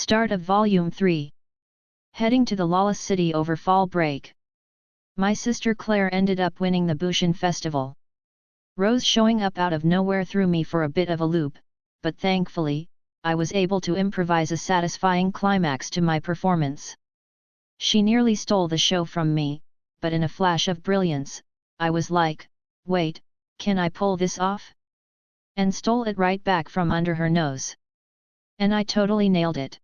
Start of Volume 3. Heading to the Lawless city over fall break. My sister Claire ended up winning the Bhushan festival. Rose showing up out of nowhere threw me for a bit of a loop, but thankfully, I was able to improvise a satisfying climax to my performance. She nearly stole the show from me, but in a flash of brilliance, I was like, wait, can I pull this off? And stole it right back from under her nose. And I totally nailed it.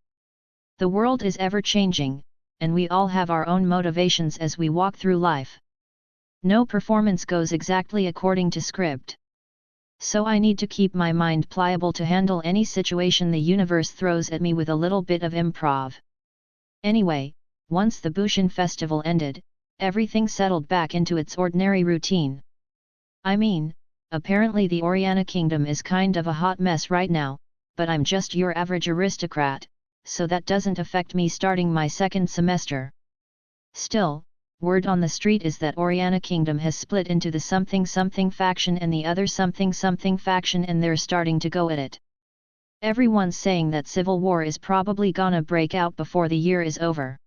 The world is ever-changing, and we all have our own motivations as we walk through life. No performance goes exactly according to script. So I need to keep my mind pliable to handle any situation the universe throws at me with a little bit of improv. Anyway, once the Bhushan festival ended, everything settled back into its ordinary routine. I mean, apparently the Orriana kingdom is kind of a hot mess right now, but I'm just your average aristocrat, so that doesn't affect me starting my second semester. Still, word on the street is that Orriana kingdom has split into the something-something faction and the other something-something faction, and they're starting to go at it. Everyone's saying that civil war is probably gonna break out before the year is over.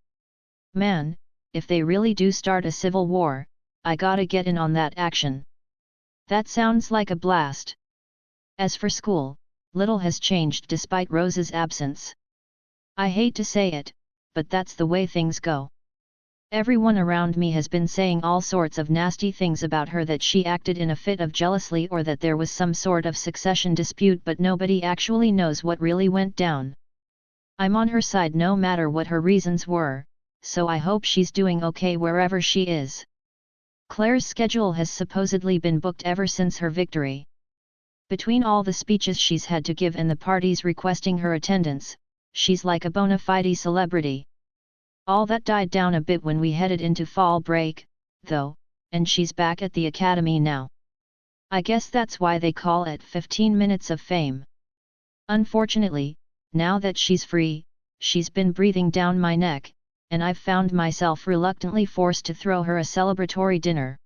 Man, if they really do start a civil war, I gotta get in on that action. That sounds like a blast. As for school, little has changed despite Rose's absence. I hate to say it, but that's the way things go. Everyone around me has been saying all sorts of nasty things about her, that she acted in a fit of jealousy or that there was some sort of succession dispute, but nobody actually knows what really went down. I'm on her side no matter what her reasons were, so I hope she's doing okay wherever she is. Claire's schedule has supposedly been booked ever since her victory. Between all the speeches she's had to give and the parties requesting her attendance, she's like a bona fide celebrity. All that died down a bit when we headed into fall break, though, and she's back at the academy now. I guess that's why they call it 15 minutes of fame. Unfortunately, now that she's free, she's been breathing down my neck, and I've found myself reluctantly forced to throw her a celebratory dinner.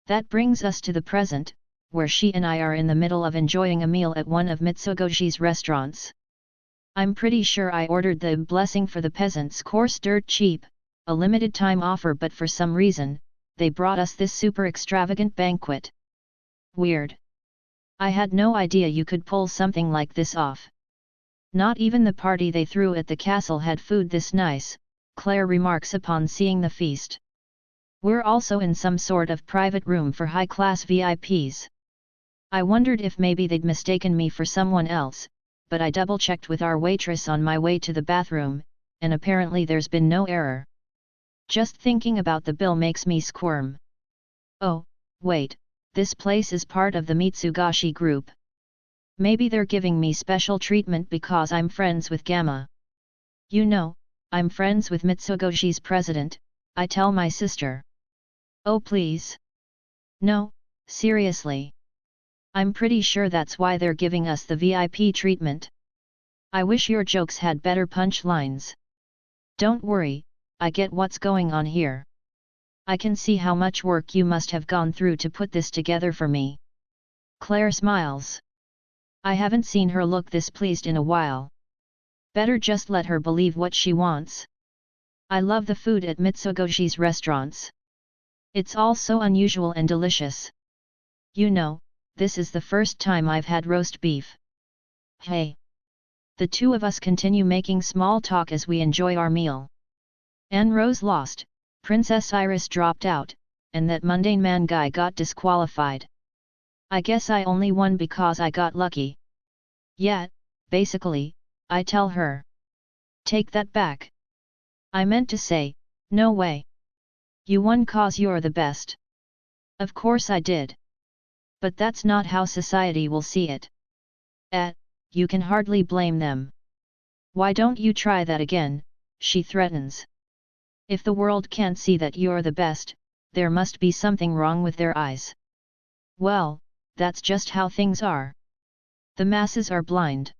That brings us to the present, where she and I are in the middle of enjoying a meal at one of Mitsugoji's restaurants. I'm pretty sure I ordered the blessing for the peasants course dirt cheap, a limited time offer, but for some reason, they brought us this super extravagant banquet. Weird. I had no idea you could pull something like this off. Not even the party they threw at the castle had food this nice, Claire remarks upon seeing the feast. We're also in some sort of private room for high-class VIPs. I wondered if maybe they'd mistaken me for someone else, but I double-checked with our waitress on my way to the bathroom, and apparently there's been no error. Just thinking about the bill makes me squirm. Oh, wait, this place is part of the Mitsugoshi group. Maybe they're giving me special treatment because I'm friends with Gamma. You know, I'm friends with Mitsugoshi's president, I tell my sister. Oh please. No, seriously. I'm pretty sure that's why they're giving us the VIP treatment. I wish your jokes had better punchlines. Don't worry, I get what's going on here. I can see how much work you must have gone through to put this together for me. Claire smiles. I haven't seen her look this pleased in a while. Better just let her believe what she wants. I love the food at Mitsugoshi's restaurants. It's all so unusual and delicious. You know, this is the first time I've had roast beef. Hey! The two of us continue making small talk as we enjoy our meal. Anne Rose lost, Princess Iris dropped out, and that mundane man guy got disqualified. I guess I only won because I got lucky. Yet, basically, I tell her. Take that back. I meant to say, no way. You won cause you're the best. Of course I did. But that's not how society will see it. You can hardly blame them. Why don't you try that again, she threatens. If the world can't see that you're the best, there must be something wrong with their eyes. Well, that's just how things are. The masses are blind.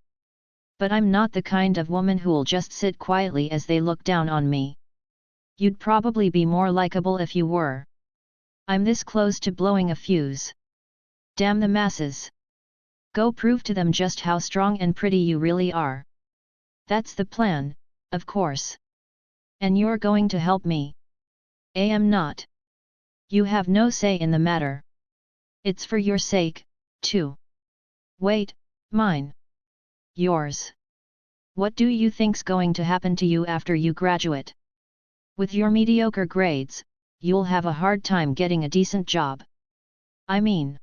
But I'm not the kind of woman who'll just sit quietly as they look down on me. You'd probably be more likable if you were. I'm this close to blowing a fuse. Damn the masses. Go prove to them just how strong and pretty you really are. That's the plan, of course. And you're going to help me? I am not. You have no say in the matter. It's for your sake, too. Wait, mine. Yours. What do you think's going to happen to you after you graduate? With your mediocre grades, you'll have a hard time getting a decent job. I mean,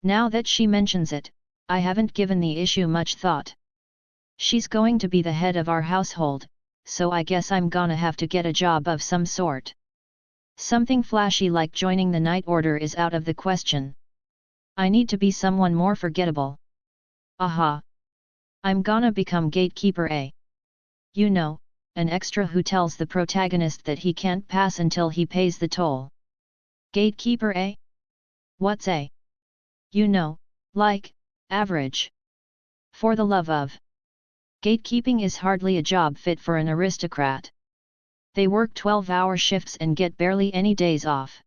now that she mentions it, I haven't given the issue much thought. She's going to be the head of our household, so I guess I'm gonna have to get a job of some sort. Something flashy like joining the Night Order is out of the question. I need to be someone more forgettable. Aha! I'm gonna become gatekeeper A. You know, an extra who tells the protagonist that he can't pass until he pays the toll. Gatekeeper A? What's A? You know, like, average. For the love of. Gatekeeping is hardly a job fit for an aristocrat. They work 12-hour shifts and get barely any days off.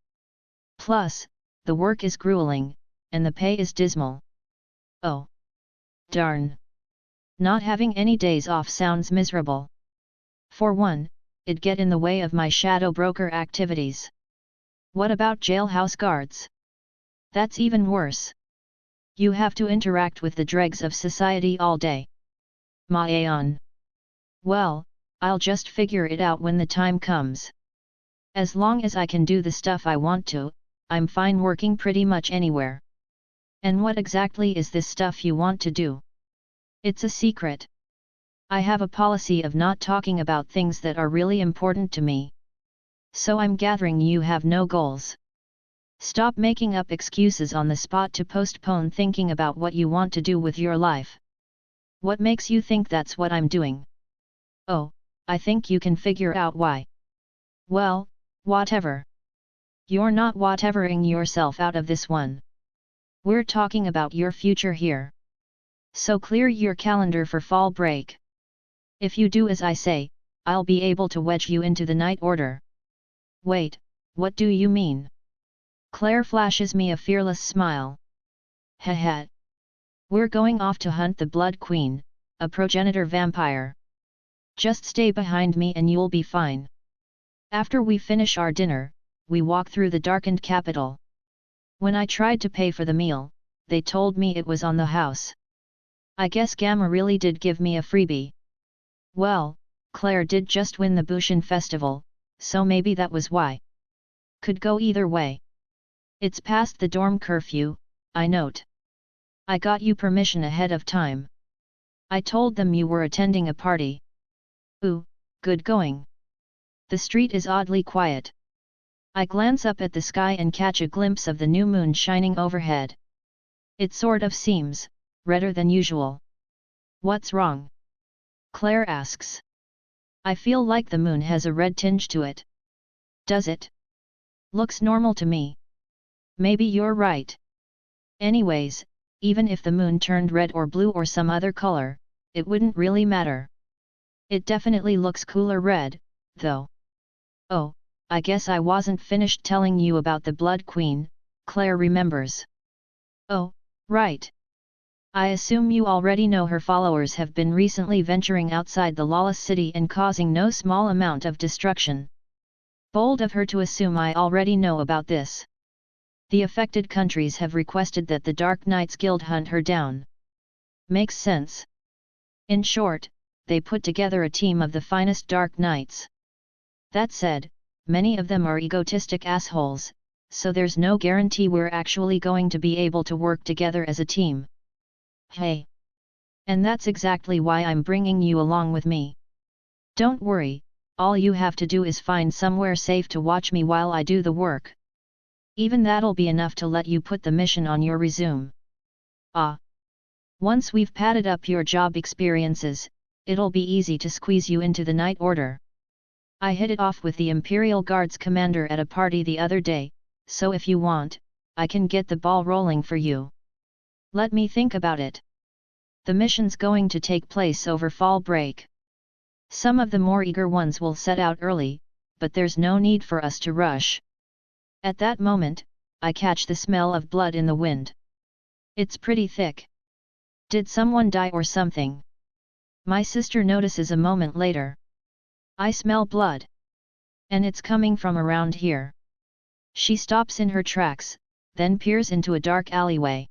Plus, the work is grueling, and the pay is dismal. Oh. Darn. Not having any days off sounds miserable. For one, it'd get in the way of my shadow broker activities. What about jailhouse guards? That's even worse. You have to interact with the dregs of society all day. My aeon. Well, I'll just figure it out when the time comes. As long as I can do the stuff I want to, I'm fine working pretty much anywhere. And what exactly is this stuff you want to do? It's a secret. I have a policy of not talking about things that are really important to me. So I'm gathering you have no goals. Stop making up excuses on the spot to postpone thinking about what you want to do with your life. What makes you think that's what I'm doing? Oh, I think you can figure out why. Well, whatever. You're not whatevering yourself out of this one. We're talking about your future here. So clear your calendar for fall break. If you do as I say, I'll be able to wedge you into the Night Order. Wait, what do you mean? Claire flashes me a fearless smile. Heh. We're going off to hunt the Blood Queen, a progenitor vampire. Just stay behind me and you'll be fine. After we finish our dinner, we walk through the darkened capital. When I tried to pay for the meal, they told me it was on the house. I guess Gamma really did give me a freebie. Well, Claire did just win the Bhushan festival, so maybe that was why. Could go either way. It's past the dorm curfew, I note. I got you permission ahead of time. I told them you were attending a party. Ooh, good going. The street is oddly quiet. I glance up at the sky and catch a glimpse of the new moon shining overhead. It sort of seems redder than usual. What's wrong? Claire asks. I feel like the moon has a red tinge to it. Does it? Looks normal to me. Maybe you're right. Anyways, even if the moon turned red or blue or some other color, it wouldn't really matter. It definitely looks cooler red, though. Oh, I guess I wasn't finished telling you about the Blood Queen, Claire remembers. Oh, right. I assume you already know her followers have been recently venturing outside the Lawless city and causing no small amount of destruction. Bold of her to assume I already know about this. The affected countries have requested that the Dark Knights Guild hunt her down. Makes sense. In short, they put together a team of the finest Dark Knights. That said, many of them are egotistic assholes, so there's no guarantee we're actually going to be able to work together as a team. Hey! And that's exactly why I'm bringing you along with me. Don't worry, all you have to do is find somewhere safe to watch me while I do the work. Even that'll be enough to let you put the mission on your resume. Ah! Once we've padded up your job experiences, it'll be easy to squeeze you into the Night Order. I hit it off with the Imperial Guards commander at a party the other day, so if you want, I can get the ball rolling for you. Let me think about it. The mission's going to take place over fall break. Some of the more eager ones will set out early, but there's no need for us to rush. At that moment, I catch the smell of blood in the wind. It's pretty thick. Did someone die or something? My sister notices a moment later. I smell blood. And it's coming from around here. She stops in her tracks, then peers into a dark alleyway.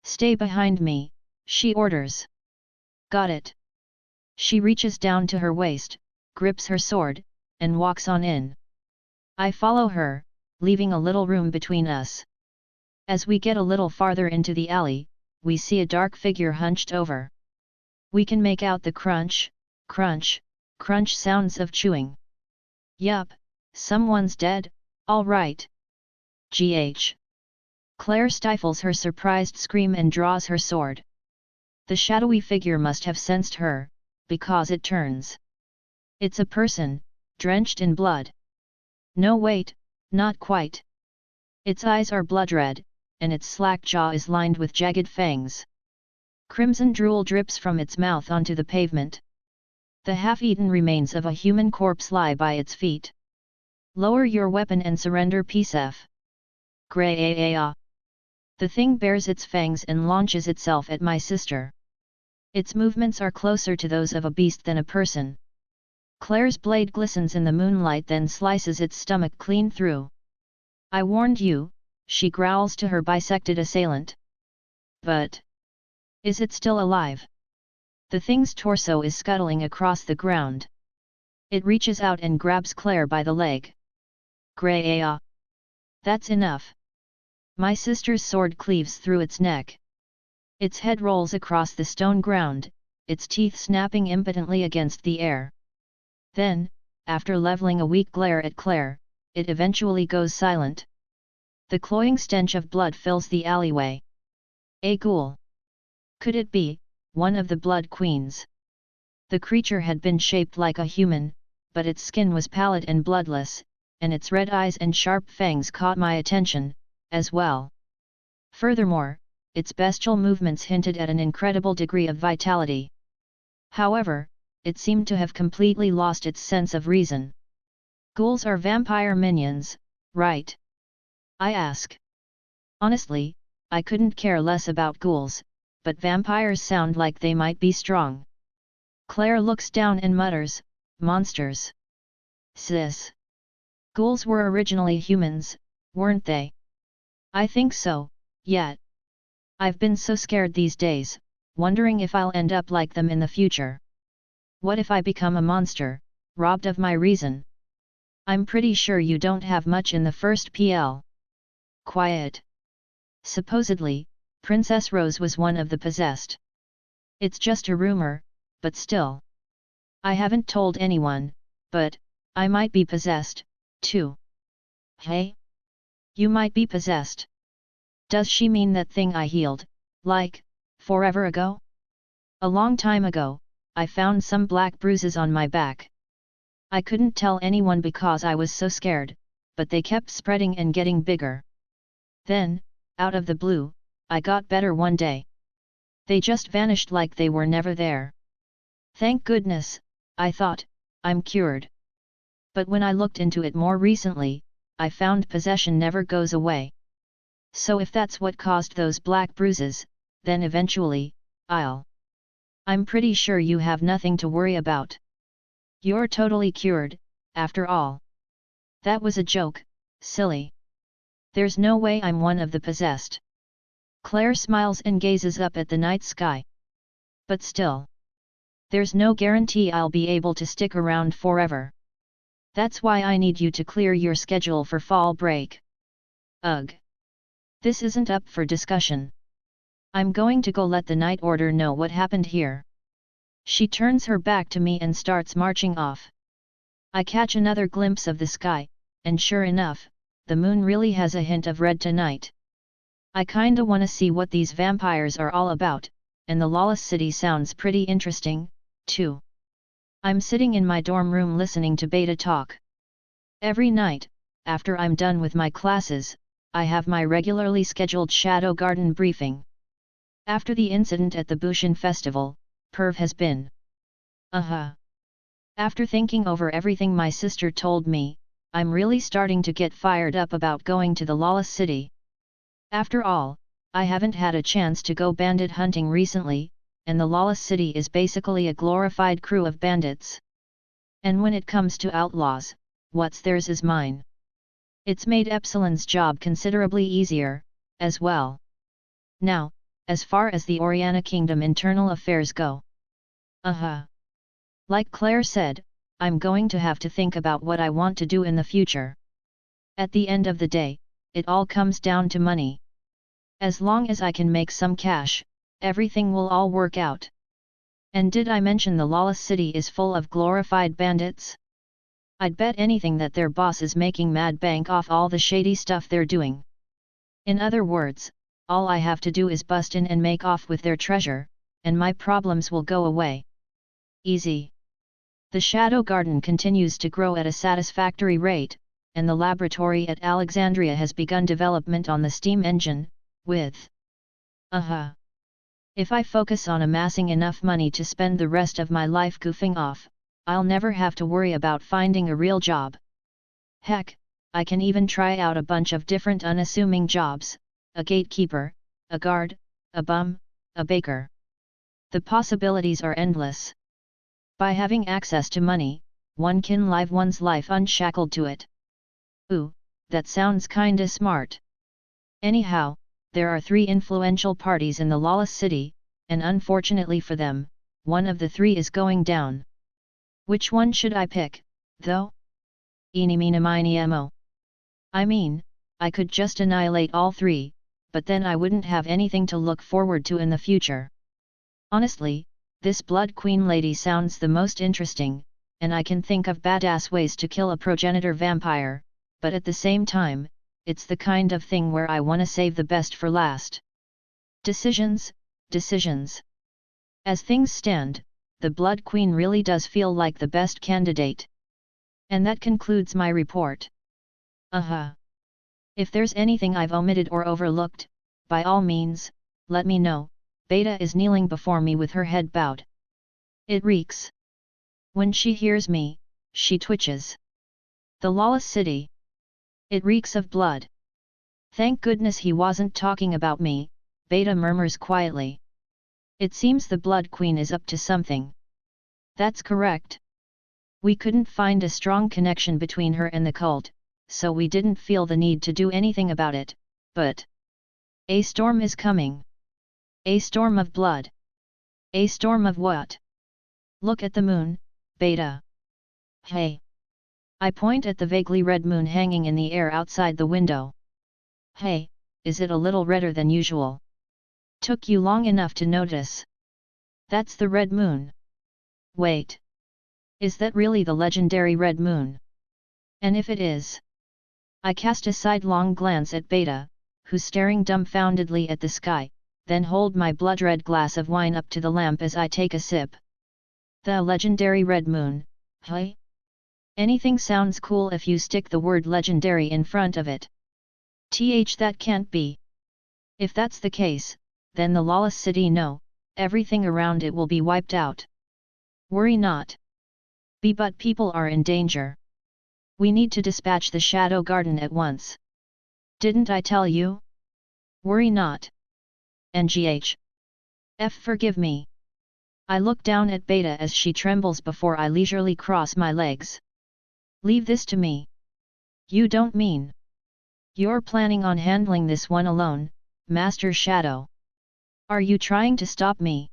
Stay behind me, she orders. Got it. She reaches down to her waist, grips her sword, and walks on in. I follow her, leaving a little room between us. As we get a little farther into the alley, we see a dark figure hunched over. We can make out the crunch, crunch, crunch sounds of chewing. Yup, someone's dead, all right. GH. Claire stifles her surprised scream and draws her sword. The shadowy figure must have sensed her, because it turns. It's a person, drenched in blood. No wait, not quite. Its eyes are blood red, and its slack jaw is lined with jagged fangs. Crimson drool drips from its mouth onto the pavement. The half-eaten remains of a human corpse lie by its feet. Lower your weapon and surrender PSF. Gray. The thing bares its fangs and launches itself at my sister. Its movements are closer to those of a beast than a person. Claire's blade glistens in the moonlight, then slices its stomach clean through. I warned you, she growls to her bisected assailant. But is it still alive? The thing's torso is scuttling across the ground. It reaches out and grabs Claire by the leg. Gray. That's enough. My sister's sword cleaves through its neck. Its head rolls across the stone ground, its teeth snapping impotently against the air. Then, after leveling a weak glare at Claire, it eventually goes silent. The cloying stench of blood fills the alleyway. A ghoul. Could it be one of the Blood Queens? The creature had been shaped like a human, but its skin was pallid and bloodless, and its red eyes and sharp fangs caught my attention, as well. Furthermore, its bestial movements hinted at an incredible degree of vitality. However, it seemed to have completely lost its sense of reason. Ghouls are vampire minions, right? I ask. Honestly, I couldn't care less about ghouls, but vampires sound like they might be strong. Claire looks down and mutters, monsters. Sis. Ghouls were originally humans, weren't they? I think so, yet. I've been so scared these days, wondering if I'll end up like them in the future. What if I become a monster, robbed of my reason? I'm pretty sure you don't have much in the first PL. Quiet. Supposedly, Princess Rose was one of the possessed. It's just a rumor, but still. I haven't told anyone, but I might be possessed, too. Hey? You might be possessed. Does she mean that thing I healed, like, forever ago? A long time ago, I found some black bruises on my back. I couldn't tell anyone because I was so scared, but they kept spreading and getting bigger. Then, out of the blue, I got better one day. They just vanished like they were never there. Thank goodness, I thought, I'm cured. But when I looked into it more recently, I found possession never goes away. So if that's what caused those black bruises, then eventually, I'm pretty sure you have nothing to worry about. You're totally cured, after all. That was a joke, silly. There's no way I'm one of the possessed. Claire smiles and gazes up at the night sky. But still. There's no guarantee I'll be able to stick around forever. That's why I need you to clear your schedule for fall break. Ugh. This isn't up for discussion. I'm going to go let the Night Order know what happened here. She turns her back to me and starts marching off. I catch another glimpse of the sky, and sure enough, the moon really has a hint of red tonight. I kinda wanna see what these vampires are all about, and the Lawless city sounds pretty interesting, too. I'm sitting in my dorm room listening to Beta talk. Every night, after I'm done with my classes, I have my regularly scheduled Shadow Garden briefing. After the incident at the Bhushan festival, Perv has been. After thinking over everything my sister told me, I'm really starting to get fired up about going to the Lawless city. After all, I haven't had a chance to go bandit hunting recently, and the Lawless city is basically a glorified crew of bandits. And when it comes to outlaws, what's theirs is mine. It's made Epsilon's job considerably easier, as well. Now, as far as the Orriana Kingdom internal affairs go. Like Claire said, I'm going to have to think about what I want to do in the future. At the end of the day, it all comes down to money. As long as I can make some cash, everything will all work out. And did I mention the Lawless city is full of glorified bandits? I'd bet anything that their boss is making mad bank off all the shady stuff they're doing. In other words, all I have to do is bust in and make off with their treasure, and my problems will go away. Easy. The Shadow Garden continues to grow at a satisfactory rate, and the laboratory at Alexandria has begun development on the steam engine, with if I focus on amassing enough money to spend the rest of my life goofing off, I'll never have to worry about finding a real job. Heck, I can even try out a bunch of different unassuming jobs, a gatekeeper, a guard, a bum, a baker. The possibilities are endless. By having access to money, one can live one's life unshackled to it. Ooh, that sounds kinda smart. Anyhow, there are 3 influential parties in the Lawless city, and unfortunately for them, one of the 3 is going down. Which one should I pick, though? Eeny meeny miny mo. I mean, I could just annihilate all 3, but then I wouldn't have anything to look forward to in the future. Honestly, this Blood Queen lady sounds the most interesting, and I can think of badass ways to kill a progenitor vampire, but at the same time, it's the kind of thing where I wanna save the best for last. Decisions. As things stand, the Blood Queen really does feel like the best candidate. And that concludes my report. If there's anything I've omitted or overlooked, by all means, let me know. Beta is kneeling before me with her head bowed. It reeks. When she hears me, she twitches. The Lawless city. It reeks of blood. Thank goodness he wasn't talking about me, Beta murmurs quietly. It seems the Blood Queen is up to something. That's correct. We couldn't find a strong connection between her and the cult, so we didn't feel the need to do anything about it, but a storm is coming. A storm of blood. A storm of what? Look at the moon, Beta. Hey. I point at the vaguely red moon hanging in the air outside the window. Hey, is it a little redder than usual? Took you long enough to notice. That's the red moon. Wait. Is that really the legendary red moon? And if it is? I cast a sidelong glance at Beta, who's staring dumbfoundedly at the sky, then hold my blood-red glass of wine up to the lamp as I take a sip. The legendary red moon, hey? Anything sounds cool if you stick the word legendary in front of it. That can't be. If that's the case, then the Lawless city everything around it will be wiped out. Worry not. But people are in danger. We need to dispatch the Shadow Garden at once. Didn't I tell you? Worry not. NGH. Forgive me. I look down at Beta as she trembles before I leisurely cross my legs. Leave this to me. You don't mean you're planning on handling this one alone, Master Shadow? Are you trying to stop me?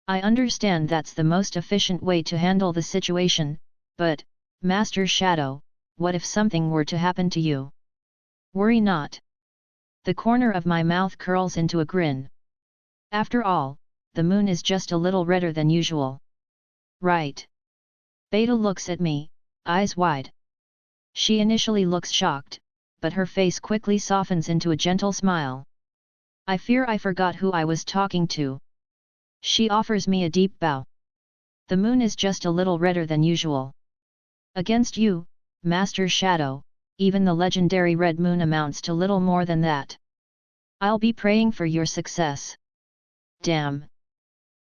I understand that's the most efficient way to handle the situation, but, Master Shadow, what if something were to happen to you? Worry not. The corner of my mouth curls into a grin. After all, the moon is just a little redder than usual. Right. Beta looks at me, eyes wide. She initially looks shocked, but her face quickly softens into a gentle smile. I fear I forgot who I was talking to. She offers me a deep bow. The moon is just a little redder than usual. Against you, Master Shadow, even the legendary red moon amounts to little more than that. I'll be praying for your success. Damn.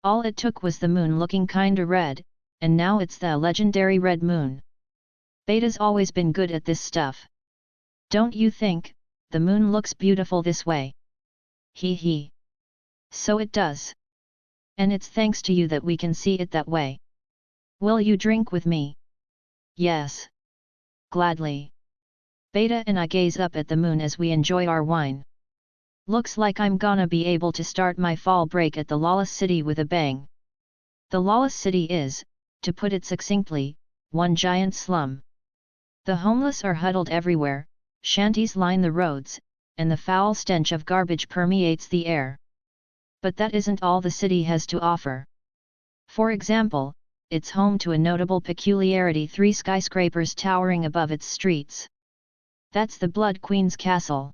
All it took was the moon looking kinda red, and now it's the legendary red moon. Beta's always been good at this stuff. Don't you think? The moon looks beautiful this way. Hee hee. So it does. And it's thanks to you that we can see it that way. Will you drink with me? Yes. Gladly. Beta and I gaze up at the moon as we enjoy our wine. Looks like I'm gonna be able to start my fall break at the Lawless city with a bang. The Lawless city is, to put it succinctly, one giant slum. The homeless are huddled everywhere, shanties line the roads, and the foul stench of garbage permeates the air. But that isn't all the city has to offer. For example, it's home to a notable peculiarity: 3 skyscrapers towering above its streets. That's the Blood Queen's castle.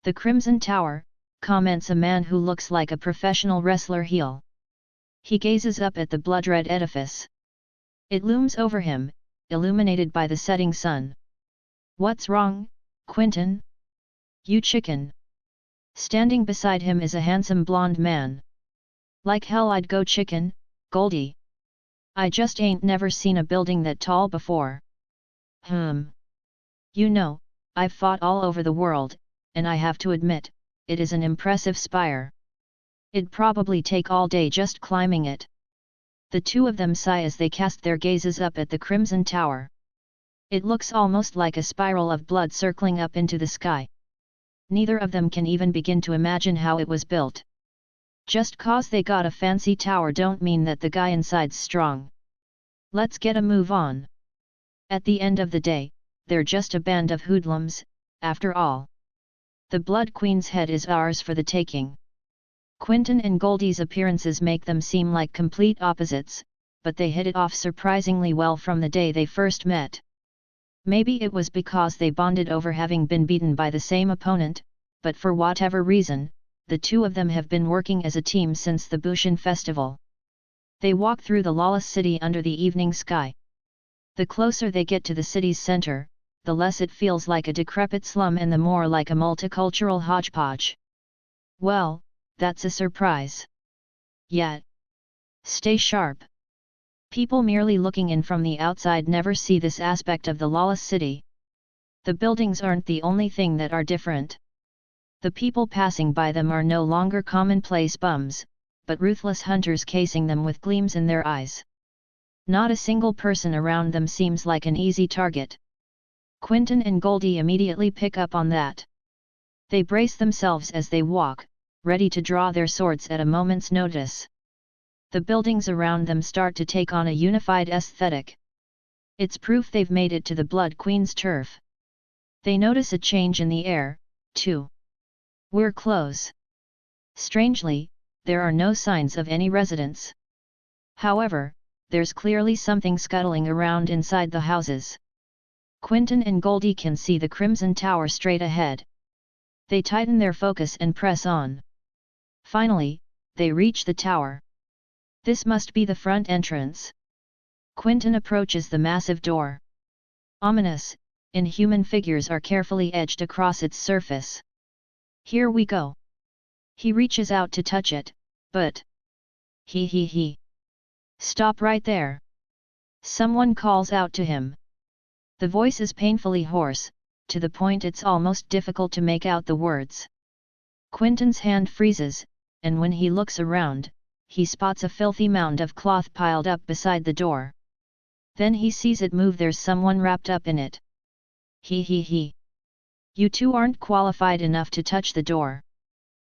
The Crimson Tower, comments a man who looks like a professional wrestler heel. He gazes up at the blood-red edifice. It looms over him, illuminated by the setting sun. What's wrong, Quentin? You chicken. Standing beside him is a handsome blonde man. Like hell I'd go chicken, Goldie. I just ain't never seen a building that tall before. You know, I've fought all over the world, and I have to admit, it is an impressive spire. It'd probably take all day just climbing it. The two of them sigh as they cast their gazes up at the Crimson Tower. It looks almost like a spiral of blood circling up into the sky. Neither of them can even begin to imagine how it was built. Just cause they got a fancy tower don't mean that the guy inside's strong. Let's get a move on. At the end of the day, they're just a band of hoodlums, after all. The Blood Queen's head is ours for the taking. Quentin and Goldie's appearances make them seem like complete opposites, but they hit it off surprisingly well from the day they first met. Maybe it was because they bonded over having been beaten by the same opponent, but for whatever reason, the two of them have been working as a team since the Bhushan festival. They walk through the Lawless city under the evening sky. The closer they get to the city's center, the less it feels like a decrepit slum and the more like a multicultural hodgepodge. Well, that's a surprise. Yet. Stay sharp. People merely looking in from the outside never see this aspect of the Lawless city. The buildings aren't the only thing that are different. The people passing by them are no longer commonplace bums, but ruthless hunters casing them with gleams in their eyes. Not a single person around them seems like an easy target. Quentin and Goldie immediately pick up on that. They brace themselves as they walk, ready to draw their swords at a moment's notice. The buildings around them start to take on a unified aesthetic. It's proof they've made it to the Blood Queen's turf. They notice a change in the air, too. We're close. Strangely, there are no signs of any residents. However, there's clearly something scuttling around inside the houses. Quentin and Goldie can see the Crimson Tower straight ahead. They tighten their focus and press on. Finally, they reach the tower. This must be the front entrance. Quentin approaches the massive door. Ominous, inhuman figures are carefully etched across its surface. Here we go. He reaches out to touch it, but... He. Stop right there. Someone calls out to him. The voice is painfully hoarse, to the point it's almost difficult to make out the words. Quentin's hand freezes, and when he looks around, he spots a filthy mound of cloth piled up beside the door. Then he sees it move. There's someone wrapped up in it. He. You two aren't qualified enough to touch the door.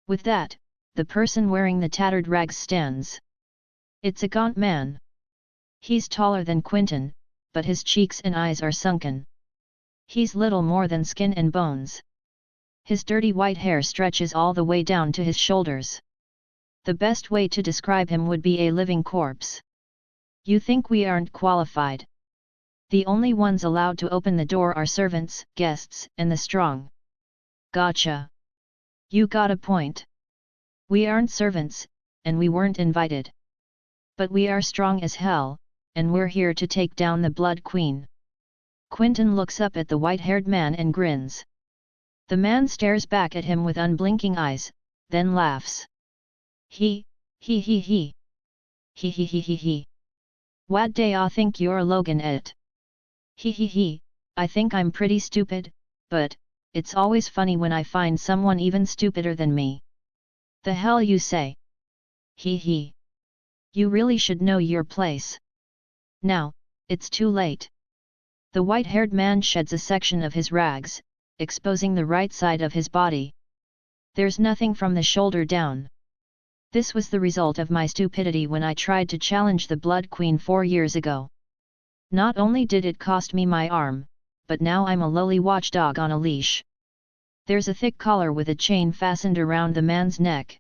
With that, the person wearing the tattered rags stands. It's a gaunt man. He's taller than Quentin, but his cheeks and eyes are sunken. He's little more than skin and bones. His dirty white hair stretches all the way down to his shoulders. The best way to describe him would be a living corpse. You think we aren't qualified? The only ones allowed to open the door are servants, guests, and the strong. Gotcha. You got a point. We aren't servants, and we weren't invited. But we are strong as hell, and we're here to take down the Blood Queen. Quentin looks up at the white-haired man and grins. The man stares back at him with unblinking eyes, then laughs. He. He. What day I think you're Logan et? He. I think I'm pretty stupid, but, it's always funny when I find someone even stupider than me. The hell you say? He. You really should know your place. Now, it's too late. The white-haired man sheds a section of his rags, exposing the right side of his body. There's nothing from the shoulder down. This was the result of my stupidity when I tried to challenge the Blood Queen 4 years ago. Not only did it cost me my arm, but now I'm a lowly watchdog on a leash. There's a thick collar with a chain fastened around the man's neck.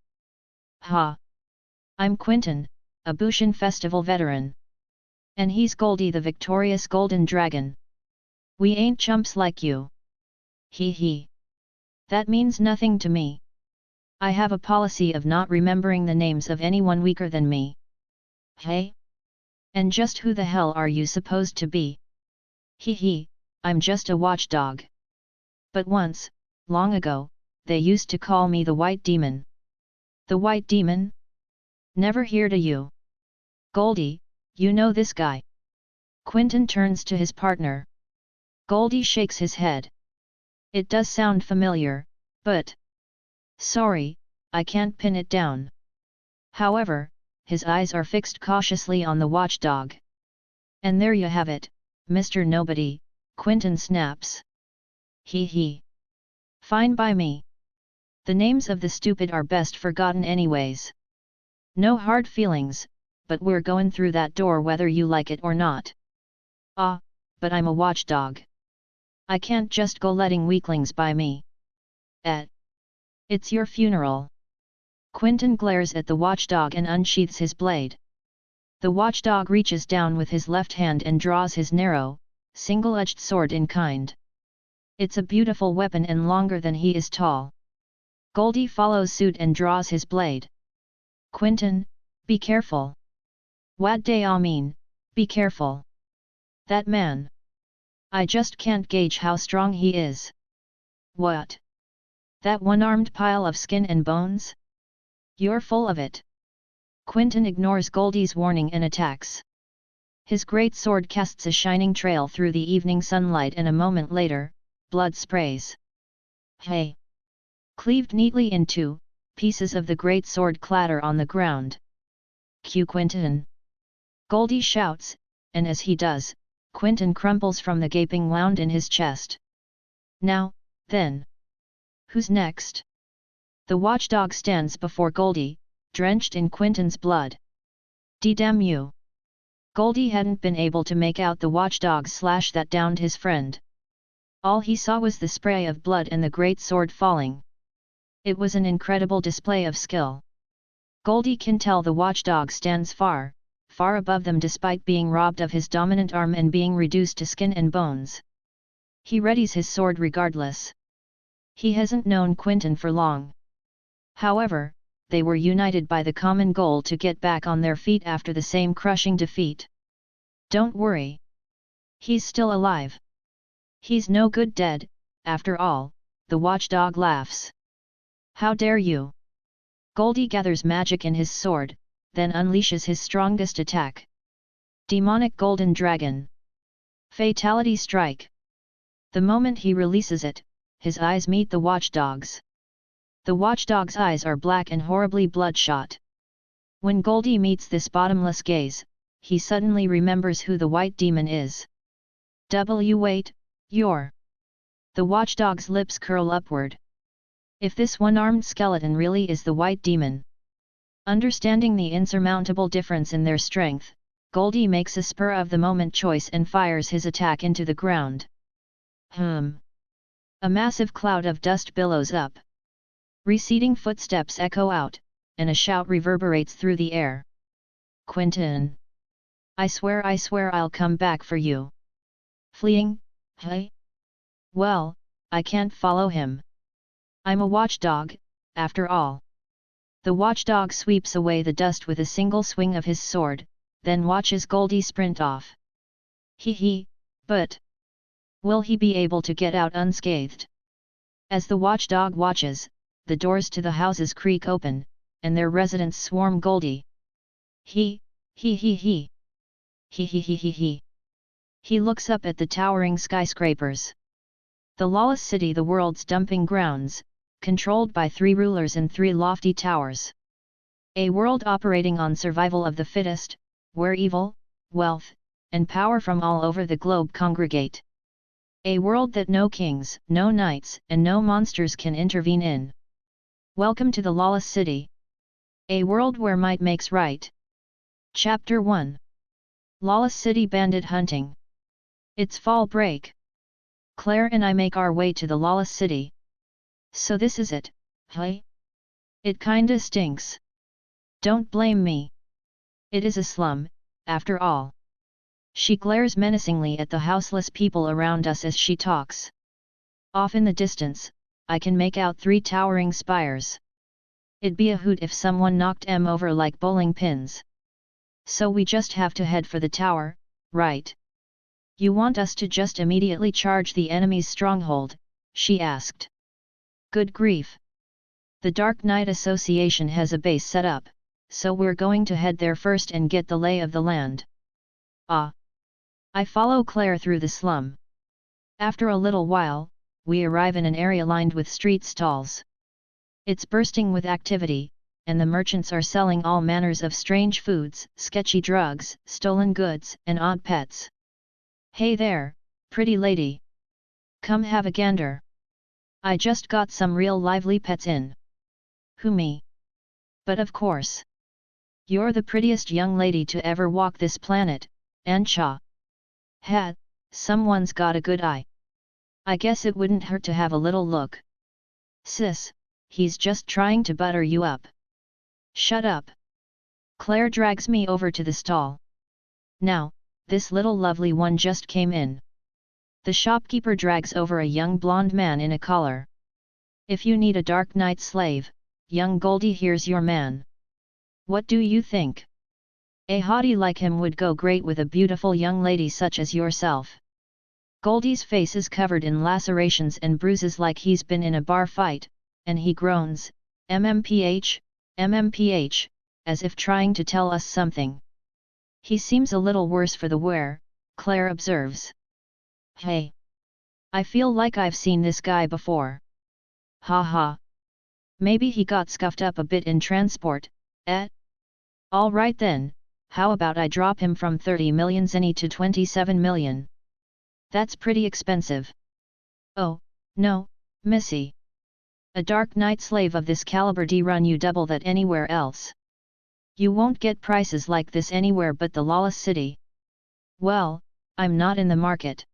Ha! I'm Quentin, a Bhushan festival veteran. And he's Goldie, the victorious golden dragon. We ain't chumps like you. Hee hee. That means nothing to me. I have a policy of not remembering the names of anyone weaker than me. Hey? And just who the hell are you supposed to be? Hee hee, I'm just a watchdog. But once, long ago, they used to call me the White Demon. The White Demon? Never heard of you. Goldie, you know this guy? Quentin turns to his partner. Goldie shakes his head. It does sound familiar, but... Sorry, I can't pin it down. However, his eyes are fixed cautiously on the watchdog. And there you have it, Mr. Nobody, Quentin snaps. Hee hee. Fine by me. The names of the stupid are best forgotten anyways. No hard feelings, but we're going through that door whether you like it or not. Ah, but I'm a watchdog. I can't just go letting weaklings by me. It's your funeral. Quentin glares at the watchdog and unsheaths his blade. The watchdog reaches down with his left hand and draws his narrow, single-edged sword in kind. It's a beautiful weapon and longer than he is tall. Goldie follows suit and draws his blade. Quentin, be careful. What day I mean, be careful. That man. I just can't gauge how strong he is. What? That one-armed pile of skin and bones? You're full of it. Quentin ignores Goldie's warning and attacks. His great sword casts a shining trail through the evening sunlight and a moment later, blood sprays. Hey! Cleaved neatly in two, pieces of the great sword clatter on the ground. Q Quentin! Goldie shouts, and as he does, Quentin crumples from the gaping wound in his chest. Now, then. Who's next? The watchdog stands before Goldie, drenched in Quentin's blood. Damn you! Goldie hadn't been able to make out the watchdog's slash that downed his friend. All he saw was the spray of blood and the great sword falling. It was an incredible display of skill. Goldie can tell the watchdog stands far, far above them despite being robbed of his dominant arm and being reduced to skin and bones. He readies his sword regardless. He hasn't known Quentin for long. However, they were united by the common goal to get back on their feet after the same crushing defeat. Don't worry. He's still alive. He's no good dead, after all, the watchdog laughs. How dare you? Goldie gathers magic in his sword, then unleashes his strongest attack. Demonic Golden Dragon. Fatality Strike. The moment he releases it, his eyes meet the watchdog's. The watchdog's eyes are black and horribly bloodshot. When Goldie meets this bottomless gaze, he suddenly remembers who the White Demon is. Wait, you're... The watchdog's lips curl upward. If this one-armed skeleton really is the White Demon. Understanding the insurmountable difference in their strength, Goldie makes a spur-of-the-moment choice and fires his attack into the ground. A massive cloud of dust billows up. Receding footsteps echo out, and a shout reverberates through the air. Quentin! I swear I'll come back for you. Fleeing? Hey? Well, I can't follow him. I'm a watchdog, after all. The watchdog sweeps away the dust with a single swing of his sword, then watches Goldie sprint off. But... will he be able to get out unscathed? As the watchdog watches, the doors to the houses creak open, and their residents swarm Goldie. He looks up at the towering skyscrapers. The Lawless city, the world's dumping grounds, controlled by 3 rulers and 3 lofty towers. A world operating on survival of the fittest, where evil, wealth, and power from all over the globe congregate. A world that no kings, no knights, and no monsters can intervene in. Welcome to the Lawless City. A world where might makes right. Chapter 1. Lawless City Bandit Hunting. It's fall break. Claire and I make our way to the Lawless City. So this is it, hey? It kinda stinks. Don't blame me. It is a slum, after all. She glares menacingly at the houseless people around us as she talks. Off in the distance, I can make out 3 towering spires. It'd be a hoot if someone knocked 'em over like bowling pins. So we just have to head for the tower, right? You want us to just immediately charge the enemy's stronghold? She asked. Good grief. The Dark Knight Association has a base set up, so we're going to head there first and get the lay of the land. Ah. I follow Claire through the slum. After a little while, we arrive in an area lined with street stalls. It's bursting with activity, and the merchants are selling all manners of strange foods, sketchy drugs, stolen goods, and odd pets. Hey there, pretty lady. Come have a gander. I just got some real lively pets in. Who, me? But of course. You're the prettiest young lady to ever walk this planet, Ancha. Ha, someone's got a good eye. I guess it wouldn't hurt to have a little look. Sis, he's just trying to butter you up. Shut up. Claire drags me over to the stall. Now, this little lovely one just came in. The shopkeeper drags over a young blonde man in a collar. If you need a dark knight slave, young Goldie here's your man. What do you think? A hottie like him would go great with a beautiful young lady such as yourself. Goldie's face is covered in lacerations and bruises like he's been in a bar fight, and he groans, MMPH, MMPH, as if trying to tell us something. He seems a little worse for the wear, Claire observes. Hey! I feel like I've seen this guy before. Ha ha! Maybe he got scuffed up a bit in transport, eh? Alright then, how about I drop him from 30 million zenny to 27 million? That's pretty expensive. Oh, no, missy. A dark knight slave of this caliber D run you double that anywhere else. You won't get prices like this anywhere but the Lawless City. Well, I'm not in the market.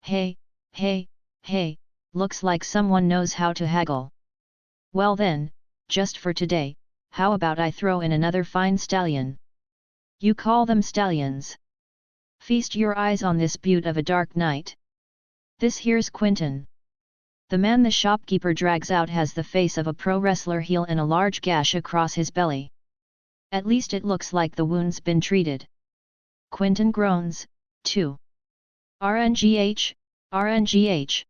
Hey, hey, hey, looks like someone knows how to haggle. Well then, just for today, how about I throw in another fine stallion? You call them stallions? Feast your eyes on this beaut of a dark knight. This here's Quentin. The man the shopkeeper drags out has the face of a pro wrestler heel and a large gash across his belly. At least it looks like the wound's been treated. Quentin groans, too. RNGH, RNGH.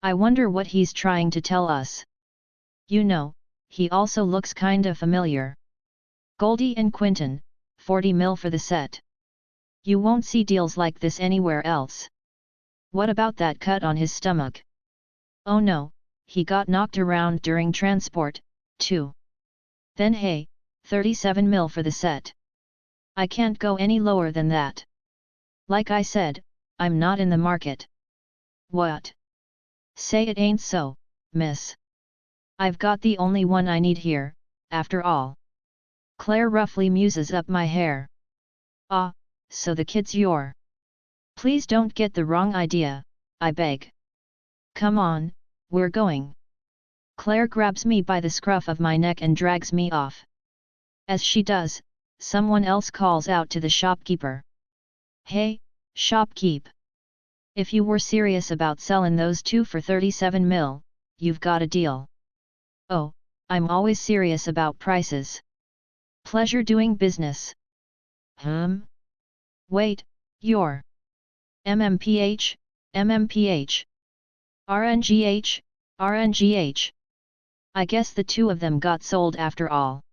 I wonder what he's trying to tell us. You know, he also looks kinda familiar. Goldie and Quentin, 40 mil for the set. You won't see deals like this anywhere else. What about that cut on his stomach? Oh no, he got knocked around during transport, too. Then hey, 37 mil for the set. I can't go any lower than that. Like I said, I'm not in the market. What? Say it ain't so, miss. I've got the only one I need here, after all. Claire roughly muses up my hair. Ah, so the kid's your. Please don't get the wrong idea, I beg. Come on, we're going. Claire grabs me by the scruff of my neck and drags me off. As she does, someone else calls out to the shopkeeper. Hey, shopkeep! If you were serious about selling those two for 37 mil, you've got a deal. Oh, I'm always serious about prices. Pleasure doing business. Wait, you're MMPH, MMPH. RNGH, RNGH. I guess the two of them got sold after all.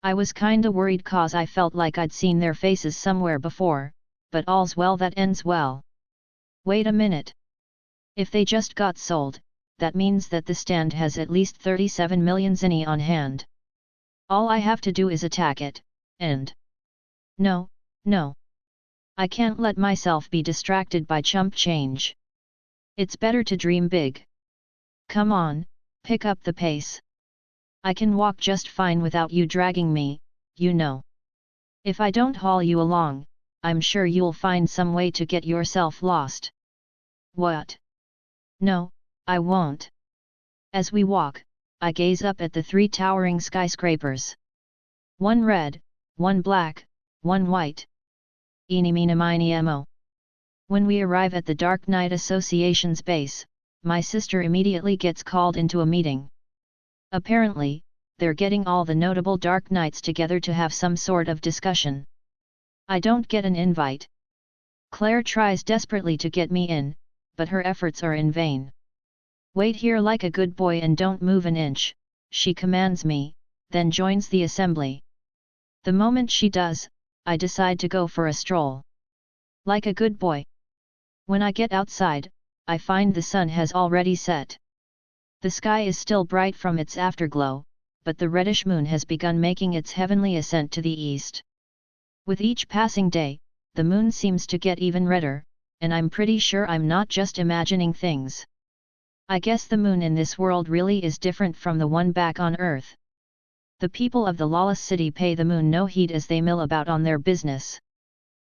I was kinda worried cause I felt like I'd seen their faces somewhere before, but all's well that ends well. Wait a minute. If they just got sold, that means that the stand has at least 37 million zenny on hand. All I have to do is attack it, and... No, no. I can't let myself be distracted by chump change. It's better to dream big. Come on, pick up the pace. I can walk just fine without you dragging me, you know. If I don't haul you along, I'm sure you'll find some way to get yourself lost. What? No, I won't. As we walk, I gaze up at the 3 towering skyscrapers. One red, one black, one white. Eeny meeny miny mo. When we arrive at the Dark Knight Association's base, my sister immediately gets called into a meeting. Apparently, they're getting all the notable Dark Knights together to have some sort of discussion. I don't get an invite. Claire tries desperately to get me in, but her efforts are in vain. Wait here like a good boy and don't move an inch, she commands me, then joins the assembly. The moment she does, I decide to go for a stroll. Like a good boy. When I get outside, I find the sun has already set. The sky is still bright from its afterglow, but the reddish moon has begun making its heavenly ascent to the east. With each passing day, the moon seems to get even redder, and I'm pretty sure I'm not just imagining things. I guess the moon in this world really is different from the one back on Earth. The people of the Lawless city pay the moon no heed as they mill about on their business.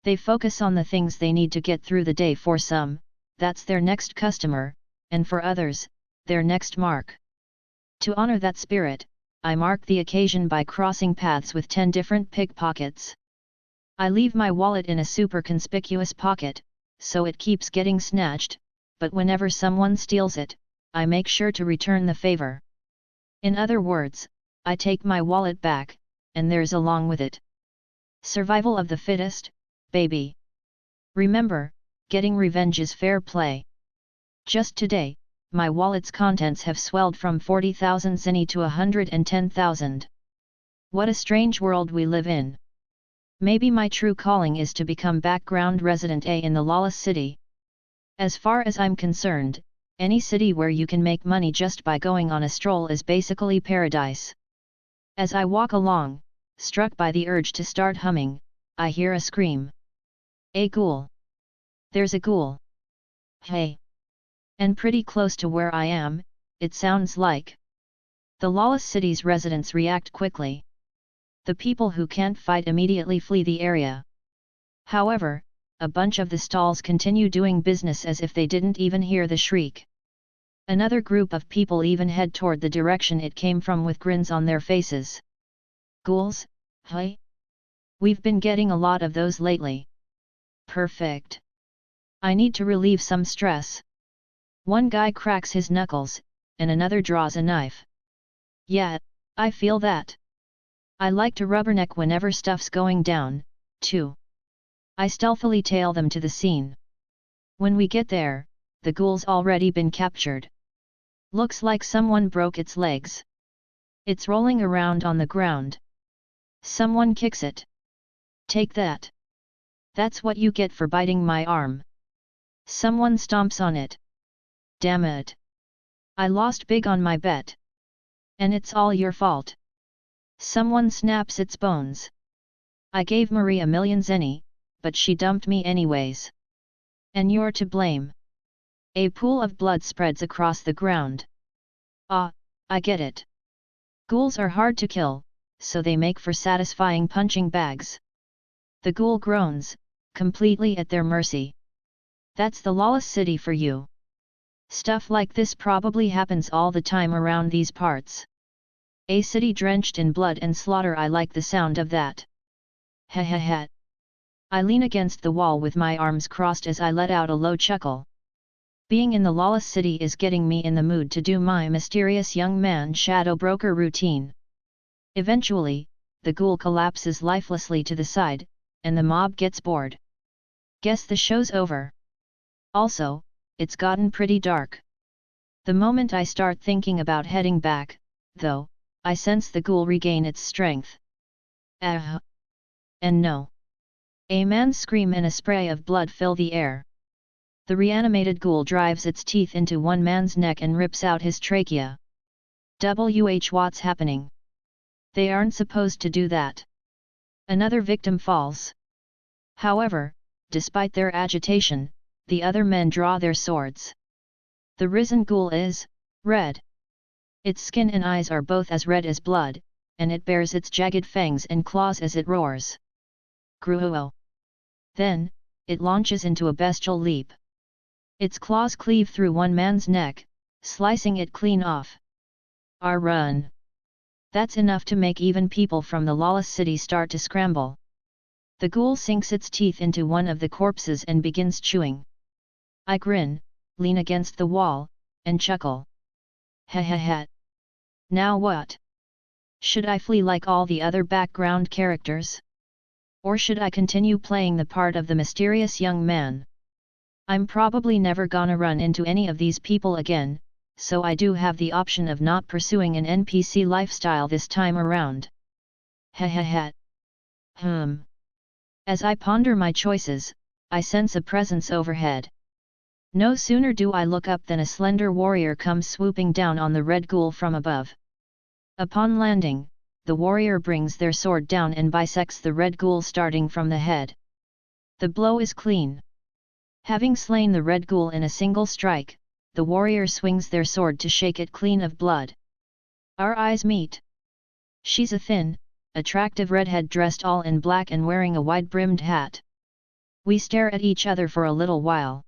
They focus on the things they need to get through the day. For some, that's their next customer, and for others, their next mark. To honor that spirit, I mark the occasion by crossing paths with 10 different pickpockets. I leave my wallet in a super conspicuous pocket, so it keeps getting snatched, but whenever someone steals it, I make sure to return the favor. In other words, I take my wallet back, and theirs along with it. Survival of the fittest, baby. Remember, getting revenge is fair play. Just today, my wallet's contents have swelled from 40,000 zenny to 110,000. What a strange world we live in. Maybe my true calling is to become background resident in the Lawless city. As far as I'm concerned, any city where you can make money just by going on a stroll is basically paradise. As I walk along, struck by the urge to start humming, I hear a scream. A ghoul! There's a ghoul! Hey! And pretty close to where I am, it sounds like. The Lawless city's residents react quickly. The people who can't fight immediately flee the area. However, a bunch of the stalls continue doing business as if they didn't even hear the shriek. Another group of people even head toward the direction it came from with grins on their faces. Ghouls, hey? We've been getting a lot of those lately. Perfect. I need to relieve some stress. One guy cracks his knuckles, and another draws a knife. Yeah, I feel that. I like to rubberneck whenever stuff's going down, too. I stealthily tail them to the scene. When we get there, the ghoul's already been captured. Looks like someone broke its legs. It's rolling around on the ground. Someone kicks it. Take that. That's what you get for biting my arm. Someone stomps on it. Damn it. I lost big on my bet. And it's all your fault. Someone snaps its bones. I gave Marie a million zenny, but she dumped me anyways. And you're to blame. A pool of blood spreads across the ground. Ah, I get it. Ghouls are hard to kill, so they make for satisfying punching bags. The ghoul groans, completely at their mercy. That's the Lawless city for you. Stuff like this probably happens all the time around these parts. A city drenched in blood and slaughter. I like the sound of that. Heh heh heh. I lean against the wall with my arms crossed as I let out a low chuckle. Being in the Lawless city is getting me in the mood to do my mysterious young man shadow broker routine. Eventually, the ghoul collapses lifelessly to the side, and the mob gets bored. Guess the show's over. Also, it's gotten pretty dark. The moment I start thinking about heading back, though, I sense the ghoul regain its strength. Ah! And no. A man's scream and a spray of blood fill the air. The reanimated ghoul drives its teeth into one man's neck and rips out his trachea. What's happening? They aren't supposed to do that. Another victim falls. However, despite their agitation, the other men draw their swords. The risen ghoul is red. Its skin and eyes are both as red as blood, and it bares its jagged fangs and claws as it roars. Gruo. Then, it launches into a bestial leap. Its claws cleave through one man's neck, slicing it clean off. Run! That's enough to make even people from the Lawless city start to scramble. The ghoul sinks its teeth into one of the corpses and begins chewing. I grin, lean against the wall, and chuckle. Ha ha ha. Now what? Should I flee like all the other background characters? Or should I continue playing the part of the mysterious young man? I'm probably never gonna run into any of these people again, so I do have the option of not pursuing an NPC lifestyle this time around. Ha ha ha. As I ponder my choices, I sense a presence overhead. No sooner do I look up than a slender warrior comes swooping down on the red ghoul from above. Upon landing, the warrior brings their sword down and bisects the red ghoul starting from the head. The blow is clean. Having slain the red ghoul in a single strike, the warrior swings their sword to shake it clean of blood. Our eyes meet. She's a thin, attractive redhead dressed all in black and wearing a wide-brimmed hat. We stare at each other for a little while.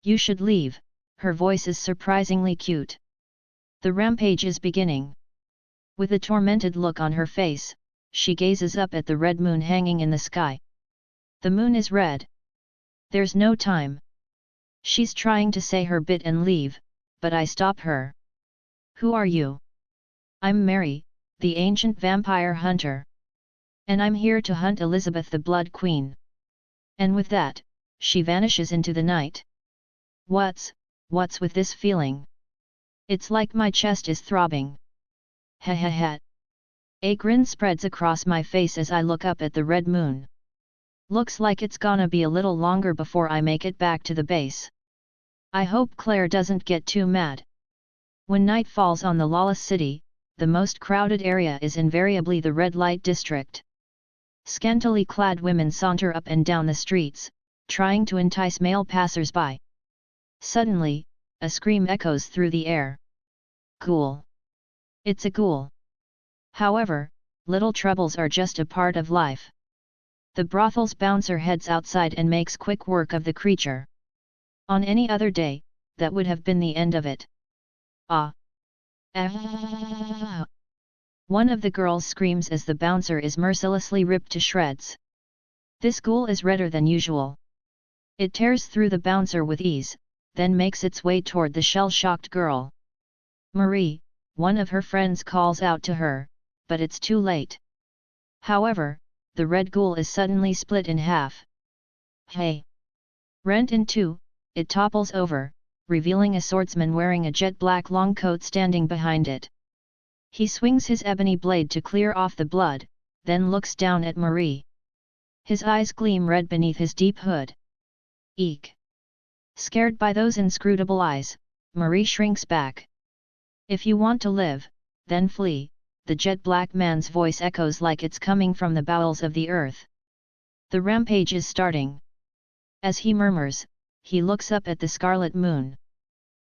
You should leave, her voice is surprisingly cute. The rampage is beginning. With a tormented look on her face, she gazes up at the red moon hanging in the sky. The moon is red. There's no time. She's trying to say her bit and leave, but I stop her. Who are you? I'm Mary, the ancient vampire hunter. And I'm here to hunt Elizabeth the Blood Queen. And with that, she vanishes into the night. What's with this feeling? It's like my chest is throbbing. Ha ha ha. A grin spreads across my face as I look up at the red moon. Looks like it's gonna be a little longer before I make it back to the base. I hope Claire doesn't get too mad. When night falls on the Lawless city, the most crowded area is invariably the red light district. Scantily clad women saunter up and down the streets, trying to entice male passers-by. Suddenly, a scream echoes through the air. Ghoul! It's a ghoul! However, little troubles are just a part of life. The brothel's bouncer heads outside and makes quick work of the creature. On any other day, that would have been the end of it. Ah! One of the girls screams as the bouncer is mercilessly ripped to shreds. This ghoul is redder than usual. It tears through the bouncer with ease, then makes its way toward the shell-shocked girl. Marie, one of her friends, calls out to her, but it's too late. However, the red ghoul is suddenly split in half. Hey! Rent in two, it topples over, revealing a swordsman wearing a jet-black long coat standing behind it. He swings his ebony blade to clear off the blood, then looks down at Marie. His eyes gleam red beneath his deep hood. Eek! Scared by those inscrutable eyes, Marie shrinks back. If you want to live, then flee, the jet-black man's voice echoes like it's coming from the bowels of the earth. The rampage is starting. As he murmurs, he looks up at the scarlet moon.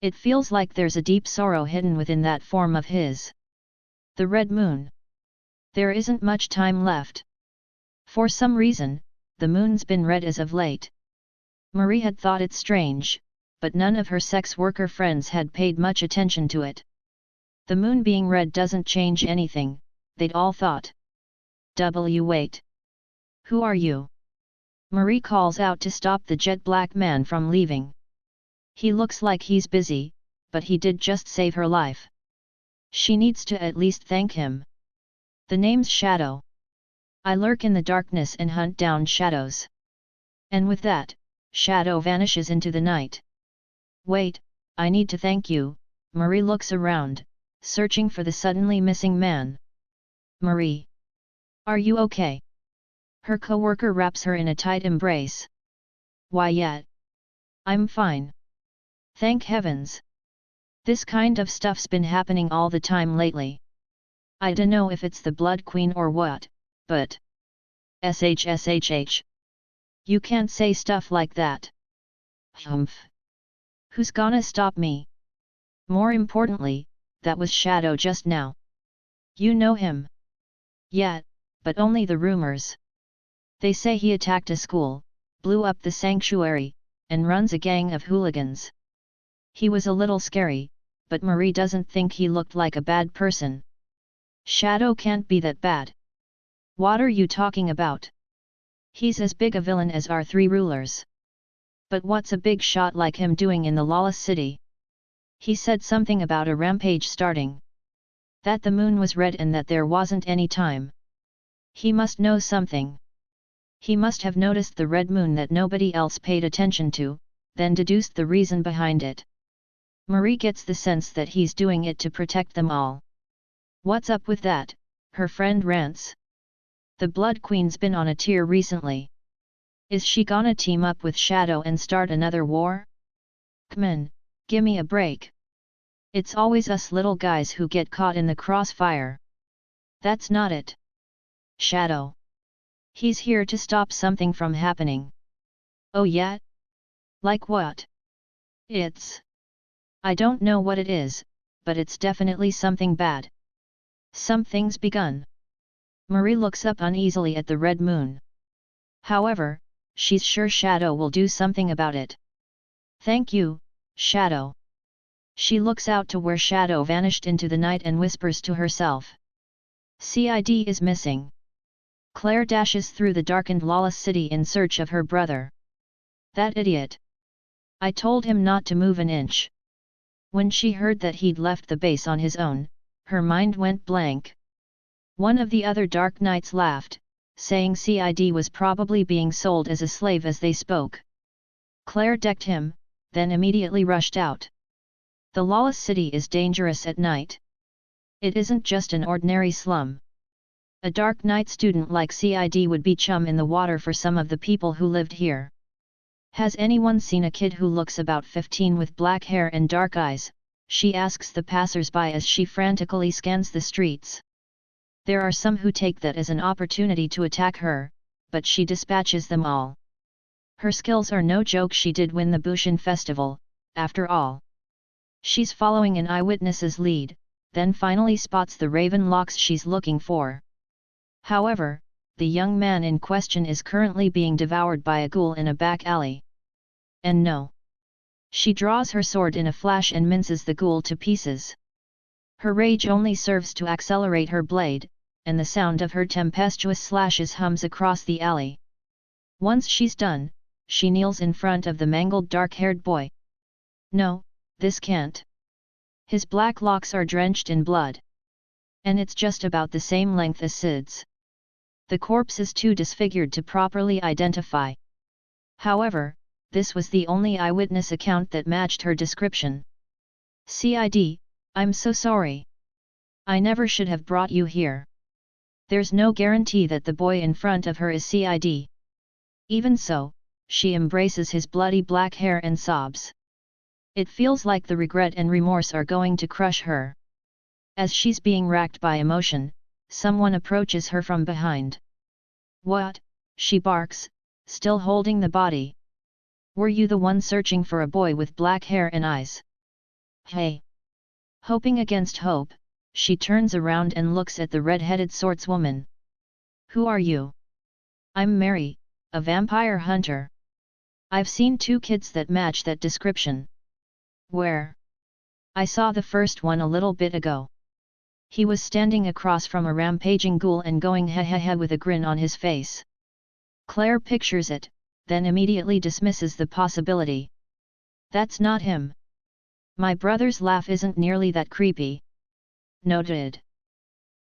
It feels like there's a deep sorrow hidden within that form of his. The red moon. There isn't much time left. For some reason, the moon's been red as of late. Marie had thought it strange, but none of her sex worker friends had paid much attention to it. The moon being red doesn't change anything, they'd all thought. Wait. Who are you? Marie calls out to stop the jet-black man from leaving. He looks like he's busy, but he did just save her life. She needs to at least thank him. The name's Shadow. I lurk in the darkness and hunt down shadows. And with that, Shadow vanishes into the night. Wait, I need to thank you. Marie looks around, searching for the suddenly missing man. Marie! Are you okay? Her co-worker wraps her in a tight embrace. Why yet? I'm fine. Thank heavens. This kind of stuff's been happening all the time lately. I dunno if it's the Blood Queen or what, but… SHSHH. You can't say stuff like that. Humph. Who's gonna stop me? More importantly, that was Shadow just now. You know him? Yeah, but only the rumors. They say he attacked a school, blew up the sanctuary, and runs a gang of hooligans. He was a little scary, but Marie doesn't think he looked like a bad person. Shadow can't be that bad. What are you talking about? He's as big a villain as our three rulers. But what's a big shot like him doing in the Lawless city? He said something about a rampage starting. That the moon was red and that there wasn't any time. He must know something. He must have noticed the red moon that nobody else paid attention to, then deduced the reason behind it. Marie gets the sense that he's doing it to protect them all. What's up with that? Her friend rants. The Blood Queen's been on a tear recently. Is she gonna team up with Shadow and start another war? C'mon, gimme a break. It's always us little guys who get caught in the crossfire. That's not it. Shadow. He's here to stop something from happening. Oh yeah? Like what? I don't know what it is, but it's definitely something bad. Something's begun. Marie looks up uneasily at the red moon. However, she's sure Shadow will do something about it. Thank you, Shadow. She looks out to where Shadow vanished into the night and whispers to herself. CID is missing. Claire dashes through the darkened Lawless city in search of her brother. That idiot. I told him not to move an inch. When she heard that he'd left the base on his own, her mind went blank. One of the other Dark Knights laughed, saying CID was probably being sold as a slave as they spoke. Claire decked him, then immediately rushed out. The Lawless city is dangerous at night. It isn't just an ordinary slum. A Dark Knight student like CID would be chum in the water for some of the people who lived here. Has anyone seen a kid who looks about 15 with black hair and dark eyes? She asks the passers-by as she frantically scans the streets. There are some who take that as an opportunity to attack her, but she dispatches them all. Her skills are no joke. She did win the Bhushan festival, after all. She's following an eyewitness's lead, then finally spots the raven locks she's looking for. However, the young man in question is currently being devoured by a ghoul in a back alley. And no. She draws her sword in a flash and minces the ghoul to pieces. Her rage only serves to accelerate her blade, and the sound of her tempestuous slashes hums across the alley. Once she's done, she kneels in front of the mangled dark-haired boy. No, this can't. His black locks are drenched in blood. And it's just about the same length as Sid's. The corpse is too disfigured to properly identify. However, this was the only eyewitness account that matched her description. CID, I'm so sorry. I never should have brought you here. There's no guarantee that the boy in front of her is CID. Even so, she embraces his bloody black hair and sobs. It feels like the regret and remorse are going to crush her. As she's being racked by emotion, someone approaches her from behind. What? She barks, still holding the body. Were you the one searching for a boy with black hair and eyes? Hey! Hoping against hope, she turns around and looks at the red-headed swordswoman. Who are you? I'm Mary, a vampire hunter. I've seen 2 kids that match that description. Where? I saw the first one a little bit ago. He was standing across from a rampaging ghoul and going he with a grin on his face. Claire pictures it, then immediately dismisses the possibility. That's not him. My brother's laugh isn't nearly that creepy. Noted.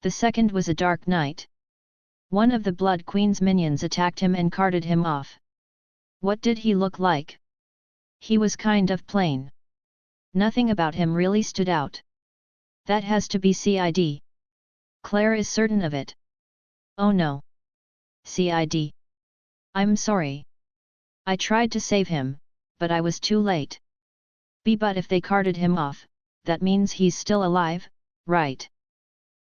The second was a Dark Knight. One of the Blood Queen's minions attacked him and carted him off. What did he look like? He was kind of plain. Nothing about him really stood out. That has to be CID. Claire is certain of it. Oh no. CID. I'm sorry. I tried to save him, but I was too late. But if they carted him off, that means he's still alive, right?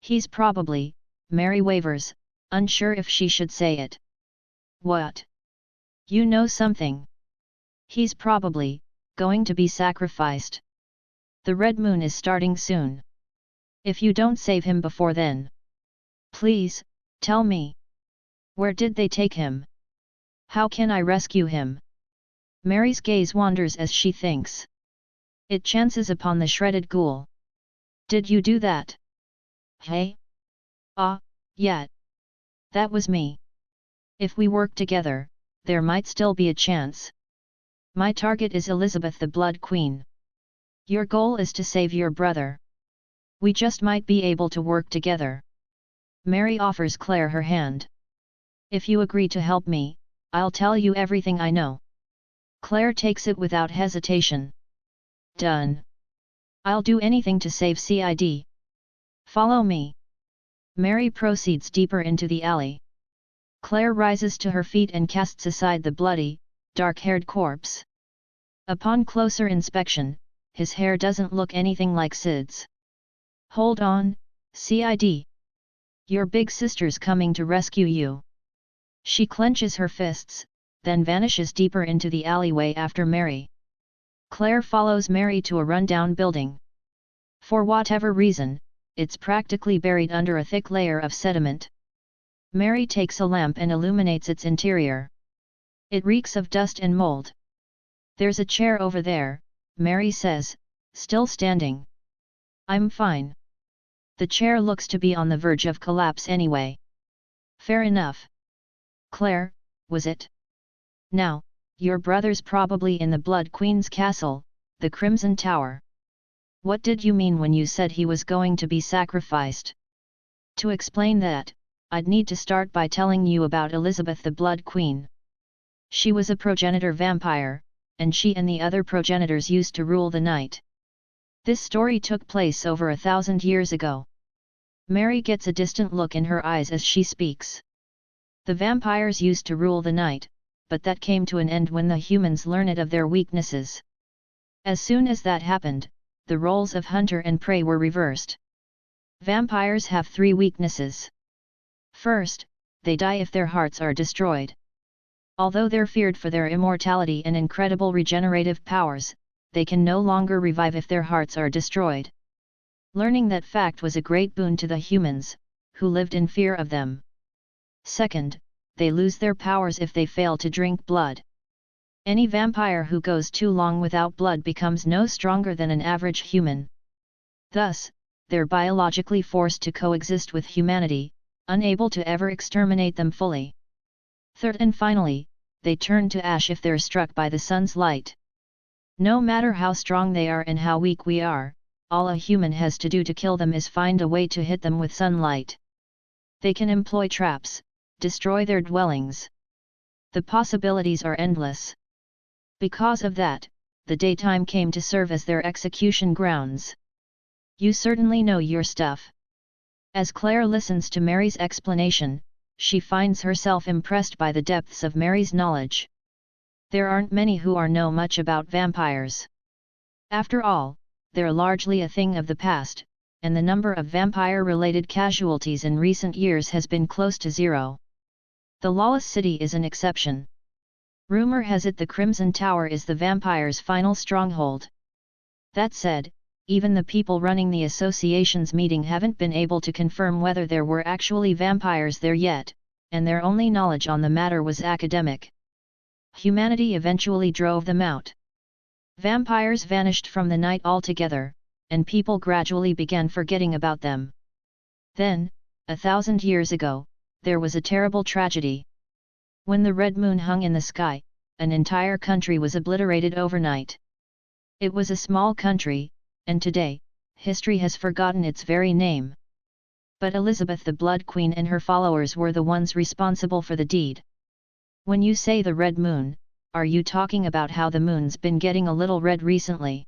He's probably, Mary wavers, unsure if she should say it. What? You know something? He's probably going to be sacrificed. The red moon is starting soon. If you don't save him before then. Please, tell me. Where did they take him? How can I rescue him? Mary's gaze wanders as she thinks. It chances upon the shredded ghoul. Did you do that? Hey? Ah, yeah. That was me. If we work together, there might still be a chance. My target is Elizabeth the Blood Queen. Your goal is to save your brother. We just might be able to work together. Mary offers Claire her hand. If you agree to help me, I'll tell you everything I know. Claire takes it without hesitation. Done. I'll do anything to save Cid. Follow me. Mary proceeds deeper into the alley. Claire rises to her feet and casts aside the bloody, dark-haired corpse. Upon closer inspection, his hair doesn't look anything like Sid's. Hold on, Cid. Your big sister's coming to rescue you. She clenches her fists, then vanishes deeper into the alleyway after Mary. Claire follows Mary to a rundown building. For whatever reason, it's practically buried under a thick layer of sediment. Mary takes a lamp and illuminates its interior. It reeks of dust and mold. There's a chair over there, Mary says, still standing. I'm fine. The chair looks to be on the verge of collapse anyway. Fair enough. Claire, was it? Now, your brother's probably in the Blood Queen's castle, the Crimson Tower. What did you mean when you said he was going to be sacrificed? To explain that, I'd need to start by telling you about Elizabeth the Blood Queen. She was a progenitor vampire, and she and the other progenitors used to rule the night. This story took place over 1,000 years ago. Mary gets a distant look in her eyes as she speaks. The vampires used to rule the night, but that came to an end when the humans learned of their weaknesses. As soon as that happened, the roles of hunter and prey were reversed. Vampires have 3 weaknesses. First, they die if their hearts are destroyed. Although they're feared for their immortality and incredible regenerative powers, they can no longer revive if their hearts are destroyed. Learning that fact was a great boon to the humans, who lived in fear of them. Second, they lose their powers if they fail to drink blood. Any vampire who goes too long without blood becomes no stronger than an average human. Thus, they're biologically forced to coexist with humanity, unable to ever exterminate them fully. Third and finally, they turn to ash if they're struck by the sun's light. No matter how strong they are and how weak we are, all a human has to do to kill them is find a way to hit them with sunlight. They can employ traps, destroy their dwellings. The possibilities are endless. Because of that, the daytime came to serve as their execution grounds. You certainly know your stuff. As Claire listens to Mary's explanation, she finds herself impressed by the depths of Mary's knowledge. There aren't many who know much about vampires. After all, they're largely a thing of the past, and the number of vampire-related casualties in recent years has been close to 0. The Lawless city is an exception. Rumor has it the Crimson Tower is the vampires' final stronghold. That said, even the people running the association's meeting haven't been able to confirm whether there were actually vampires there yet, and their only knowledge on the matter was academic. Humanity eventually drove them out. Vampires vanished from the night altogether, and people gradually began forgetting about them. Then, 1,000 years ago, there was a terrible tragedy. When the red moon hung in the sky, an entire country was obliterated overnight. It was a small country, and today, history has forgotten its very name. But Elizabeth the Blood Queen and her followers were the ones responsible for the deed. When you say the red moon, are you talking about how the moon's been getting a little red recently?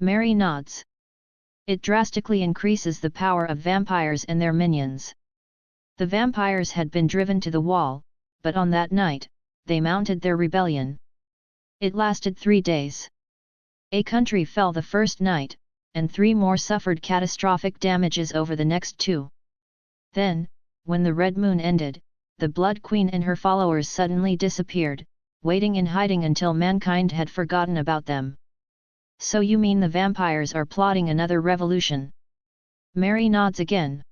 Mary nods. It drastically increases the power of vampires and their minions. The vampires had been driven to the wall, but on that night, they mounted their rebellion. It lasted 3 days. A country fell the first night, and 3 more suffered catastrophic damages over the next 2. Then, when the red moon ended, the Blood Queen and her followers suddenly disappeared, waiting in hiding until mankind had forgotten about them. So you mean the vampires are plotting another revolution? Mary nods again.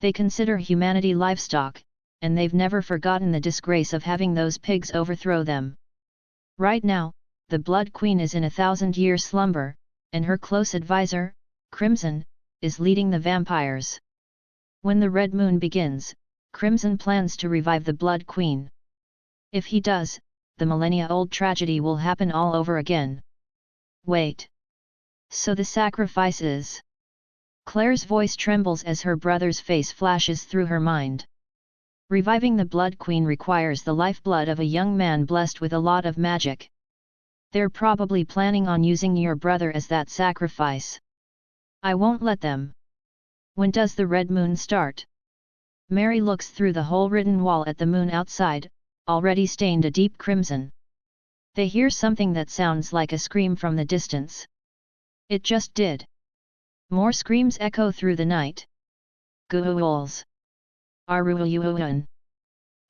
They consider humanity livestock, and they've never forgotten the disgrace of having those pigs overthrow them. Right now, the Blood Queen is in a 1,000-year slumber, and her close advisor, Crimson, is leading the vampires. When the red moon begins, Crimson plans to revive the Blood Queen. If he does, the millennia-old tragedy will happen all over again. Wait. So the sacrifice is... Claire's voice trembles as her brother's face flashes through her mind. Reviving the Blood Queen requires the lifeblood of a young man blessed with a lot of magic. They're probably planning on using your brother as that sacrifice. I won't let them. When does the red moon start? Mary looks through the hole-ridden wall at the moon outside, already stained a deep crimson. They hear something that sounds like a scream from the distance. It just did. More screams echo through the night. Ghouls. Aruyuan.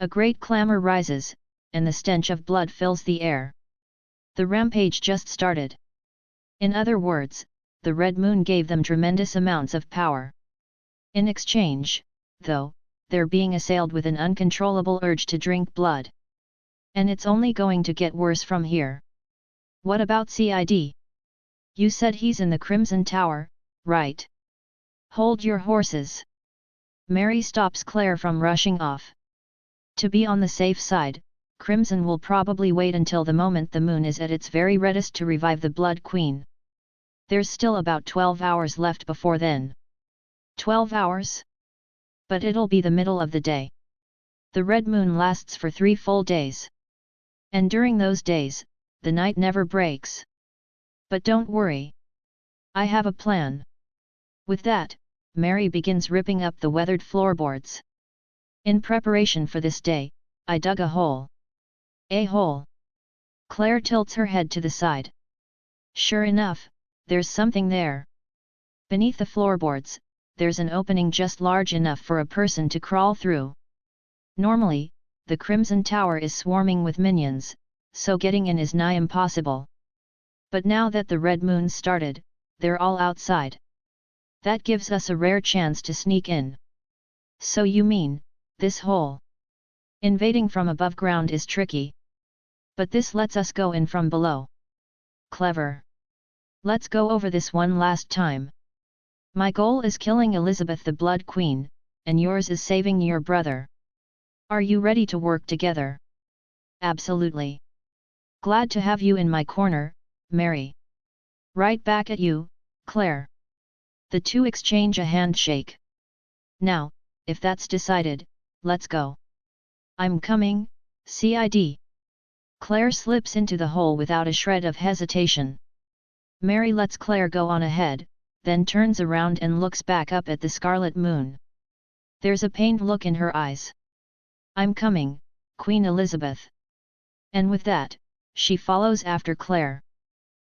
A great clamor rises, and the stench of blood fills the air. The rampage just started. In other words, the red moon gave them tremendous amounts of power. In exchange, though, they're being assailed with an uncontrollable urge to drink blood. And it's only going to get worse from here. What about Cid? You said he's in the Crimson Tower, right? Hold your horses. Mary stops Claire from rushing off. To be on the safe side, Crimson will probably wait until the moment the moon is at its very reddest to revive the Blood Queen. There's still about 12 hours left before then. 12 hours? But it'll be the middle of the day. The red moon lasts for 3 full days. And during those days, the night never breaks. But don't worry. I have a plan. With that, Mary begins ripping up the weathered floorboards. In preparation for this day, I dug a hole. A hole. Claire tilts her head to the side. Sure enough, there's something there. Beneath the floorboards, there's an opening just large enough for a person to crawl through. Normally, the Crimson Tower is swarming with minions, so getting in is nigh impossible. But now that the red moon started, they're all outside. That gives us a rare chance to sneak in. So you mean, this hole? Invading from above ground is tricky. But this lets us go in from below. Clever. Let's go over this one last time. My goal is killing Elizabeth the Blood Queen, and yours is saving your brother. Are you ready to work together? Absolutely. Glad to have you in my corner, Mary. Right back at you, Claire. The two exchange a handshake. Now, if that's decided, let's go. I'm coming, Cid. Claire slips into the hole without a shred of hesitation. Mary lets Claire go on ahead, then turns around and looks back up at the scarlet moon. There's a pained look in her eyes. I'm coming, Queen Elizabeth. And with that, she follows after Claire.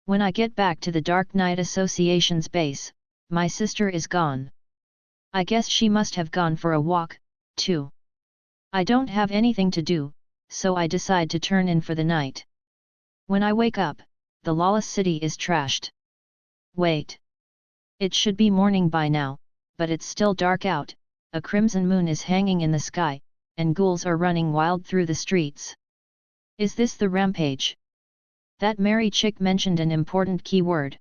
When I get back to the Dark Knight Association's base, my sister is gone. I guess she must have gone for a walk, too. I don't have anything to do, so I decide to turn in for the night. When I wake up, the Lawless city is trashed. Wait. It should be morning by now, but it's still dark out, a crimson moon is hanging in the sky, and ghouls are running wild through the streets. Is this the rampage? That Mary chick mentioned an important keyword.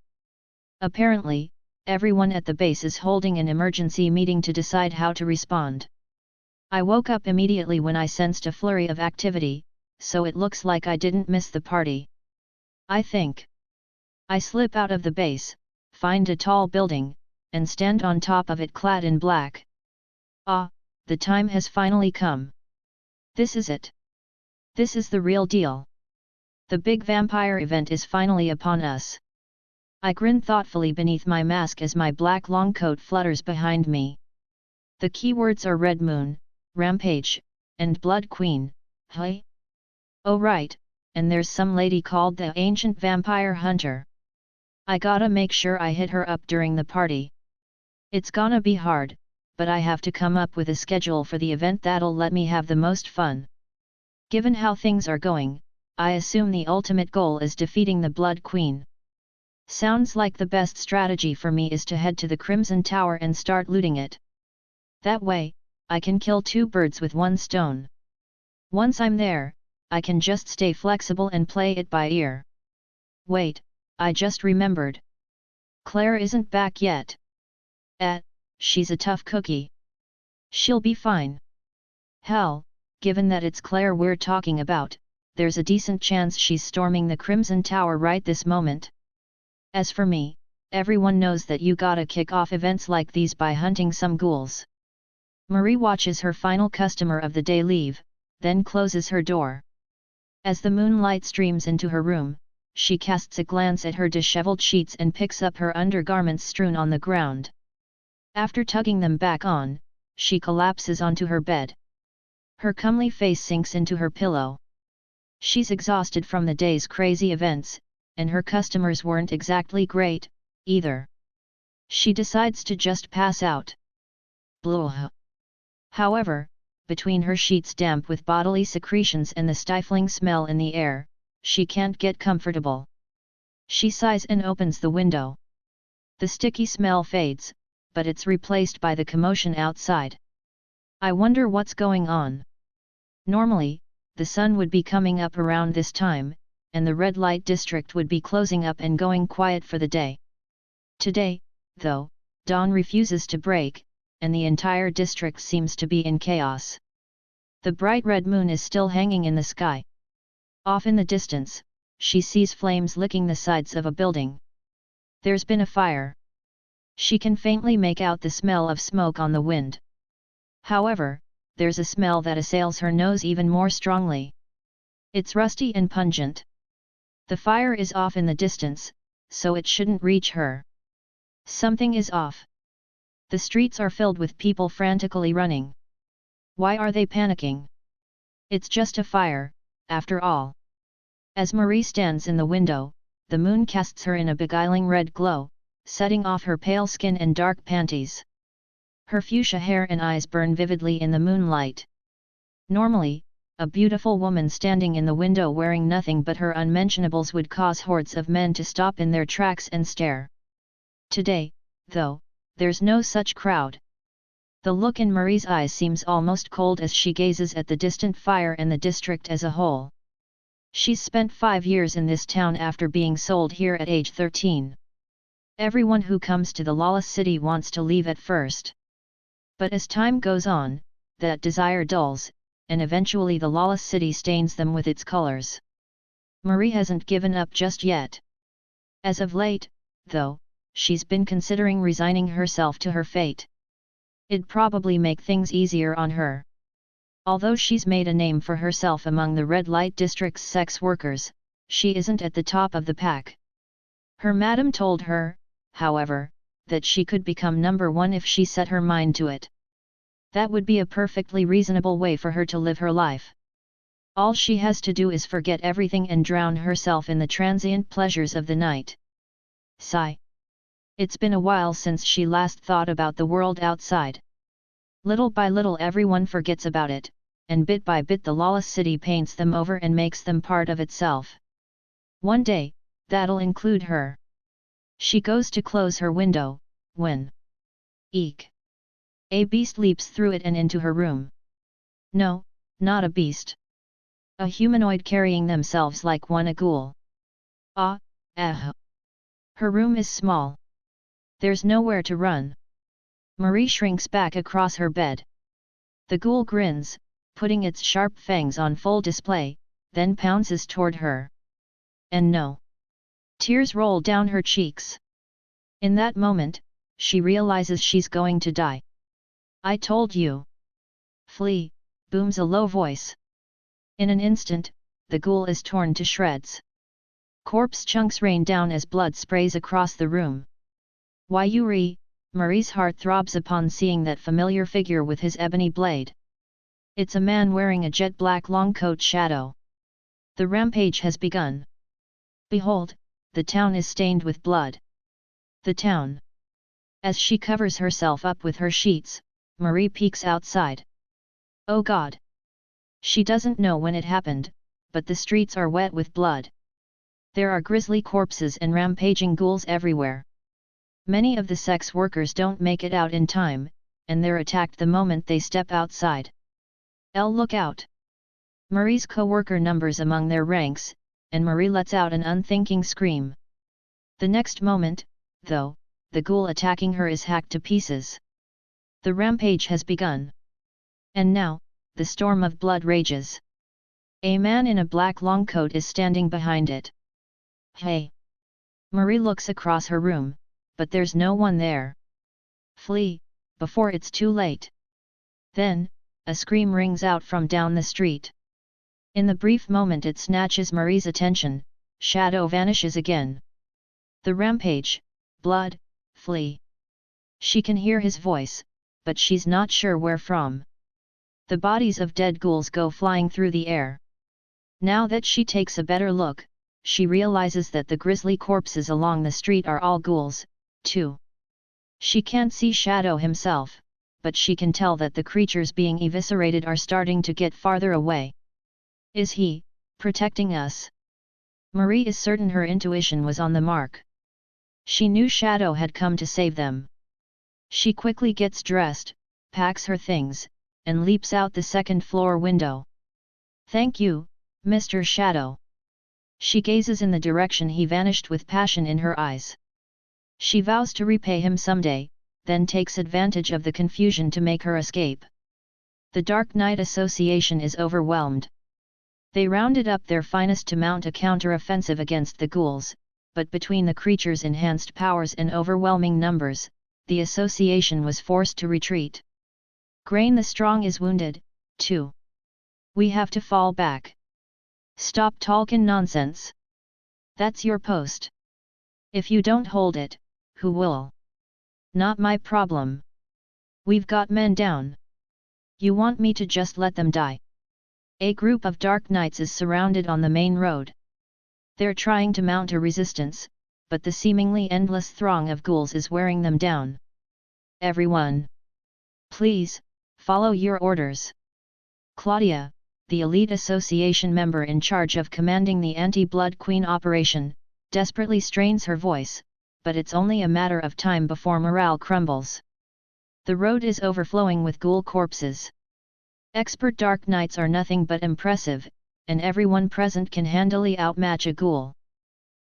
Apparently, everyone at the base is holding an emergency meeting to decide how to respond. I woke up immediately when I sensed a flurry of activity, so it looks like I didn't miss the party. I think. I slip out of the base, find a tall building, and stand on top of it clad in black. Ah, the time has finally come. This is it. This is the real deal. The big vampire event is finally upon us. I grin thoughtfully beneath my mask as my black long coat flutters behind me. The keywords are Red Moon, Rampage, and Blood Queen, hey? Oh right, and there's some lady called the Ancient Vampire Hunter. I gotta make sure I hit her up during the party. It's gonna be hard, but I have to come up with a schedule for the event that'll let me have the most fun. Given how things are going, I assume the ultimate goal is defeating the Blood Queen. Sounds like the best strategy for me is to head to the Crimson Tower and start looting it. That way, I can kill two birds with one stone. Once I'm there, I can just stay flexible and play it by ear. Wait, I just remembered. Claire isn't back yet. She's a tough cookie. She'll be fine. Hell, given that it's Claire we're talking about, there's a decent chance she's storming the Crimson Tower right this moment. As for me, everyone knows that you gotta kick off events like these by hunting some ghouls. Marie watches her final customer of the day leave, then closes her door. As the moonlight streams into her room, she casts a glance at her disheveled sheets and picks up her undergarments strewn on the ground. After tugging them back on, she collapses onto her bed. Her comely face sinks into her pillow. She's exhausted from the day's crazy events, and her customers weren't exactly great, either. She decides to just pass out. Blah. However, between her sheets damp with bodily secretions and the stifling smell in the air, she can't get comfortable. She sighs and opens the window. The sticky smell fades, but it's replaced by the commotion outside. I wonder what's going on. Normally, the sun would be coming up around this time, and the red light district would be closing up and going quiet for the day. Today, though, dawn refuses to break, and the entire district seems to be in chaos. The bright red moon is still hanging in the sky. Off in the distance, she sees flames licking the sides of a building. There's been a fire. She can faintly make out the smell of smoke on the wind. However, there's a smell that assails her nose even more strongly. It's rusty and pungent. The fire is off in the distance, so it shouldn't reach her. Something is off. The streets are filled with people frantically running. Why are they panicking? It's just a fire, after all. As Marie stands in the window, the moon casts her in a beguiling red glow, setting off her pale skin and dark panties. Her fuchsia hair and eyes burn vividly in the moonlight. Normally, a beautiful woman standing in the window wearing nothing but her unmentionables would cause hordes of men to stop in their tracks and stare. Today, though, there's no such crowd. The look in Marie's eyes seems almost cold as she gazes at the distant fire and the district as a whole. She's spent 5 years in this town after being sold here at age 13. Everyone who comes to the Lawless city wants to leave at first. But as time goes on, that desire dulls, and eventually the Lawless city stains them with its colors. Marie hasn't given up just yet. As of late, though, she's been considering resigning herself to her fate. It'd probably make things easier on her. Although she's made a name for herself among the red light district's sex workers, she isn't at the top of the pack. Her madam told her, however, that she could become number one if she set her mind to it. That would be a perfectly reasonable way for her to live her life. All she has to do is forget everything and drown herself in the transient pleasures of the night. Sigh. It's been a while since she last thought about the world outside. Little by little everyone forgets about it, and bit by bit the Lawless city paints them over and makes them part of itself. One day, that'll include her. She goes to close her window, when... Eek! A beast leaps through it and into her room. No, not a beast. A humanoid carrying themselves like one a ghoul. Her room is small. There's nowhere to run. Marie shrinks back across her bed. The ghoul grins, putting its sharp fangs on full display, then pounces toward her. And no. Tears roll down her cheeks. In that moment, she realizes she's going to die. I told you. Flee, booms a low voice. In an instant, the ghoul is torn to shreds. Corpse chunks rain down as blood sprays across the room. Yuri, Marie's heart throbs upon seeing that familiar figure with his ebony blade. It's a man wearing a jet black long coat shadow. The rampage has begun. Behold, the town is stained with blood. The town. As she covers herself up with her sheets, Marie peeks outside. Oh God! She doesn't know when it happened, but the streets are wet with blood. There are grisly corpses and rampaging ghouls everywhere. Many of the sex workers don't make it out in time, and they're attacked the moment they step outside. Look out! Marie's co-worker numbers among their ranks, and Marie lets out an unthinking scream. The next moment, though, the ghoul attacking her is hacked to pieces. The rampage has begun. And now, the storm of blood rages. A man in a black long coat is standing behind it. Hey! Marie looks across her room, but there's no one there. Flee, before it's too late. Then, a scream rings out from down the street. In the brief moment it snatches Marie's attention, Shadow vanishes again. The rampage, blood, flee. She can hear his voice, but she's not sure where from. The bodies of dead ghouls go flying through the air. Now that she takes a better look, she realizes that the grisly corpses along the street are all ghouls, too. She can't see Shadow himself, but she can tell that the creatures being eviscerated are starting to get farther away. Is he protecting us? Marie is certain her intuition was on the mark. She knew Shadow had come to save them. She quickly gets dressed, packs her things, and leaps out the second-floor window. Thank you, Mr. Shadow. She gazes in the direction he vanished with passion in her eyes. She vows to repay him someday, then takes advantage of the confusion to make her escape. The Dark Knight Association is overwhelmed. They rounded up their finest to mount a counter-offensive against the ghouls, but between the creatures' enhanced powers and overwhelming numbers, the association was forced to retreat. Grain the Strong is wounded, too. We have to fall back. Stop talkin' nonsense. That's your post. If you don't hold it, who will? Not my problem. We've got men down. You want me to just let them die? A group of Dark Knights is surrounded on the main road. They're trying to mount a resistance, but the seemingly endless throng of ghouls is wearing them down. Everyone! Please, follow your orders. Claudia, the elite association member in charge of commanding the Anti-Blood Queen operation, desperately strains her voice, but it's only a matter of time before morale crumbles. The road is overflowing with ghoul corpses. Expert Dark Knights are nothing but impressive, and everyone present can handily outmatch a ghoul.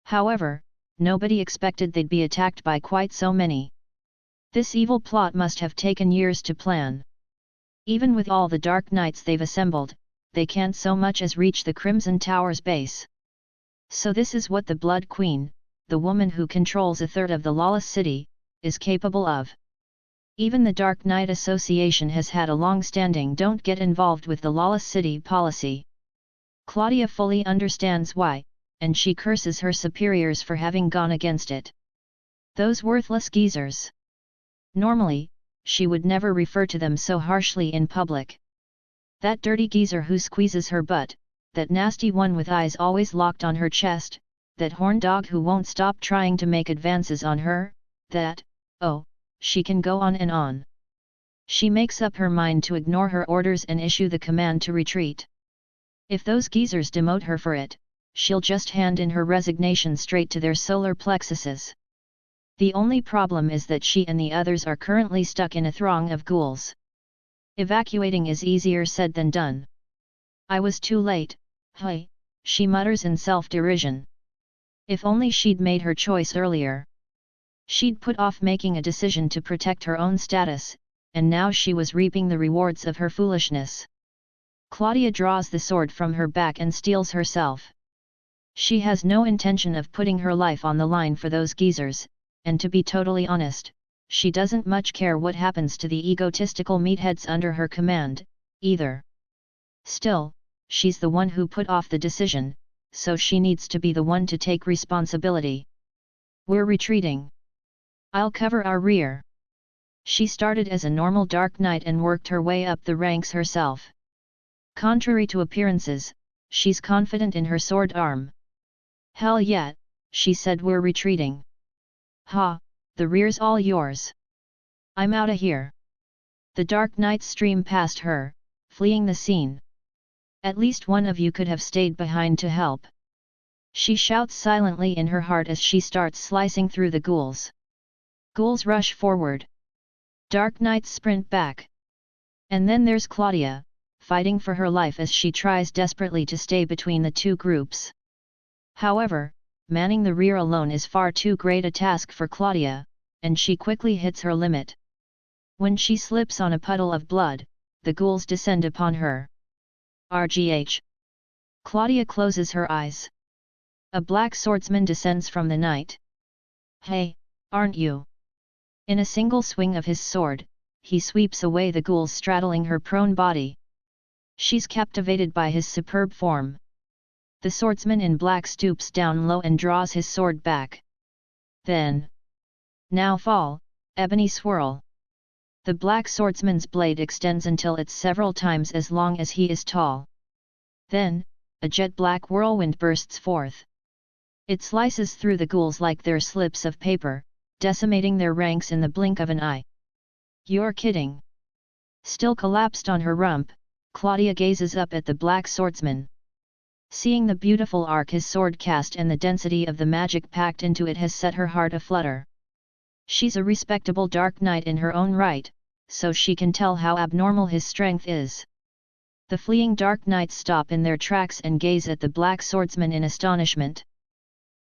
However, nobody expected they'd be attacked by quite so many. This evil plot must have taken years to plan. Even with all the Dark Knights they've assembled, they can't so much as reach the Crimson Tower's base. So this is what the Blood Queen, the woman who controls a third of the Lawless city, is capable of. Even the Dark Knight Association has had a long-standing don't get involved with the Lawless city policy. Claudia fully understands why, and she curses her superiors for having gone against it. Those worthless geezers. Normally, she would never refer to them so harshly in public. That dirty geezer who squeezes her butt, that nasty one with eyes always locked on her chest, that horn dog who won't stop trying to make advances on her, that, oh, she can go on and on. She makes up her mind to ignore her orders and issue the command to retreat. If those geezers demote her for it, she'll just hand in her resignation straight to their solar plexuses. The only problem is that she and the others are currently stuck in a throng of ghouls. Evacuating is easier said than done. I was too late, hey, she mutters in self-derision. If only she'd made her choice earlier. She'd put off making a decision to protect her own status, and now she was reaping the rewards of her foolishness. Claudia draws the sword from her back and steels herself. She has no intention of putting her life on the line for those geezers, and to be totally honest, she doesn't much care what happens to the egotistical meatheads under her command, either. Still, she's the one who put off the decision, so she needs to be the one to take responsibility. We're retreating. I'll cover our rear. She started as a normal Dark Knight and worked her way up the ranks herself. Contrary to appearances, she's confident in her sword arm. Hell yeah, she said, we're retreating. Ha, the rear's all yours. I'm outta here. The dark knights stream past her, fleeing the scene. At least one of you could have stayed behind to help. She shouts silently in her heart as she starts slicing through the ghouls. Ghouls rush forward. Dark knights sprint back. And then there's Claudia, fighting for her life as she tries desperately to stay between the two groups. However, manning the rear alone is far too great a task for Claudia, and she quickly hits her limit. When she slips on a puddle of blood, the ghouls descend upon her. RGH. Claudia closes her eyes. A black swordsman descends from the night. Hey, aren't you? In a single swing of his sword, he sweeps away the ghouls straddling her prone body. She's captivated by his superb form. The swordsman in black stoops down low and draws his sword back. Then. Now fall, ebony swirl. The black swordsman's blade extends until it's several times as long as he is tall. Then, a jet-black whirlwind bursts forth. It slices through the ghouls like they're slips of paper, decimating their ranks in the blink of an eye. You're kidding. Still collapsed on her rump, Claudia gazes up at the black swordsman. Seeing the beautiful arc his sword cast and the density of the magic packed into it has set her heart aflutter. She's a respectable dark knight in her own right, so she can tell how abnormal his strength is. The fleeing dark knights stop in their tracks and gaze at the black swordsman in astonishment.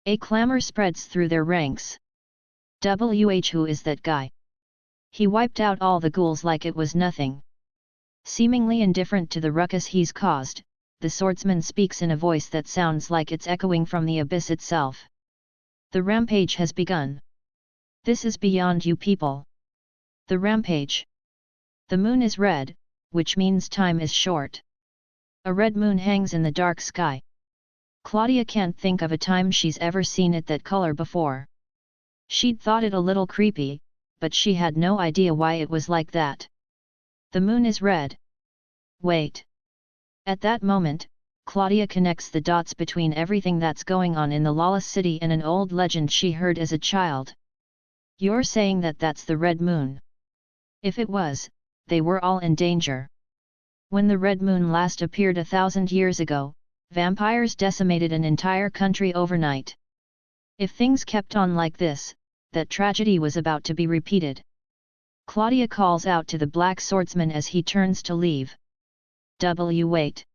A clamor spreads through their ranks. Who is that guy? He wiped out all the ghouls like it was nothing. Seemingly indifferent to the ruckus he's caused, the swordsman speaks in a voice that sounds like it's echoing from the abyss itself. The rampage has begun. This is beyond you people. The rampage. The moon is red, which means time is short. A red moon hangs in the dark sky. Claudia can't think of a time she's ever seen it that color before. She'd thought it a little creepy, but she had no idea why it was like that. The moon is red. Wait. At that moment, Claudia connects the dots between everything that's going on in the Lawless city and an old legend she heard as a child. You're saying that that's the red moon? If it was, they were all in danger. When the red moon last appeared 1,000 years ago, vampires decimated an entire country overnight. If things kept on like this, that tragedy was about to be repeated. Claudia calls out to the black swordsman as he turns to leave. Wait.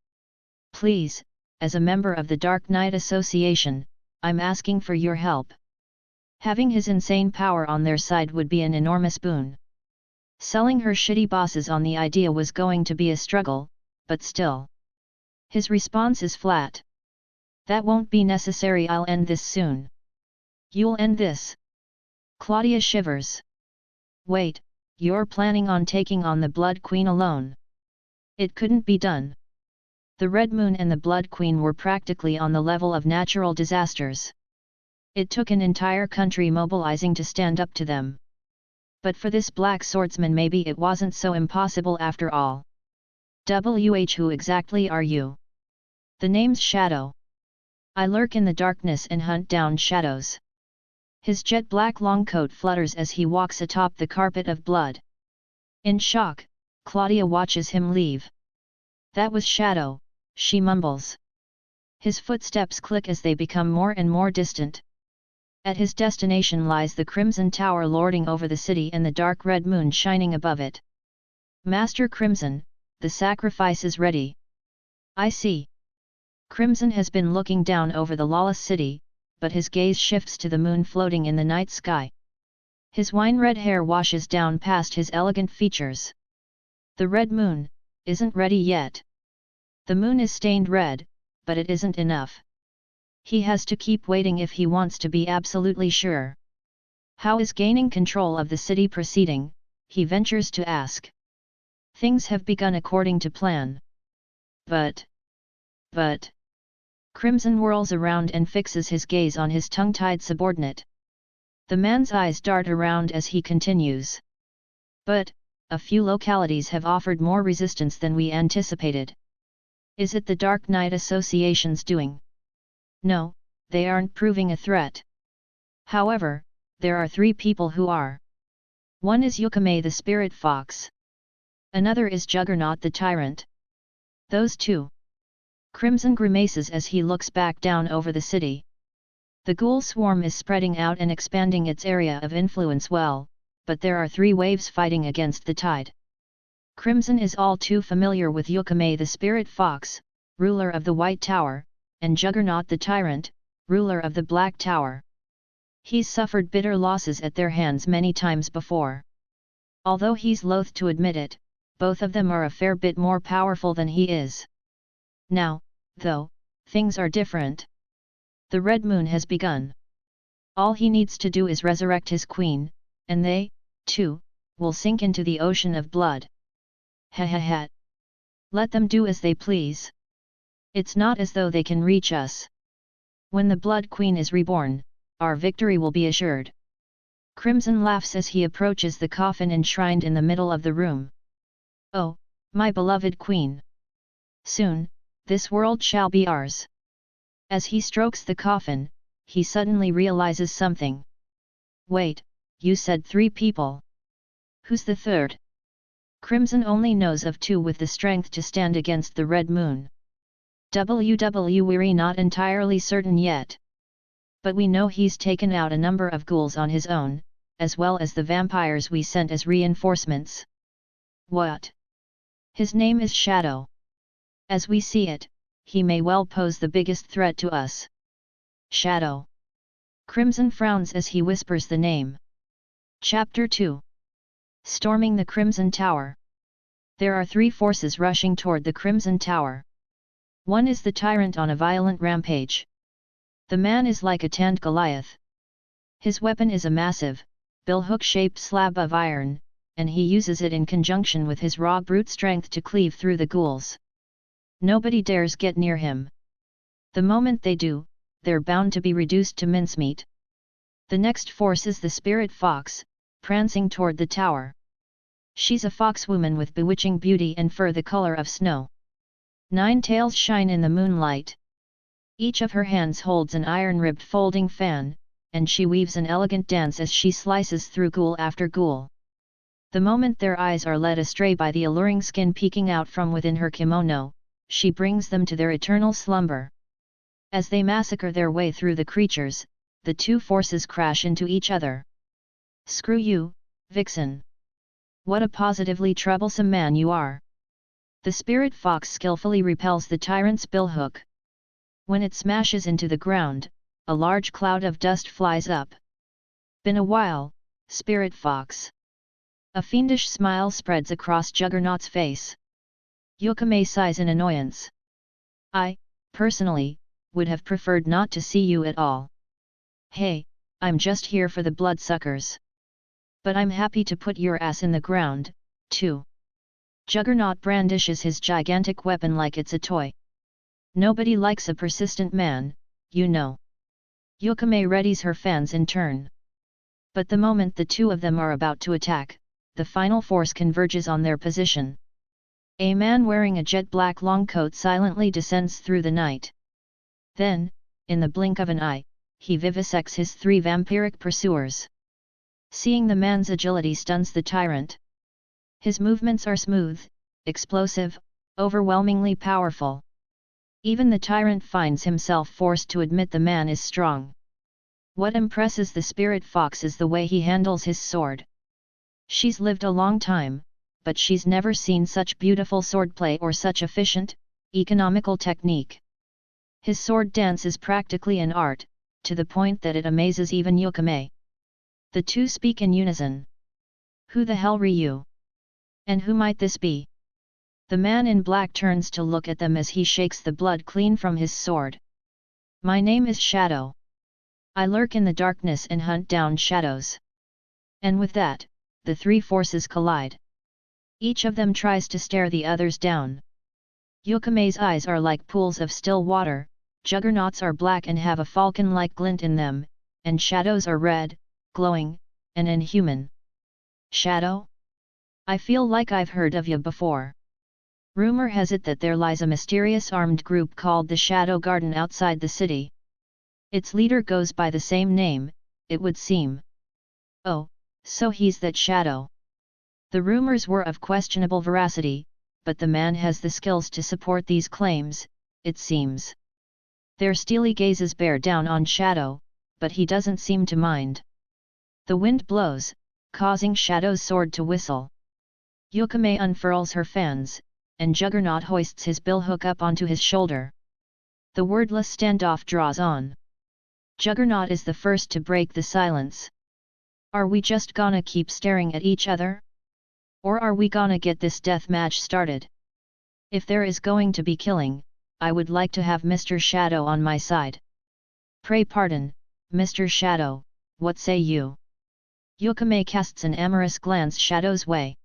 Please, as a member of the Dark Knight Association, I'm asking for your help. Having his insane power on their side would be an enormous boon. Selling her shitty bosses on the idea was going to be a struggle, but still. His response is flat. That won't be necessary, I'll end this soon. You'll end this? Claudia shivers. Wait, you're planning on taking on the Blood Queen alone? It couldn't be done. The Red Moon and the Blood Queen were practically on the level of natural disasters. It took an entire country mobilizing to stand up to them. But for this black swordsman maybe it wasn't so impossible after all. Who exactly are you? The name's Shadow. I lurk in the darkness and hunt down shadows. His jet black long coat flutters as he walks atop the carpet of blood. In shock, Claudia watches him leave. That was Shadow, she mumbles. His footsteps click as they become more and more distant. At his destination lies the Crimson Tower lording over the city and the dark red moon shining above it. Master Crimson, the sacrifice is ready. I see. Crimson has been looking down over the Lawless city, but his gaze shifts to the moon floating in the night sky. His wine-red hair washes down past his elegant features. The red moon isn't ready yet. The moon is stained red, but it isn't enough. He has to keep waiting if he wants to be absolutely sure. How is gaining control of the city proceeding? He ventures to ask. Things have begun according to plan. But. Crimson whirls around and fixes his gaze on his tongue-tied subordinate. The man's eyes dart around as he continues. But, a few localities have offered more resistance than we anticipated. Is it the Dark Knight Association's doing? No, they aren't proving a threat. However, there are 3 people who are. One is Yukame the spirit fox. Another is Juggernaut the tyrant. Those 2. Crimson grimaces as he looks back down over the city. The ghoul swarm is spreading out and expanding its area of influence well, but there are 3 waves fighting against the tide. Crimson is all too familiar with Yukame the spirit fox, ruler of the White Tower, and Juggernaut the tyrant, ruler of the Black Tower. He's suffered bitter losses at their hands many times before. Although he's loath to admit it, both of them are a fair bit more powerful than he is. Now, though, things are different. The Red Moon has begun. All he needs to do is resurrect his queen, and they, too, will sink into the ocean of blood. Ha ha ha. Let them do as they please. It's not as though they can reach us. When the Blood Queen is reborn, our victory will be assured. Crimson laughs as he approaches the coffin enshrined in the middle of the room. Oh, my beloved queen! Soon, this world shall be ours. As he strokes the coffin, he suddenly realizes something. Wait, you said 3 people. Who's the 3rd? Crimson only knows of 2 with the strength to stand against the Red Moon. We're not entirely certain yet. But we know he's taken out a number of ghouls on his own, as well as the vampires we sent as reinforcements. What? His name is Shadow. As we see it, he may well pose the biggest threat to us. Shadow. Crimson frowns as he whispers the name. Chapter 2. Storming the Crimson Tower. There are 3 forces rushing toward the Crimson Tower. One is the tyrant on a violent rampage. The man is like a tanned Goliath. His weapon is a massive, billhook-shaped slab of iron, and he uses it in conjunction with his raw brute strength to cleave through the ghouls. Nobody dares get near him. The moment they do, they're bound to be reduced to mincemeat. The next force is the spirit fox, prancing toward the tower. She's a foxwoman with bewitching beauty and fur the color of snow. 9 tails shine in the moonlight. Each of her hands holds an iron-ribbed folding fan, and she weaves an elegant dance as she slices through ghoul after ghoul. The moment their eyes are led astray by the alluring skin peeking out from within her kimono, she brings them to their eternal slumber. As they massacre their way through the creatures, the 2 forces crash into each other. Screw you, vixen! What a positively troublesome man you are! The spirit fox skillfully repels the tyrant's billhook. When it smashes into the ground, a large cloud of dust flies up. Been a while, spirit fox. A fiendish smile spreads across Juggernaut's face. Yukame sighs in annoyance. I, personally, would have preferred not to see you at all. Hey, I'm just here for the bloodsuckers. But I'm happy to put your ass in the ground, too. Juggernaut brandishes his gigantic weapon like it's a toy. Nobody likes a persistent man, you know. Yukame readies her fans in turn. But the moment the 2 of them are about to attack, the final force converges on their position. A man wearing a jet-black long coat silently descends through the night. Then, in the blink of an eye, he vivisects his 3 vampiric pursuers. Seeing the man's agility stuns the tyrant. His movements are smooth, explosive, overwhelmingly powerful. Even the tyrant finds himself forced to admit the man is strong. What impresses the spirit fox is the way he handles his sword. She's lived a long time, but she's never seen such beautiful swordplay or such efficient, economical technique. His sword dance is practically an art, to the point that it amazes even Yukame. The 2 speak in unison. Who the hell are you? And who might this be? The man in black turns to look at them as he shakes the blood clean from his sword. My name is Shadow. I lurk in the darkness and hunt down shadows. And with that, the 3 forces collide. Each of them tries to stare the others down. Yukame's eyes are like pools of still water, Juggernaut's are black and have a falcon-like glint in them, and Shadow's are red, glowing, and inhuman. Shadow? I feel like I've heard of you before. Rumor has it that there lies a mysterious armed group called the Shadow Garden outside the city. Its leader goes by the same name, it would seem. Oh, so he's that shadow. The rumors were of questionable veracity, but the man has the skills to support these claims, it seems. Their steely gazes bear down on Shadow, but he doesn't seem to mind. The wind blows, causing Shadow's sword to whistle. Yukame unfurls her fans, and Juggernaut hoists his billhook up onto his shoulder. The wordless standoff draws on. Juggernaut is the first to break the silence. Are we just gonna keep staring at each other? Or are we gonna get this death match started? If there is going to be killing, I would like to have Mr. Shadow on my side. Pray pardon, Mr. Shadow, what say you? Yukame casts an amorous glance Shadow's way.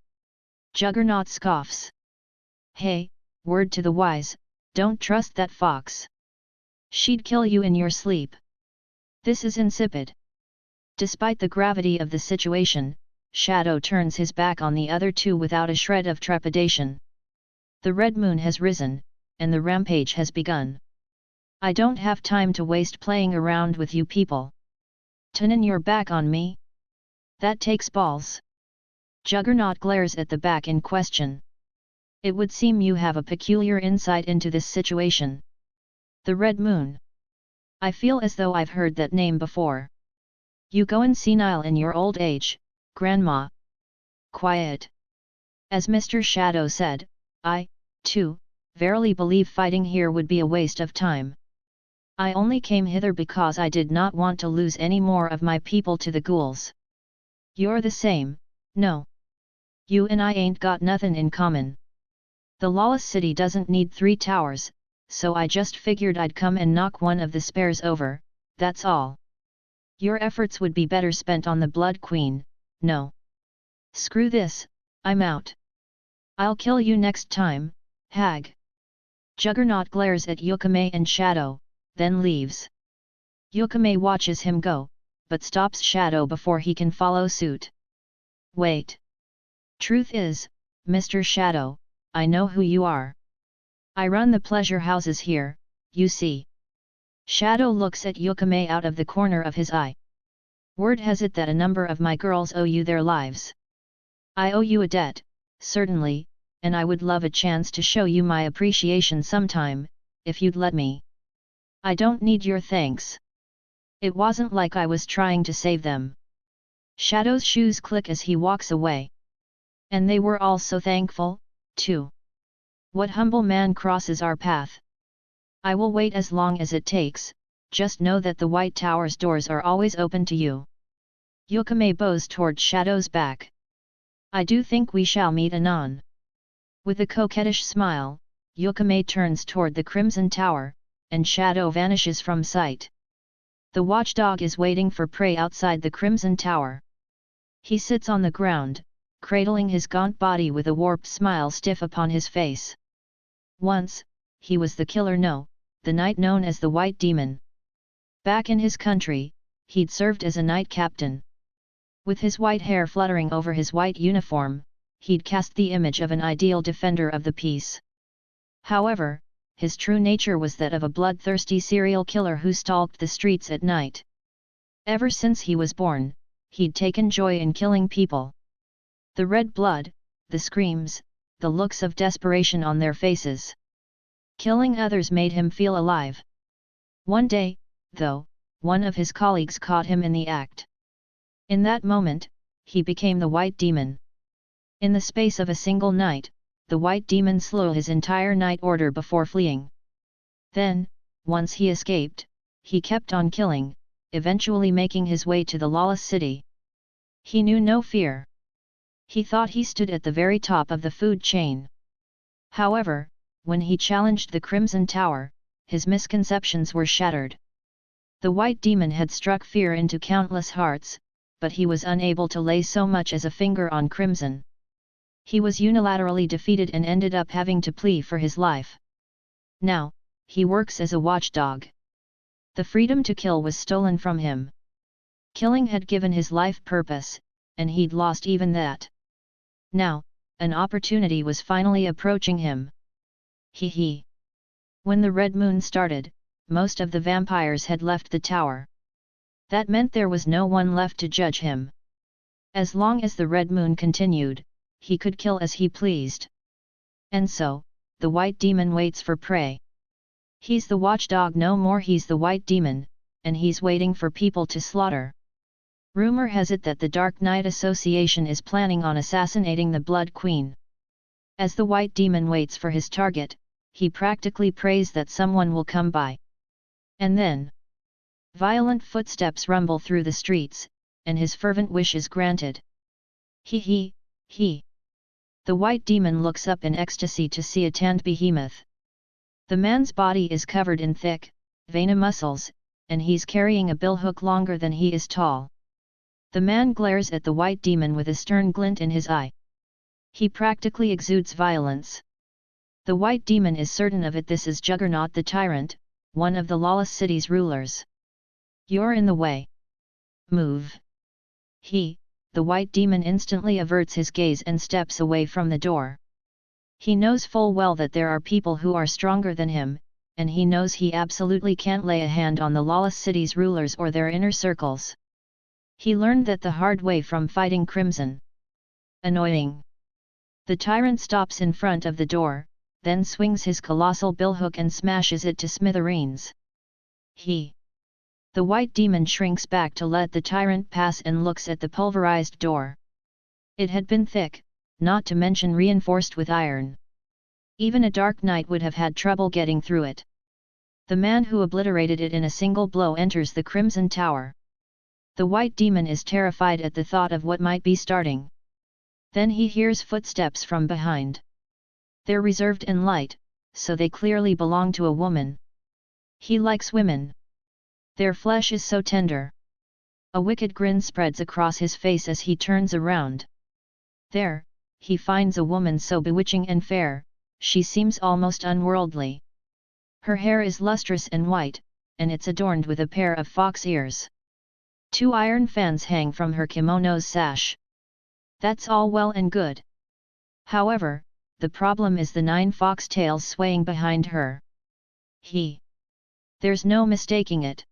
Juggernaut scoffs. Hey, word to the wise, don't trust that fox. She'd kill you in your sleep. This is insipid. Despite the gravity of the situation, Shadow turns his back on the other two without a shred of trepidation. The red moon has risen, and the rampage has begun. I don't have time to waste playing around with you people. Turn your back on me? That takes balls. Juggernaut glares at the back in question. It would seem you have a peculiar insight into this situation. The Red Moon. I feel as though I've heard that name before. You going senile in your old age, Grandma. Quiet. As Mr. Shadow said, I, too, verily believe fighting here would be a waste of time. I only came hither because I did not want to lose any more of my people to the ghouls. You're the same, no. You and I ain't got nothing in common. The Lawless city doesn't need 3 towers, so I just figured I'd come and knock one of the spares over, that's all. Your efforts would be better spent on the Blood Queen, no. Screw this, I'm out. I'll kill you next time, hag. Juggernaut glares at Yukame and Shadow, then leaves. Yukame watches him go, but stops Shadow before he can follow suit. Wait. Truth is, Mr. Shadow, I know who you are. I run the pleasure houses here, you see. Shadow looks at Yukame out of the corner of his eye. Word has it that a number of my girls owe you their lives. I owe you a debt, certainly, and I would love a chance to show you my appreciation sometime, if you'd let me. I don't need your thanks. It wasn't like I was trying to save them. Shadow's shoes click as he walks away. And they were all so thankful, too. What humble man crosses our path? I will wait as long as it takes, just know that the White Tower's doors are always open to you. Yukame bows toward Shadow's back. I do think we shall meet anon. With a coquettish smile, Yukame turns toward the Crimson Tower, and Shadow vanishes from sight. The watchdog is waiting for prey outside the Crimson Tower. He sits on the ground, cradling his gaunt body with a warped smile stiff upon his face. Once, he was the killer the knight known as the White Demon. Back in his country, he'd served as a knight captain. With his white hair fluttering over his white uniform, he'd cast the image of an ideal defender of the peace. However, his true nature was that of a bloodthirsty serial killer who stalked the streets at night. Ever since he was born, he'd taken joy in killing people. The red blood, the screams, the looks of desperation on their faces. Killing others made him feel alive. One day, though, one of his colleagues caught him in the act. In that moment, he became the White Demon. In the space of a single night, the White Demon slew his entire night order before fleeing. Then, once he escaped, he kept on killing, eventually making his way to the Lawless city. He knew no fear. He thought he stood at the very top of the food chain. However, when he challenged the Crimson Tower, his misconceptions were shattered. The White Demon had struck fear into countless hearts, but he was unable to lay so much as a finger on Crimson. He was unilaterally defeated and ended up having to plea for his life. Now, he works as a watchdog. The freedom to kill was stolen from him. Killing had given his life purpose, and he'd lost even that. Now, an opportunity was finally approaching him. He. When the Red Moon started, most of the vampires had left the tower. That meant there was no one left to judge him. As long as the red moon continued, he could kill as he pleased. And so, the white demon waits for prey. He's the watchdog no more, he's the white demon, and he's waiting for people to slaughter. Rumor has it that the Dark Knight Association is planning on assassinating the Blood Queen. As the white demon waits for his target, he practically prays that someone will come by. And then, violent footsteps rumble through the streets, and his fervent wish is granted. He. The white demon looks up in ecstasy to see a tanned behemoth. The man's body is covered in thick, veiny muscles, and he's carrying a billhook longer than he is tall. The man glares at the white demon with a stern glint in his eye. He practically exudes violence. The white demon is certain of it. This is Juggernaut the Tyrant, one of the Lawless city's rulers. You're in the way. Move. The white demon instantly averts his gaze and steps away from the door. He knows full well that there are people who are stronger than him, and he knows he absolutely can't lay a hand on the Lawless city's rulers or their inner circles. He learned that the hard way from fighting Crimson. Annoying. The tyrant stops in front of the door, then swings his colossal billhook and smashes it to smithereens. The white demon shrinks back to let the tyrant pass and looks at the pulverized door. It had been thick, not to mention reinforced with iron. Even a dark knight would have had trouble getting through it. The man who obliterated it in a single blow enters the Crimson Tower. The white demon is terrified at the thought of what might be starting. Then he hears footsteps from behind. They're reserved and light, so they clearly belong to a woman. He likes women. Their flesh is so tender. A wicked grin spreads across his face as he turns around. There, he finds a woman so bewitching and fair, she seems almost unworldly. Her hair is lustrous and white, and it's adorned with a pair of fox ears. 2 iron fans hang from her kimono's sash. That's all well and good. However, the problem is the 9 fox tails swaying behind her. There's no mistaking it.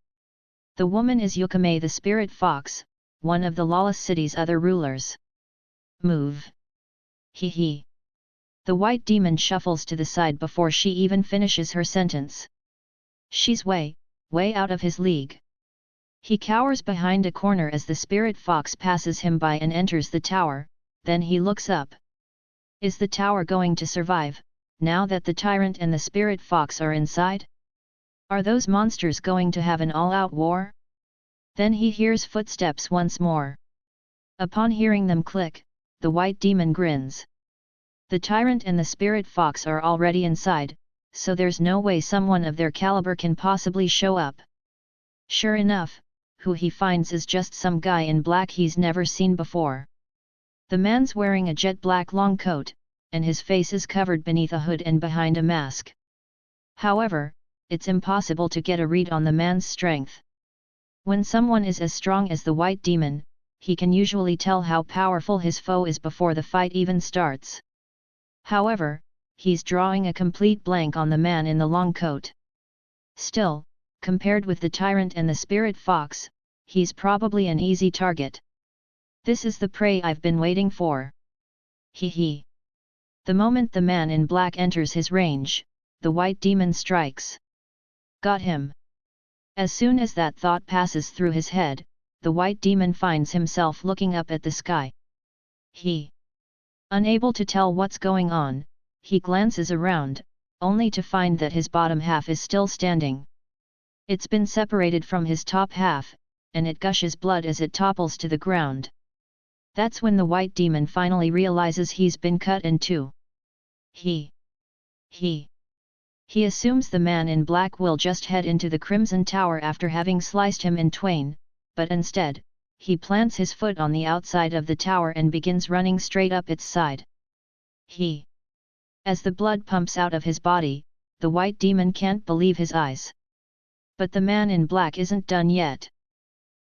The woman is Yukame the Spirit Fox, one of the Lawless city's other rulers. Move. The white demon shuffles to the side before she even finishes her sentence. She's way out of his league. He cowers behind a corner as the Spirit Fox passes him by and enters the tower, then he looks up. Is the tower going to survive, now that the Tyrant and the Spirit Fox are inside? Are those monsters going to have an all-out war? Then he hears footsteps once more. Upon hearing them click, the white demon grins. The Tyrant and the Spirit Fox are already inside, so there's no way someone of their caliber can possibly show up. Sure enough, who he finds is just some guy in black he's never seen before. The man's wearing a jet black long coat, and his face is covered beneath a hood and behind a mask. However, it's impossible to get a read on the man's strength. When someone is as strong as the white demon, he can usually tell how powerful his foe is before the fight even starts. However, he's drawing a complete blank on the man in the long coat. Still, compared with the Tyrant and the Spirit Fox, he's probably an easy target. This is the prey I've been waiting for. The moment the man in black enters his range, the white demon strikes. Got him. As soon as that thought passes through his head, the white demon finds himself looking up at the sky. Unable to tell what's going on, he glances around, only to find that his bottom half is still standing. It's been separated from his top half, and it gushes blood as it topples to the ground. That's when the white demon finally realizes he's been cut in two. He assumes the man in black will just head into the Crimson Tower after having sliced him in twain, but instead, he plants his foot on the outside of the tower and begins running straight up its side. As the blood pumps out of his body, the white demon can't believe his eyes. But the man in black isn't done yet.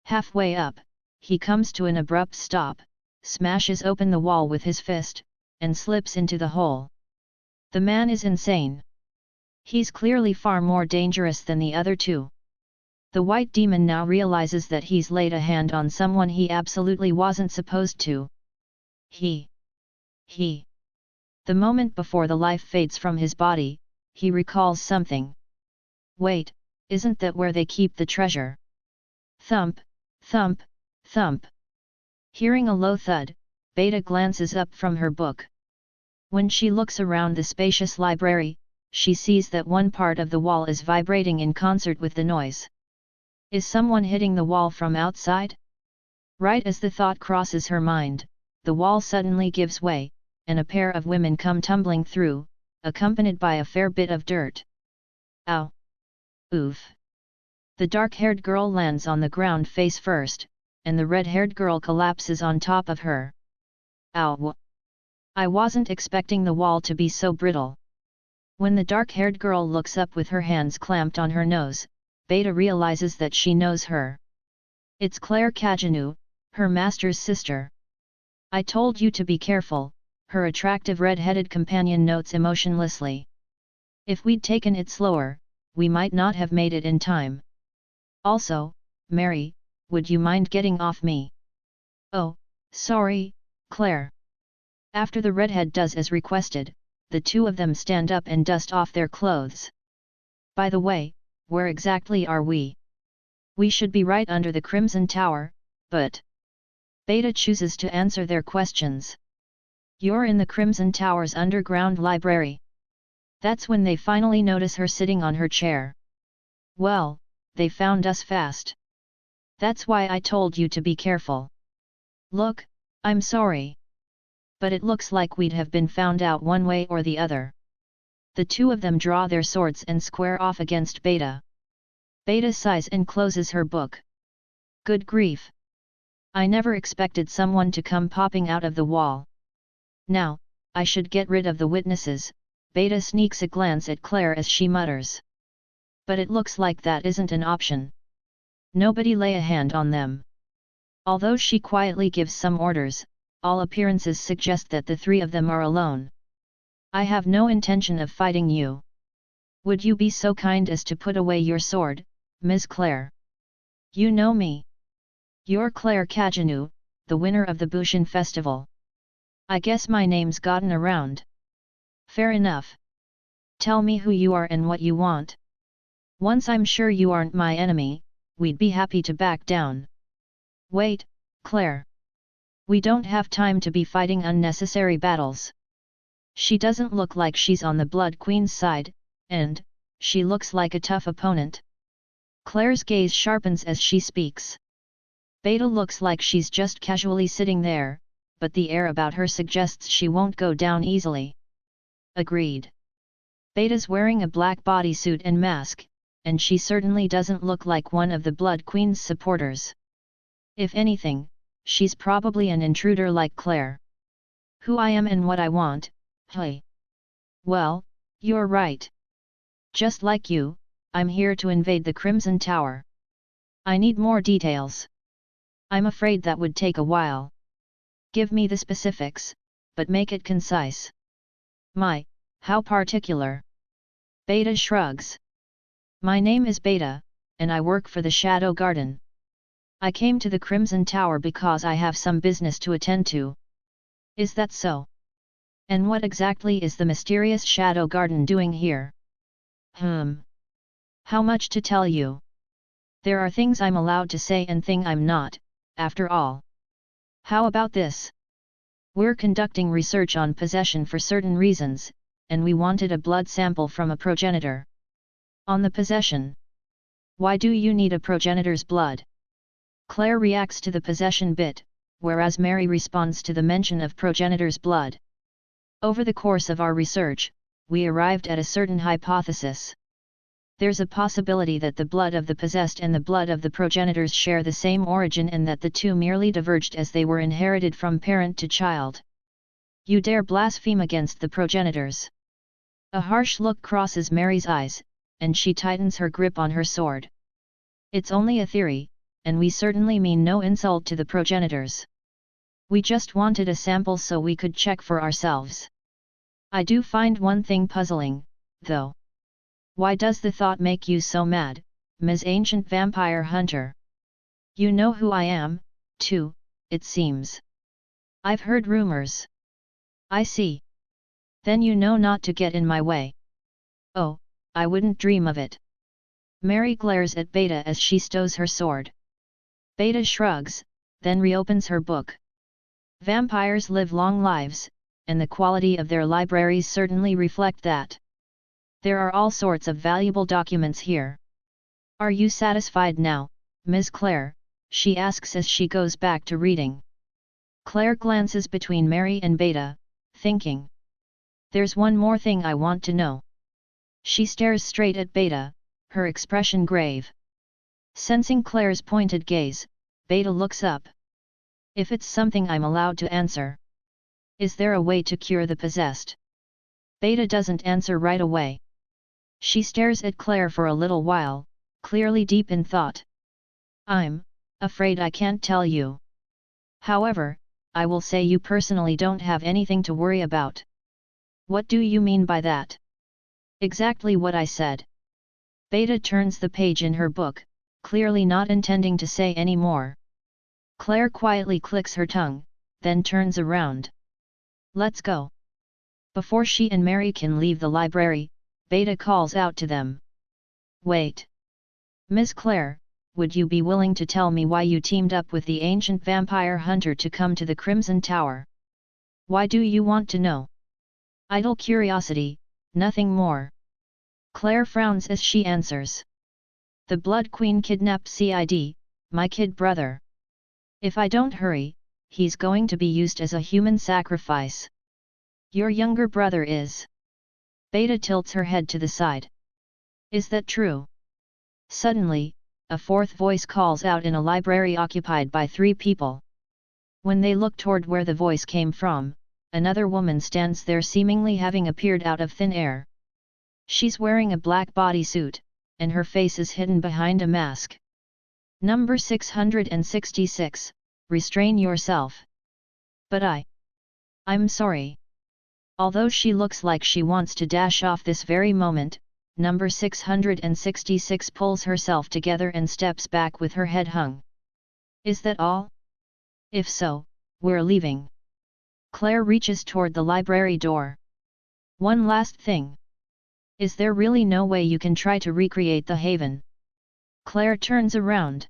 Halfway up, he comes to an abrupt stop, smashes open the wall with his fist, and slips into the hole. The man is insane. He's clearly far more dangerous than the other two. The white demon now realizes that he's laid a hand on someone he absolutely wasn't supposed to. He. The moment before the life fades from his body, he recalls something. Wait, isn't that where they keep the treasure? Thump, thump, thump. Hearing a low thud, Beta glances up from her book. When she looks around the spacious library, she sees that one part of the wall is vibrating in concert with the noise. Is someone hitting the wall from outside? Right as the thought crosses her mind, the wall suddenly gives way, and a pair of women come tumbling through, accompanied by a fair bit of dirt. Ow! Oof! The dark-haired girl lands on the ground face first, and the red-haired girl collapses on top of her. Ow! I wasn't expecting the wall to be so brittle. When the dark-haired girl looks up with her hands clamped on her nose, Beta realizes that she knows her. It's Claire Cajanu, her master's sister. I told you to be careful, her attractive red-headed companion notes emotionlessly. If we'd taken it slower, we might not have made it in time. Also, Mary, would you mind getting off me? Oh, sorry, Claire. After the redhead does as requested, the two of them stand up and dust off their clothes. By the way, where exactly are we? We should be right under the Crimson Tower, but... Beta chooses to answer their questions. You're in the Crimson Tower's underground library. That's when they finally notice her sitting on her chair. Well, they found us fast. That's why I told you to be careful. Look, I'm sorry. But it looks like we'd have been found out one way or the other. The two of them draw their swords and square off against Beta. Beta sighs and closes her book. Good grief! I never expected someone to come popping out of the wall. Now, I should get rid of the witnesses. Beta sneaks a glance at Claire as she mutters. But it looks like that isn't an option. Nobody lay a hand on them. Although she quietly gives some orders, all appearances suggest that the three of them are alone. I have no intention of fighting you. Would you be so kind as to put away your sword, Ms. Claire? You know me. You're Claire Cajanu, the winner of the Bhushan festival. I guess my name's gotten around. Fair enough. Tell me who you are and what you want. Once I'm sure you aren't my enemy, we'd be happy to back down. Wait, Claire. We don't have time to be fighting unnecessary battles. She doesn't look like she's on the Blood Queen's side, and she looks like a tough opponent. Claire's gaze sharpens as she speaks. Beta looks like she's just casually sitting there, but the air about her suggests she won't go down easily. Agreed. Beta's wearing a black bodysuit and mask, and she certainly doesn't look like one of the Blood Queen's supporters. If anything, she's probably an intruder like Claire. Who I am and what I want, hey. Well, you're right. Just like you, I'm here to invade the Crimson Tower. I need more details. I'm afraid that would take a while. Give me the specifics, but make it concise. My, how particular. Beta shrugs. My name is Beta, and I work for the Shadow Garden. I came to the Crimson Tower because I have some business to attend to. Is that so? And what exactly is the mysterious Shadow Garden doing here? How much to tell you? There are things I'm allowed to say and things I'm not, after all. How about this? We're conducting research on possession for certain reasons, and we wanted a blood sample from a progenitor. On the possession. Why do you need a progenitor's blood? Claire reacts to the possession bit, whereas Mary responds to the mention of progenitor's blood. Over the course of our research, we arrived at a certain hypothesis. There's a possibility that the blood of the possessed and the blood of the progenitors share the same origin and that the two merely diverged as they were inherited from parent to child. You dare blaspheme against the progenitors. A harsh look crosses Mary's eyes, and she tightens her grip on her sword. It's only a theory, and we certainly mean no insult to the progenitors. We just wanted a sample so we could check for ourselves. I do find one thing puzzling, though. Why does the thought make you so mad, Ms. Ancient Vampire Hunter. You know who I am, too, it seems. I've heard rumors. I see. Then you know not to get in my way. Oh, I wouldn't dream of it. Mary glares at Beta as she stows her sword. Beta shrugs, then reopens her book. Vampires live long lives, and the quality of their libraries certainly reflect that. There are all sorts of valuable documents here. Are you satisfied now, Ms. Claire? She asks as she goes back to reading. Claire glances between Mary and Beta, thinking. There's one more thing I want to know. She stares straight at Beta, her expression grave. Sensing Claire's pointed gaze, Beta looks up. If it's something I'm allowed to answer. Is there a way to cure the possessed? Beta doesn't answer right away. She stares at Claire for a little while, clearly deep in thought. I'm afraid I can't tell you. However, I will say you personally don't have anything to worry about. What do you mean by that? Exactly what I said. Beta turns the page in her book, clearly not intending to say any more. Claire quietly clicks her tongue, then turns around. Let's go. Before she and Mary can leave the library, Beta calls out to them. Wait. Miss Claire, would you be willing to tell me why you teamed up with the ancient vampire hunter to come to the Crimson Tower? Why do you want to know? Idle curiosity, nothing more. Claire frowns as she answers. The Blood Queen kidnapped Cid, my kid brother. If I don't hurry, he's going to be used as a human sacrifice. Your younger brother is. Beta tilts her head to the side. Is that true? Suddenly, a fourth voice calls out in a library occupied by 3 people. When they look toward where the voice came from, another woman stands there seemingly having appeared out of thin air. She's wearing a black bodysuit, and her face is hidden behind a mask. Number 666, restrain yourself. But I'm sorry. Although she looks like she wants to dash off this very moment, number 666 pulls herself together and steps back with her head hung. Is that all? If so, we're leaving. Claire reaches toward the library door. One last thing. Is there really no way you can try to recreate the haven? Claire turns around.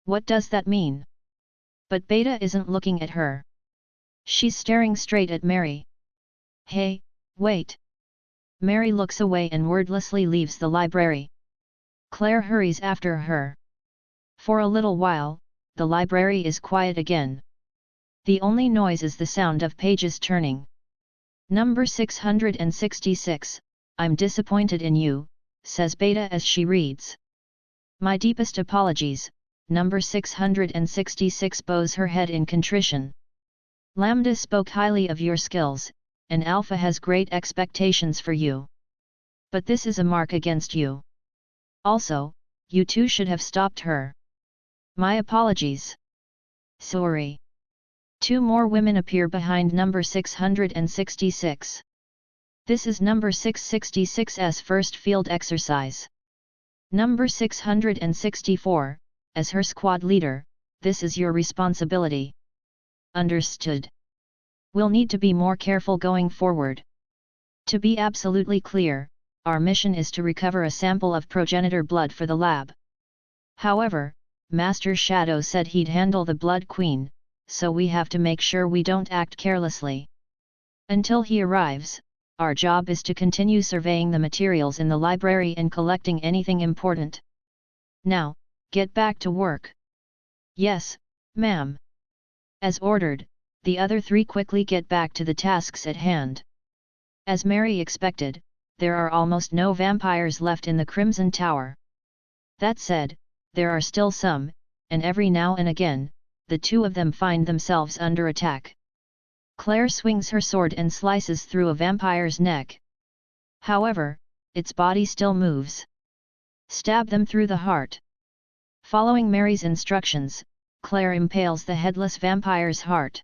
What does that mean? But Beta isn't looking at her. She's staring straight at Mary. Hey, wait! Mary looks away and wordlessly leaves the library. Claire hurries after her. For a little while, the library is quiet again. The only noise is the sound of pages turning. Number 666, I'm disappointed in you, says Beta as she reads. My deepest apologies, number 666 bows her head in contrition. Lambda spoke highly of your skills, and Alpha has great expectations for you. But this is a mark against you. Also, you two should have stopped her. My apologies. Sorry. 2 more women appear behind number 666. This is number 666's first field exercise. Number 664, as her squad leader, this is your responsibility. Understood. We'll need to be more careful going forward. To be absolutely clear, our mission is to recover a sample of progenitor blood for the lab. However, Master Shadow said he'd handle the Blood Queen, so we have to make sure we don't act carelessly. Until he arrives, our job is to continue surveying the materials in the library and collecting anything important. Now, get back to work. Yes, ma'am. As ordered, the other 3 quickly get back to the tasks at hand. As Mary expected, there are almost no vampires left in the Crimson Tower. That said, there are still some, and every now and again, the 2 of them find themselves under attack. Claire swings her sword and slices through a vampire's neck. However, its body still moves. Stab them through the heart. Following Mary's instructions, Claire impales the headless vampire's heart.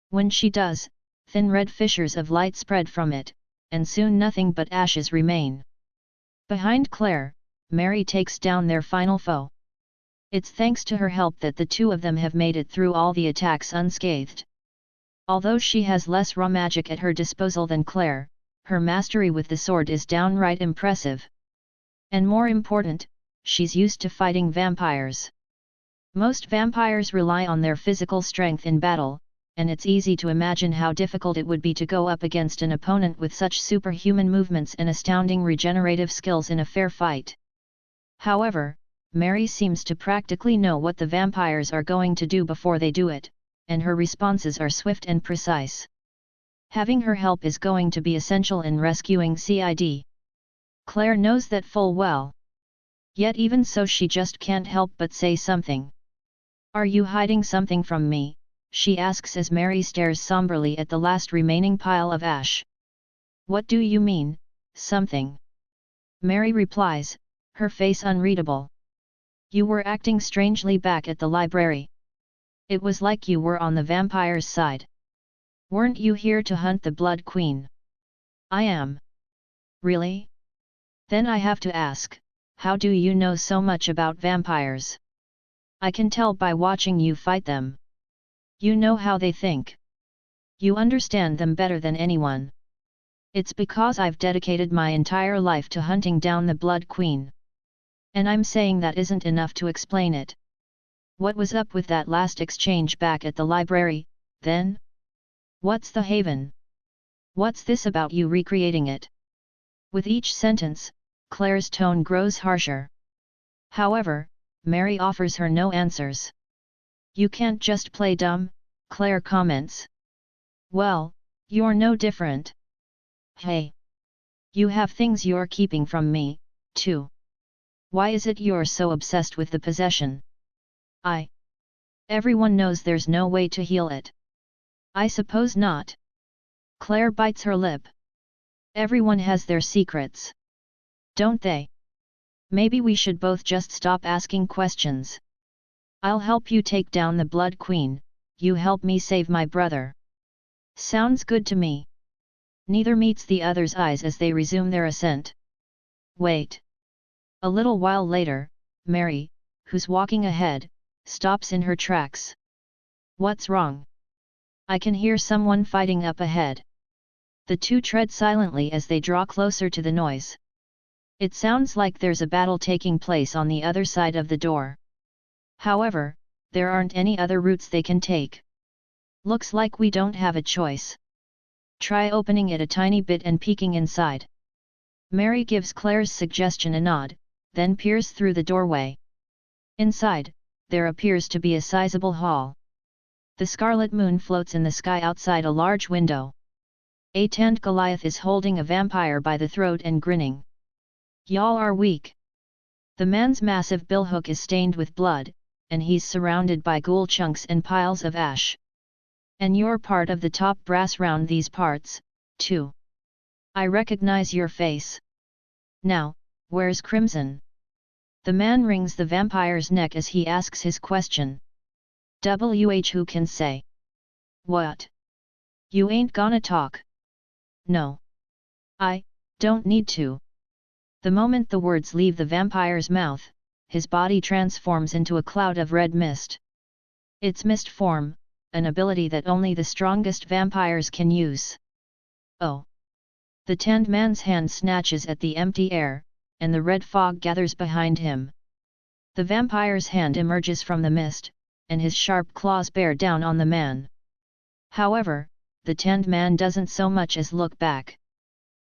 When she does, thin red fissures of light spread from it, and soon nothing but ashes remain. Behind Claire, Mary takes down their final foe. It's thanks to her help that the two of them have made it through all the attacks unscathed. Although she has less raw magic at her disposal than Claire, her mastery with the sword is downright impressive. And more important, she's used to fighting vampires. Most vampires rely on their physical strength in battle, and it's easy to imagine how difficult it would be to go up against an opponent with such superhuman movements and astounding regenerative skills in a fair fight. However, Mary seems to practically know what the vampires are going to do before they do it, and her responses are swift and precise. Having her help is going to be essential in rescuing Cid. Claire knows that full well. Yet even so she just can't help but say something. "Are you hiding something from me?" she asks as Mary stares somberly at the last remaining pile of ash. "What do you mean, something?" Mary replies, her face unreadable. "You were acting strangely back at the library. It was like you were on the vampire's side. Weren't you here to hunt the Blood Queen?" "I am." "Really? Then I have to ask, how do you know so much about vampires?" "I can tell by watching you fight them. You know how they think. You understand them better than anyone. It's because I've dedicated my entire life to hunting down the Blood Queen. And I'm saying that isn't enough to explain it. What was up with that last exchange back at the library, then? What's the Haven? What's this about you recreating it?" With each sentence, Claire's tone grows harsher. However, Mary offers her no answers. "You can't just play dumb," Claire comments. "Well, you're no different. Hey! You have things you're keeping from me, too. Why is it you're so obsessed with the possession?" Everyone knows there's no way to heal it." "I suppose not." Claire bites her lip. "Everyone has their secrets. Don't they? Maybe we should both just stop asking questions. I'll help you take down the Blood Queen, you help me save my brother." "Sounds good to me." Neither meets the other's eyes as they resume their ascent. Wait. A little while later, Mary, who's walking ahead, stops in her tracks. "What's wrong?" "I can hear someone fighting up ahead." The two tread silently as they draw closer to the noise. It sounds like there's a battle taking place on the other side of the door. However, there aren't any other routes they can take. "Looks like we don't have a choice. Try opening it a tiny bit and peeking inside." Mary gives Claire's suggestion a nod, then peers through the doorway. Inside, there appears to be a sizable hall. The scarlet moon floats in the sky outside a large window. A tanned Goliath is holding a vampire by the throat and grinning. "Y'all are weak." The man's massive billhook is stained with blood, and he's surrounded by ghoul chunks and piles of ash. "And you're part of the top brass round these parts, too. I recognize your face. Now, where's Crimson?" The man wrings the vampire's neck as he asks his question. Who can say? "What? You ain't gonna talk?" "No. I don't need to." The moment the words leave the vampire's mouth, his body transforms into a cloud of red mist. It's mist form, an ability that only the strongest vampires can use. "Oh!" The tanned man's hand snatches at the empty air, and the red fog gathers behind him. The vampire's hand emerges from the mist, and his sharp claws bear down on the man. However, the tanned man doesn't so much as look back.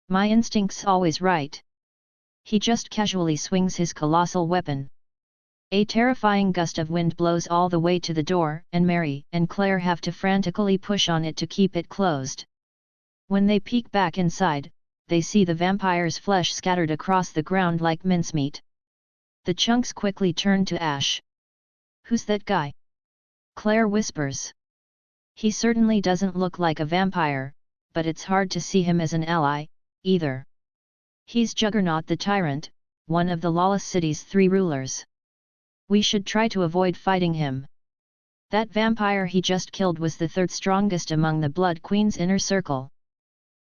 "My instinct's always right." He just casually swings his colossal weapon. A terrifying gust of wind blows all the way to the door, and Mary and Claire have to frantically push on it to keep it closed. When they peek back inside, they see the vampire's flesh scattered across the ground like mincemeat. The chunks quickly turn to ash. "Who's that guy?" Claire whispers. "He certainly doesn't look like a vampire, but it's hard to see him as an ally, either. He's Juggernaut the Tyrant, one of the Lawless city's 3 rulers. We should try to avoid fighting him. That vampire he just killed was the 3rd strongest among the Blood Queen's inner circle."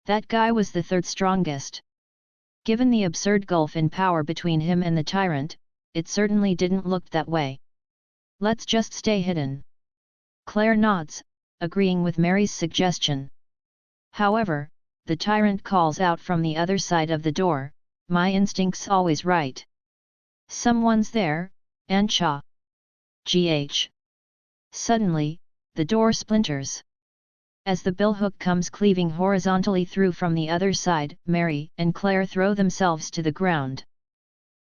"That guy was the 3rd strongest?" Given the absurd gulf in power between him and the tyrant, it certainly didn't look that way. Let's just stay hidden. Claire nods, agreeing with Mary's suggestion. However, the tyrant calls out from the other side of the door, "My instinct's always right. Someone's there, Ancha. GH. Suddenly, the door splinters. As the billhook comes cleaving horizontally through from the other side, Mary and Claire throw themselves to the ground.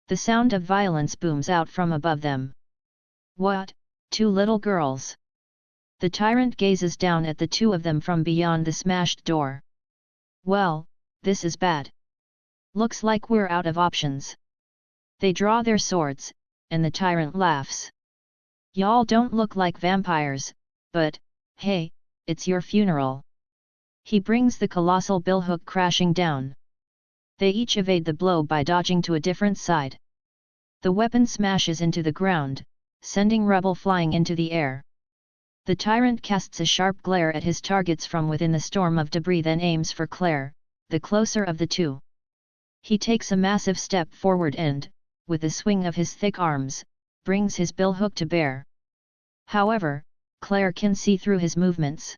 The sound of violence booms out from above them. What, two little girls? The tyrant gazes down at the two of them from beyond the smashed door. Well, this is bad. Looks like we're out of options. They draw their swords, and the tyrant laughs. Y'all don't look like vampires, but, hey, it's your funeral. He brings the colossal billhook crashing down. They each evade the blow by dodging to a different side. The weapon smashes into the ground, sending rubble flying into the air. The tyrant casts a sharp glare at his targets from within the storm of debris, then aims for Claire, the closer of the two. He takes a massive step forward and, with a swing of his thick arms, brings his billhook to bear. However, Claire can see through his movements.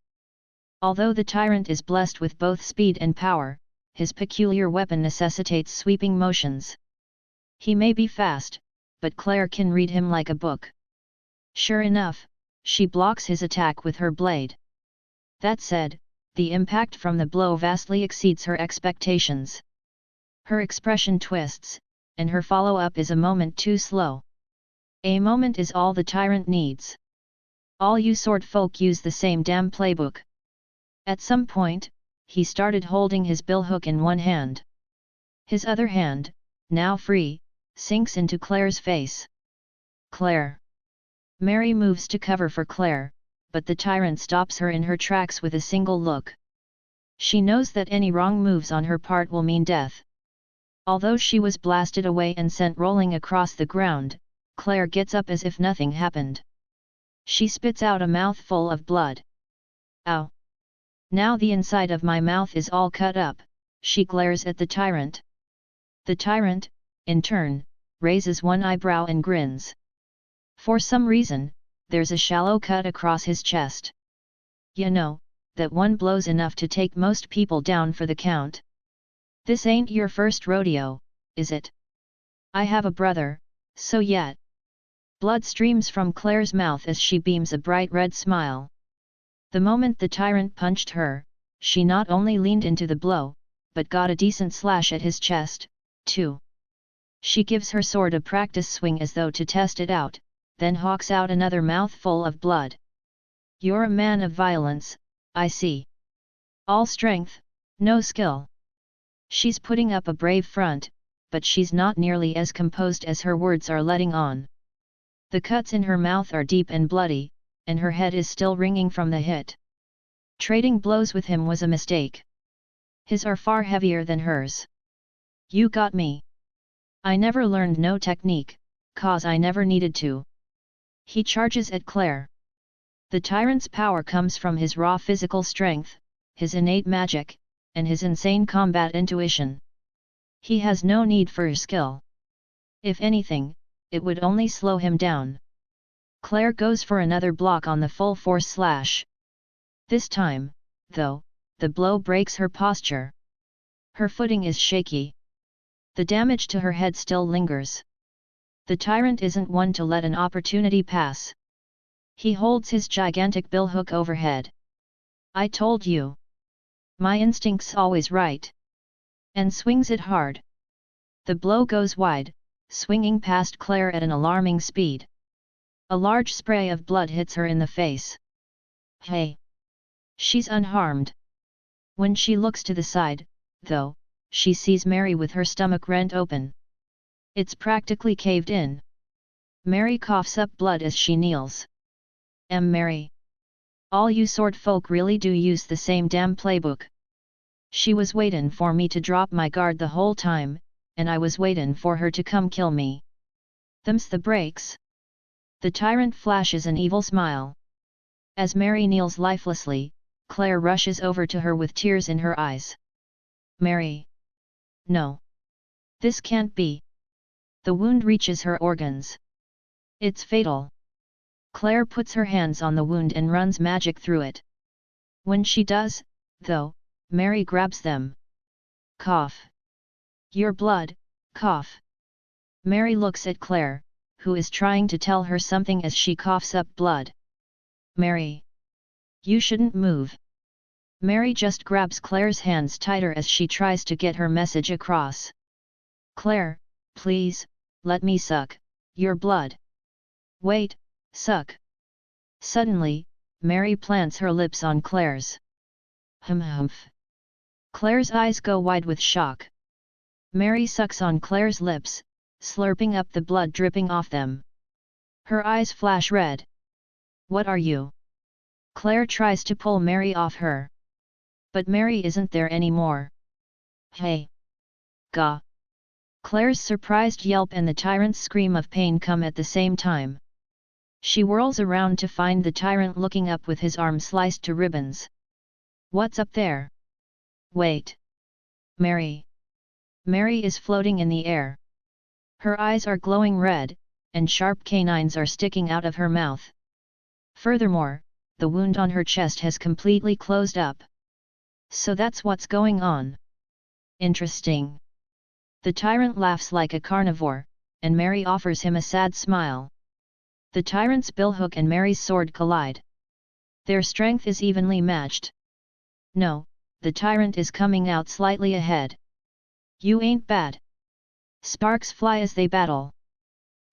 Although the tyrant is blessed with both speed and power, his peculiar weapon necessitates sweeping motions. He may be fast, but Claire can read him like a book. Sure enough, she blocks his attack with her blade. That said, the impact from the blow vastly exceeds her expectations. Her expression twists, and her follow-up is a moment too slow. A moment is all the tyrant needs. All you sword folk use the same damn playbook. At some point, he started holding his billhook in one hand. His other hand, now free, sinks into Claire's face. Claire. Mary moves to cover for Claire, but the tyrant stops her in her tracks with a single look. She knows that any wrong moves on her part will mean death. Although she was blasted away and sent rolling across the ground, Claire gets up as if nothing happened. She spits out a mouthful of blood. Ow! Now the inside of my mouth is all cut up, she glares at the tyrant. The tyrant, in turn, raises one eyebrow and grins. For some reason, there's a shallow cut across his chest. You know, that one blow's enough to take most people down for the count. This ain't your first rodeo, is it? I have a brother, so yet. Blood streams from Claire's mouth as she beams a bright red smile. The moment the tyrant punched her, she not only leaned into the blow, but got a decent slash at his chest, too. She gives her sword a practice swing as though to test it out, then hawks out another mouthful of blood. You're a man of violence, I see. All strength, no skill. She's putting up a brave front, but she's not nearly as composed as her words are letting on. The cuts in her mouth are deep and bloody, and her head is still ringing from the hit. Trading blows with him was a mistake. His are far heavier than hers. You got me. I never learned no technique, 'cause I never needed to. He charges at Claire. The tyrant's power comes from his raw physical strength, his innate magic, and his insane combat intuition. He has no need for her skill. If anything, it would only slow him down. Claire goes for another block on the full force slash. This time, though, the blow breaks her posture. Her footing is shaky. The damage to her head still lingers. The tyrant isn't one to let an opportunity pass. He holds his gigantic billhook overhead. I told you. My instinct's always right. And swings it hard. The blow goes wide, swinging past Claire at an alarming speed. A large spray of blood hits her in the face. Hey! She's unharmed. When she looks to the side, though, she sees Mary with her stomach rent open. It's practically caved in. Mary coughs up blood as she kneels. Mary. All you sword folk really do use the same damn playbook. She was waitin' for me to drop my guard the whole time, and I was waitin' for her to come kill me. Them's the breaks. The tyrant flashes an evil smile. As Mary kneels lifelessly, Claire rushes over to her with tears in her eyes. Mary. No. This can't be. The wound reaches her organs. It's fatal. Claire puts her hands on the wound and runs magic through it. When she does, though, Mary grabs them. Cough. Your blood, cough. Mary looks at Claire, who is trying to tell her something as she coughs up blood. Mary. You shouldn't move. Mary just grabs Claire's hands tighter as she tries to get her message across. Claire, please, let me suck your blood. Wait, suck. Suddenly, Mary plants her lips on Claire's. Humph. Claire's eyes go wide with shock. Mary sucks on Claire's lips, slurping up the blood dripping off them. Her eyes flash red. What are you? Claire tries to pull Mary off her. But Mary isn't there anymore. Hey! Gah! Claire's surprised yelp and the tyrant's scream of pain come at the same time. She whirls around to find the tyrant looking up with his arm sliced to ribbons. What's up there? Wait! Mary! Mary is floating in the air. Her eyes are glowing red, and sharp canines are sticking out of her mouth. Furthermore, the wound on her chest has completely closed up. So that's what's going on. Interesting. The tyrant laughs like a carnivore, and Mary offers him a sad smile. The tyrant's billhook and Mary's sword collide. Their strength is evenly matched. No, the tyrant is coming out slightly ahead. You ain't bad. Sparks fly as they battle.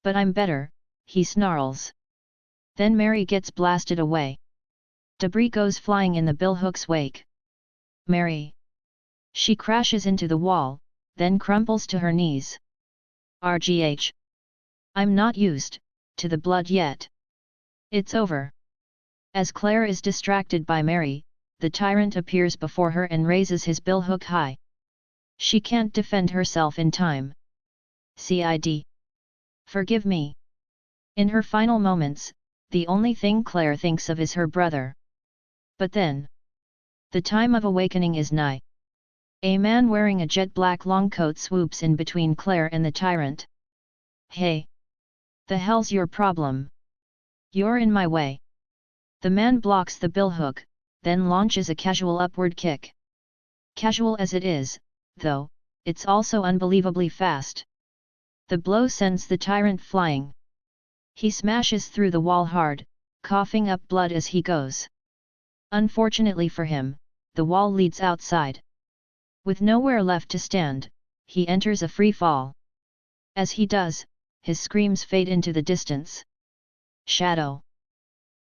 But I'm better, he snarls. Then Mary gets blasted away. Debris goes flying in the billhook's wake. Mary. She crashes into the wall, then crumples to her knees. RGH. I'm not used to the blood yet. It's over. As Claire is distracted by Mary, the tyrant appears before her and raises his billhook high. She can't defend herself in time. CID. Forgive me. In her final moments, the only thing Claire thinks of is her brother. But then, the time of awakening is nigh. A man wearing a jet black long coat swoops in between Claire and the tyrant. Hey! The hell's your problem? You're in my way. The man blocks the billhook, then launches a casual upward kick. Casual as it is, though, it's also unbelievably fast. The blow sends the tyrant flying. He smashes through the wall hard, coughing up blood as he goes. Unfortunately for him, the wall leads outside. With nowhere left to stand, he enters a free fall. As he does, his screams fade into the distance. Shadow!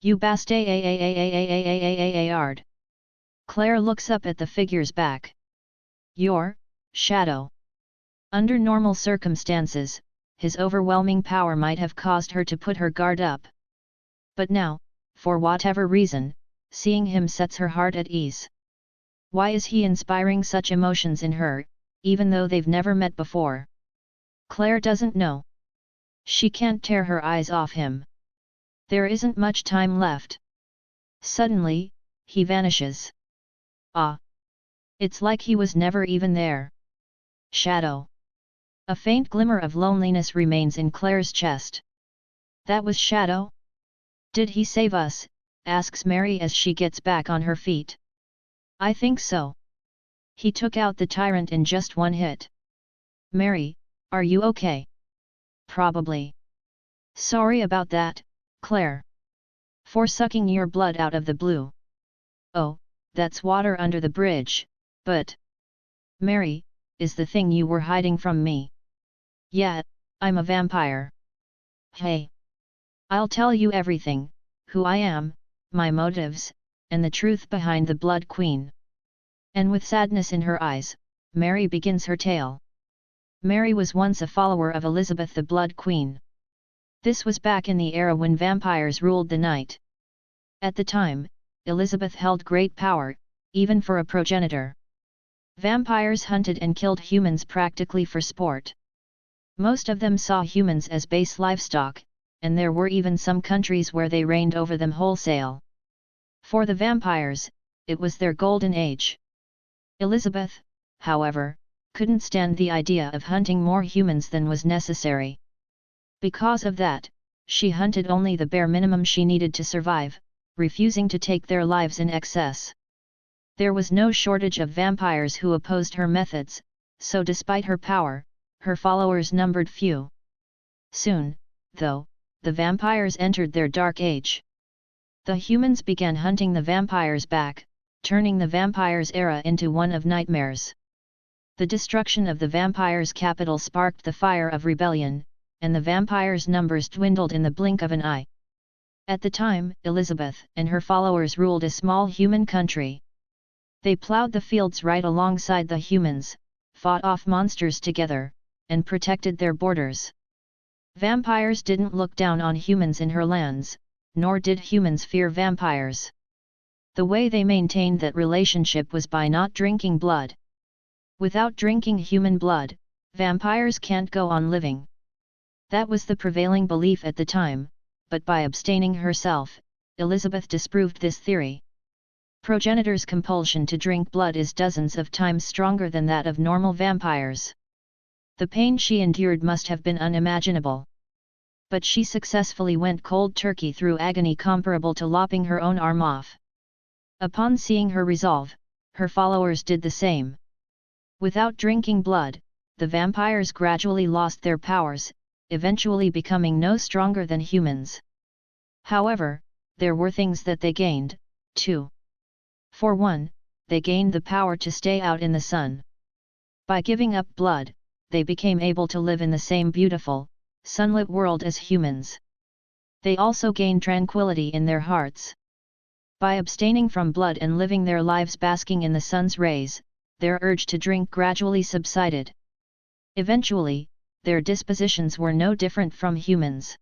You bastard! Claire looks up at the figure's back. You're Shadow. Under normal circumstances, his overwhelming power might have caused her to put her guard up. But now, for whatever reason, seeing him sets her heart at ease. Why is he inspiring such emotions in her, even though they've never met before? Claire doesn't know. She can't tear her eyes off him. There isn't much time left. Suddenly, he vanishes. Ah! It's like he was never even there. Shadow. A faint glimmer of loneliness remains in Claire's chest. That was Shadow? Did he save us? Asks Mary as she gets back on her feet. I think so. He took out the tyrant in just one hit. Mary, are you okay? Probably. Sorry about that, Claire. For sucking your blood out of the blue. Oh, that's water under the bridge, but... Mary, is the thing you were hiding from me. Yeah, I'm a vampire. Hey. I'll tell you everything, who I am, my motives, and the truth behind the Blood Queen. And with sadness in her eyes, Mary begins her tale. Mary was once a follower of Elizabeth the Blood Queen. This was back in the era when vampires ruled the night. At the time, Elizabeth held great power, even for a progenitor. Vampires hunted and killed humans practically for sport. Most of them saw humans as base livestock, and there were even some countries where they reigned over them wholesale. For the vampires, it was their golden age. Elizabeth, however, couldn't stand the idea of hunting more humans than was necessary. Because of that, she hunted only the bare minimum she needed to survive, refusing to take their lives in excess. There was no shortage of vampires who opposed her methods, so despite her power, her followers numbered few. Soon, though, the vampires entered their dark age. The humans began hunting the vampires back, turning the vampires' era into one of nightmares. The destruction of the vampires' capital sparked the fire of rebellion, and the vampires' numbers dwindled in the blink of an eye. At the time, Elizabeth and her followers ruled a small human country. They plowed the fields right alongside the humans, fought off monsters together, and protected their borders. Vampires didn't look down on humans in her lands, nor did humans fear vampires. The way they maintained that relationship was by not drinking blood. Without drinking human blood, vampires can't go on living. That was the prevailing belief at the time, but by abstaining herself, Elizabeth disproved this theory. Progenitors' compulsion to drink blood is dozens of times stronger than that of normal vampires. The pain she endured must have been unimaginable. But she successfully went cold turkey through agony comparable to lopping her own arm off. Upon seeing her resolve, her followers did the same. Without drinking blood, the vampires gradually lost their powers, eventually becoming no stronger than humans. However, there were things that they gained, too. For one, they gained the power to stay out in the sun. By giving up blood, they became able to live in the same beautiful, sunlit world as humans. They also gained tranquility in their hearts. By abstaining from blood and living their lives basking in the sun's rays, their urge to drink gradually subsided. Eventually, their dispositions were no different from humans.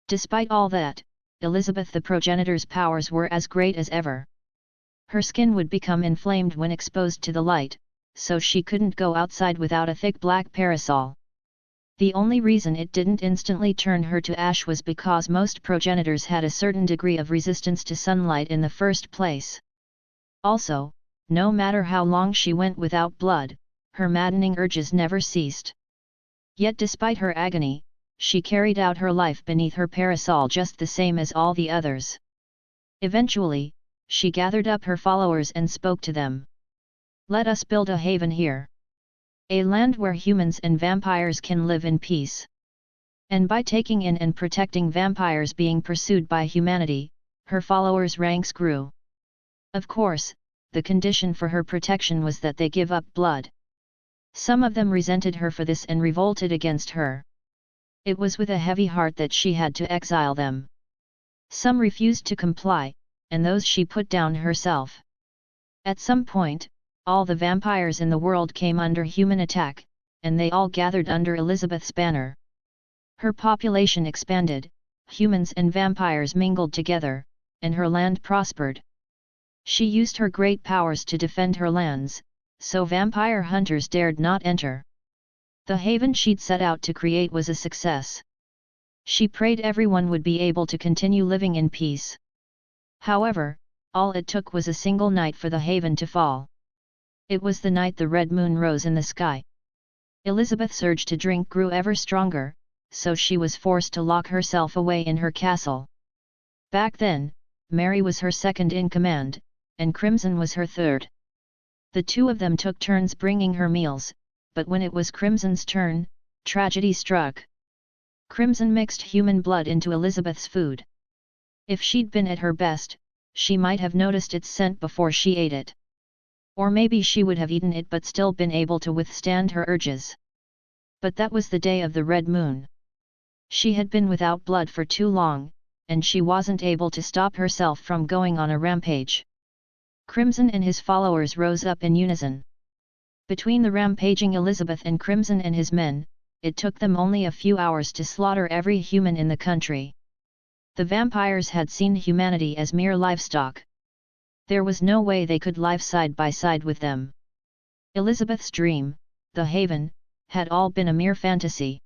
Despite all that, Elizabeth the progenitor's powers were as great as ever. Her skin would become inflamed when exposed to the light, so she couldn't go outside without a thick black parasol. The only reason it didn't instantly turn her to ash was because most progenitors had a certain degree of resistance to sunlight in the first place. Also, no matter how long she went without blood, her maddening urges never ceased. Yet despite her agony, she carried out her life beneath her parasol just the same as all the others. Eventually, she gathered up her followers and spoke to them. "Let us build a haven here. A land where humans and vampires can live in peace." And by taking in and protecting vampires being pursued by humanity, her followers' ranks grew. Of course, the condition for her protection was that they give up blood. Some of them resented her for this and revolted against her. It was with a heavy heart that she had to exile them. Some refused to comply, and those she put down herself. At some point, all the vampires in the world came under human attack, and they all gathered under Elizabeth's banner. Her population expanded, humans and vampires mingled together, and her land prospered. She used her great powers to defend her lands, so vampire hunters dared not enter. The haven she'd set out to create was a success. She prayed everyone would be able to continue living in peace. However, all it took was a single night for the haven to fall. It was the night the red moon rose in the sky. Elizabeth's urge to drink grew ever stronger, so she was forced to lock herself away in her castle. Back then, Mary was her second in command, and Crimson was her third. The two of them took turns bringing her meals, but when it was Crimson's turn, tragedy struck. Crimson mixed human blood into Elizabeth's food. If she'd been at her best, she might have noticed its scent before she ate it. Or maybe she would have eaten it but still been able to withstand her urges. But that was the day of the red moon. She had been without blood for too long, and she wasn't able to stop herself from going on a rampage. Crimson and his followers rose up in unison. Between the rampaging Elizabeth and Crimson and his men, it took them only a few hours to slaughter every human in the country. The vampires had seen humanity as mere livestock. There was no way they could live side by side with them. Elizabeth's dream, the haven, had all been a mere fantasy.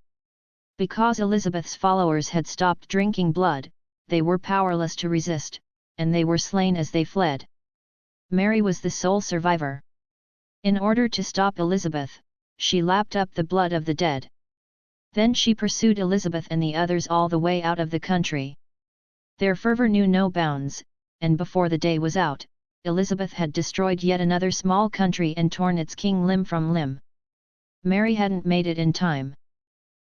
Because Elizabeth's followers had stopped drinking blood, they were powerless to resist, and they were slain as they fled. Mary was the sole survivor. In order to stop Elizabeth, she lapped up the blood of the dead. Then she pursued Elizabeth and the others all the way out of the country. Their fervor knew no bounds, and before the day was out, Elizabeth had destroyed yet another small country and torn its king limb from limb. Mary hadn't made it in time.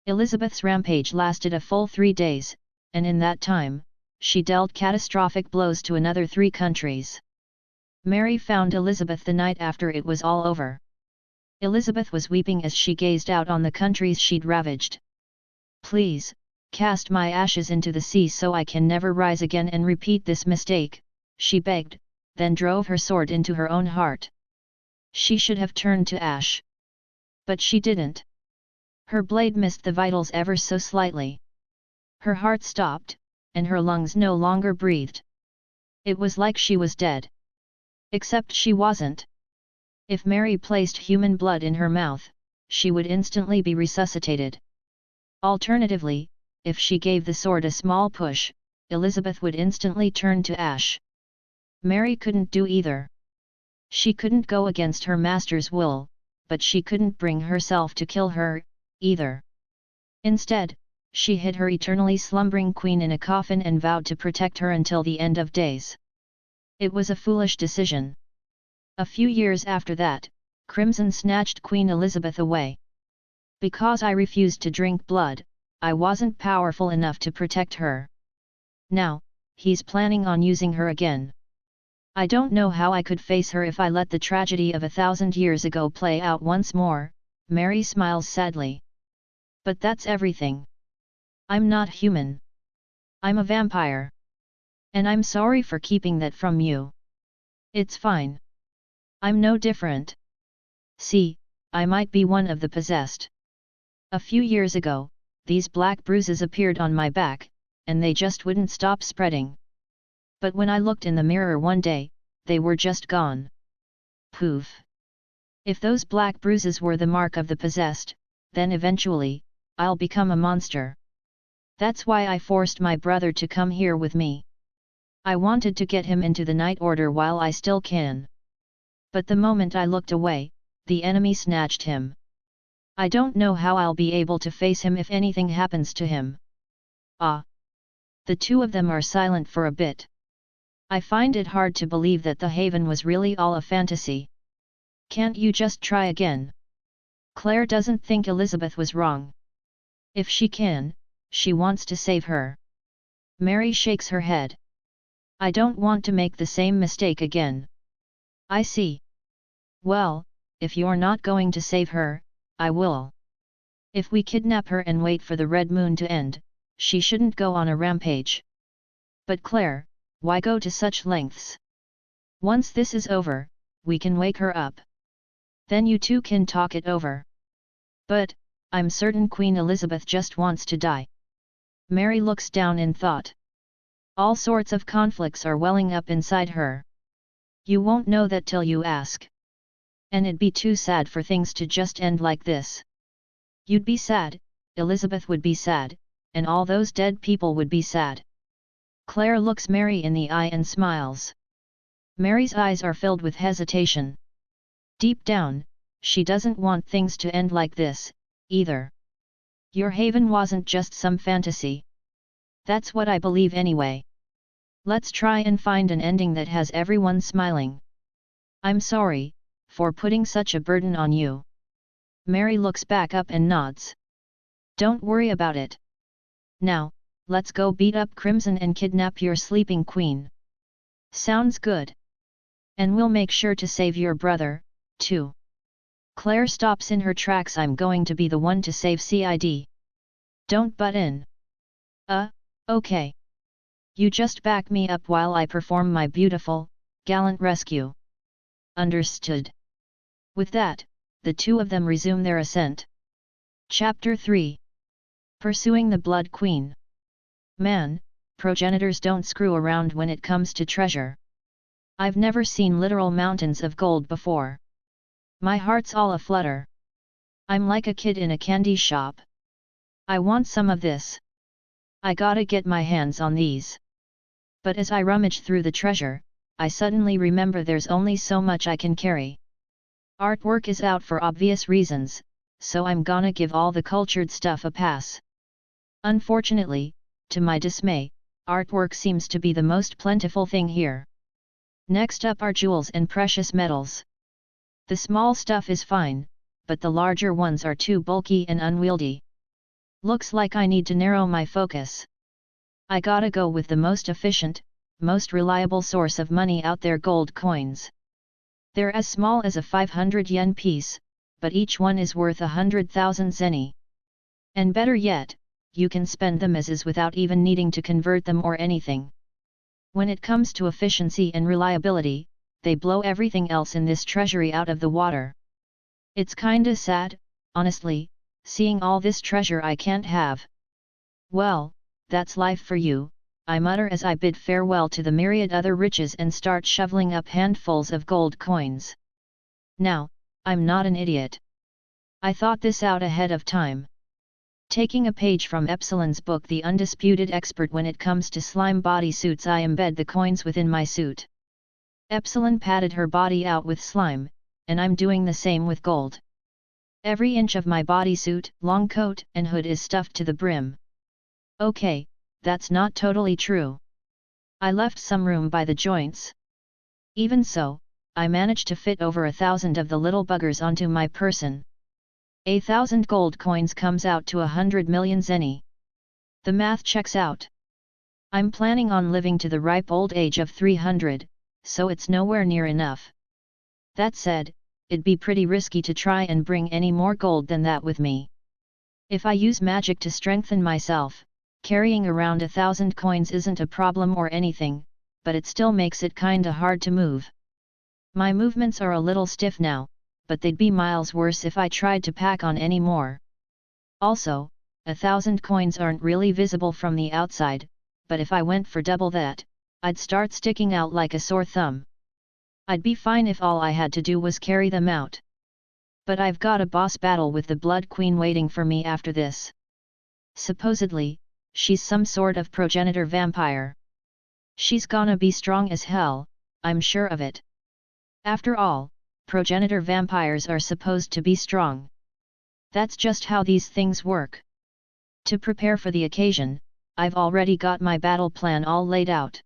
Elizabeth's rampage lasted a full 3 days, and in that time, she dealt catastrophic blows to another 3 countries. Mary found Elizabeth the night after it was all over. Elizabeth was weeping as she gazed out on the countries she'd ravaged. "Please, cast my ashes into the sea so I can never rise again and repeat this mistake," she begged, then drove her sword into her own heart. She should have turned to ash. But she didn't. Her blade missed the vitals ever so slightly. Her heart stopped, and her lungs no longer breathed. It was like she was dead. Except she wasn't. If Mary placed human blood in her mouth, she would instantly be resuscitated. Alternatively, if she gave the sword a small push, Elizabeth would instantly turn to ash. Mary couldn't do either. She couldn't go against her master's will, but she couldn't bring herself to kill her, either. Instead, she hid her eternally slumbering queen in a coffin and vowed to protect her until the end of days. It was a foolish decision. A few years after that, Crimson snatched Queen Elizabeth away. Because I refused to drink blood, I wasn't powerful enough to protect her. Now, he's planning on using her again. I don't know how I could face her if I let the tragedy of 1,000 years ago play out once more. Mary smiles sadly. But that's everything. I'm not human. I'm a vampire. And I'm sorry for keeping that from you. It's fine. I'm no different. See, I might be one of the possessed. A few years ago, these black bruises appeared on my back, and they just wouldn't stop spreading. But when I looked in the mirror one day, they were just gone. Poof! If those black bruises were the mark of the possessed, then eventually, I'll become a monster. That's why I forced my brother to come here with me. I wanted to get him into the Night Order while I still can. But the moment I looked away, the enemy snatched him. I don't know how I'll be able to face him if anything happens to him. Ah! The two of them are silent for a bit. I find it hard to believe that the Haven was really all a fantasy. Can't you just try again? Claire doesn't think Elizabeth was wrong. If she can, she wants to save her. Mary shakes her head. I don't want to make the same mistake again. I see. Well, if you're not going to save her, I will. If we kidnap her and wait for the red moon to end, she shouldn't go on a rampage. But Claire, why go to such lengths? Once this is over, we can wake her up. Then you two can talk it over. But, I'm certain Queen Elizabeth just wants to die. Mary looks down in thought. All sorts of conflicts are welling up inside her. You won't know that till you ask. And it'd be too sad for things to just end like this. You'd be sad, Elizabeth would be sad, and all those dead people would be sad. Claire looks Mary in the eye and smiles. Mary's eyes are filled with hesitation. Deep down, she doesn't want things to end like this, either. Your haven wasn't just some fantasy. That's what I believe anyway. Let's try and find an ending that has everyone smiling. I'm sorry for putting such a burden on you. Mary looks back up and nods. Don't worry about it. Now, let's go beat up Crimson and kidnap your sleeping queen. Sounds good. And we'll make sure to save your brother, too. Claire stops in her tracks. I'm going to be the one to save Cid. Don't butt in. Okay. You just back me up while I perform my beautiful, gallant rescue. Understood. With that, the two of them resume their ascent. Chapter 3. Pursuing the Blood Queen. Man, progenitors don't screw around when it comes to treasure. I've never seen literal mountains of gold before. My heart's all aflutter. I'm like a kid in a candy shop. I want some of this. I gotta get my hands on these. But as I rummage through the treasure, I suddenly remember there's only so much I can carry. Artwork is out for obvious reasons, so I'm gonna give all the cultured stuff a pass. Unfortunately, to my dismay, artwork seems to be the most plentiful thing here. Next up are jewels and precious metals. The small stuff is fine, but the larger ones are too bulky and unwieldy. Looks like I need to narrow my focus. I gotta go with the most efficient, most reliable source of money out there: gold coins. They're as small as a 500 yen piece, but each one is worth 100,000 zenny. And better yet, you can spend them as is without even needing to convert them or anything. When it comes to efficiency and reliability, they blow everything else in this treasury out of the water. It's kinda sad, honestly, seeing all this treasure I can't have. Well, that's life for you, I mutter as I bid farewell to the myriad other riches and start shoveling up handfuls of gold coins. Now, I'm not an idiot. I thought this out ahead of time. Taking a page from Epsilon's book, The Undisputed Expert when it comes to slime bodysuits, I embed the coins within my suit. Epsilon padded her body out with slime, and I'm doing the same with gold. Every inch of my bodysuit, long coat, and hood is stuffed to the brim. Okay, that's not totally true. I left some room by the joints. Even so, I managed to fit over 1,000 of the little buggers onto my person. 1,000 gold coins comes out to 100 million zenny. The math checks out. I'm planning on living to the ripe old age of 300, so it's nowhere near enough. That said, it'd be pretty risky to try and bring any more gold than that with me. If I use magic to strengthen myself, carrying around 1,000 coins isn't a problem or anything, but it still makes it kinda hard to move. My movements are a little stiff now, but they'd be miles worse if I tried to pack on any more. Also, 1,000 coins aren't really visible from the outside, but if I went for double that, I'd start sticking out like a sore thumb. I'd be fine if all I had to do was carry them out. But I've got a boss battle with the Blood Queen waiting for me after this. Supposedly, she's some sort of progenitor vampire. She's gonna be strong as hell, I'm sure of it. After all, progenitor vampires are supposed to be strong. That's just how these things work. To prepare for the occasion, I've already got my battle plan all laid out.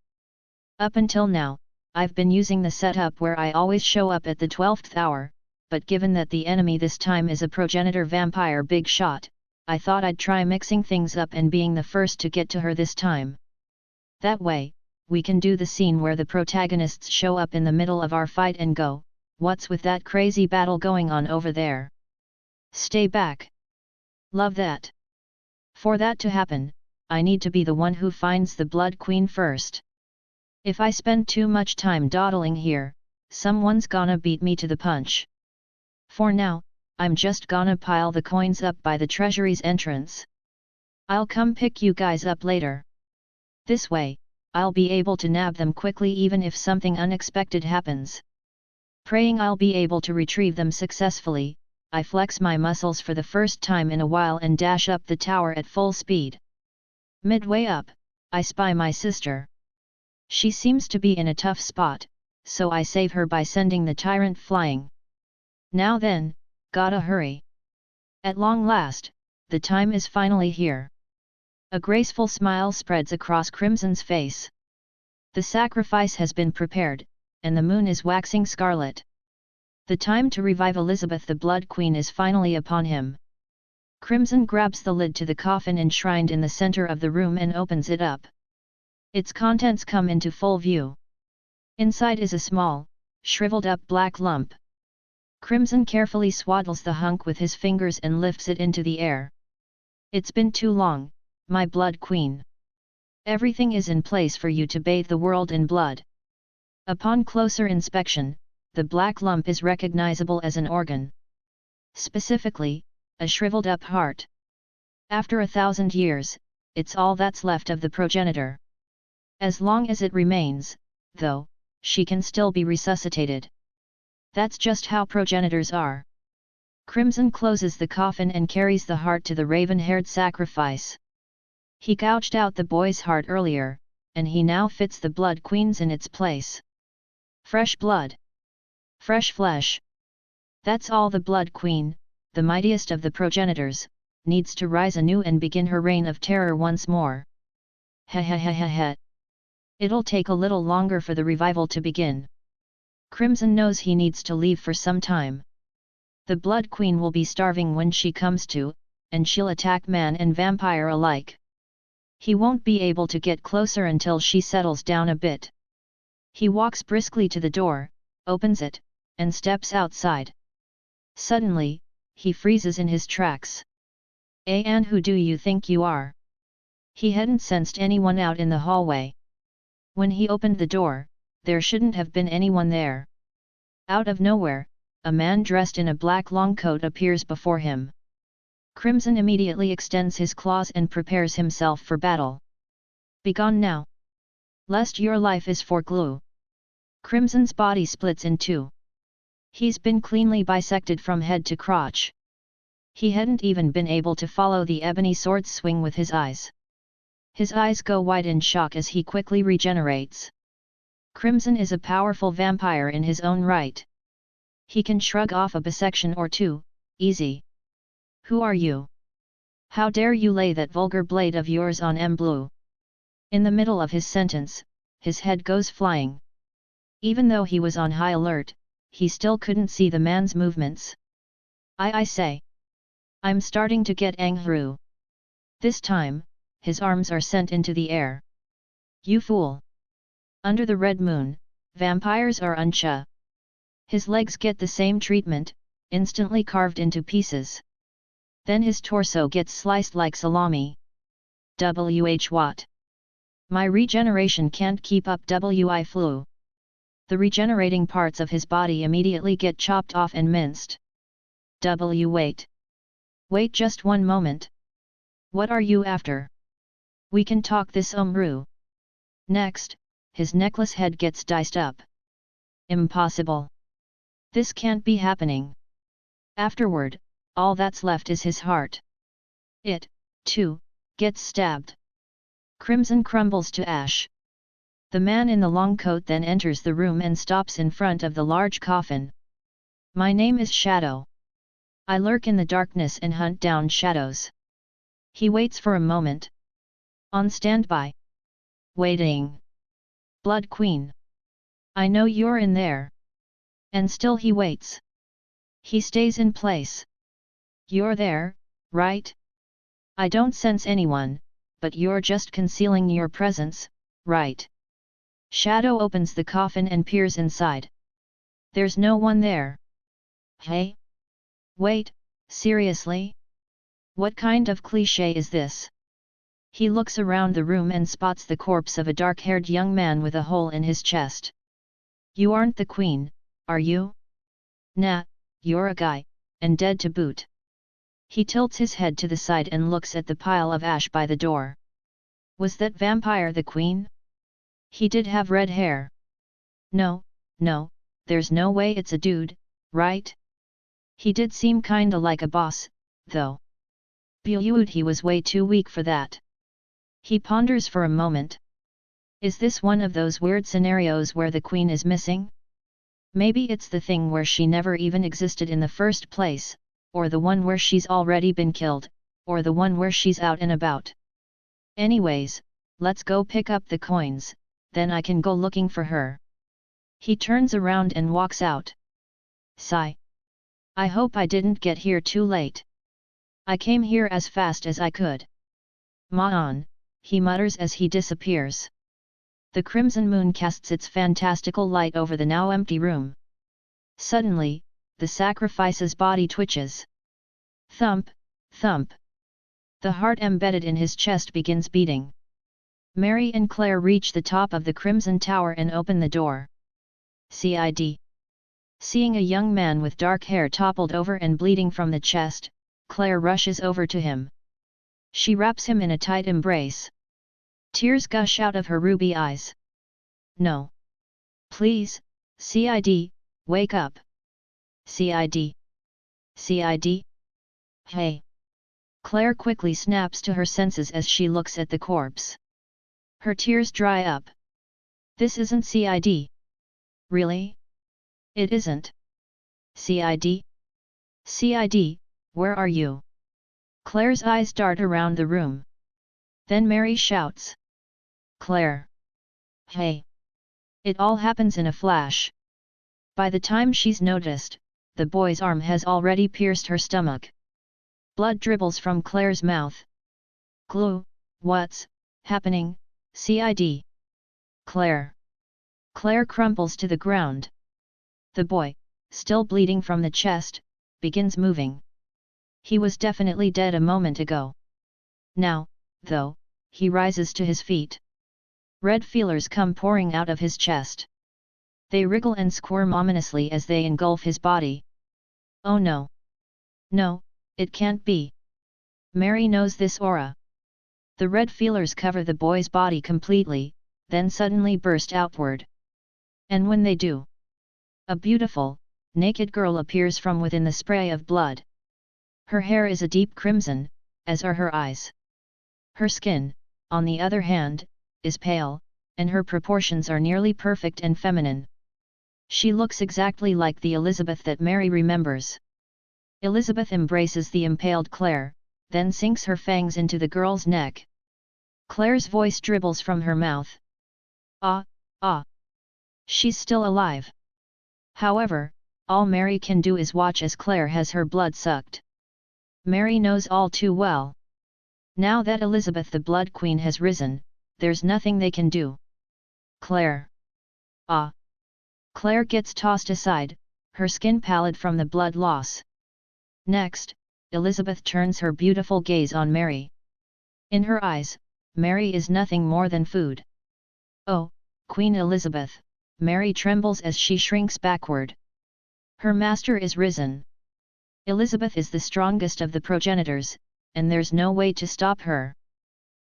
Up until now, I've been using the setup where I always show up at the 12th hour, but given that the enemy this time is a progenitor vampire big shot, I thought I'd try mixing things up and being the first to get to her this time. That way, we can do the scene where the protagonists show up in the middle of our fight and go, "What's with that crazy battle going on over there? Stay back." Love that. For that to happen, I need to be the one who finds the Blood Queen first. If I spend too much time dawdling here, someone's gonna beat me to the punch. For now, I'm just gonna pile the coins up by the treasury's entrance. I'll come pick you guys up later. This way, I'll be able to nab them quickly even if something unexpected happens. Praying I'll be able to retrieve them successfully, I flex my muscles for the first time in a while and dash up the tower at full speed. Midway up, I spy my sister. She seems to be in a tough spot, so I save her by sending the tyrant flying. Now then, gotta hurry. At long last, the time is finally here. A graceful smile spreads across Crimson's face. The sacrifice has been prepared, and the moon is waxing scarlet. The time to revive Elizabeth the Blood Queen is finally upon him. Crimson grabs the lid to the coffin enshrined in the center of the room and opens it up. Its contents come into full view. Inside is a small, shriveled-up black lump. Crimson carefully swaddles the hunk with his fingers and lifts it into the air. "It's been too long, my Blood Queen. Everything is in place for you to bathe the world in blood." Upon closer inspection, the black lump is recognizable as an organ. Specifically, a shriveled-up heart. After 1,000 years, it's all that's left of the progenitor. As long as it remains, though, she can still be resuscitated. That's just how progenitors are. Crimson closes the coffin and carries the heart to the raven-haired sacrifice. He gouged out the boy's heart earlier, and he now fits the Blood Queen's in its place. Fresh blood. Fresh flesh. That's all the Blood Queen, the mightiest of the progenitors, needs to rise anew and begin her reign of terror once more. Heh. It'll take a little longer for the revival to begin. Crimson knows he needs to leave for some time. The Blood Queen will be starving when she comes to, and she'll attack man and vampire alike. He won't be able to get closer until she settles down a bit. He walks briskly to the door, opens it, and steps outside. Suddenly, he freezes in his tracks. And who do you think you are? He hadn't sensed anyone out in the hallway. When he opened the door, there shouldn't have been anyone there. Out of nowhere, a man dressed in a black long coat appears before him. Crimson immediately extends his claws and prepares himself for battle. Begone now, lest your life is for glue. Crimson's body splits in two. He's been cleanly bisected from head to crotch. He hadn't even been able to follow the ebony sword swing with his eyes. His eyes go wide in shock as he quickly regenerates. Crimson is a powerful vampire in his own right. He can shrug off a bisection or two, easy. Who are you? How dare you lay that vulgar blade of yours on M. Blue? In the middle of his sentence, his head goes flying. Even though he was on high alert, he still couldn't see the man's movements. I say. I'm starting to get angry. This time, his arms are sent into the air. You fool! Under the red moon, vampires are uncha. His legs get the same treatment, instantly carved into pieces. Then his torso gets sliced like salami. What? My regeneration can't keep up. I flew. The regenerating parts of his body immediately get chopped off and minced. Wait. Wait just one moment. What are you after? We can talk this Omru. Next, his necklace head gets diced up. Impossible. This can't be happening. Afterward, all that's left is his heart. It, too, gets stabbed. Crimson crumbles to ash. The man in the long coat then enters the room and stops in front of the large coffin. My name is Shadow. I lurk in the darkness and hunt down shadows. He waits for a moment. On standby. Waiting. Blood Queen. I know you're in there. And still he waits. He stays in place. You're there, right? I don't sense anyone, but you're just concealing your presence, right? Shadow opens the coffin and peers inside. There's no one there. Hey? Wait, seriously? What kind of cliché is this? He looks around the room and spots the corpse of a dark-haired young man with a hole in his chest. You aren't the queen, are you? Nah, you're a guy, and dead to boot. He tilts his head to the side and looks at the pile of ash by the door. Was that vampire the queen? He did have red hair. No, there's no way it's a dude, right? He did seem kinda like a boss, though. But he was way too weak for that. He ponders for a moment. Is this one of those weird scenarios where the queen is missing? Maybe it's the thing where she never even existed in the first place, or the one where she's already been killed, or the one where she's out and about. Anyways, let's go pick up the coins, then I can go looking for her. He turns around and walks out. Sigh. I hope I didn't get here too late. I came here as fast as I could. Ma'an, he mutters as he disappears. The crimson moon casts its fantastical light over the now empty room. Suddenly, the sacrifice's body twitches. Thump, thump. The heart embedded in his chest begins beating. Mary and Claire reach the top of the crimson tower and open the door. Cid. Seeing a young man with dark hair toppled over and bleeding from the chest, Claire rushes over to him. She wraps him in a tight embrace. Tears gush out of her ruby eyes. No. Please, Cid, wake up. Cid. Cid? Hey. Claire quickly snaps to her senses as she looks at the corpse. Her tears dry up. This isn't Cid. Really? It isn't. Cid? Cid, Where are you? Claire's eyes dart around the room. Then Mary shouts. Claire! Hey! It all happens in a flash. By the time she's noticed, the boy's arm has already pierced her stomach. Blood dribbles from Claire's mouth. Glue, what's happening, CID? Claire! Claire crumples to the ground. The boy, still bleeding from the chest, begins moving. He was definitely dead a moment ago. Now, though, he rises to his feet. Red feelers come pouring out of his chest. They wriggle and squirm ominously as they engulf his body. Oh no! No, it can't be. Mary knows this aura. The red feelers cover the boy's body completely, then suddenly burst outward. And when they do, a beautiful, naked girl appears from within the spray of blood. Her hair is a deep crimson, as are her eyes. Her skin, on the other hand, is pale, and her proportions are nearly perfect and feminine. She looks exactly like the Elizabeth that Mary remembers. Elizabeth embraces the impaled Claire, then sinks her fangs into the girl's neck. Claire's voice dribbles from her mouth. Ah, ah! She's still alive. However, all Mary can do is watch as Claire has her blood sucked. Mary knows all too well. Now that Elizabeth the Blood Queen has risen, there's nothing they can do. Claire! Ah! Claire gets tossed aside, her skin pallid from the blood loss. Next, Elizabeth turns her beautiful gaze on Mary. In her eyes, Mary is nothing more than food. Oh, Queen Elizabeth! Mary trembles as she shrinks backward. Her master is risen. Elizabeth is the strongest of the progenitors, and there's no way to stop her.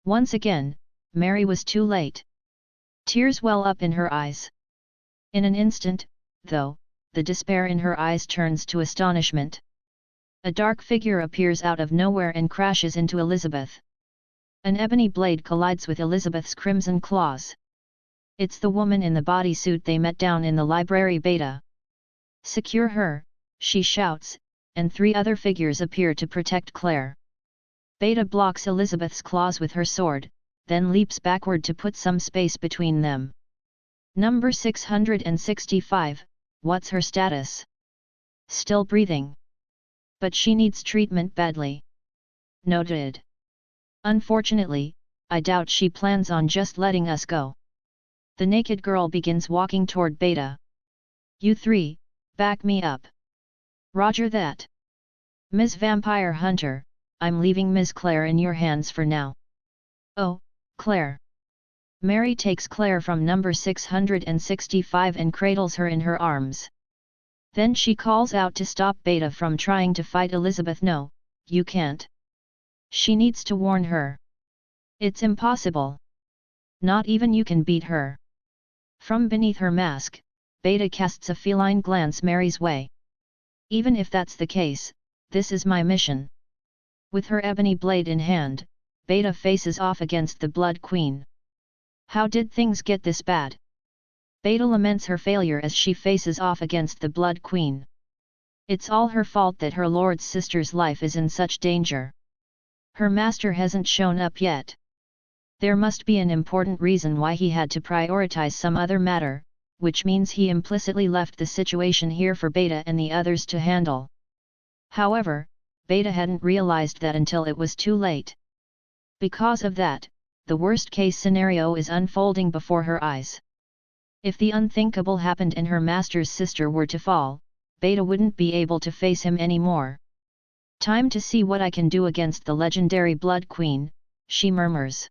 Once again, Mary was too late. Tears well up in her eyes. In an instant, though, the despair in her eyes turns to astonishment. A dark figure appears out of nowhere and crashes into Elizabeth. An ebony blade collides with Elizabeth's crimson claws. It's the woman in the bodysuit they met down in the library. Beta! Secure her, she shouts, and 3 other figures appear to protect Claire. Beta blocks Elizabeth's claws with her sword, then leaps backward to put some space between them. Number 665, what's her status? Still breathing. But she needs treatment badly. Noted. Unfortunately, I doubt she plans on just letting us go. The naked girl begins walking toward Beta. You 3, back me up. Roger that. Ms. Vampire Hunter, I'm leaving Ms. Claire in your hands for now. Oh, Claire. Mary takes Claire from number 665 and cradles her in her arms. Then she calls out to stop Beta from trying to fight Elizabeth. No, you can't. She needs to warn her. It's impossible. Not even you can beat her. From beneath her mask, Beta casts a feline glance Mary's way. Even if that's the case, this is my mission. With her ebony blade in hand, Beta faces off against the Blood Queen. How did things get this bad? Beta laments her failure as she faces off against the Blood Queen. It's all her fault that her lord's sister's life is in such danger. Her master hasn't shown up yet. There must be an important reason why he had to prioritize some other matter, which means he implicitly left the situation here for Beta and the others to handle. However, Beta hadn't realized that until it was too late. Because of that, the worst-case scenario is unfolding before her eyes. If the unthinkable happened and her master's sister were to fall, Beta wouldn't be able to face him anymore. Time to see what I can do against the legendary Blood Queen, she murmurs.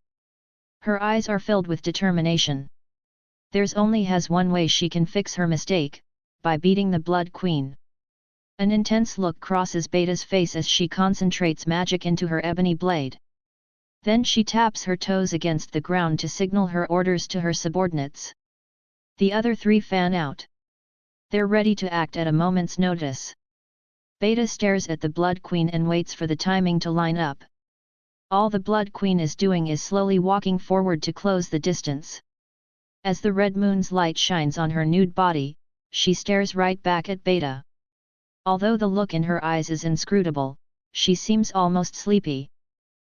Her eyes are filled with determination. There's only one way she can fix her mistake, by beating the Blood Queen. An intense look crosses Beta's face as she concentrates magic into her ebony blade. Then she taps her toes against the ground to signal her orders to her subordinates. The other 3 fan out. They're ready to act at a moment's notice. Beta stares at the Blood Queen and waits for the timing to line up. All the Blood Queen is doing is slowly walking forward to close the distance. As the red moon's light shines on her nude body, she stares right back at Beta. Although the look in her eyes is inscrutable, she seems almost sleepy.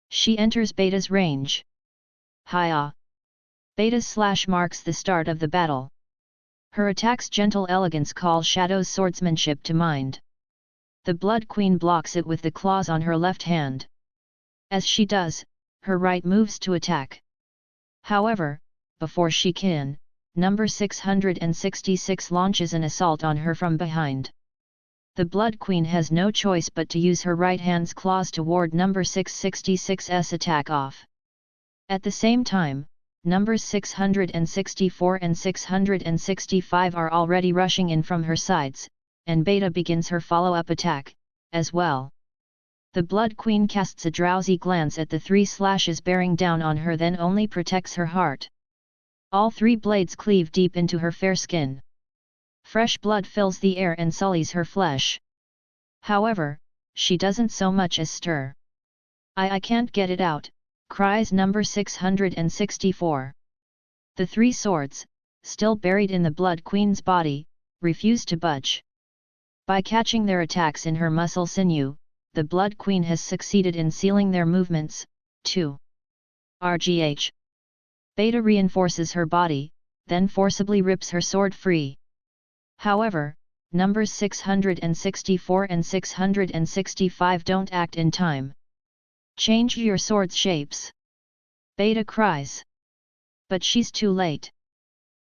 She enters Beta's range. Hiya! Beta's slash marks the start of the battle. Her attack's gentle elegance calls Shadow's swordsmanship to mind. The Blood Queen blocks it with the claws on her left hand. As she does, her right moves to attack. However, before she can, number 666 launches an assault on her from behind. The Blood Queen has no choice but to use her right hand's claws to ward number 666's attack off. At the same time, numbers 664 and 665 are already rushing in from her sides, and Beta begins her follow-up attack, as well. The Blood Queen casts a drowsy glance at the 3 slashes bearing down on her, then only protects her heart. All 3 blades cleave deep into her fair skin. Fresh blood fills the air and sullies her flesh. However, she doesn't so much as stir. I can't get it out, cries number 664. The 3 swords, still buried in the Blood Queen's body, refuse to budge. By catching their attacks in her muscle sinew, the Blood Queen has succeeded in sealing their movements, too. RGH. Beta reinforces her body, then forcibly rips her sword free. However, numbers 664 and 665 don't act in time. Change your sword's shapes. Beta cries. But she's too late.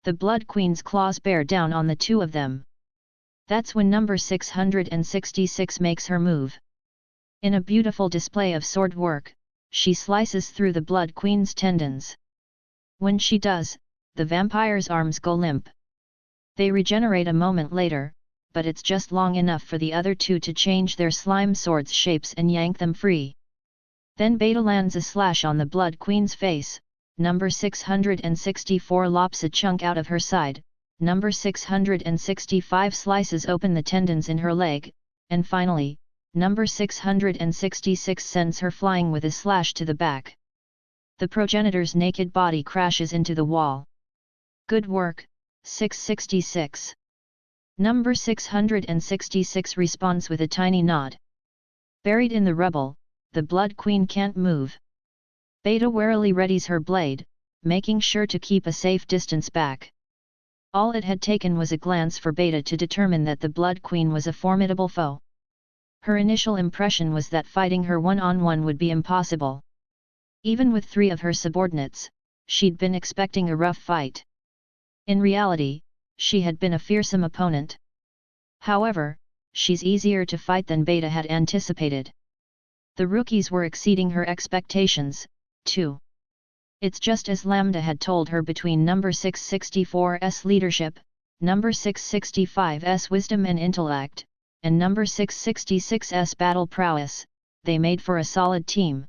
The Blood Queen's claws bear down on the 2 of them. That's when number 666 makes her move. In a beautiful display of sword work, she slices through the Blood Queen's tendons. When she does, the vampire's arms go limp. They regenerate a moment later, but it's just long enough for the other 2 to change their slime swords' shapes and yank them free. Then Beta lands a slash on the Blood Queen's face, number 664 lops a chunk out of her side, number 665 slices open the tendons in her leg, and finally, number 666 sends her flying with a slash to the back. The progenitor's naked body crashes into the wall. Good work, 666. Number 666 responds with a tiny nod. Buried in the rubble, the Blood Queen can't move. Beta warily readies her blade, making sure to keep a safe distance back. All it had taken was a glance for Beta to determine that the Blood Queen was a formidable foe. Her initial impression was that fighting her one-on-one would be impossible. Even with 3 of her subordinates, she'd been expecting a rough fight. In reality, she had been a fearsome opponent. However, she's easier to fight than Beta had anticipated. The rookies were exceeding her expectations, too. It's just as Lambda had told her. Between number 664's leadership, number 665's wisdom and intellect, and number 666's battle prowess, they made for a solid team.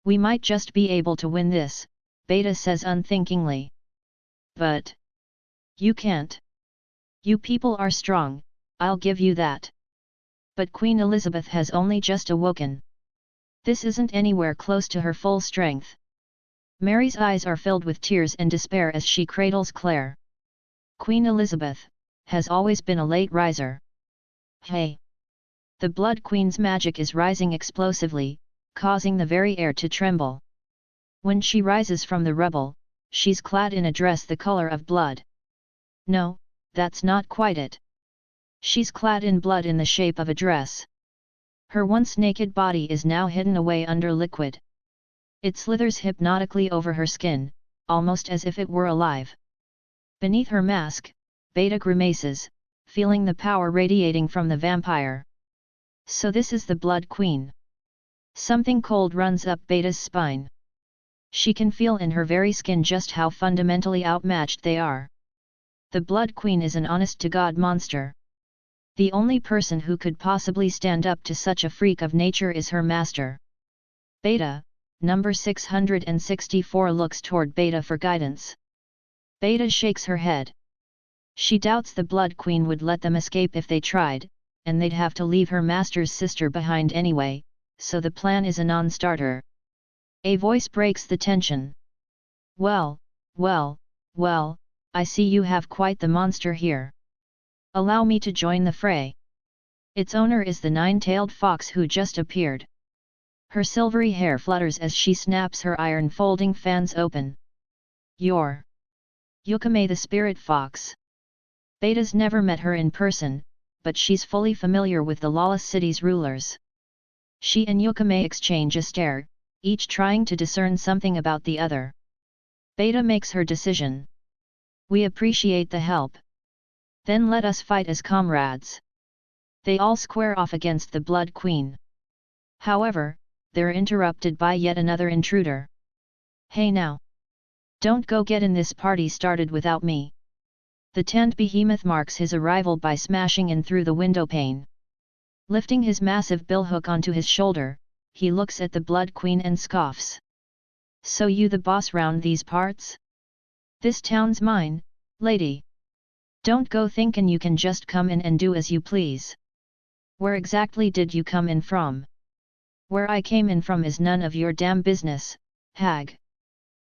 We might just be able to win this, Beta says unthinkingly. But you can't. You people are strong, I'll give you that. But Queen Elizabeth has only just awoken. This isn't anywhere close to her full strength. Mary's eyes are filled with tears and despair as she cradles Claire. Queen Elizabeth has always been a late riser. Hey! The Blood Queen's magic is rising explosively, causing the very air to tremble. When she rises from the rubble, she's clad in a dress the color of blood. No, that's not quite it. She's clad in blood in the shape of a dress. Her once naked body is now hidden away under liquid. It slithers hypnotically over her skin, almost as if it were alive. Beneath her mask, Beta grimaces, feeling the power radiating from the vampire. So this is the Blood Queen. Something cold runs up Beta's spine. She can feel in her very skin just how fundamentally outmatched they are. The Blood Queen is an honest-to-God monster. The only person who could possibly stand up to such a freak of nature is her master. Beta, number 664, looks toward Beta for guidance. Beta shakes her head. She doubts the Blood Queen would let them escape if they tried, and they'd have to leave her master's sister behind anyway, so the plan is a non-starter. A voice breaks the tension. Well, I see you have quite the monster here. Allow me to join the fray. Its owner is the nine-tailed fox who just appeared. Her silvery hair flutters as she snaps her iron folding fans open. You're Yukame the spirit fox. Beta's never met her in person, but she's fully familiar with the Lawless city's rulers. She and Yukame exchange a stare, each trying to discern something about the other. Beta makes her decision. We appreciate the help. Then let us fight as comrades. They all square off against the Blood Queen. However, they're interrupted by yet another intruder. Hey now! Don't go get in this party started without me. The tanned behemoth marks his arrival by smashing in through the window pane. Lifting his massive billhook onto his shoulder, he looks at the Blood Queen and scoffs. So you the boss round these parts? This town's mine, lady. Don't go thinkin' you can just come in and do as you please. Where exactly did you come in from? Where I came in from is none of your damn business, hag.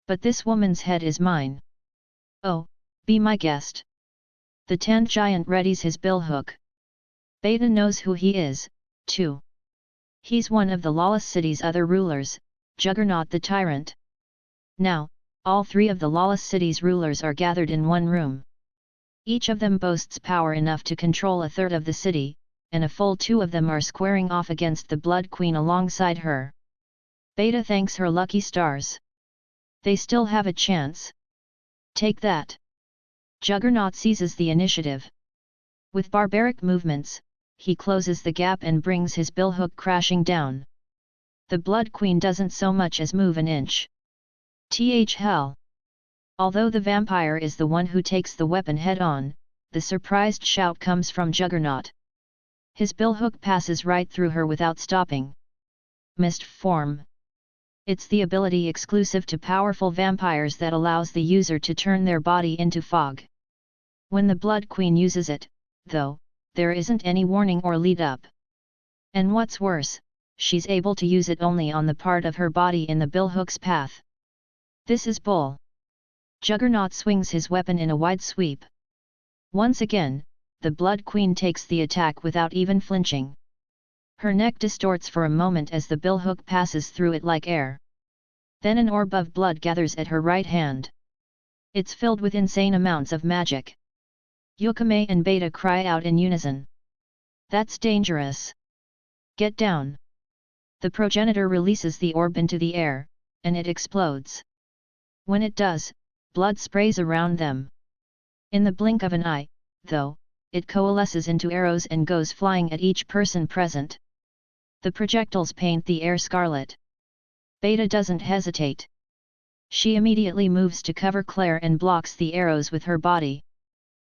But this woman's head is mine. Oh, be my guest. The tanned giant readies his billhook. Beta knows who he is, too. He's one of the Lawless city's other rulers, Juggernaut the Tyrant. Now, all three of the Lawless city's rulers are gathered in one room. Each of them boasts power enough to control a third of the city, and a full two of them are squaring off against the Blood Queen alongside her. Beta thanks her lucky stars. They still have a chance. Take that! Juggernaut seizes the initiative. With barbaric movements, he closes the gap and brings his billhook crashing down. The Blood Queen doesn't so much as move an inch. Hell! Although the vampire is the one who takes the weapon head-on, the surprised shout comes from Juggernaut. His billhook passes right through her without stopping. Mist form. It's the ability exclusive to powerful vampires that allows the user to turn their body into fog. When the Blood Queen uses it, though, there isn't any warning or lead-up. And what's worse, she's able to use it only on the part of her body in the billhook's path. This is bull. Juggernaut swings his weapon in a wide sweep. Once again, the Blood Queen takes the attack without even flinching. Her neck distorts for a moment as the billhook passes through it like air. Then an orb of blood gathers at her right hand. It's filled with insane amounts of magic. Yukame and Beta cry out in unison. That's dangerous. Get down. The progenitor releases the orb into the air, and it explodes. When it does, blood sprays around them. In the blink of an eye, though, it coalesces into arrows and goes flying at each person present. The projectiles paint the air scarlet. Beta doesn't hesitate. She immediately moves to cover Claire and blocks the arrows with her body.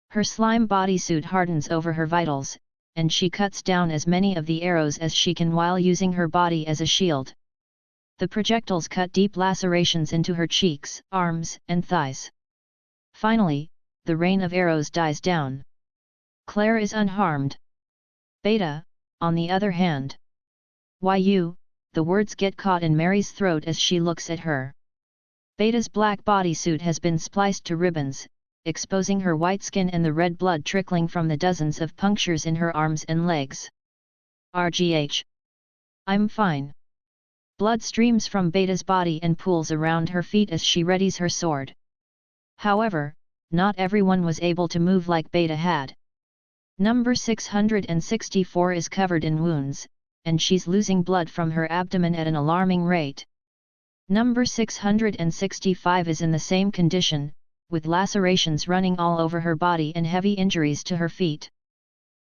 Her slime bodysuit hardens over her vitals, and she cuts down as many of the arrows as she can while using her body as a shield. The projectiles cut deep lacerations into her cheeks, arms, and thighs. Finally, the rain of arrows dies down. Claire is unharmed. Beta, on the other hand. Why you? The words get caught in Mary's throat as she looks at her. Beta's black bodysuit has been spliced to ribbons, exposing her white skin and the red blood trickling from the dozens of punctures in her arms and legs. RGH. I'm fine. Blood streams from Beta's body and pools around her feet as she readies her sword. However, not everyone was able to move like Beta had. Number 664 is covered in wounds, and she's losing blood from her abdomen at an alarming rate. Number 665 is in the same condition, with lacerations running all over her body and heavy injuries to her feet.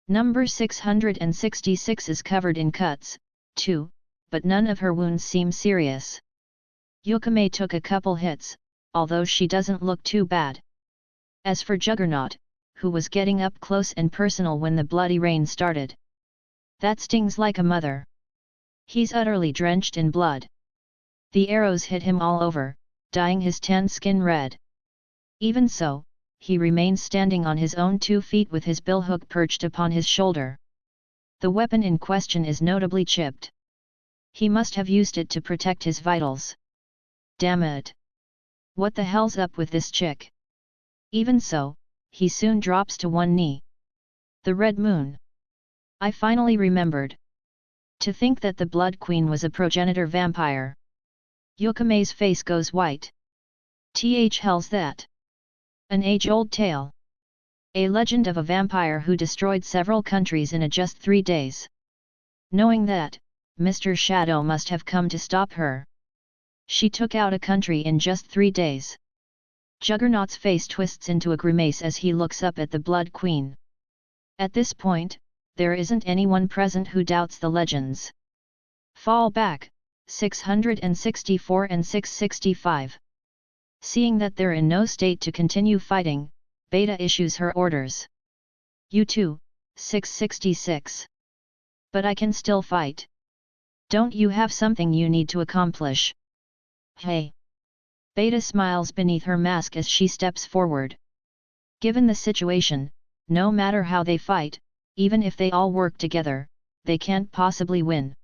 Number 666 is covered in cuts, too, but none of her wounds seem serious. Yukame took a couple hits, although she doesn't look too bad. As for Juggernaut, who was getting up close and personal when the bloody rain started. That stings like a mother. He's utterly drenched in blood. The arrows hit him all over, dyeing his tanned skin red. Even so, he remains standing on his own 2 feet with his billhook perched upon his shoulder. The weapon in question is notably chipped. He must have used it to protect his vitals. Damn it! What the hell's up with this chick? Even so, he soon drops to one knee. The red moon. I finally remembered. To think that the Blood Queen was a progenitor vampire. Yokome's face goes white. Hell's that? An age-old tale. A legend of a vampire who destroyed several countries in just 3 days. Knowing that, Mr. Shadow must have come to stop her. She took out a country in just 3 days. Juggernaut's face twists into a grimace as he looks up at the Blood Queen. At this point, there isn't anyone present who doubts the legends. Fall back, 664 and 665. Seeing that they're in no state to continue fighting, Beta issues her orders. You too, 666. But I can still fight. Don't you have something you need to accomplish? Hey! Beta smiles beneath her mask as she steps forward. Given the situation, no matter how they fight, even if they all work together, they can't possibly win.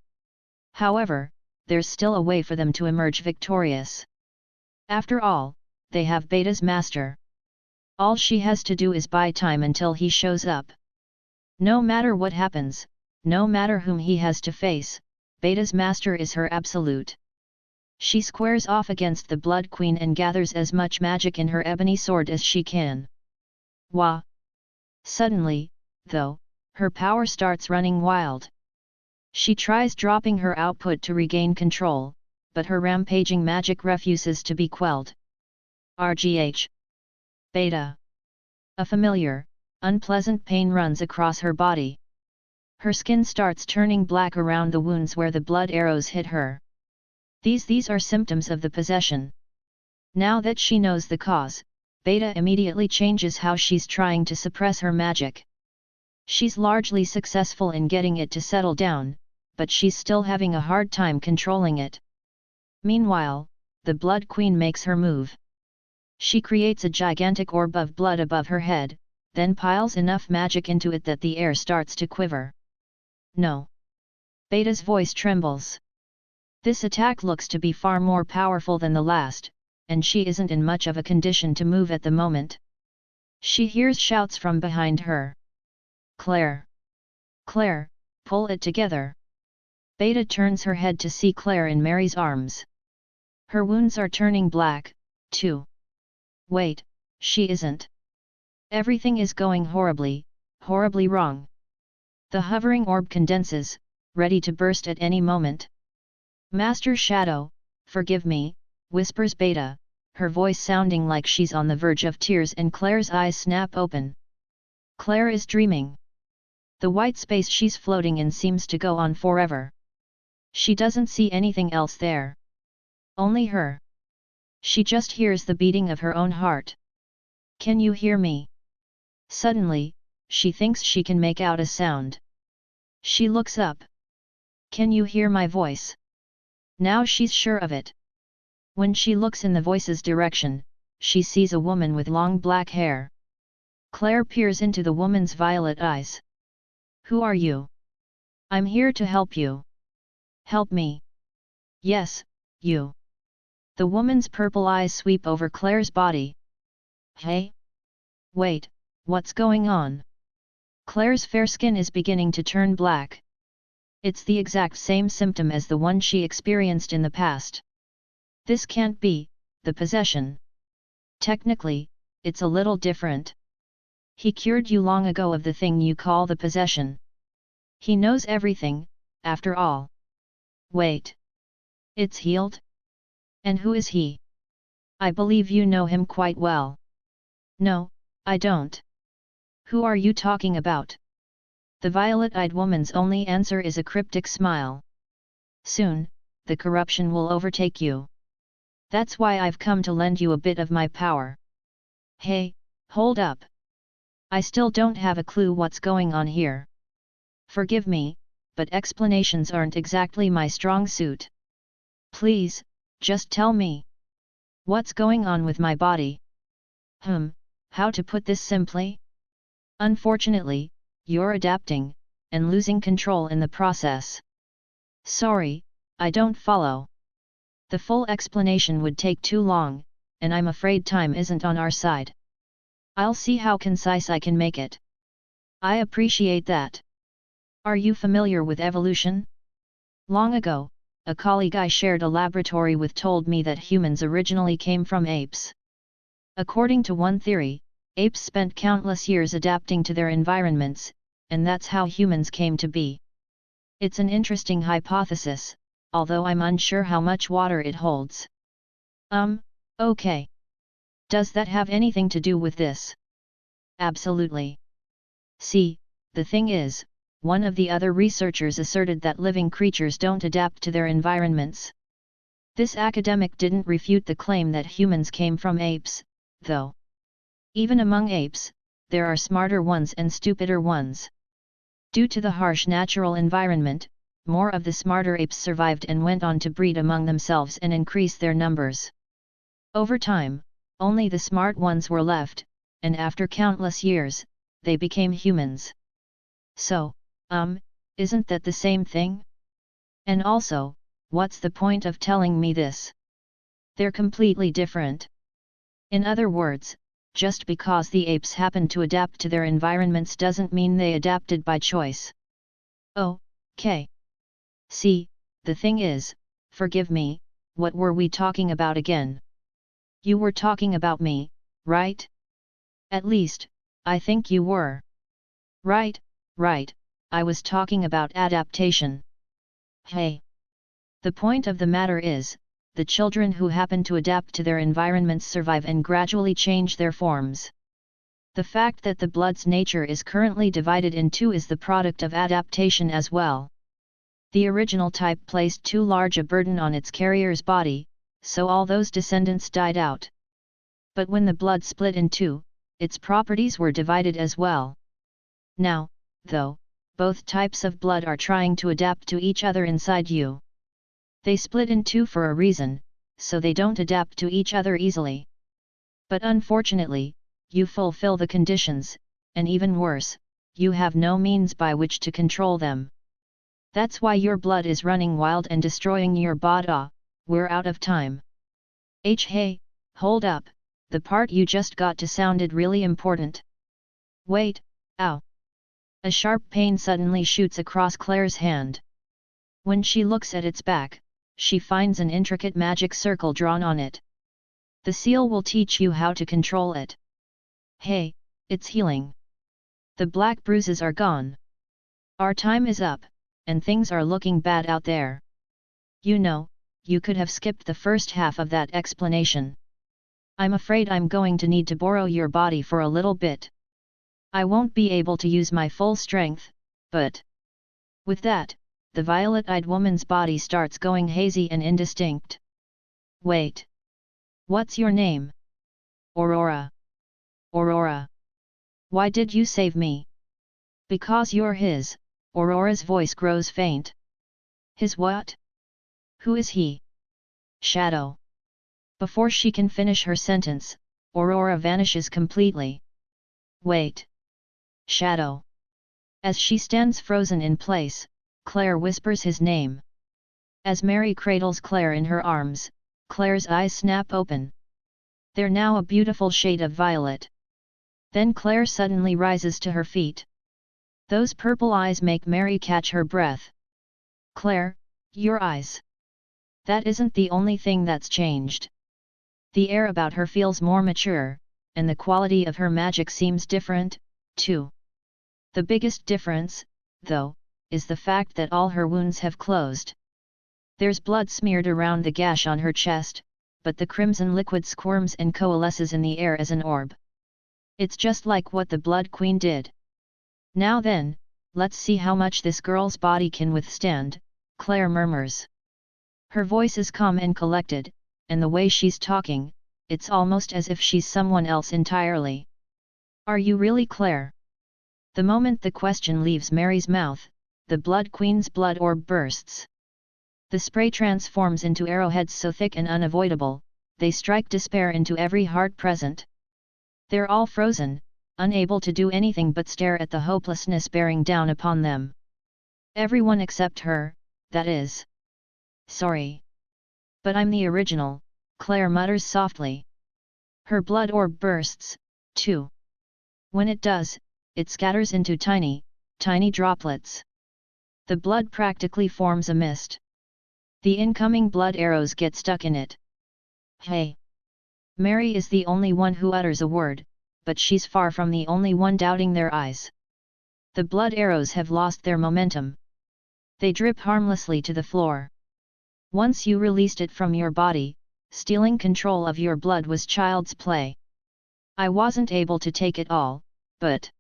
However, there's still a way for them to emerge victorious. After all, they have Beta's master. All she has to do is buy time until he shows up. No matter what happens, no matter whom he has to face, Beta's master is her absolute. She squares off against the Blood Queen and gathers as much magic in her ebony sword as she can. Wah! Suddenly, though, her power starts running wild. She tries dropping her output to regain control, but her rampaging magic refuses to be quelled. RGH. Beta. A familiar, unpleasant pain runs across her body. Her skin starts turning black around the wounds where the blood arrows hit her. These are symptoms of the possession. Now that she knows the cause, Beta immediately changes how she's trying to suppress her magic. She's largely successful in getting it to settle down, but she's still having a hard time controlling it. Meanwhile, the Blood Queen makes her move. She creates a gigantic orb of blood above her head, then piles enough magic into it that the air starts to quiver. No. Beta's voice trembles. This attack looks to be far more powerful than the last, and she isn't in much of a condition to move at the moment. She hears shouts from behind her. Claire! Claire, pull it together! Beta turns her head to see Claire in Mary's arms. Her wounds are turning black, too. Wait, she isn't. Everything is going horribly, horribly wrong. The hovering orb condenses, ready to burst at any moment. Master Shadow, forgive me, whispers Beta, her voice sounding like she's on the verge of tears, and Claire's eyes snap open. Claire is dreaming. The white space she's floating in seems to go on forever. She doesn't see anything else there. Only her. She just hears the beating of her own heart. Can you hear me? Suddenly, she thinks she can make out a sound. She looks up. Can you hear my voice? Now she's sure of it. When she looks in the voice's direction, she sees a woman with long black hair. Claire peers into the woman's violet eyes. Who are you? I'm here to help you. Help me. Yes, you. The woman's purple eyes sweep over Claire's body. Hey? Wait, what's going on? Claire's fair skin is beginning to turn black. It's the exact same symptom as the one she experienced in the past. This can't be the possession. Technically, it's a little different. He cured you long ago of the thing you call the possession. He knows everything, after all. Wait. It's healed? And who is he? I believe you know him quite well. No, I don't. Who are you talking about? The violet-eyed woman's only answer is a cryptic smile. Soon, the corruption will overtake you. That's why I've come to lend you a bit of my power. Hey, hold up. I still don't have a clue what's going on here. Forgive me, but explanations aren't exactly my strong suit. Please, just tell me. What's going on with my body? How to put this simply? Unfortunately, you're adapting, and losing control in the process. Sorry, I don't follow. The full explanation would take too long, and I'm afraid time isn't on our side. I'll see how concise I can make it. I appreciate that. Are you familiar with evolution? Long ago, a colleague I shared a laboratory with told me that humans originally came from apes. According to one theory, apes spent countless years adapting to their environments, and that's how humans came to be. It's an interesting hypothesis, although I'm unsure how much water it holds. Okay. Does that have anything to do with this? Absolutely. See, the thing is, one of the other researchers asserted that living creatures don't adapt to their environments. This academic didn't refute the claim that humans came from apes, though. Even among apes, there are smarter ones and stupider ones. Due to the harsh natural environment, more of the smarter apes survived and went on to breed among themselves and increase their numbers. Over time, only the smart ones were left, and after countless years, they became humans. So, isn't that the same thing? And also, what's the point of telling me this? They're completely different. In other words, just because the apes happen to adapt to their environments doesn't mean they adapted by choice. Okay. See, the thing is, forgive me, what were we talking about again? You were talking about me, right? At least, I think you were. Right, I was talking about adaptation. Hey. The point of the matter is, the children who happen to adapt to their environments survive and gradually change their forms. The fact that the blood's nature is currently divided in two is the product of adaptation as well. The original type placed too large a burden on its carrier's body, so all those descendants died out. But when the blood split in two, its properties were divided as well. Now, though, both types of blood are trying to adapt to each other inside you. They split in two for a reason, so they don't adapt to each other easily. But unfortunately, you fulfill the conditions, and even worse, you have no means by which to control them. That's why your blood is running wild and destroying your body. We're out of time. Hey, hold up, the part you just got to sounded really important. Wait, ow. A sharp pain suddenly shoots across Claire's hand. When she looks at its back, she finds an intricate magic circle drawn on it. The seal will teach you how to control it. Hey, it's healing. The black bruises are gone. Our time is up, and things are looking bad out there. You know, you could have skipped the first half of that explanation. I'm afraid I'm going to need to borrow your body for a little bit. I won't be able to use my full strength, but... With that, the violet-eyed woman's body starts going hazy and indistinct. Wait. What's your name? Aurora. Aurora. Why did you save me? Because you're his. Aurora's voice grows faint. His what? Who is he? Shadow. Before she can finish her sentence, Aurora vanishes completely. Wait. Shadow. As she stands frozen in place, Claire whispers his name. As Mary cradles Claire in her arms, Claire's eyes snap open. They're now a beautiful shade of violet. Then Claire suddenly rises to her feet. Those purple eyes make Mary catch her breath. Claire, your eyes. That isn't the only thing that's changed. The air about her feels more mature, and the quality of her magic seems different, too. The biggest difference, though, is the fact that all her wounds have closed. There's blood smeared around the gash on her chest, but the crimson liquid squirms and coalesces in the air as an orb. It's just like what the Blood Queen did. Now then, let's see how much this girl's body can withstand, Claire murmurs. Her voice is calm and collected, and the way she's talking, it's almost as if she's someone else entirely. Are you really Claire? The moment the question leaves Mary's mouth, the Blood Queen's blood orb bursts. The spray transforms into arrowheads so thick and unavoidable, they strike despair into every heart present. They're all frozen, unable to do anything but stare at the hopelessness bearing down upon them. Everyone except her, that is. Sorry. But I'm the original, Claire mutters softly. Her blood orb bursts, too. When it does, it scatters into tiny, tiny droplets. The blood practically forms a mist. The incoming blood arrows get stuck in it. Hey! Mary is the only one who utters a word, but she's far from the only one doubting their eyes. The blood arrows have lost their momentum. They drip harmlessly to the floor. Once you released it from your body, stealing control of your blood was child's play. I wasn't able to take it all, but...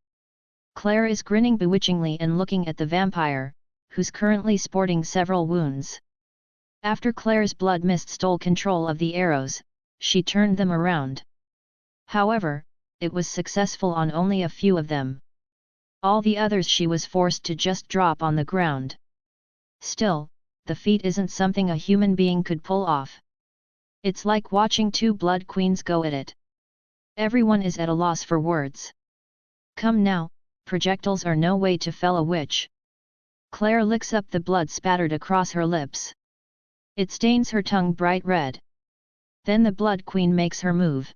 Claire is grinning bewitchingly and looking at the vampire, who's currently sporting several wounds. After Claire's blood mist stole control of the arrows, she turned them around. However, it was successful on only a few of them. All the others she was forced to just drop on the ground. Still, the feat isn't something a human being could pull off. It's like watching two blood queens go at it. Everyone is at a loss for words. Come now, projectiles are no way to fell a witch. Claire licks up the blood spattered across her lips. It stains her tongue bright red. Then the blood queen makes her move.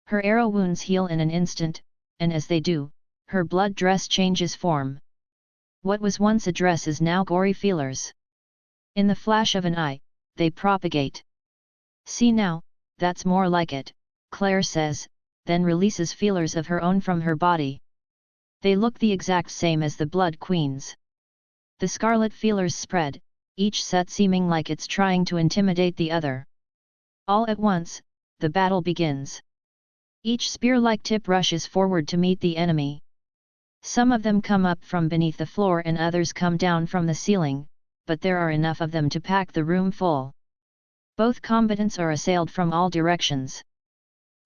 Her arrow wounds heal in an instant, and as they do, her blood dress changes form. What was once a dress is now gory feelers. In the flash of an eye, they propagate. See now, that's more like it, Claire says, then releases feelers of her own from her body. They look the exact same as the blood queen's. The scarlet feelers spread, each set seeming like it's trying to intimidate the other. All at once, the battle begins. Each spear-like tip rushes forward to meet the enemy. Some of them come up from beneath the floor and others come down from the ceiling, but there are enough of them to pack the room full. Both combatants are assailed from all directions.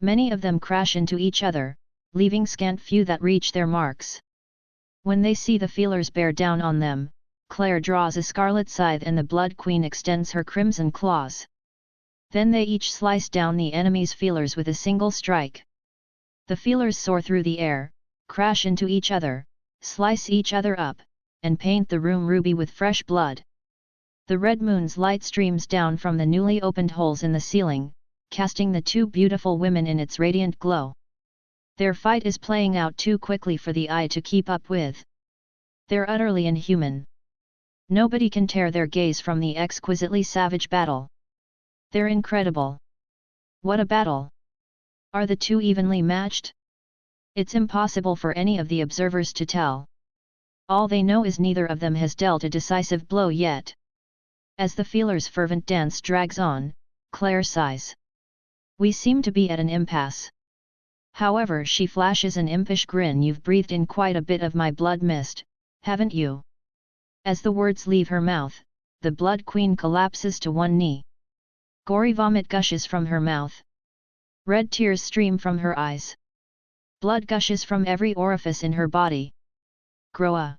Many of them crash into each other, leaving scant few that reach their marks. When they see the feelers bear down on them, Claire draws a scarlet scythe and the blood queen extends her crimson claws. Then they each slice down the enemy's feelers with a single strike. The feelers soar through the air, crash into each other, slice each other up, and paint the room ruby with fresh blood. The red moon's light streams down from the newly opened holes in the ceiling, casting the two beautiful women in its radiant glow. Their fight is playing out too quickly for the eye to keep up with. They're utterly inhuman. Nobody can tear their gaze from the exquisitely savage battle. They're incredible. What a battle! Are the two evenly matched? It's impossible for any of the observers to tell. All they know is neither of them has dealt a decisive blow yet. As the feelers' fervent dance drags on, Claire sighs. We seem to be at an impasse. However, she flashes an impish grin. You've breathed in quite a bit of my blood mist, haven't you? As the words leave her mouth, the blood queen collapses to one knee. Gory vomit gushes from her mouth. Red tears stream from her eyes. Blood gushes from every orifice in her body. Groa.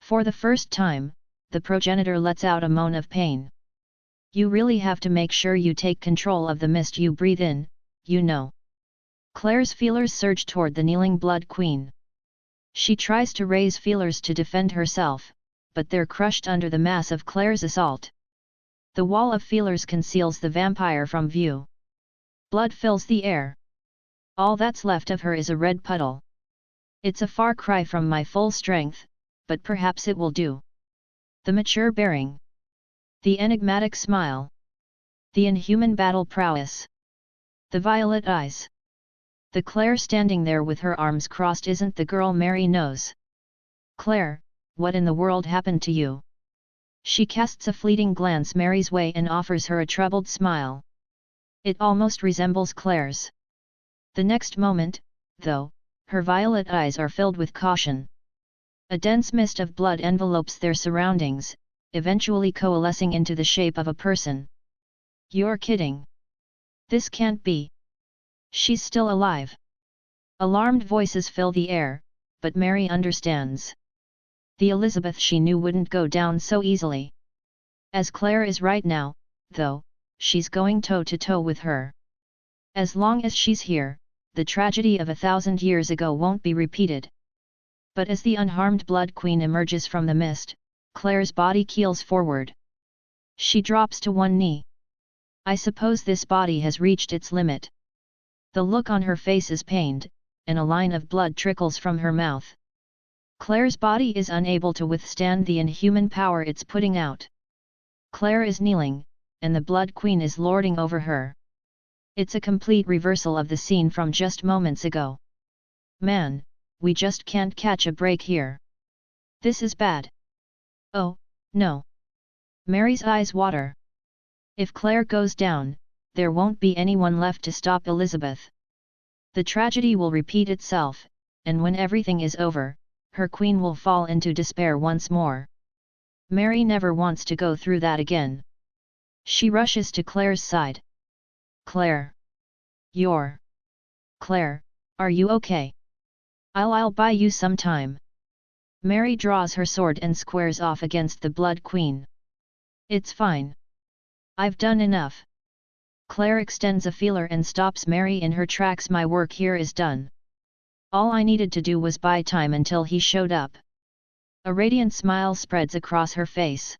For the first time, the progenitor lets out a moan of pain. You really have to make sure you take control of the mist you breathe in, you know. Claire's feelers surge toward the kneeling blood queen. She tries to raise feelers to defend herself, but they're crushed under the mass of Claire's assault. The wall of feelers conceals the vampire from view. Blood fills the air. All that's left of her is a red puddle. It's a far cry from my full strength, but perhaps it will do. The mature bearing. The enigmatic smile. The inhuman battle prowess. The violet eyes. The Claire standing there with her arms crossed isn't the girl Mary knows. Claire, what in the world happened to you? She casts a fleeting glance Mary's way and offers her a troubled smile. It almost resembles Claire's. The next moment, though, her violet eyes are filled with caution. A dense mist of blood envelopes their surroundings, eventually coalescing into the shape of a person. You're kidding. This can't be. She's still alive. Alarmed voices fill the air, but Mary understands. The Elizabeth she knew wouldn't go down so easily. As Claire is right now, though, she's going toe-to-toe with her. As long as she's here, the tragedy of 1,000 years ago won't be repeated. But as the unharmed blood queen emerges from the mist, Claire's body keels forward. She drops to one knee. I suppose this body has reached its limit. The look on her face is pained, and a line of blood trickles from her mouth. Claire's body is unable to withstand the inhuman power it's putting out. Claire is kneeling, and the Blood Queen is lording over her. It's a complete reversal of the scene from just moments ago. Man, we just can't catch a break here. This is bad. Oh, no. Mary's eyes water. If Claire goes down, there won't be anyone left to stop Elizabeth. The tragedy will repeat itself, and when everything is over, her queen will fall into despair once more. Mary never wants to go through that again. She rushes to Claire's side. Claire. Claire, are you okay? I'll buy you some time. Mary draws her sword and squares off against the Blood Queen. It's fine. I've done enough. Claire extends a feeler and stops Mary in her tracks. My work here is done. All I needed to do was buy time until he showed up. A radiant smile spreads across her face.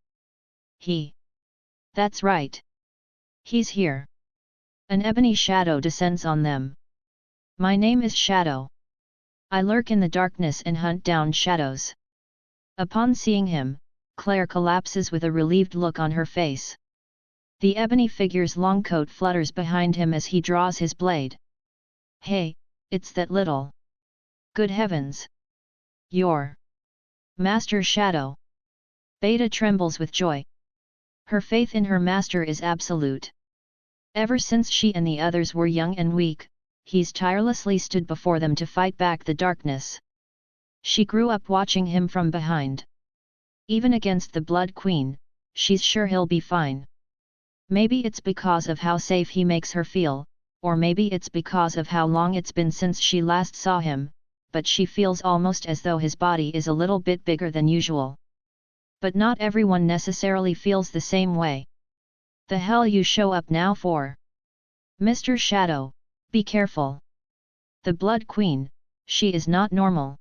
That's right. He's here. An ebony shadow descends on them. My name is Shadow. I lurk in the darkness and hunt down shadows. Upon seeing him, Claire collapses with a relieved look on her face. The ebony figure's long coat flutters behind him as he draws his blade. Hey, it's that little. Good heavens! Your Master Shadow. Beta trembles with joy. Her faith in her master is absolute. Ever since she and the others were young and weak, he's tirelessly stood before them to fight back the darkness. She grew up watching him from behind. Even against the Blood Queen, she's sure he'll be fine. Maybe it's because of how safe he makes her feel, or maybe it's because of how long it's been since she last saw him, but she feels almost as though his body is a little bit bigger than usual. But not everyone necessarily feels the same way. The hell you show up now for? Mr. Shadow, be careful. The Blood Queen, she is not normal.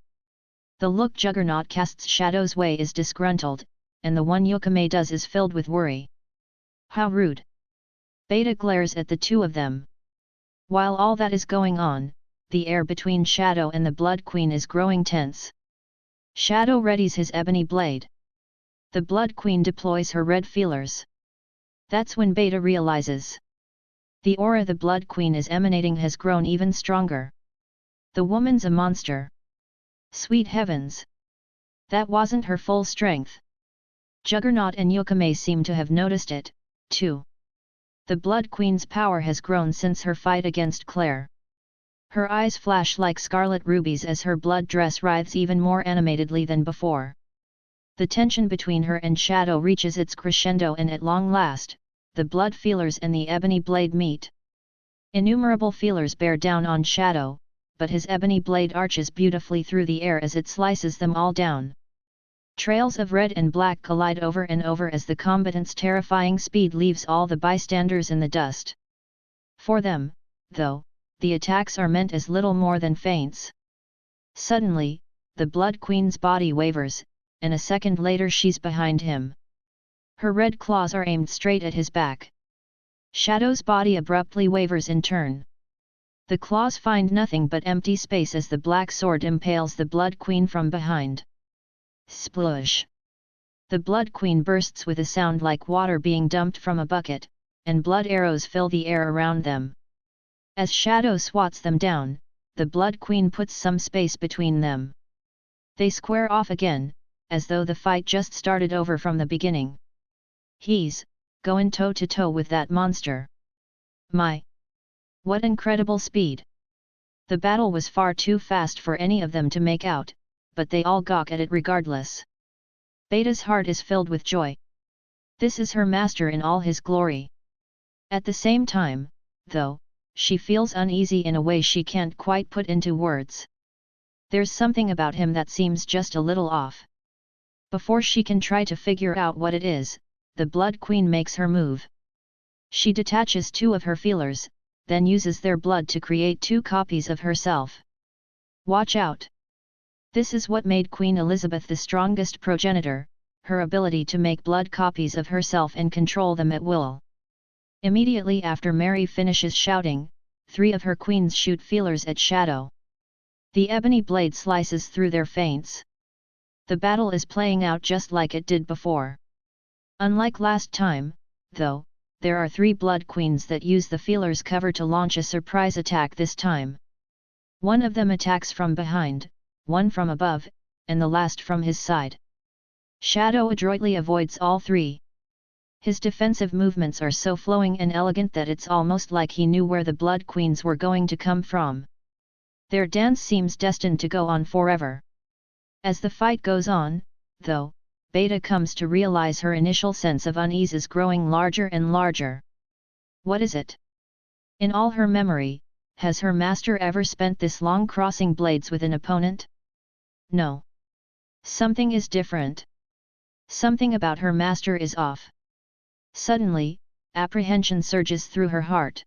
The look Juggernaut casts Shadow's way is disgruntled, and the one Yukame does is filled with worry. How rude. Beta glares at the two of them. While all that is going on, the air between Shadow and the Blood Queen is growing tense. Shadow readies his ebony blade. The Blood Queen deploys her red feelers. That's when Beta realizes. The aura the Blood Queen is emanating has grown even stronger. The woman's a monster. Sweet heavens! That wasn't her full strength. Juggernaut and Yukame seem to have noticed it, too. The Blood Queen's power has grown since her fight against Claire. Her eyes flash like scarlet rubies as her blood dress writhes even more animatedly than before. The tension between her and Shadow reaches its crescendo, and at long last, the blood feelers and the ebony blade meet. Innumerable feelers bear down on Shadow, but his ebony blade arches beautifully through the air as it slices them all down. Trails of red and black collide over and over as the combatants' terrifying speed leaves all the bystanders in the dust. For them, though, the attacks are meant as little more than feints. Suddenly, the Blood Queen's body wavers, and a second later she's behind him. Her red claws are aimed straight at his back. Shadow's body abruptly wavers in turn. The claws find nothing but empty space as the black sword impales the Blood Queen from behind. Sploosh! The Blood Queen bursts with a sound like water being dumped from a bucket, and blood arrows fill the air around them. As Shadow swats them down, the Blood Queen puts some space between them. They square off again, as though the fight just started over from the beginning. He's going toe-to-toe with that monster. My! What incredible speed! The battle was far too fast for any of them to make out, but they all gawk at it regardless. Beta's heart is filled with joy. This is her master in all his glory. At the same time, though, she feels uneasy in a way she can't quite put into words. There's something about him that seems just a little off. Before she can try to figure out what it is, the Blood Queen makes her move. She detaches two of her feelers, then uses their blood to create two copies of herself. Watch out! This is what made Queen Elizabeth the strongest progenitor, her ability to make blood copies of herself and control them at will. Immediately after Mary finishes shouting, three of her queens shoot feelers at Shadow. The ebony blade slices through their feints. The battle is playing out just like it did before. Unlike last time, though, there are 3 blood queens that use the feeler's cover to launch a surprise attack this time. One of them attacks from behind, one from above, and the last from his side. Shadow adroitly avoids all 3. His defensive movements are so flowing and elegant that it's almost like he knew where the blood queens were going to come from. Their dance seems destined to go on forever. As the fight goes on, though, Beta comes to realize her initial sense of unease is growing larger and larger. What is it? In all her memory, has her master ever spent this long crossing blades with an opponent? No. Something is different. Something about her master is off. Suddenly, apprehension surges through her heart.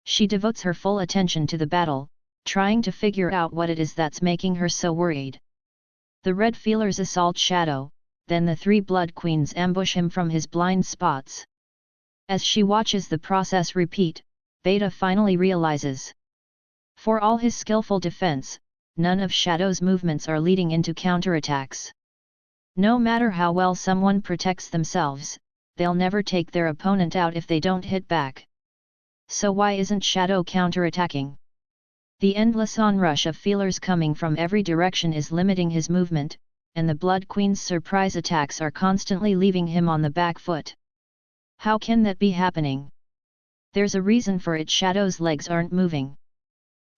She devotes her full attention to the battle, trying to figure out what it is that's making her so worried. The red feelers assault Shadow, then the 3 blood queens ambush him from his blind spots. As she watches the process repeat, Beta finally realizes. For all his skillful defense, none of Shadow's movements are leading into counterattacks. No matter how well someone protects themselves, they'll never take their opponent out if they don't hit back. So why isn't Shadow counterattacking? The endless onrush of feelers coming from every direction is limiting his movement, and the Blood Queen's surprise attacks are constantly leaving him on the back foot. How can that be happening? There's a reason for it. Shadow's legs aren't moving.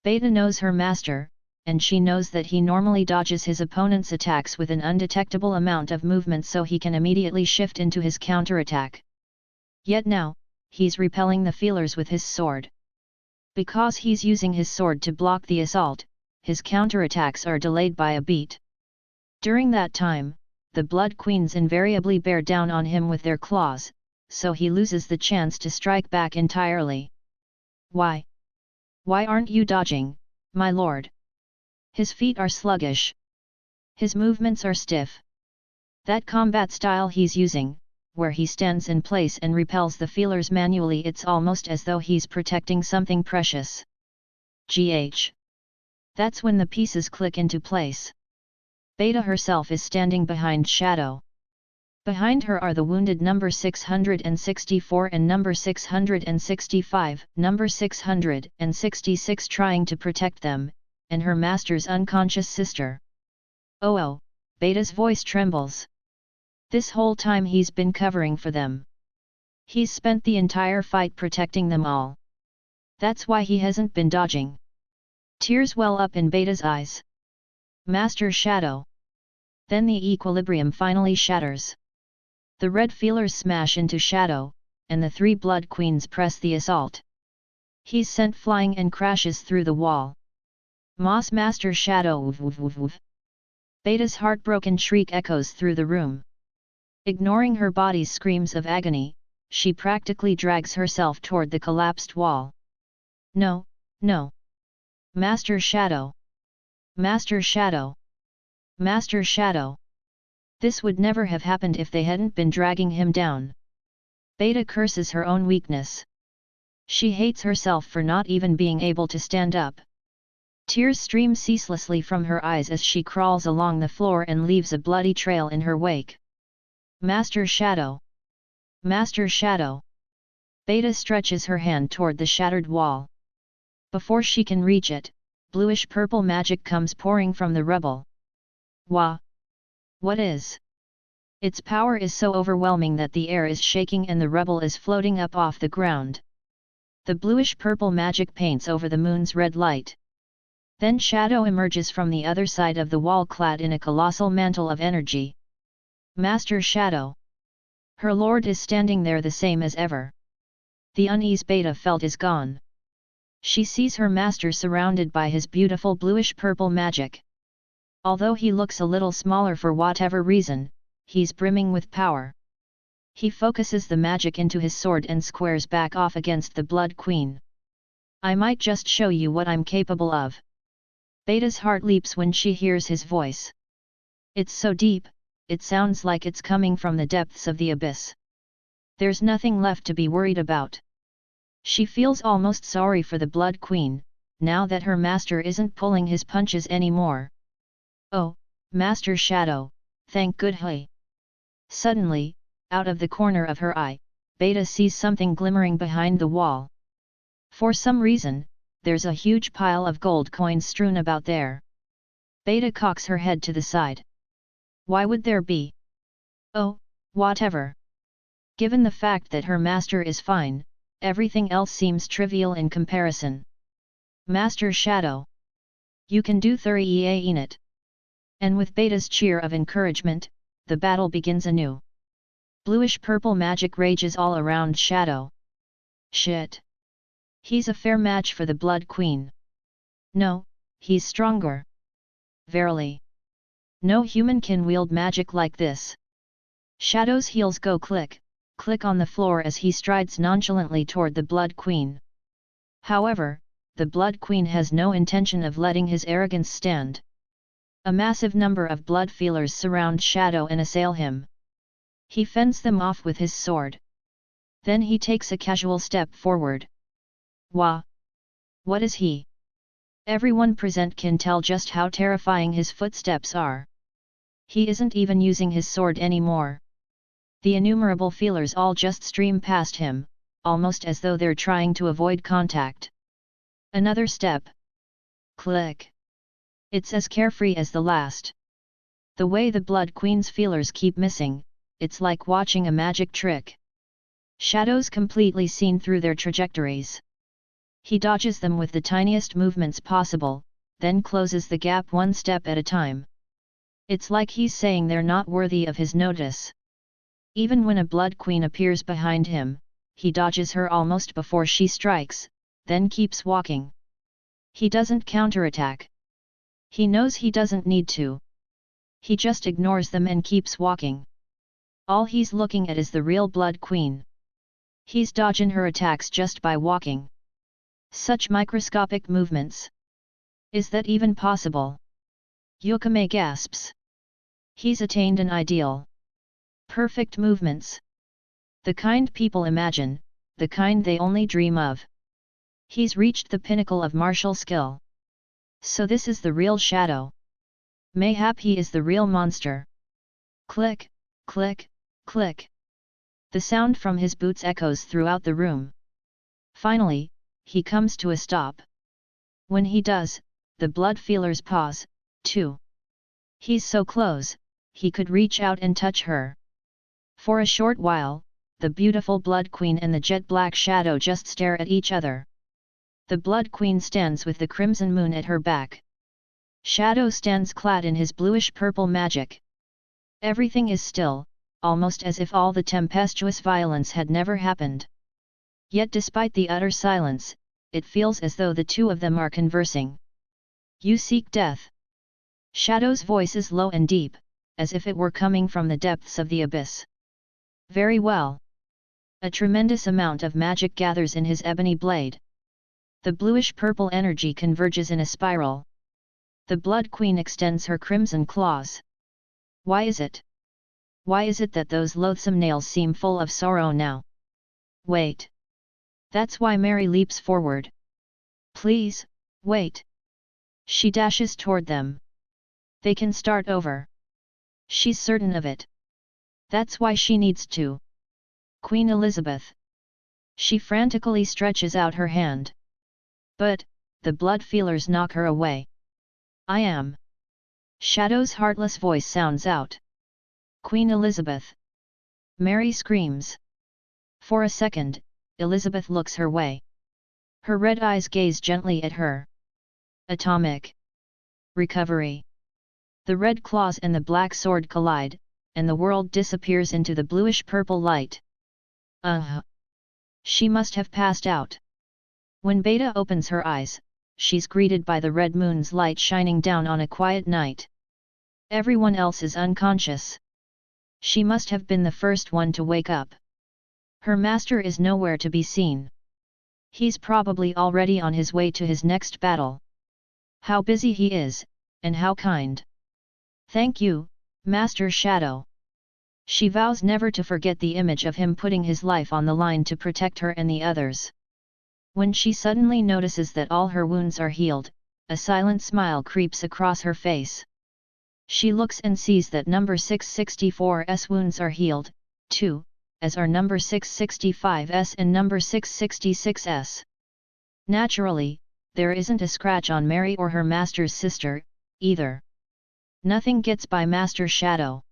Beta knows her master, and she knows that he normally dodges his opponent's attacks with an undetectable amount of movement so he can immediately shift into his counterattack. Yet now, he's repelling the feelers with his sword. Because he's using his sword to block the assault, his counterattacks are delayed by a beat. During that time, the Blood Queens invariably bear down on him with their claws, so he loses the chance to strike back entirely. Why? Why aren't you dodging, my lord? His feet are sluggish. His movements are stiff. That combat style he's using, where he stands in place and repels the feelers manually, it's almost as though he's protecting something precious. That's when the pieces click into place. Beta herself is standing behind Shadow. Behind her are the wounded number 664 and number 665, number 666 trying to protect them, and her master's unconscious sister. Oh, Beta's voice trembles. This whole time he's been covering for them. He's spent the entire fight protecting them all. That's why he hasn't been dodging. Tears well up in Beta's eyes. Master Shadow. Then the equilibrium finally shatters. The red feelers smash into Shadow, and the 3 Blood Queens press the assault. He's sent flying and crashes through the wall. Moss Master Shadow. Beta's heartbroken shriek echoes through the room. Ignoring her body's screams of agony, she practically drags herself toward the collapsed wall. No, no. Master Shadow. Master Shadow. Master Shadow. This would never have happened if they hadn't been dragging him down. Beta curses her own weakness. She hates herself for not even being able to stand up. Tears stream ceaselessly from her eyes as she crawls along the floor and leaves a bloody trail in her wake. Master Shadow. Master Shadow. Beta stretches her hand toward the shattered wall. Before she can reach it, bluish-purple magic comes pouring from the rubble. Wah! What is? Its power is so overwhelming that the air is shaking and the rubble is floating up off the ground. The bluish-purple magic paints over the moon's red light. Then Shadow emerges from the other side of the wall clad in a colossal mantle of energy. Master Shadow. Her lord is standing there the same as ever. The unease Beta felt is gone. She sees her master surrounded by his beautiful bluish-purple magic. Although he looks a little smaller for whatever reason, he's brimming with power. He focuses the magic into his sword and squares back off against the Blood Queen. I might just show you what I'm capable of. Beta's heart leaps when she hears his voice. It's so deep, it sounds like it's coming from the depths of the abyss. There's nothing left to be worried about. She feels almost sorry for the Blood Queen, now that her master isn't pulling his punches anymore. Oh, Master Shadow, Thank good hey. Suddenly, out of the corner of her eye, Beta sees something glimmering behind the wall. For some reason, there's a huge pile of gold coins strewn about there. Beta cocks her head to the side. Why would there be? Oh, whatever. Given the fact that her master is fine, everything else seems trivial in comparison. Master Shadow. You can do 30 in it. And with Beta's cheer of encouragement, the battle begins anew. Bluish-purple magic rages all around Shadow. Shit. He's a fair match for the Blood Queen. No, he's stronger. Verily. No human can wield magic like this. Shadow's heels go click, click on the floor as he strides nonchalantly toward the Blood Queen. However, the Blood Queen has no intention of letting his arrogance stand. A massive number of blood feelers surround Shadow and assail him. He fends them off with his sword. Then he takes a casual step forward. Wah! What is he? Everyone present can tell just how terrifying his footsteps are. He isn't even using his sword anymore. The innumerable feelers all just stream past him, almost as though they're trying to avoid contact. Another step. Click. It's as carefree as the last. The way the Blood Queen's feelers keep missing, it's like watching a magic trick. Shadow's completely seen through their trajectories. He dodges them with the tiniest movements possible, then closes the gap one step at a time. It's like he's saying they're not worthy of his notice. Even when a Blood Queen appears behind him, he dodges her almost before she strikes, then keeps walking. He doesn't counterattack. He knows he doesn't need to. He just ignores them and keeps walking. All he's looking at is the real Blood Queen. He's dodging her attacks just by walking. Such microscopic movements. Is that even possible? Yokame gasps. He's attained an ideal. Perfect movements. The kind people imagine, the kind they only dream of. He's reached the pinnacle of martial skill. So this is the real Shadow. Mayhap he is the real monster. Click, click, click. The sound from his boots echoes throughout the room. Finally, he comes to a stop. When he does, the blood feelers pause, too. He's so close, he could reach out and touch her. For a short while, the beautiful Blood Queen and the jet-black Shadow just stare at each other. The Blood Queen stands with the crimson moon at her back. Shadow stands clad in his bluish-purple magic. Everything is still, almost as if all the tempestuous violence had never happened. Yet despite the utter silence, it feels as though the two of them are conversing. You seek death. Shadow's voice is low and deep, as if it were coming from the depths of the abyss. Very well. A tremendous amount of magic gathers in his ebony blade. The bluish-purple energy converges in a spiral. The Blood Queen extends her crimson claws. Why is it? Why is it that those loathsome nails seem full of sorrow now? Wait. That's why Mary leaps forward. Please, wait. She dashes toward them. They can start over. She's certain of it. That's why she needs to. Queen Elizabeth. She frantically stretches out her hand. But, the blood feelers knock her away. I am. Shadow's heartless voice sounds out. Queen Elizabeth. Mary screams. For a second, Elizabeth looks her way. Her red eyes gaze gently at her. Atomic. Recovery. The red claws and the black sword collide, and the world disappears into the bluish-purple light. She must have passed out. When Beta opens her eyes, she's greeted by the red moon's light shining down on a quiet night. Everyone else is unconscious. She must have been the first one to wake up. Her master is nowhere to be seen. He's probably already on his way to his next battle. How busy he is, and how kind. Thank you, Master Shadow. She vows never to forget the image of him putting his life on the line to protect her and the others. When she suddenly notices that all her wounds are healed, a silent smile creeps across her face. She looks and sees that number 664's wounds are healed, too, as are number 665's and number 666's. Naturally, there isn't a scratch on Mary or her master's sister, either. Nothing gets by Master Shadow.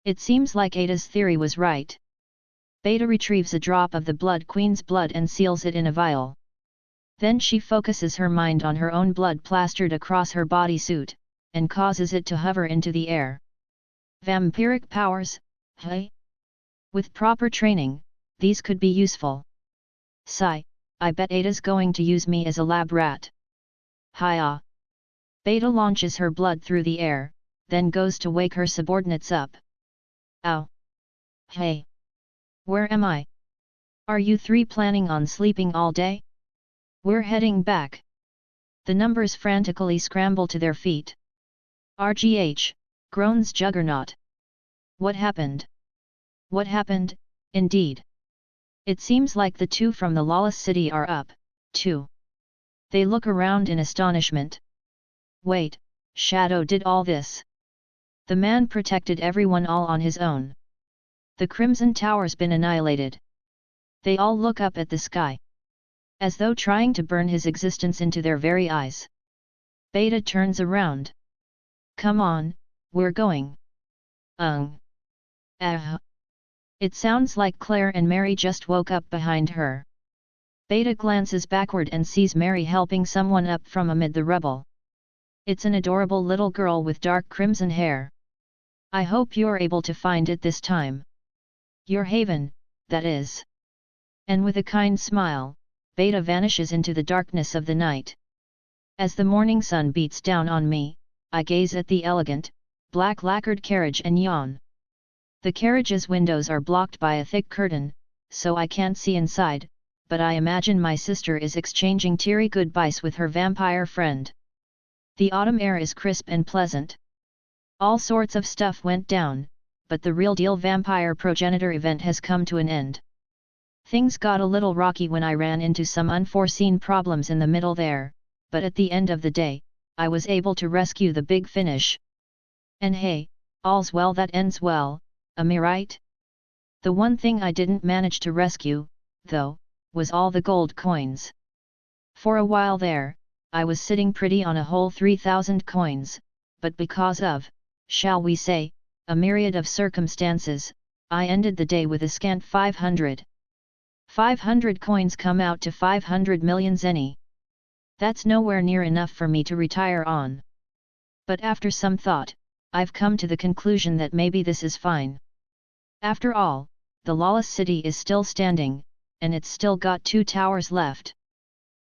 It seems like Ada's theory was right. Beta retrieves a drop of the Blood Queen's blood and seals it in a vial. Then she focuses her mind on her own blood plastered across her bodysuit, and causes it to hover into the air. Vampiric powers, hey? With proper training, these could be useful. Sigh, I bet Ada's going to use me as a lab rat. Hiya! Beta launches her blood through the air, then goes to wake her subordinates up. Ow! Hey! Where am I? Are you three planning on sleeping all day? We're heading back. The numbers frantically scramble to their feet. RGH, groans Juggernaut. What happened? What happened, indeed? It seems like the two from the Lawless city are up, too. They look around in astonishment. Wait, Shadow did all this. The man protected everyone all on his own. The Crimson Tower's been annihilated. They all look up at the sky, as though trying to burn his existence into their very eyes. Beta turns around. Come on, we're going. It sounds like Claire and Mary just woke up behind her. Beta glances backward and sees Mary helping someone up from amid the rubble. It's an adorable little girl with dark crimson hair. I hope you're able to find it this time. Your haven, that is. And with a kind smile, Beta vanishes into the darkness of the night. As the morning sun beats down on me, I gaze at the elegant, black lacquered carriage and yawn. The carriage's windows are blocked by a thick curtain, so I can't see inside, but I imagine my sister is exchanging teary goodbyes with her vampire friend. The autumn air is crisp and pleasant. All sorts of stuff went down, but the real deal vampire progenitor event has come to an end. Things got a little rocky when I ran into some unforeseen problems in the middle there, but at the end of the day, I was able to rescue the big finish. And hey, all's well that ends well, am I right? The one thing I didn't manage to rescue, though, was all the gold coins. For a while there, I was sitting pretty on a whole 3,000 coins, but because of, shall we say, a myriad of circumstances, I ended the day with a scant 500. 500 coins come out to 500 million zenny. That's nowhere near enough for me to retire on. But after some thought, I've come to the conclusion that maybe this is fine. After all, the Lawless city is still standing, and it's still got 2 towers left.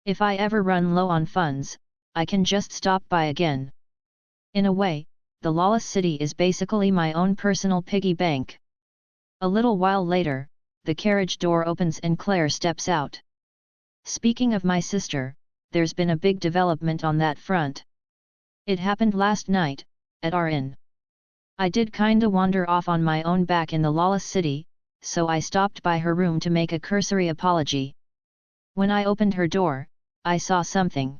If I ever run low on funds, I can just stop by again. In a way, the Lawless city is basically my own personal piggy bank. A little while later, the carriage door opens and Claire steps out. Speaking of my sister, there's been a big development on that front. It happened last night, at our inn. I did kinda wander off on my own back in the Lawless city, so I stopped by her room to make a cursory apology. When I opened her door, I saw something.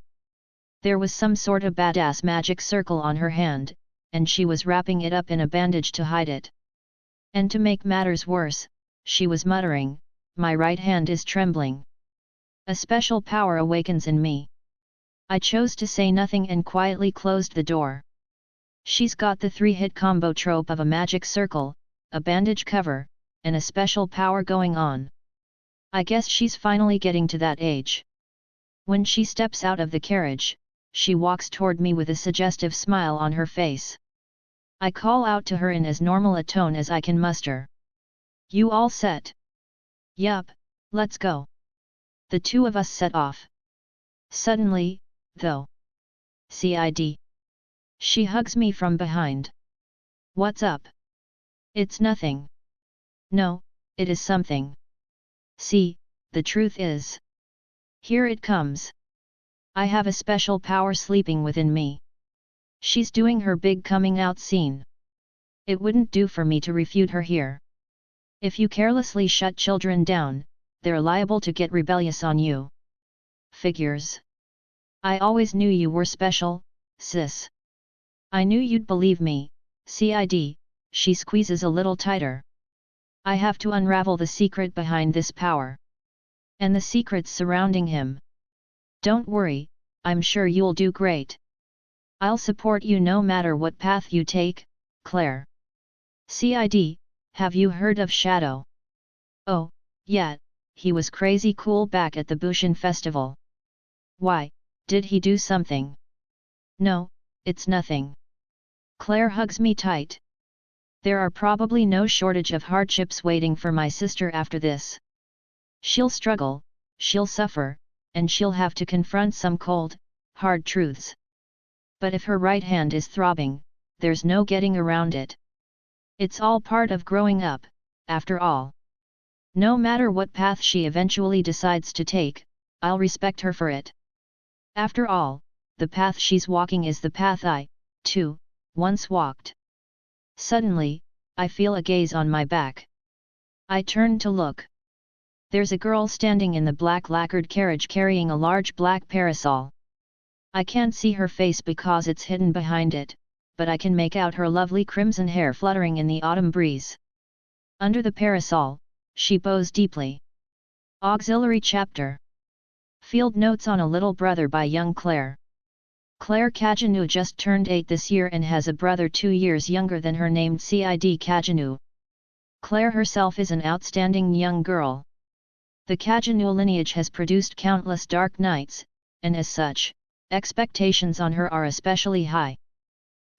There was some sort of badass magic circle on her hand, and she was wrapping it up in a bandage to hide it. And to make matters worse, she was muttering, "My right hand is trembling. A special power awakens in me." I chose to say nothing and quietly closed the door. She's got the 3-hit combo trope of a magic circle, a bandage cover, and a special power going on. I guess she's finally getting to that age. When she steps out of the carriage, she walks toward me with a suggestive smile on her face. I call out to her in as normal a tone as I can muster. "You all set?" "Yup, let's go." The two of us set off. Suddenly, though. "Cid." She hugs me from behind. "What's up?" "It's nothing." "No, it is something. See, the truth is. Here it comes. I have a special power sleeping within me." She's doing her big coming out scene. It wouldn't do for me to refute her here. If you carelessly shut children down, they're liable to get rebellious on you. Figures. I always knew you were special, sis. I knew you'd believe me, CID, she squeezes a little tighter. I have to unravel the secret behind this power. And the secrets surrounding him. Don't worry, I'm sure you'll do great. I'll support you no matter what path you take, Claire. CID, have you heard of Shadow? Oh, yeah, he was crazy cool back at the Bhushan festival. Why, did he do something? No, it's nothing. Claire hugs me tight. There are probably no shortage of hardships waiting for my sister after this. She'll struggle, she'll suffer, and she'll have to confront some cold, hard truths. But if her right hand is throbbing, there's no getting around it. It's all part of growing up, after all. No matter what path she eventually decides to take, I'll respect her for it. After all, the path she's walking is the path I, too, once walked. Suddenly, I feel a gaze on my back. I turn to look. There's a girl standing in the black lacquered carriage carrying a large black parasol. I can't see her face because it's hidden behind it, but I can make out her lovely crimson hair fluttering in the autumn breeze. Under the parasol, she bows deeply. Auxiliary chapter. Field notes on A Little Brother by young Claire. Claire Cajanu just turned 8 this year and has a brother 2 years younger than her named Cid Cajanu. Claire herself is an outstanding young girl. The Cajanu lineage has produced countless dark nights, and as such, expectations on her are especially high.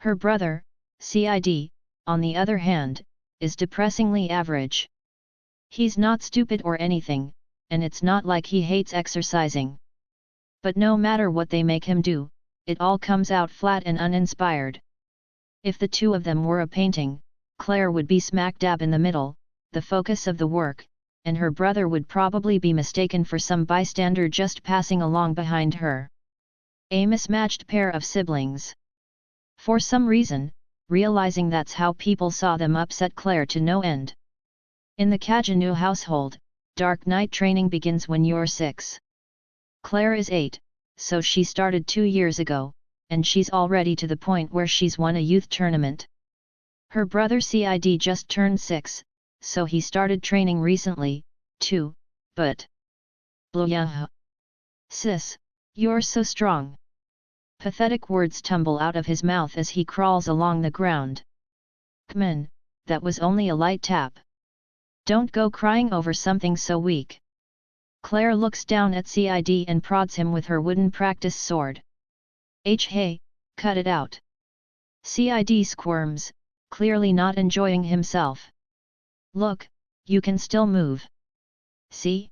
Her brother, Cid, on the other hand, is depressingly average. He's not stupid or anything, and it's not like he hates exercising. But no matter what they make him do, it all comes out flat and uninspired. If the two of them were a painting, Claire would be smack dab in the middle, the focus of the work, and her brother would probably be mistaken for some bystander just passing along behind her. A mismatched pair of siblings. For some reason, realizing that's how people saw them upset Claire to no end. In the Cajanu household, dark night training begins when you're 6. Claire is 8. So she started 2 years ago, and she's already to the point where she's won a youth tournament. Her brother Cid just turned 6, so he started training recently, too, but... Blah. Sis, you're so strong. Pathetic words tumble out of his mouth as he crawls along the ground. Kman, that was only a light tap. Don't go crying over something so weak. Claire looks down at Cid and prods him with her wooden practice sword. Hey, cut it out. Cid squirms, clearly not enjoying himself. Look, you can still move. See?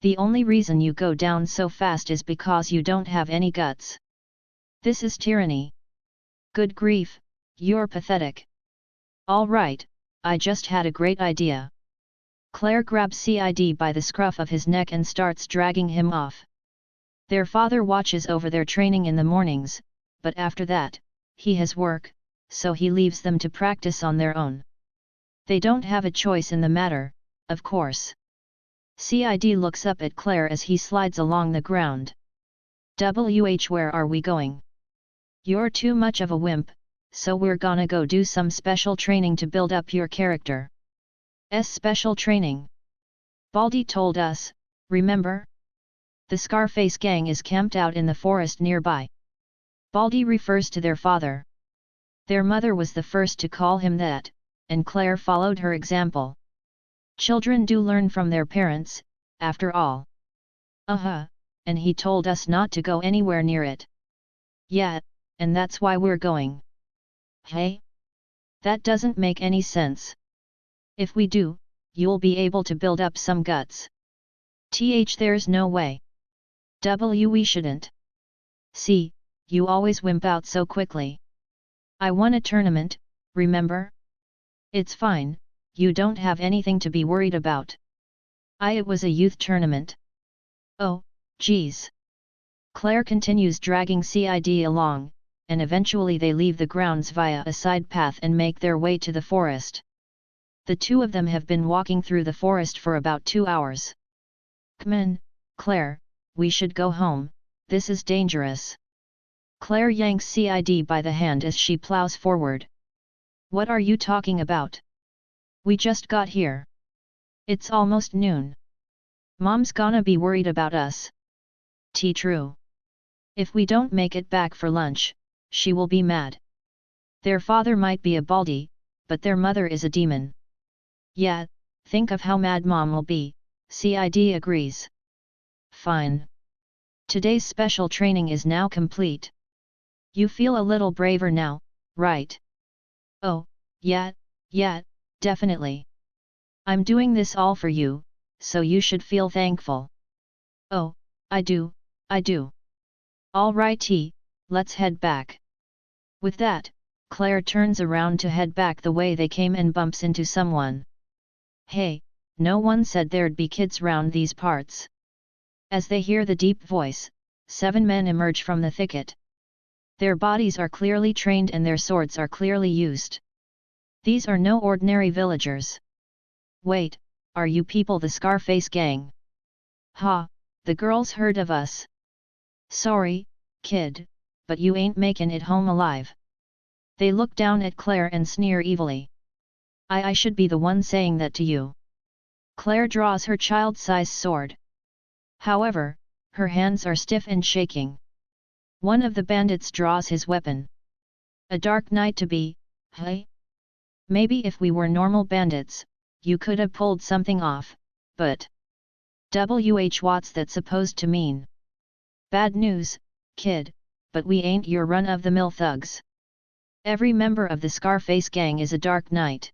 The only reason you go down so fast is because you don't have any guts. This is tyranny. Good grief, you're pathetic. All right, I just had a great idea. Claire grabs Cid by the scruff of his neck and starts dragging him off. Their father watches over their training in the mornings, but after that, he has work, so he leaves them to practice on their own. They don't have a choice in the matter, of course. Cid looks up at Claire as he slides along the ground. Where are we going? You're too much of a wimp, so we're gonna go do some special training to build up your character. Special training. Baldy told us, remember? The Scarface gang is camped out in the forest nearby. Baldy refers to their father. Their mother was the first to call him that, and Claire followed her example. Children do learn from their parents, after all. And he told us not to go anywhere near it. Yeah, and that's why we're going. Hey? That doesn't make any sense. If we do, you'll be able to build up some guts. There's no way. We shouldn't. See, you always wimp out so quickly. I won a tournament, remember? It's fine, you don't have anything to be worried about. It was a youth tournament. Oh, geez. Claire continues dragging Cid along, and eventually they leave the grounds via a side path and make their way to the forest. The two of them have been walking through the forest for about 2 hours. Come on, Claire, we should go home, this is dangerous. Claire yanks Cid by the hand as she plows forward. What are you talking about? We just got here. It's almost noon. Mom's gonna be worried about us. True. If we don't make it back for lunch, she will be mad. Their father might be a baldy, but their mother is a demon. Yeah, think of how mad Mom will be, Cid agrees. Fine. Today's special training is now complete. You feel a little braver now, right? Oh, yeah, definitely. I'm doing this all for you, so you should feel thankful. Oh, I do. Alrighty, let's head back. With that, Claire turns around to head back the way they came and bumps into someone. Hey, no one said there'd be kids round these parts. As they hear the deep voice, 7 men emerge from the thicket. Their bodies are clearly trained and their swords are clearly used. These are no ordinary villagers. Wait, are you people the Scarface gang? Ha, the girls heard of us. Sorry, kid, but you ain't making it home alive. They look down at Claire and sneer evilly. I should be the one saying that to you. Claire draws her child-sized sword. However, her hands are stiff and shaking. One of the bandits draws his weapon. A dark night to be, hey? Maybe if we were normal bandits, you could have pulled something off, but... what's that supposed to mean? Bad news, kid, but we ain't your run-of-the-mill thugs. Every member of the Scarface gang is a dark knight.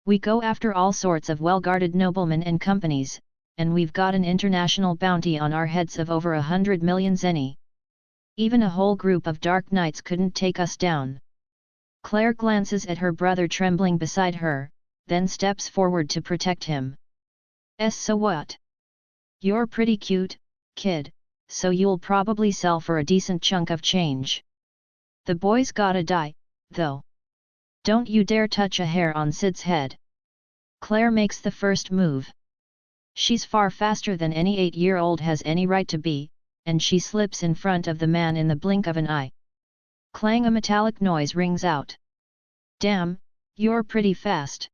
We go after all sorts of well-guarded noblemen and companies, and we've got an international bounty on our heads of over 100 million zenny. Even a whole group of dark knights couldn't take us down. Claire glances at her brother trembling beside her, then steps forward to protect him. So what? You're pretty cute, kid, so you'll probably sell for a decent chunk of change. The boy's gotta die, though. Don't you dare touch a hair on Sid's head. Claire makes the first move. She's far faster than any 8-year-old has any right to be, and she slips in front of the man in the blink of an eye. Clang, a metallic noise rings out. Damn, you're pretty fast.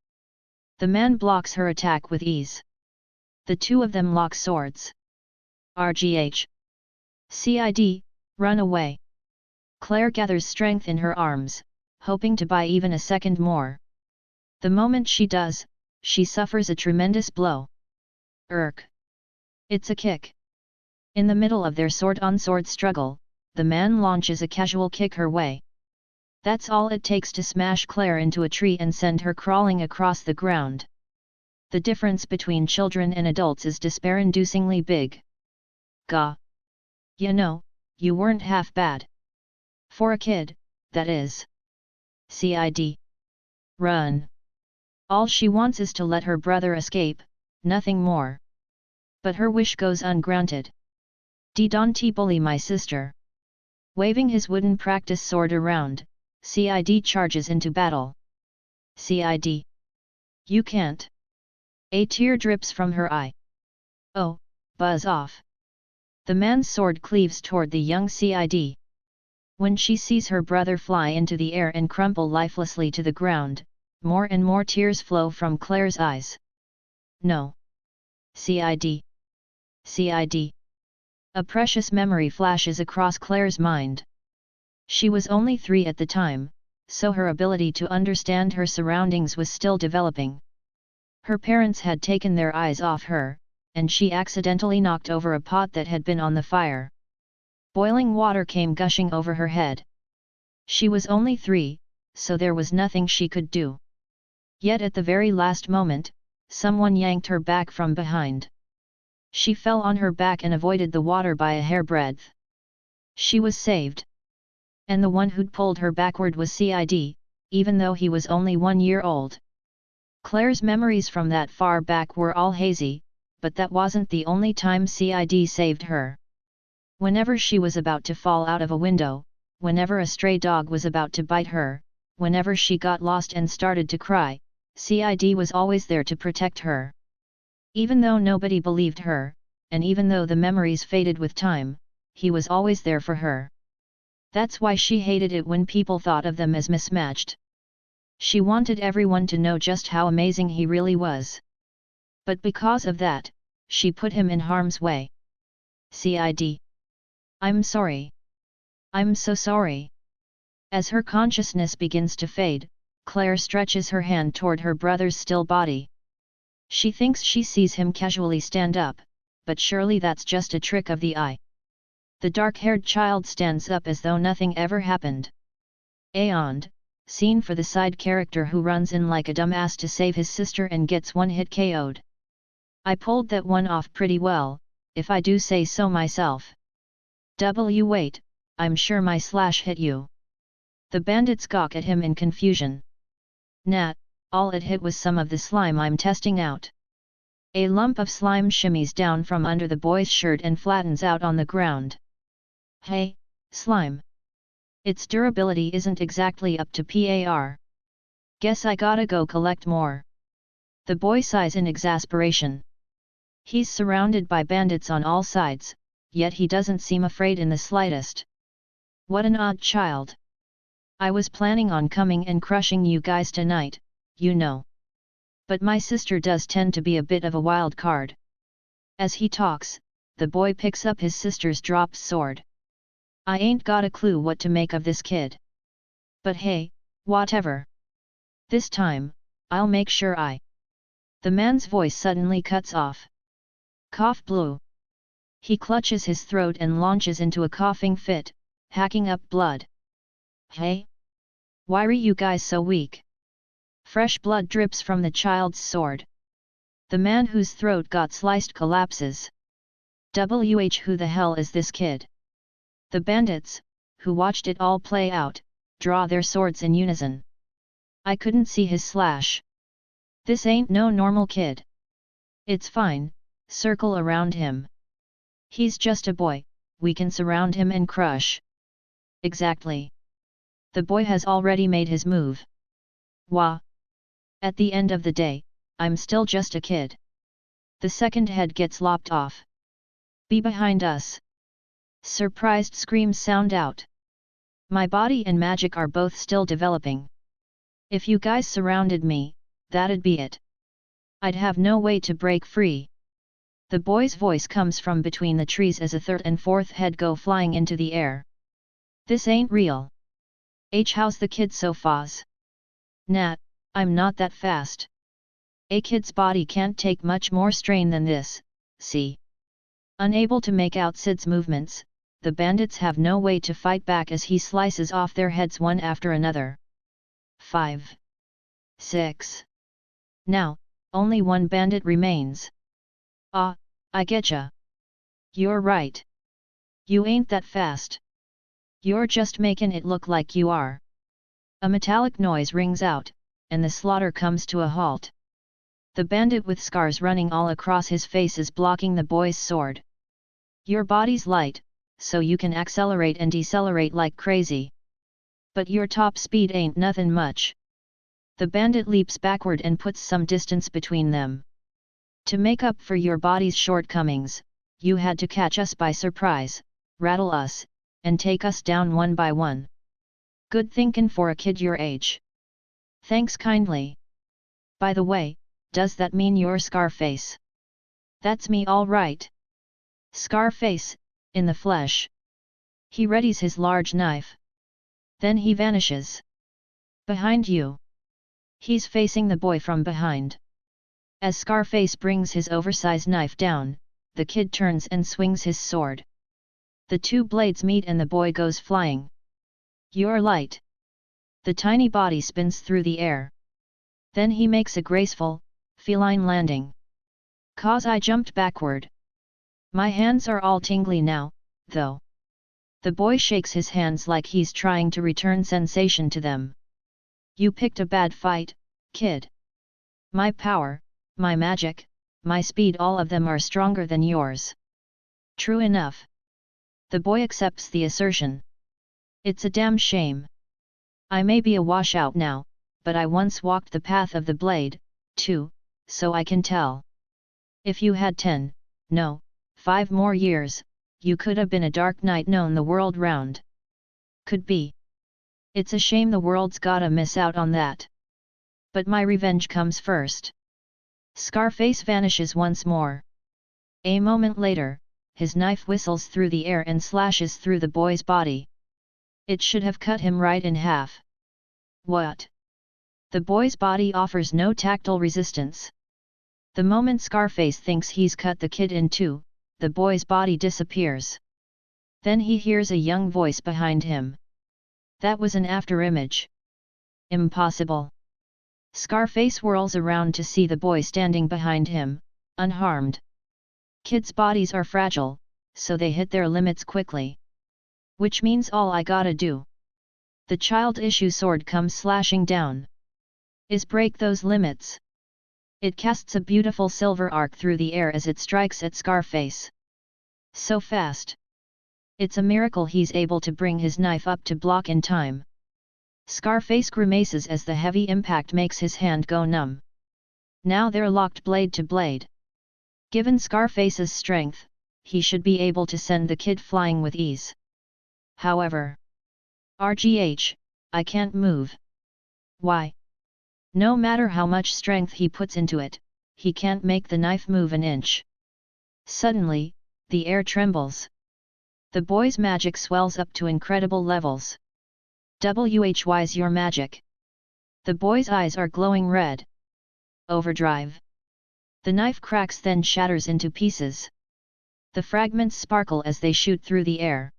The man blocks her attack with ease. The two of them lock swords. RGH. CID, run away. Claire gathers strength in her arms, hoping to buy even a second more. The moment she does, she suffers a tremendous blow. It's a kick. In the middle of their sword-on-sword struggle, the man launches a casual kick her way. That's all it takes to smash Claire into a tree and send her crawling across the ground. The difference between children and adults is despair-inducingly big. Gah! You know, you weren't half bad. For a kid, that is. CID. Run. All she wants is to let her brother escape, nothing more. But her wish goes ungranted. Don't bully my sister. Waving his wooden practice sword around, Cid charges into battle. Cid. You can't. A tear drips from her eye. Oh, buzz off. The man's sword cleaves toward the young Cid. When she sees her brother fly into the air and crumple lifelessly to the ground, more and more tears flow from Claire's eyes. No. Cid. Cid. A precious memory flashes across Claire's mind. She was only 3 at the time, so her ability to understand her surroundings was still developing. Her parents had taken their eyes off her, and she accidentally knocked over a pot that had been on the fire. Boiling water came gushing over her head. She was only 3, so there was nothing she could do. Yet at the very last moment, someone yanked her back from behind. She fell on her back and avoided the water by a hairbreadth. She was saved. And the one who'd pulled her backward was Cid, even though he was only 1 year old. Claire's memories from that far back were all hazy, but that wasn't the only time Cid saved her. Whenever she was about to fall out of a window, whenever a stray dog was about to bite her, whenever she got lost and started to cry, Cid was always there to protect her. Even though nobody believed her, and even though the memories faded with time, he was always there for her. That's why she hated it when people thought of them as mismatched. She wanted everyone to know just how amazing he really was. But because of that, she put him in harm's way. Cid. I'm sorry. I'm so sorry. As her consciousness begins to fade, Claire stretches her hand toward her brother's still body. She thinks she sees him casually stand up, but surely that's just a trick of the eye. The dark-haired child stands up as though nothing ever happened. And, scene for the side character who runs in like a dumbass to save his sister and gets one hit KO'd. I pulled that one off pretty well, if I do say so myself. Wait, I'm sure my slash hit you. The bandits gawk at him in confusion. Nat, all it hit was some of the slime I'm testing out. A lump of slime shimmies down from under the boy's shirt and flattens out on the ground. Hey, slime. Its durability isn't exactly up to par. Guess I gotta go collect more. The boy sighs in exasperation. He's surrounded by bandits on all sides, yet he doesn't seem afraid in the slightest. What an odd child. I was planning on coming and crushing you guys tonight, you know. But my sister does tend to be a bit of a wild card. As he talks, the boy picks up his sister's dropped sword. I ain't got a clue what to make of this kid. But hey, whatever. This time, I'll make sure I... The man's voice suddenly cuts off. Cough blue. He clutches his throat and launches into a coughing fit, hacking up blood. Hey? Why are you guys so weak? Fresh blood drips from the child's sword. The man whose throat got sliced collapses. Who the hell is this kid? The bandits, who watched it all play out, draw their swords in unison. I couldn't see his slash. This ain't no normal kid. It's fine, circle around him. He's just a boy, we can surround him and crush. Exactly. The boy has already made his move. Wah. At the end of the day, I'm still just a kid. The second head gets lopped off. Be behind us. Surprised screams sound out. My body and magic are both still developing. If you guys surrounded me, that'd be it. I'd have no way to break free. The boy's voice comes from between the trees as a third and fourth head go flying into the air. This ain't real. How's the kid so fast? Nat, I'm not that fast. A kid's body can't take much more strain than this, see? Unable to make out Sid's movements, the bandits have no way to fight back as he slices off their heads one after another. 5. 6. Now, only one bandit remains. Ah, I getcha. You're right. You ain't that fast. You're just making it look like you are. A metallic noise rings out, and the slaughter comes to a halt. The bandit with scars running all across his face is blocking the boy's sword. Your body's light, so you can accelerate and decelerate like crazy. But your top speed ain't nothing much. The bandit leaps backward and puts some distance between them. To make up for your body's shortcomings, you had to catch us by surprise, rattle us, and take us down one by one. Good thinkin' for a kid your age. Thanks kindly. By the way, does that mean you're Scarface? That's me all right. Scarface, in the flesh. He readies his large knife. Then he vanishes. Behind you. He's facing the boy from behind. As Scarface brings his oversized knife down, the kid turns and swings his sword. The two blades meet and the boy goes flying. You're light. The tiny body spins through the air. Then he makes a graceful, feline landing. 'Cause I jumped backward. My hands are all tingly now, though. The boy shakes his hands like he's trying to return sensation to them. You picked a bad fight, kid. My power, my magic, my speed, all of them are stronger than yours. True enough. The boy accepts the assertion. It's a damn shame. I may be a washout now, but I once walked the path of the blade, too, so I can tell. If you had 10, no, 5 more years, you could have been a dark knight known the world round. Could be. It's a shame the world's gotta miss out on that. But my revenge comes first. Scarface vanishes once more. A moment later, his knife whistles through the air and slashes through the boy's body. It should have cut him right in half. What? The boy's body offers no tactile resistance. The moment Scarface thinks he's cut the kid in two, the boy's body disappears. Then he hears a young voice behind him. That was an afterimage. Impossible. Scarface whirls around to see the boy standing behind him, unharmed. Kids' bodies are fragile, so they hit their limits quickly. Which means all I gotta do. The child-issue sword comes slashing down. Is break those limits. It casts a beautiful silver arc through the air as it strikes at Scarface. So fast. It's a miracle he's able to bring his knife up to block in time. Scarface grimaces as the heavy impact makes his hand go numb. Now they're locked blade to blade. Given Scarface's strength, he should be able to send the kid flying with ease. However, RGH, I can't move. Why? No matter how much strength he puts into it, he can't make the knife move an inch. Suddenly, the air trembles. The boy's magic swells up to incredible levels. WHY's your magic? The boy's eyes are glowing red. Overdrive. The knife cracks then shatters into pieces. The fragments sparkle as they shoot through the air.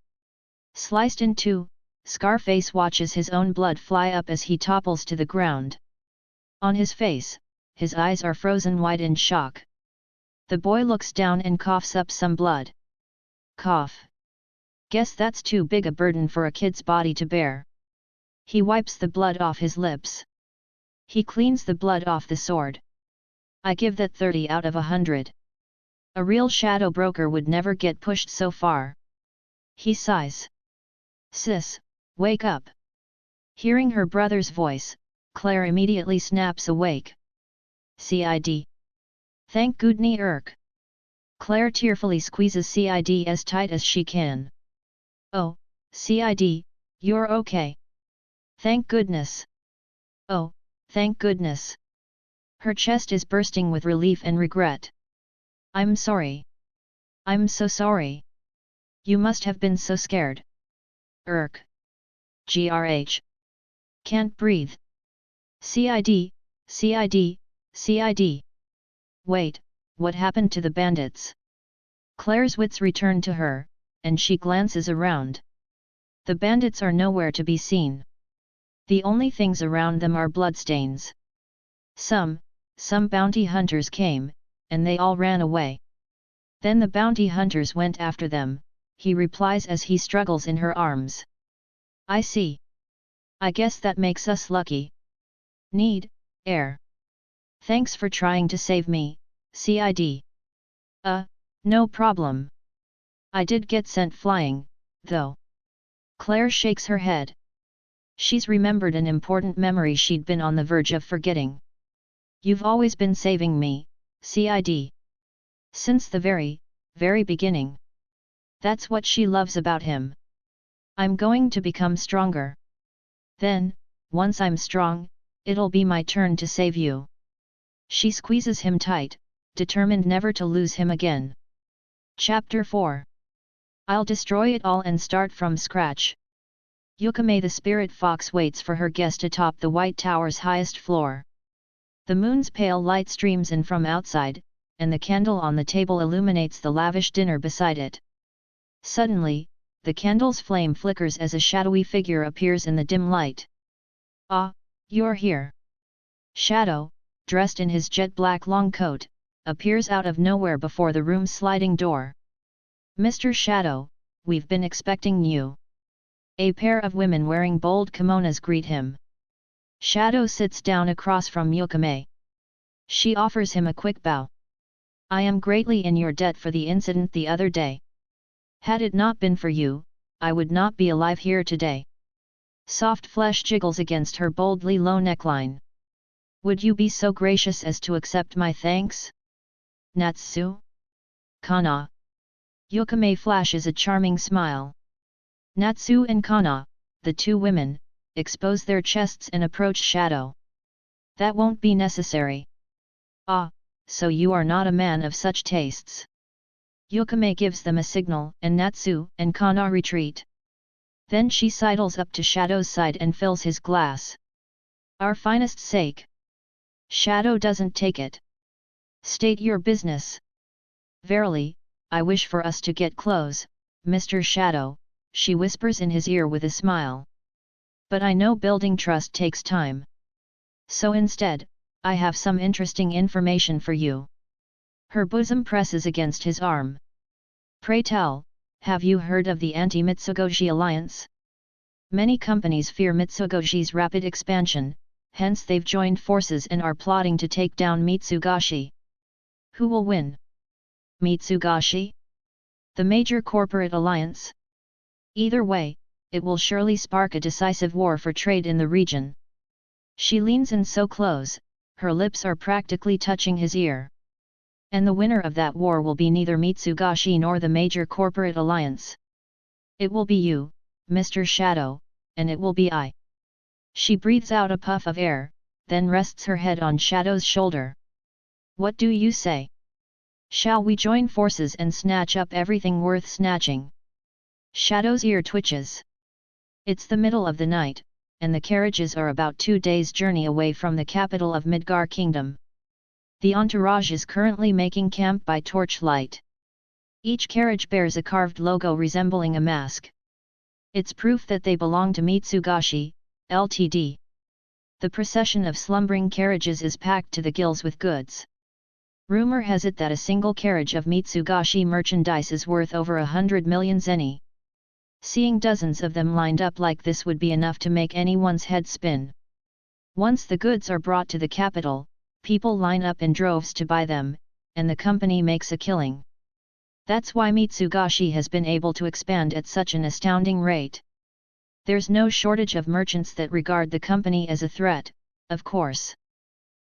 Sliced in two, Scarface watches his own blood fly up as he topples to the ground. On his face, his eyes are frozen white in shock. The boy looks down and coughs up some blood. Cough. Guess that's too big a burden for a kid's body to bear. He wipes the blood off his lips. He cleans the blood off the sword. I give that 30 out of 100. A real shadow broker would never get pushed so far. He sighs. Sis, wake up. Hearing her brother's voice, Claire immediately snaps awake. CID. Thank goodney Irk. Claire tearfully squeezes CID as tight as she can. Oh, CID, you're okay. Thank goodness. Oh, thank goodness. Her chest is bursting with relief and regret. I'm sorry. I'm so sorry. You must have been so scared. Irk. GRH. Can't breathe. CID, CID, CID. Wait, what happened to the bandits? Claire's wits return to her, and she glances around. The bandits are nowhere to be seen. The only things around them are bloodstains. Some bounty hunters came, and they all ran away. Then the bounty hunters went after them, he replies as he struggles in her arms. I see. I guess that makes us lucky. Need, air. Thanks for trying to save me, CID. No problem. I did get sent flying, though. Claire shakes her head. She's remembered an important memory she'd been on the verge of forgetting. You've always been saving me, CID. Since the very beginning. That's what she loves about him. I'm going to become stronger. Then, once I'm strong, it'll be my turn to save you. She squeezes him tight, determined never to lose him again. Chapter 4. I'll destroy it all and start from scratch. Yukame the spirit fox waits for her guest atop the White Tower's highest floor. The moon's pale light streams in from outside, and the candle on the table illuminates the lavish dinner beside it. Suddenly, the candle's flame flickers as a shadowy figure appears in the dim light. Ah, you're here. Shadow, dressed in his jet-black long coat, appears out of nowhere before the room's sliding door. Mr. Shadow, we've been expecting you. A pair of women wearing bold kimonos greet him. Shadow sits down across from Yukame. She offers him a quick bow. I am greatly in your debt for the incident the other day. Had it not been for you, I would not be alive here today. Soft flesh jiggles against her boldly low neckline. Would you be so gracious as to accept my thanks? Natsu? Kana? Yukame flashes a charming smile. Natsu and Kana, the two women, expose their chests and approach Shadow. That won't be necessary. Ah, so you are not a man of such tastes. Yukame gives them a signal, and Natsu and Kana retreat. Then she sidles up to Shadow's side and fills his glass. Our finest sake. Shadow doesn't take it. State your business. Verily, I wish for us to get close, Mr. Shadow, she whispers in his ear with a smile. But I know building trust takes time. So instead, I have some interesting information for you. Her bosom presses against his arm. Pray tell, have you heard of the anti-Mitsugoshi alliance? Many companies fear Mitsugoshi's rapid expansion, hence they've joined forces and are plotting to take down Mitsugoshi. Who will win? Mitsugoshi? The major corporate alliance? Either way, it will surely spark a decisive war for trade in the region. She leans in so close, her lips are practically touching his ear. And the winner of that war will be neither Mitsugoshi nor the major corporate alliance. It will be you, Mr. Shadow, and it will be I. She breathes out a puff of air, then rests her head on Shadow's shoulder. What do you say? Shall we join forces and snatch up everything worth snatching? Shadow's ear twitches. It's the middle of the night, and the carriages are about 2 days' journey away from the capital of Midgar Kingdom. The entourage is currently making camp by torchlight. Each carriage bears a carved logo resembling a mask. It's proof that they belong to Mitsugoshi, Ltd. The procession of slumbering carriages is packed to the gills with goods. Rumor has it that a single carriage of Mitsugoshi merchandise is worth over 100 million zeni. Seeing dozens of them lined up like this would be enough to make anyone's head spin. Once the goods are brought to the capital, people line up in droves to buy them, and the company makes a killing. That's why Mitsugoshi has been able to expand at such an astounding rate. There's no shortage of merchants that regard the company as a threat, of course.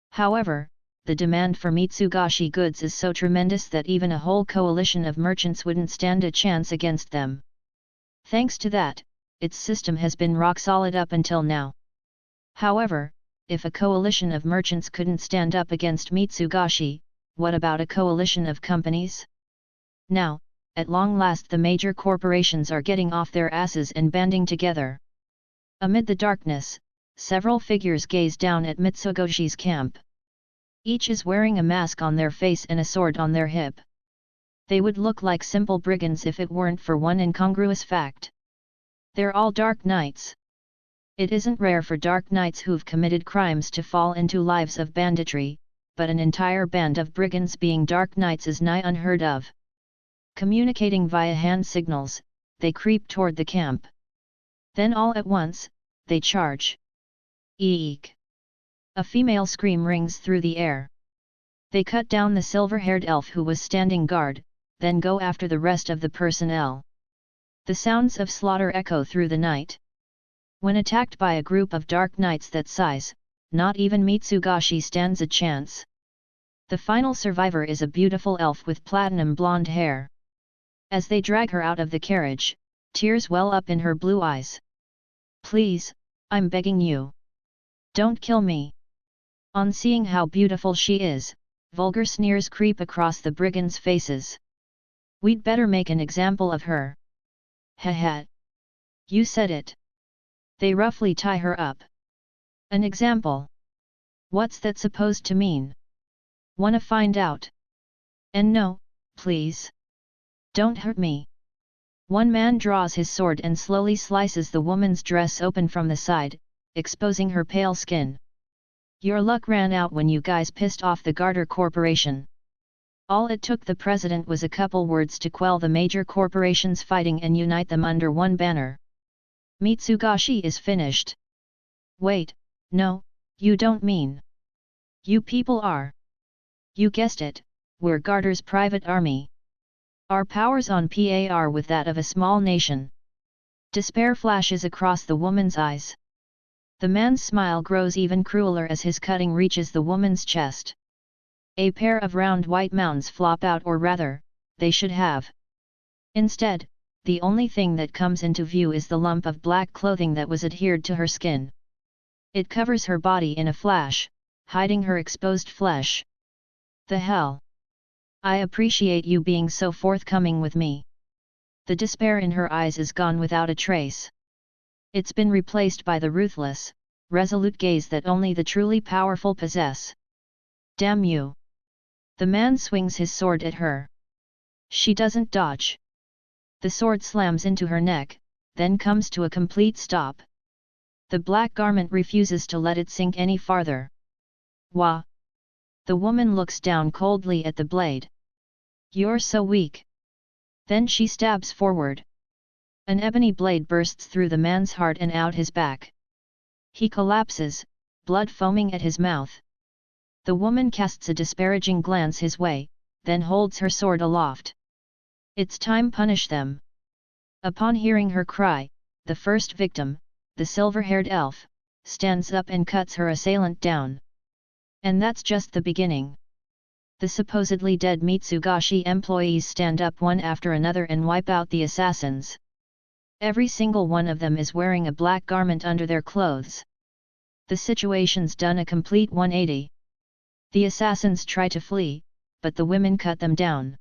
However, the demand for Mitsugoshi goods is so tremendous that even a whole coalition of merchants wouldn't stand a chance against them. Thanks to that, its system has been rock solid up until now. However, if a coalition of merchants couldn't stand up against Mitsugoshi, what about a coalition of companies? Now, at long last the major corporations are getting off their asses and banding together. Amid the darkness, several figures gaze down at Mitsugoshi's camp. Each is wearing a mask on their face and a sword on their hip. They would look like simple brigands if it weren't for one incongruous fact. They're all dark knights. It isn't rare for dark knights who've committed crimes to fall into lives of banditry, but an entire band of brigands being dark knights is nigh unheard of. Communicating via hand signals, they creep toward the camp. Then all at once, they charge. Eek! A female scream rings through the air. They cut down the silver-haired elf who was standing guard, then go after the rest of the personnel. The sounds of slaughter echo through the night. When attacked by a group of dark knights that size, not even Mitsugoshi stands a chance. The final survivor is a beautiful elf with platinum blonde hair. As they drag her out of the carriage, tears well up in her blue eyes. Please, I'm begging you. Don't kill me. On seeing how beautiful she is, vulgar sneers creep across the brigands' faces. We'd better make an example of her. Heh. You said it. They roughly tie her up. An example? What's that supposed to mean? Wanna find out? And no, please. Don't hurt me. One man draws his sword and slowly slices the woman's dress open from the side, exposing her pale skin. Your luck ran out when you guys pissed off the Garter Corporation. All it took the president was a couple words to quell the major corporations fighting and unite them under one banner. Mitsugoshi is finished. Wait, no, you don't mean. You people are. You guessed it, we're Garter's private army. Our powers on par with that of a small nation. Despair flashes across the woman's eyes. The man's smile grows even crueler as his cutting reaches the woman's chest. A pair of round white mounds flop out, or rather, they should have. Instead, the only thing that comes into view is the lump of black clothing that was adhered to her skin. It covers her body in a flash, hiding her exposed flesh. The hell? I appreciate you being so forthcoming with me. The despair in her eyes is gone without a trace. It's been replaced by the ruthless, resolute gaze that only the truly powerful possess. Damn you! The man swings his sword at her. She doesn't dodge. The sword slams into her neck, then comes to a complete stop. The black garment refuses to let it sink any farther. Wah! The woman looks down coldly at the blade. You're so weak. Then she stabs forward. An ebony blade bursts through the man's heart and out his back. He collapses, blood foaming at his mouth. The woman casts a disparaging glance his way, then holds her sword aloft. It's time punish them. Upon hearing her cry, the first victim, the silver-haired elf, stands up and cuts her assailant down. And that's just the beginning. The supposedly dead Mitsugashi employees stand up one after another and wipe out the assassins. Every single one of them is wearing a black garment under their clothes. The situation's done a complete 180. The assassins try to flee, but the women cut them down.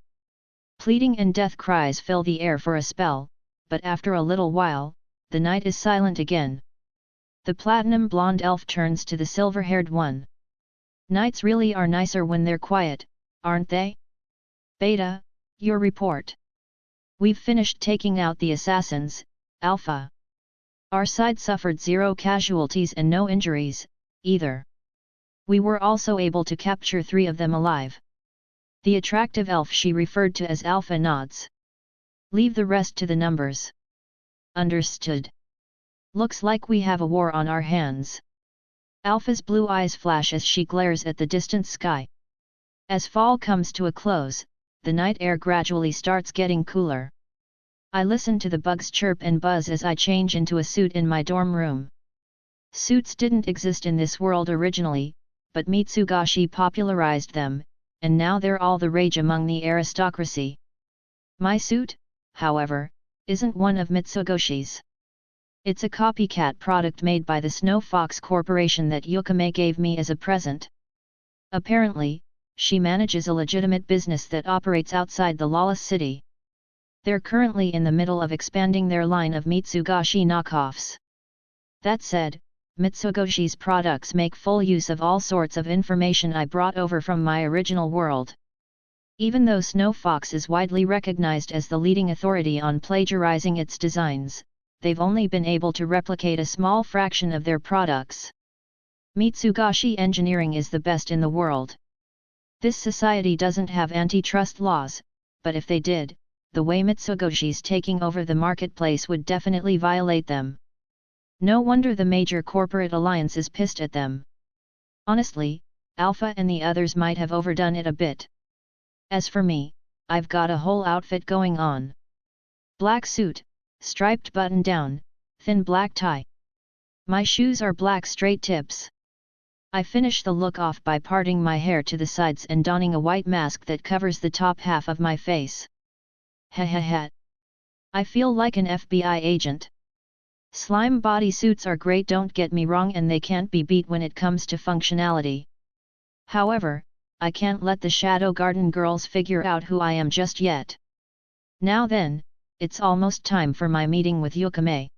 Pleading and death cries fill the air for a spell, but after a little while, the night is silent again. The platinum blonde elf turns to the silver-haired one. Nights really are nicer when they're quiet, aren't they? Beta, your report. We've finished taking out the assassins, Alpha. Our side suffered 0 casualties and no injuries, either. We were also able to capture 3 of them alive. The attractive elf she referred to as Alpha nods. Leave the rest to the numbers. Understood. Looks like we have a war on our hands. Alpha's blue eyes flash as she glares at the distant sky. As fall comes to a close, the night air gradually starts getting cooler. I listen to the bugs chirp and buzz as I change into a suit in my dorm room. Suits didn't exist in this world originally, but Mitsugashi popularized them, and now they're all the rage among the aristocracy. My suit, however, isn't one of Mitsugashi's. It's a copycat product made by the Snow Fox Corporation that Yukame gave me as a present. Apparently, she manages a legitimate business that operates outside the Lawless city. They're currently in the middle of expanding their line of Mitsugashi knockoffs. That said, Mitsugashi's products make full use of all sorts of information I brought over from my original world. Even though Snow Fox is widely recognized as the leading authority on plagiarizing its designs, they've only been able to replicate a small fraction of their products. Mitsugashi engineering is the best in the world. This society doesn't have antitrust laws, but if they did, the way Mitsugashi's taking over the marketplace would definitely violate them. No wonder the major corporate alliance is pissed at them. Honestly, Alpha and the others might have overdone it a bit. As for me, I've got a whole outfit going on. Black suit, striped button-down, thin black tie. My shoes are black straight tips. I finish the look off by parting my hair to the sides and donning a white mask that covers the top half of my face. Hehehe. I feel like an FBI agent. Slime bodysuits are great, don't get me wrong, and they can't be beat when it comes to functionality. However, I can't let the Shadow Garden girls figure out who I am just yet. Now then, it's almost time for my meeting with Yukame.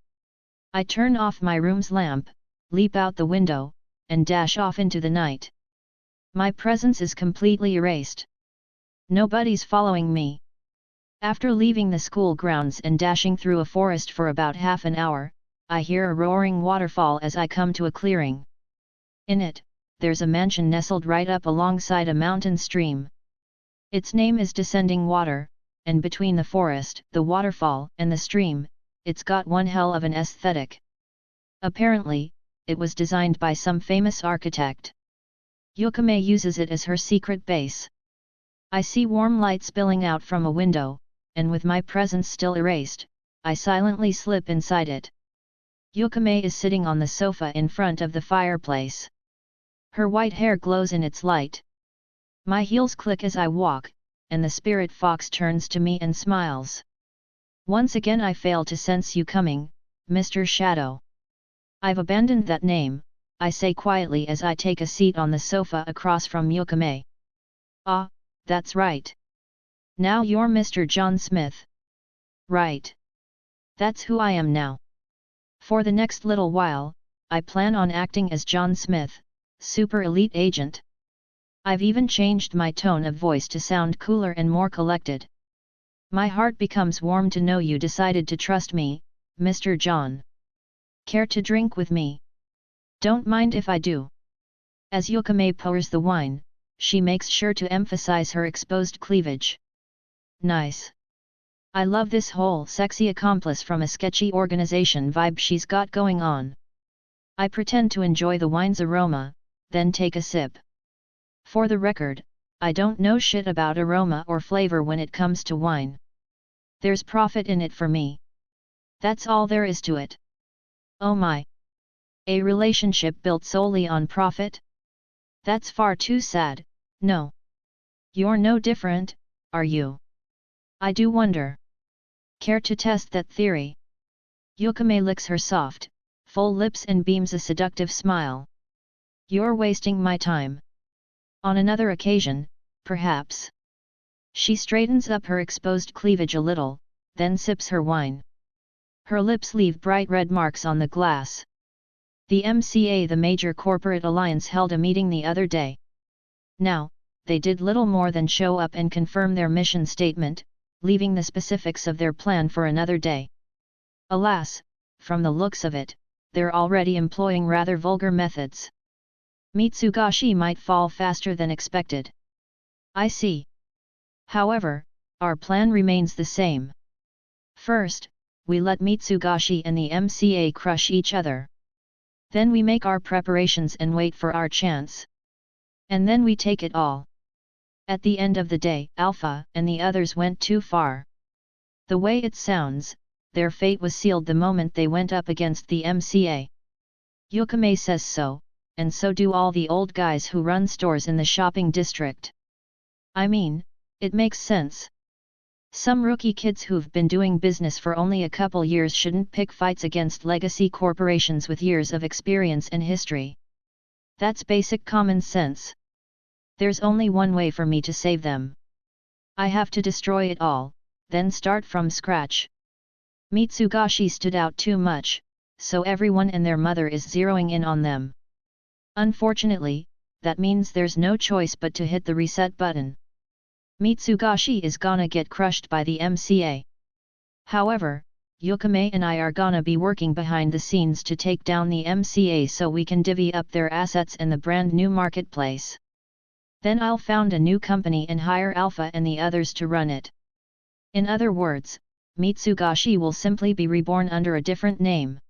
I turn off my room's lamp, leap out the window, and dash off into the night. My presence is completely erased. Nobody's following me. After leaving the school grounds and dashing through a forest for about half an hour, I hear a roaring waterfall as I come to a clearing. In it, there's a mansion nestled right up alongside a mountain stream. Its name is Descending Water, and between the forest, the waterfall, and the stream, it's got one hell of an aesthetic. Apparently, it was designed by some famous architect. Yukame uses it as her secret base. I see warm light spilling out from a window, and with my presence still erased, I silently slip inside it. Yukame is sitting on the sofa in front of the fireplace. Her white hair glows in its light. My heels click as I walk, and the spirit fox turns to me and smiles. Once again I fail to sense you coming, Mr. Shadow. I've abandoned that name, I say quietly as I take a seat on the sofa across from Yukame. Ah, that's right. Now you're Mr. John Smith. Right. That's who I am now. For the next little while, I plan on acting as John Smith, super elite agent. I've even changed my tone of voice to sound cooler and more collected. My heart becomes warm to know you decided to trust me, Mr. John. Care to drink with me? Don't mind if I do. As Yukame pours the wine, she makes sure to emphasize her exposed cleavage. Nice. I love this whole sexy accomplice from a sketchy organization vibe she's got going on. I pretend to enjoy the wine's aroma, then take a sip. For the record, I don't know shit about aroma or flavor when it comes to wine. There's profit in it for me. That's all there is to it. Oh my! A relationship built solely on profit? That's far too sad, no. You're no different, are you? I do wonder. Care to test that theory? Yukame licks her soft, full lips and beams a seductive smile. You're wasting my time. On another occasion, perhaps. She straightens up her exposed cleavage a little, then sips her wine. Her lips leave bright red marks on the glass. The MCA, the major corporate alliance, held a meeting the other day. Now, they did little more than show up and confirm their mission statement, leaving the specifics of their plan for another day. Alas, from the looks of it, they're already employing rather vulgar methods. Mitsugashi might fall faster than expected. I see. However, our plan remains the same. First, we let Mitsugashi and the MCA crush each other. Then we make our preparations and wait for our chance. And then we take it all. At the end of the day, Alpha and the others went too far. The way it sounds, their fate was sealed the moment they went up against the MCA. Yukame says so, and so do all the old guys who run stores in the shopping district. I mean, it makes sense. Some rookie kids who've been doing business for only a couple years shouldn't pick fights against legacy corporations with years of experience and history. That's basic common sense. There's only one way for me to save them. I have to destroy it all, then start from scratch. Mitsugashi stood out too much, so everyone and their mother is zeroing in on them. Unfortunately, that means there's no choice but to hit the reset button. Mitsugashi is gonna get crushed by the MCA. However, Yukame and I are gonna be working behind the scenes to take down the MCA so we can divvy up their assets in the brand new marketplace. Then I'll found a new company and hire Alpha and the others to run it. In other words, Mitsugashi will simply be reborn under a different name.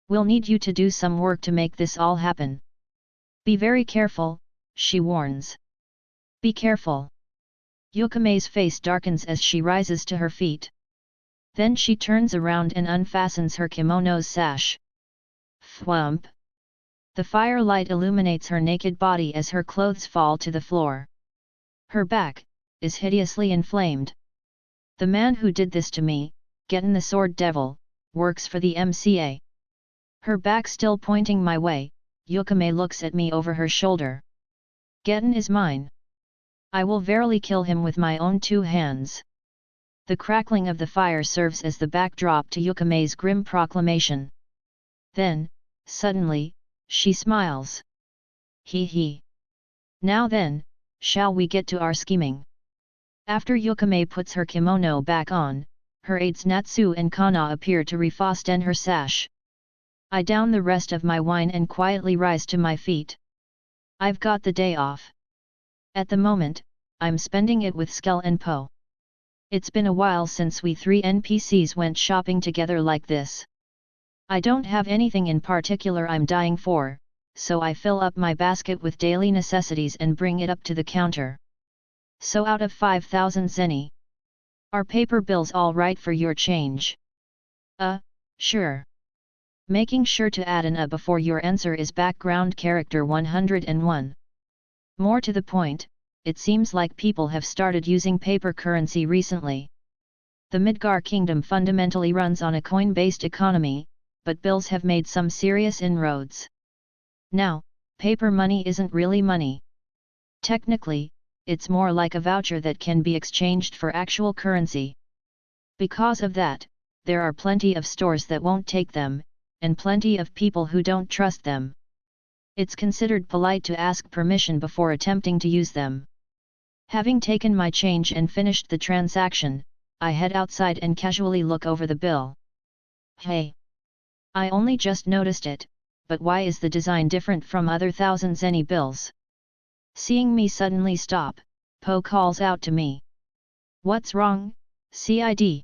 We'll need you to do some work to make this all happen. Be very careful, she warns. Be careful. Yukame's face darkens as she rises to her feet. Then she turns around and unfastens her kimono's sash. Thwump! The firelight illuminates her naked body as her clothes fall to the floor. Her back is hideously inflamed. The man who did this to me, Getten the Sword Devil, works for the MCA. Her back still pointing my way, Yukame looks at me over her shoulder. Getten is mine. I will verily kill him with my own two hands. The crackling of the fire serves as the backdrop to Yukame's grim proclamation. Then, suddenly, she smiles. Hee hee. Now then, shall we get to our scheming? After Yukame puts her kimono back on, her aides Natsu and Kana appear to refasten her sash. I down the rest of my wine and quietly rise to my feet. I've got the day off. At the moment, I'm spending it with Skell and Poe. It's been a while since we three NPCs went shopping together like this. I don't have anything in particular I'm dying for, so I fill up my basket with daily necessities and bring it up to the counter. So out of 5,000 zeni. Are paper bills all right for your change? Sure. Making sure to add an before your answer is background character 101. More to the point, it seems like people have started using paper currency recently. The Midgar Kingdom fundamentally runs on a coin-based economy, but bills have made some serious inroads. Now, paper money isn't really money. Technically, it's more like a voucher that can be exchanged for actual currency. Because of that, there are plenty of stores that won't take them, and plenty of people who don't trust them. It's considered polite to ask permission before attempting to use them. Having taken my change and finished the transaction, I head outside and casually look over the bill. Hey! I only just noticed it, but why is the design different from other 1,000 zenny bills? Seeing me suddenly stop, Po calls out to me. What's wrong, CID?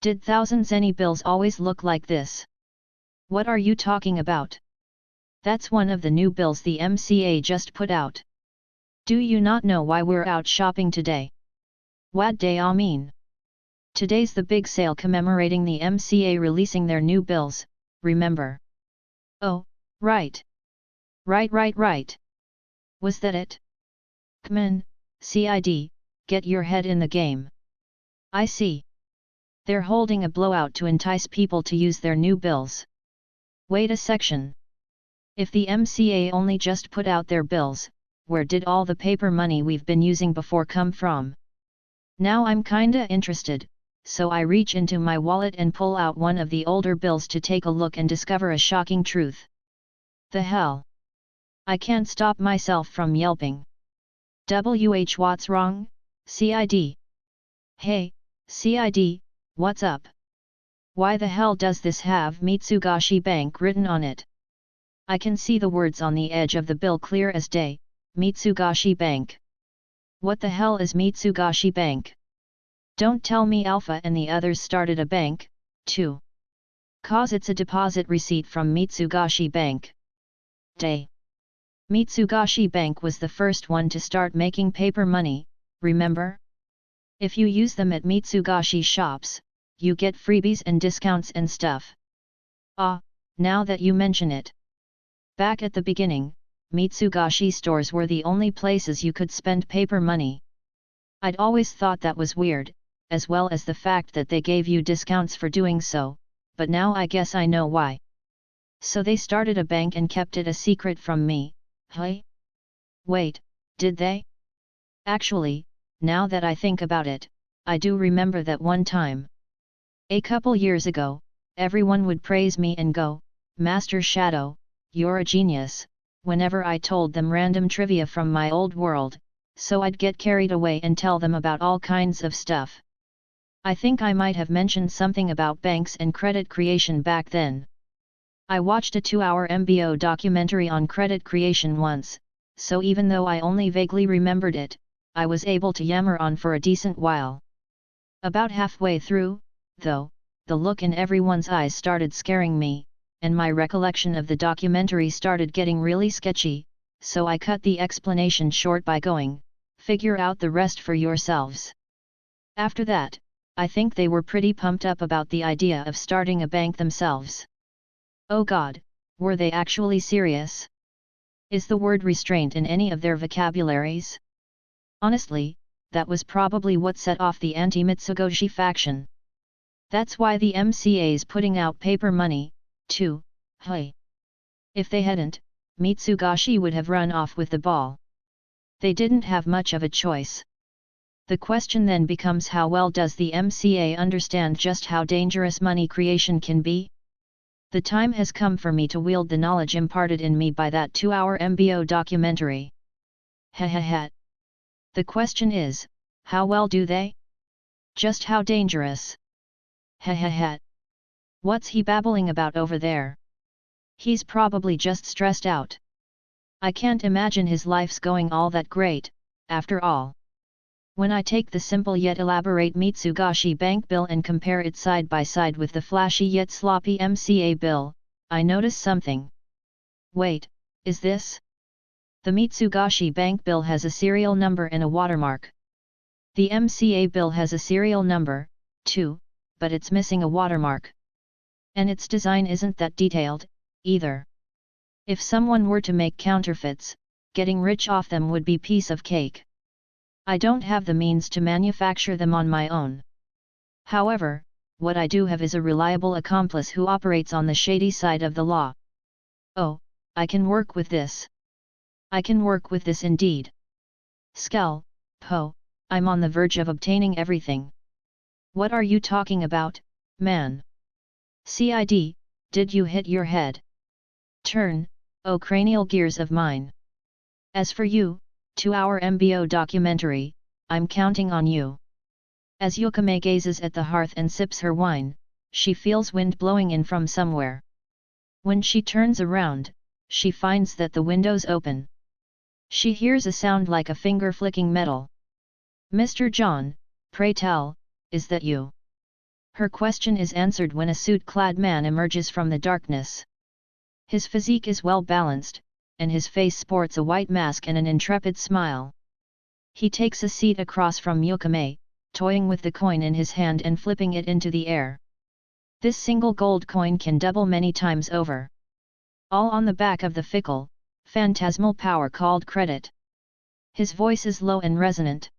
Did 1,000 zenny bills always look like this? What are you talking about? That's one of the new bills the MCA just put out. Do you not know why we're out shopping today? What day I mean? Today's the big sale commemorating the MCA releasing their new bills, remember? Oh, right. Right. Was that it? Come on, CID, get your head in the game. I see. They're holding a blowout to entice people to use their new bills. Wait a section. If the MCA only just put out their bills, where did all the paper money we've been using before come from? Now I'm kinda interested, so I reach into my wallet and pull out one of the older bills to take a look and discover a shocking truth. The hell? I can't stop myself from yelping. What's wrong, CID? Hey, CID, what's up? Why the hell does this have Mitsugashi Bank written on it? I can see the words on the edge of the bill clear as day, Mitsugashi Bank. What the hell is Mitsugashi Bank? Don't tell me Alpha and the others started a bank, too. 'Cause it's a deposit receipt from Mitsugashi Bank. Day. Mitsugashi Bank was the first one to start making paper money, remember? If you use them at Mitsugashi shops, you get freebies and discounts and stuff. Ah, now that you mention it. Back at the beginning, Mitsugashi stores were the only places you could spend paper money. I'd always thought that was weird, as well as the fact that they gave you discounts for doing so, but now I guess I know why. So they started a bank and kept it a secret from me, hey? Wait, did they? Actually, now that I think about it, I do remember that one time. A couple years ago, everyone would praise me and go, Master Shadow, you're a genius, whenever I told them random trivia from my old world, so I'd get carried away and tell them about all kinds of stuff. I think I might have mentioned something about banks and credit creation back then. I watched a 2-hour MBO documentary on credit creation once, so even though I only vaguely remembered it, I was able to yammer on for a decent while. About halfway through, though, the look in everyone's eyes started scaring me, and my recollection of the documentary started getting really sketchy, so I cut the explanation short by going, figure out the rest for yourselves. After that, I think they were pretty pumped up about the idea of starting a bank themselves. Oh God, were they actually serious? Is the word restraint in any of their vocabularies? Honestly, that was probably what set off the anti-Mitsugoshi faction. That's why the MCA's putting out paper money, too, hey. If they hadn't, Mitsugashi would have run off with the ball. They didn't have much of a choice. The question then becomes, how well does the MCA understand just how dangerous money creation can be? The time has come for me to wield the knowledge imparted in me by that 2-hour MBO documentary. Hehehe. The question is, how well do they? Just how dangerous? Hehehe. What's he babbling about over there? He's probably just stressed out. I can't imagine his life's going all that great, after all. When I take the simple yet elaborate Mitsugashi Bank bill and compare it side by side with the flashy yet sloppy MCA bill, I notice something. Wait, is this? The Mitsugashi Bank bill has a serial number and a watermark. The MCA bill has a serial number, too, but it's missing a watermark. And its design isn't that detailed, either. If someone were to make counterfeits, getting rich off them would be piece of cake. I don't have the means to manufacture them on my own. However, what I do have is a reliable accomplice who operates on the shady side of the law. Oh, I can work with this. I can work with this indeed. Skel, Po, I'm on the verge of obtaining everything. What are you talking about, man? Cid, did you hit your head? Turn, oh cranial gears of mine. As for you, 2-hour MBO documentary, I'm counting on you. As Yukame gazes at the hearth and sips her wine, she feels wind blowing in from somewhere. When she turns around, she finds that the window's open. She hears a sound like a finger flicking metal. Mr. John, pray tell, is that you? Her question is answered when a suit-clad man emerges from the darkness. His physique is well balanced, and his face sports a white mask and an intrepid smile. He takes a seat across from Yukame, toying with the coin in his hand and flipping it into the air. This single gold coin can double many times over. All on the back of the fickle, phantasmal power called credit. His voice is low and resonant.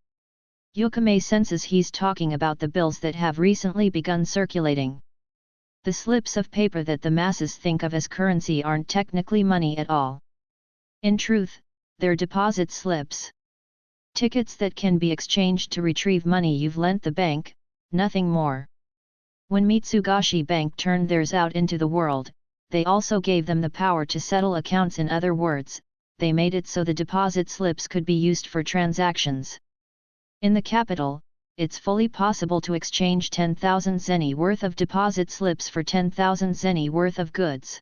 Yukame senses he's talking about the bills that have recently begun circulating. The slips of paper that the masses think of as currency aren't technically money at all. In truth, they're deposit slips. Tickets that can be exchanged to retrieve money you've lent the bank, nothing more. When Mitsugashi Bank turned theirs out into the world, they also gave them the power to settle accounts. In other words, they made it so the deposit slips could be used for transactions. In the capital, it's fully possible to exchange 10,000 zeni worth of deposit slips for 10,000 zeni worth of goods.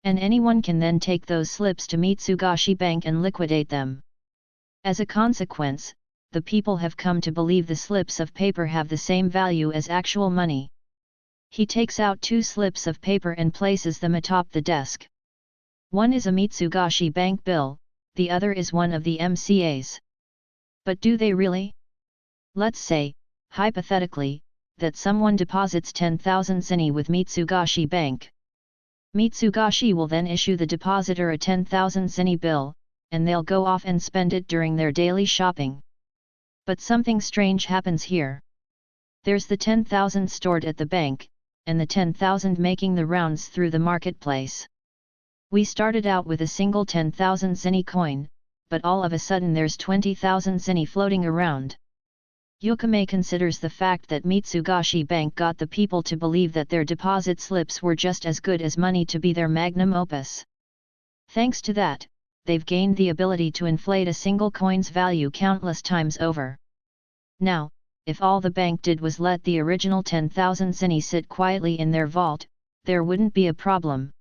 And anyone can then take those slips to Mitsugashi Bank and liquidate them. As a consequence, the people have come to believe the slips of paper have the same value as actual money. He takes out 2 slips of paper and places them atop the desk. One is a Mitsugashi Bank bill, the other is one of the MCA's. But do they really? Let's say, hypothetically, that someone deposits 10,000 zeni with Mitsugashi Bank. Mitsugashi will then issue the depositor a 10,000 zeni bill, and they'll go off and spend it during their daily shopping. But something strange happens here. There's the 10,000 stored at the bank, and the 10,000 making the rounds through the marketplace. We started out with a single 10,000 zeni coin, but all of a sudden there's 20,000 zeni floating around. Yukame considers the fact that Mitsugashi Bank got the people to believe that their deposit slips were just as good as money to be their magnum opus. Thanks to that, they've gained the ability to inflate a single coin's value countless times over. Now, if all the bank did was let the original 10,000 zeni sit quietly in their vault, there wouldn't be a problem.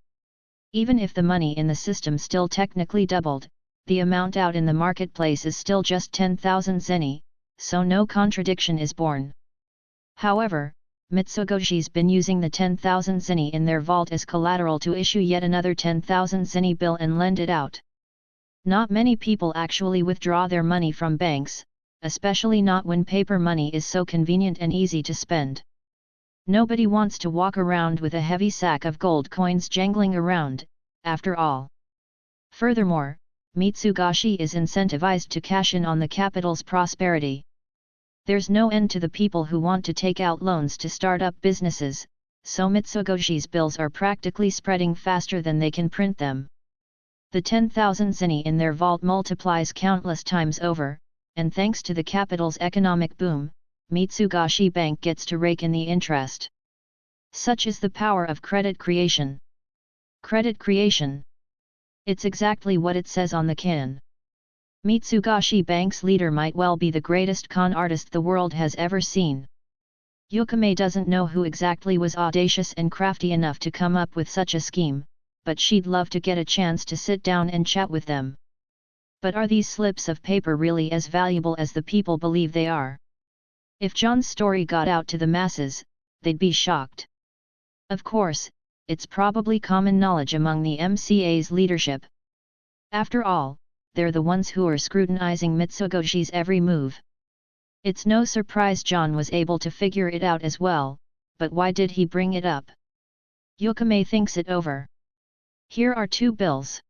Even if the money in the system still technically doubled, the amount out in the marketplace is still just 10,000 zeni, so no contradiction is born. However, Mitsugoshi's been using the 10,000 zeni in their vault as collateral to issue yet another 10,000 zeni bill and lend it out. Not many people actually withdraw their money from banks, especially not when paper money is so convenient and easy to spend. Nobody wants to walk around with a heavy sack of gold coins jangling around, after all. Furthermore, Mitsugashi is incentivized to cash in on the capital's prosperity. There's no end to the people who want to take out loans to start up businesses, so Mitsugoshi's bills are practically spreading faster than they can print them. The 10,000 zeni in their vault multiplies countless times over, and thanks to the capital's economic boom, Mitsugashi Bank gets to rake in the interest. Such is the power of credit creation. Credit creation. It's exactly what it says on the can. Mitsugashi Bank's leader might well be the greatest con artist the world has ever seen. Yukame doesn't know who exactly was audacious and crafty enough to come up with such a scheme, but she'd love to get a chance to sit down and chat with them. But are these slips of paper really as valuable as the people believe they are? If John's story got out to the masses, they'd be shocked. Of course, it's probably common knowledge among the MCA's leadership. After all, they're the ones who are scrutinizing Mitsugoshi's every move. It's no surprise John was able to figure it out as well, but why did he bring it up? Yukame thinks it over. Here are 2 bills.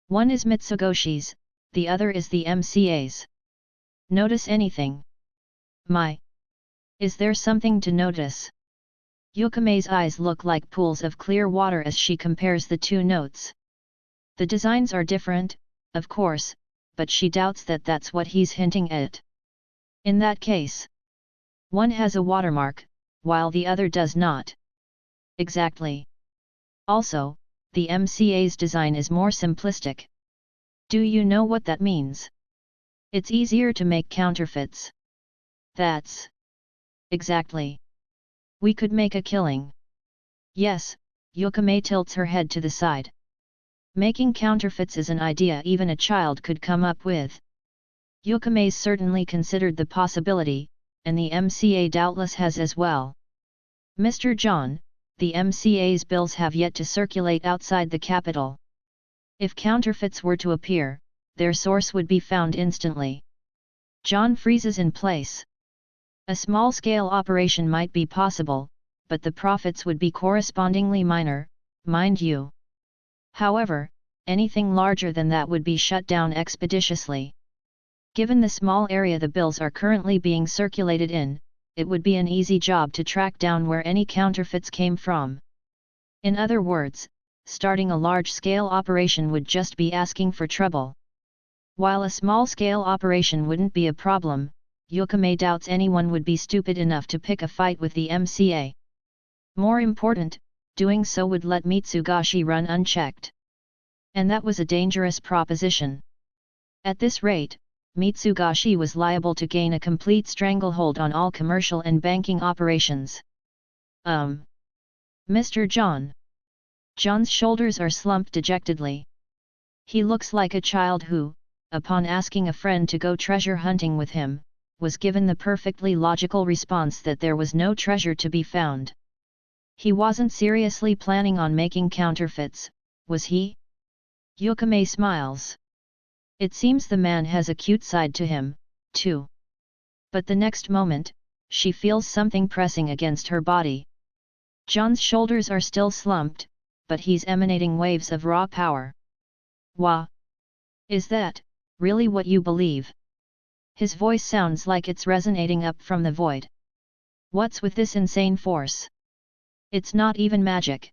One is Mitsugoshi's, the other is the MCA's. Notice anything? My! Is there something to notice? Yukame's eyes look like pools of clear water as she compares the 2 notes. The designs are different, of course, but she doubts that that's what he's hinting at. In that case, one has a watermark, while the other does not. Exactly. Also, the MCA's design is more simplistic. Do you know what that means? It's easier to make counterfeits. That's exactly. We could make a killing. Yes, Yukame tilts her head to the side. Making counterfeits is an idea even a child could come up with. Yukame's certainly considered the possibility, and the MCA doubtless has as well. Mr. John, the MCA's bills have yet to circulate outside the capital. If counterfeits were to appear, their source would be found instantly. John freezes in place. A small-scale operation might be possible, but the profits would be correspondingly minor, mind you. However, anything larger than that would be shut down expeditiously. Given the small area the bills are currently being circulated in, it would be an easy job to track down where any counterfeits came from. In other words, starting a large-scale operation would just be asking for trouble. While a small-scale operation wouldn't be a problem, Yukame doubts anyone would be stupid enough to pick a fight with the MCA. More important, doing so would let Mitsugashi run unchecked. And that was a dangerous proposition. At this rate, Mitsugashi was liable to gain a complete stranglehold on all commercial and banking operations. Mr. John. John's shoulders are slumped dejectedly. He looks like a child who, upon asking a friend to go treasure hunting with him, was given the perfectly logical response that there was no treasure to be found. He wasn't seriously planning on making counterfeits, was he? Yukame smiles. It seems the man has a cute side to him, too. But the next moment, she feels something pressing against her body. John's shoulders are still slumped, but he's emanating waves of raw power. Wah! Is that really what you believe? His voice sounds like it's resonating up from the void. What's with this insane force? It's not even magic.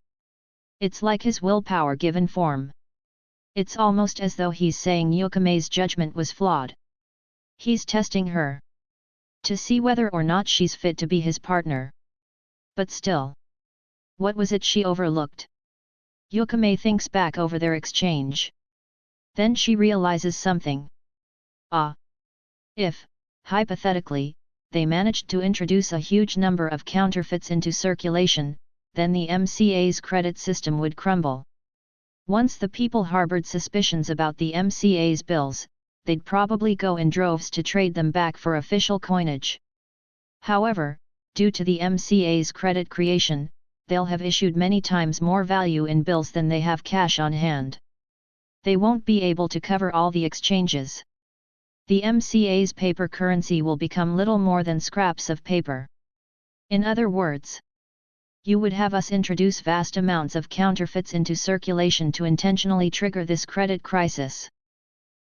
It's like his willpower given form. It's almost as though he's saying Yukame's judgment was flawed. He's testing her. To see whether or not she's fit to be his partner. But still. What was it she overlooked? Yukame thinks back over their exchange. Then she realizes something. If, hypothetically, they managed to introduce a huge number of counterfeits into circulation, then the MCA's credit system would crumble. Once the people harbored suspicions about the MCA's bills, they'd probably go in droves to trade them back for official coinage. However, due to the MCA's credit creation, they'll have issued many times more value in bills than they have cash on hand. They won't be able to cover all the exchanges. The MCA's paper currency will become little more than scraps of paper. In other words, you would have us introduce vast amounts of counterfeits into circulation to intentionally trigger this credit crisis.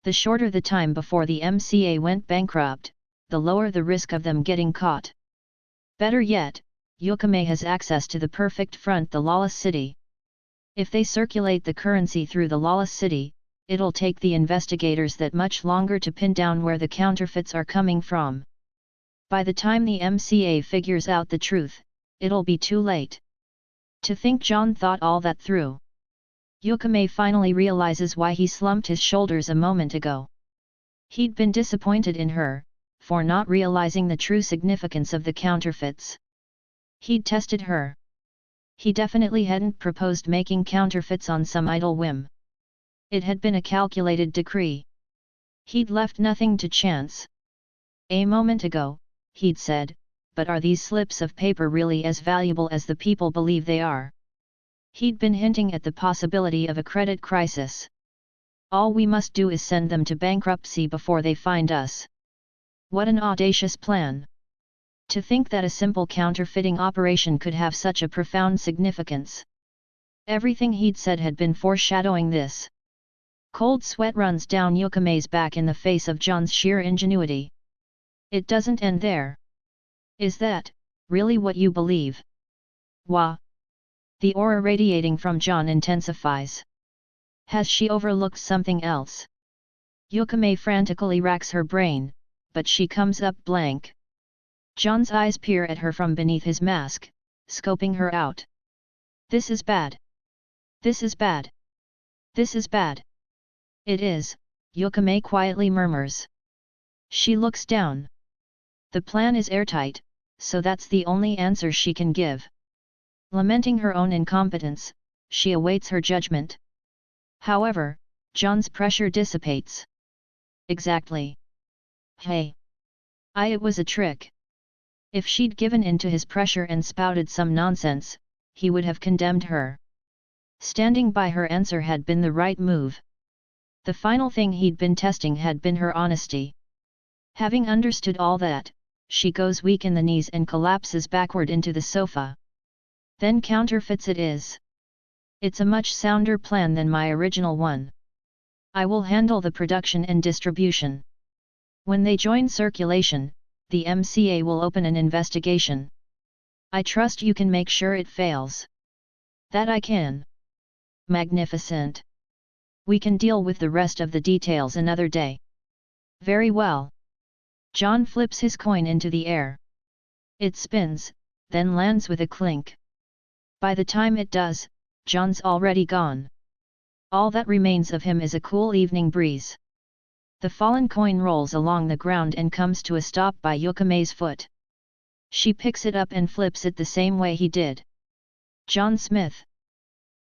The shorter the time before the MCA went bankrupt, the lower the risk of them getting caught. Better yet, Yukame has access to the perfect front, the Lawless City. If they circulate the currency through the Lawless City, it'll take the investigators that much longer to pin down where the counterfeits are coming from. By the time the MCA figures out the truth, it'll be too late. To think John thought all that through. Yukame finally realizes why he slumped his shoulders a moment ago. He'd been disappointed in her, for not realizing the true significance of the counterfeits. He'd tested her. He definitely hadn't proposed making counterfeits on some idle whim. It had been a calculated decree. He'd left nothing to chance. A moment ago, he'd said, but are these slips of paper really as valuable as the people believe they are? He'd been hinting at the possibility of a credit crisis. All we must do is send them to bankruptcy before they find us. What an audacious plan! To think that a simple counterfeiting operation could have such a profound significance. Everything he'd said had been foreshadowing this. Cold sweat runs down Yukame's back in the face of John's sheer ingenuity. It doesn't end there. Is that really what you believe? Wah! The aura radiating from John intensifies. Has she overlooked something else? Yukame frantically racks her brain, but she comes up blank. John's eyes peer at her from beneath his mask, scoping her out. This is bad. This is bad. This is bad. It is, Yukame quietly murmurs. She looks down. The plan is airtight, so that's the only answer she can give. Lamenting her own incompetence, she awaits her judgment. However, John's pressure dissipates. Exactly. Hey. It was a trick. If she'd given in to his pressure and spouted some nonsense, he would have condemned her. Standing by her answer had been the right move. The final thing he'd been testing had been her honesty. Having understood all that, she goes weak in the knees and collapses backward into the sofa. Then counterfeits it is. It's a much sounder plan than my original one. I will handle the production and distribution. When they join circulation, the MCA will open an investigation. I trust you can make sure it fails. That I can. Magnificent. We can deal with the rest of the details another day. Very well. John flips his coin into the air. It spins, then lands with a clink. By the time it does, John's already gone. All that remains of him is a cool evening breeze. The fallen coin rolls along the ground and comes to a stop by Yukame's foot. She picks it up and flips it the same way he did. John Smith.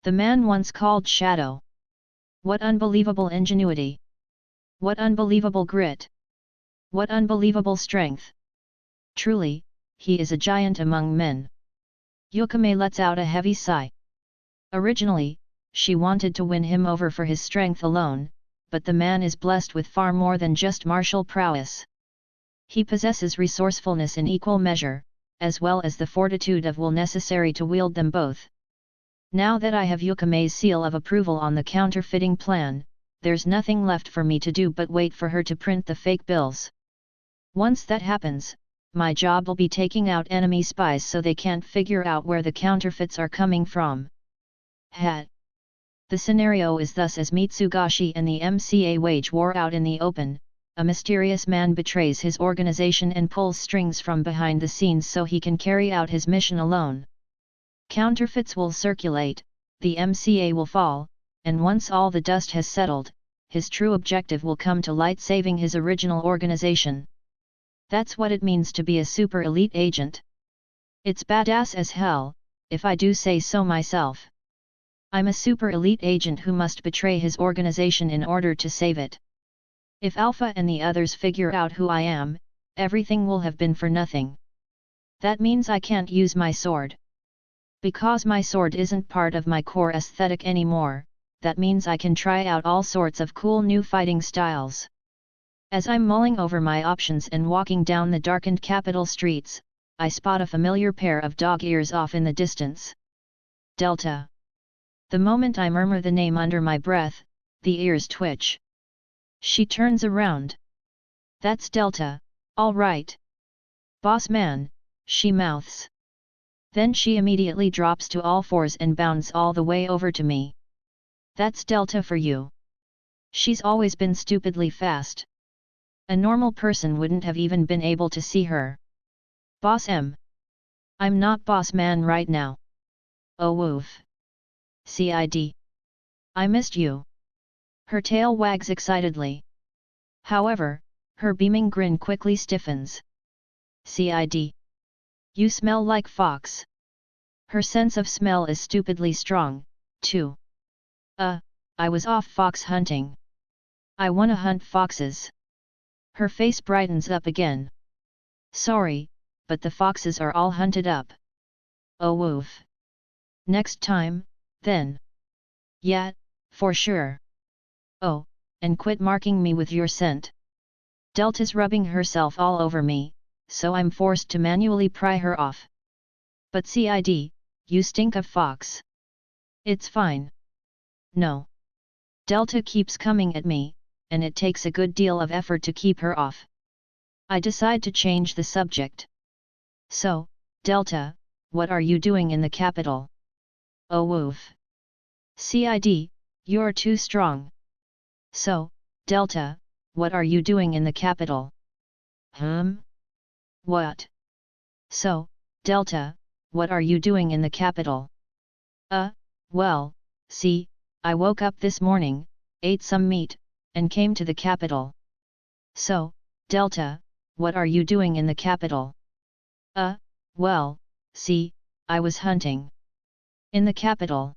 The man once called Shadow. What unbelievable ingenuity! What unbelievable grit! What unbelievable strength! Truly, he is a giant among men. Yukame lets out a heavy sigh. Originally, she wanted to win him over for his strength alone, but the man is blessed with far more than just martial prowess. He possesses resourcefulness in equal measure, as well as the fortitude of will necessary to wield them both. Now that I have Yukame's seal of approval on the counterfeiting plan, there's nothing left for me to do but wait for her to print the fake bills. Once that happens, my job will be taking out enemy spies so they can't figure out where the counterfeits are coming from. The scenario is thus as Mitsugashi and the MCA wage war out in the open, a mysterious man betrays his organization and pulls strings from behind the scenes so he can carry out his mission alone. Counterfeits will circulate, the MCA will fall, and once all the dust has settled, his true objective will come to light, saving his original organization. That's what it means to be a super elite agent. It's badass as hell, if I do say so myself. I'm a super elite agent who must betray his organization in order to save it. If Alpha and the others figure out who I am, everything will have been for nothing. That means I can't use my sword. Because my sword isn't part of my core aesthetic anymore, that means I can try out all sorts of cool new fighting styles. As I'm mulling over my options and walking down the darkened capital streets, I spot a familiar pair of dog ears off in the distance. Delta. The moment I murmur the name under my breath, the ears twitch. She turns around. That's Delta, all right. Boss man, she mouths. Then she immediately drops to all fours and bounds all the way over to me. That's Delta for you. She's always been stupidly fast. A normal person wouldn't have even been able to see her. Boss M. I'm not boss man right now. Oh woof. CID. I missed you. Her tail wags excitedly. However, her beaming grin quickly stiffens. CID. You smell like fox. Her sense of smell is stupidly strong, too. I was off fox hunting. I wanna hunt foxes. Her face brightens up again. Sorry, but the foxes are all hunted up. Oh woof. Next time, then. Yeah, for sure. Oh, and quit marking me with your scent. Delta's rubbing herself all over me, so I'm forced to manually pry her off. But CID, you stink of fox. It's fine. No. Delta keeps coming at me, and it takes a good deal of effort to keep her off. I decide to change the subject. So, Delta, what are you doing in the capital? Oh woof. CID, You're too strong. So, Delta, what are you doing in the capital? What? So, Delta, what are you doing in the capital? Well, see, I woke up this morning, ate some meat, and came to the capital. So, Delta, what are you doing in the capital? Well, see, I was hunting. In the capital.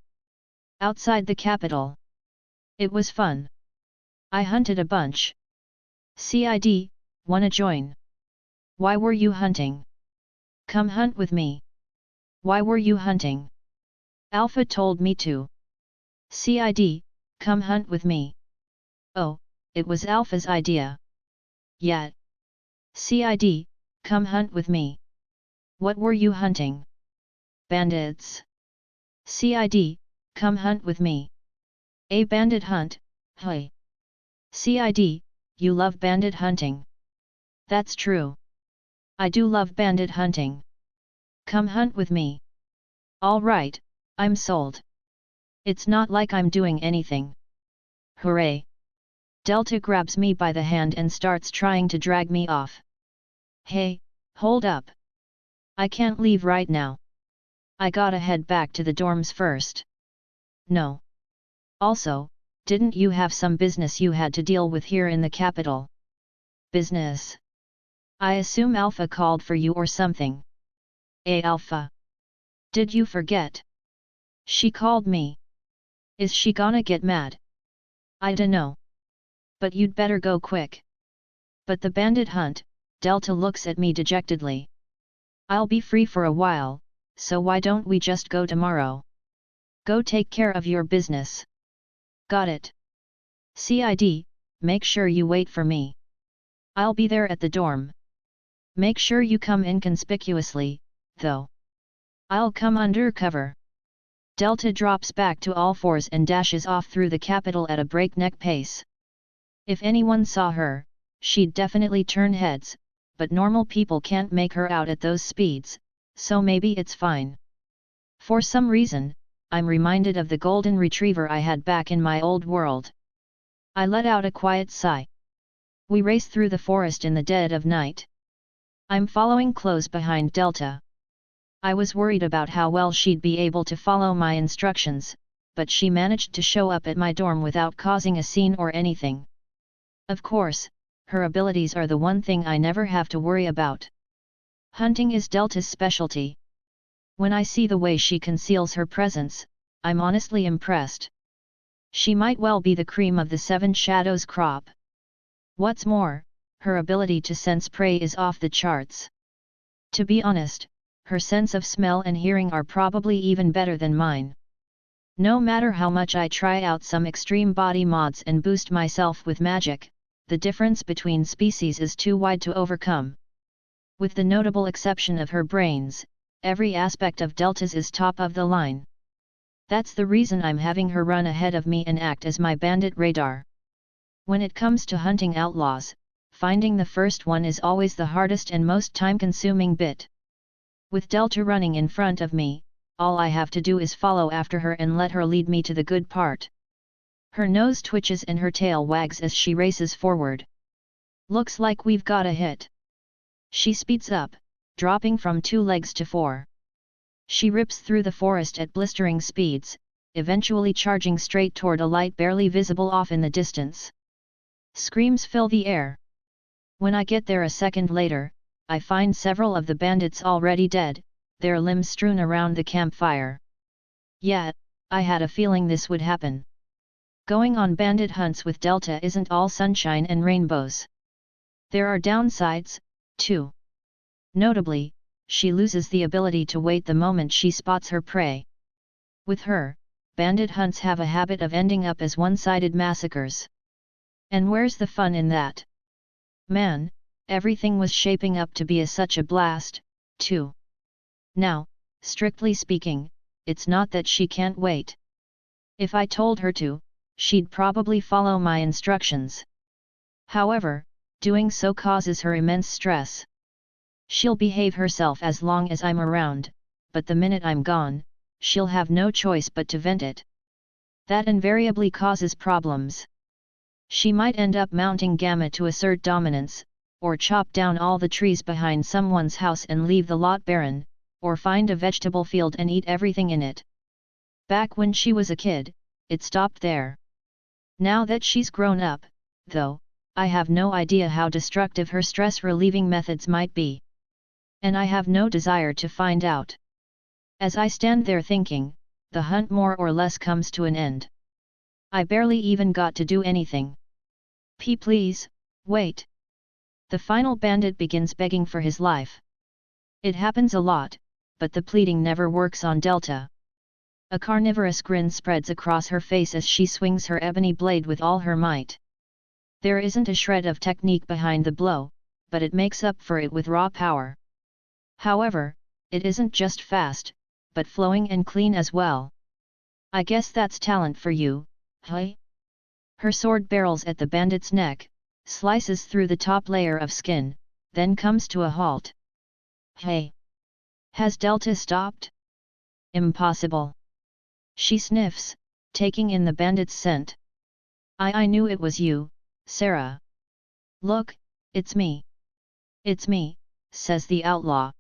Outside the capital. It was fun. I hunted a bunch. CID, wanna join? Why were you hunting? Come hunt with me. Why were you hunting? Alpha told me to. CID, come hunt with me. Oh, it was Alpha's idea. Yeah. CID, come hunt with me. What were you hunting? Bandits. CID, come hunt with me. A bandit hunt, hey. CID, you love bandit hunting. That's true. I do love bandit hunting. Come hunt with me. Alright, I'm sold. It's not like I'm doing anything. Hooray! Delta grabs me by the hand and starts trying to drag me off. Hey, hold up. I can't leave right now. I gotta head back to the dorms first. No. Also, didn't you have some business you had to deal with here in the capital? Business? I assume Alpha called for you or something. Alpha. Did you forget? She called me. Is she gonna get mad? I dunno. But you'd better go quick. But the bandit hunt, Delta looks at me dejectedly. I'll be free for a while, so why don't we just go tomorrow? Go take care of your business. Got it. CID, make sure you wait for me. I'll be there at the dorm. Make sure you come inconspicuously, though. I'll come undercover. Delta drops back to all fours and dashes off through the capital at a breakneck pace. If anyone saw her, she'd definitely turn heads, but normal people can't make her out at those speeds, so maybe it's fine. For some reason, I'm reminded of the golden retriever I had back in my old world. I let out a quiet sigh. We race through the forest in the dead of night. I'm following close behind Delta. I was worried about how well she'd be able to follow my instructions, but she managed to show up at my dorm without causing a scene or anything. Of course, her abilities are the one thing I never have to worry about. Hunting is Delta's specialty. When I see the way she conceals her presence, I'm honestly impressed. She might well be the cream of the Seven Shadows crop. What's more, her ability to sense prey is off the charts. To be honest, her sense of smell and hearing are probably even better than mine. No matter how much I try out some extreme body mods and boost myself with magic, the difference between species is too wide to overcome. With the notable exception of her brains, every aspect of Delta's is top of the line. That's the reason I'm having her run ahead of me and act as my bandit radar. When it comes to hunting outlaws, finding the first one is always the hardest and most time-consuming bit. With Delta running in front of me, all I have to do is follow after her and let her lead me to the good part. Her nose twitches and her tail wags as she races forward. Looks like we've got a hit. She speeds up, dropping from 2 legs to 4. She rips through the forest at blistering speeds, eventually charging straight toward a light barely visible off in the distance. Screams fill the air. When I get there a second later, I find several of the bandits already dead, their limbs strewn around the campfire. Yeah, I had a feeling this would happen. Going on bandit hunts with Delta isn't all sunshine and rainbows. There are downsides, too. Notably, she loses the ability to wait the moment she spots her prey. With her, bandit hunts have a habit of ending up as one-sided massacres. And where's the fun in that? Man, everything was shaping up to be such a blast, too. Now, strictly speaking, it's not that she can't wait. If I told her to, she'd probably follow my instructions. However, doing so causes her immense stress. She'll behave herself as long as I'm around, but the minute I'm gone, she'll have no choice but to vent it. That invariably causes problems. She might end up mounting gamma to assert dominance, or chop down all the trees behind someone's house and leave the lot barren, or find a vegetable field and eat everything in it. Back when she was a kid, it stopped there. Now that she's grown up, though, I have no idea how destructive her stress-relieving methods might be. And I have no desire to find out. As I stand there thinking, the hunt more or less comes to an end. I barely even got to do anything. Please, wait. The final bandit begins begging for his life. It happens a lot, but the pleading never works on Delta. A carnivorous grin spreads across her face as she swings her ebony blade with all her might. There isn't a shred of technique behind the blow, but it makes up for it with raw power. However, it isn't just fast, but flowing and clean as well. I guess that's talent for you, hey? Her sword barrels at the bandit's neck, slices through the top layer of skin, then comes to a halt. Hey! Has Delta stopped? Impossible. She sniffs, taking in the bandit's scent. I knew it was you, Sarah. Look, it's me. It's me, says the outlaw.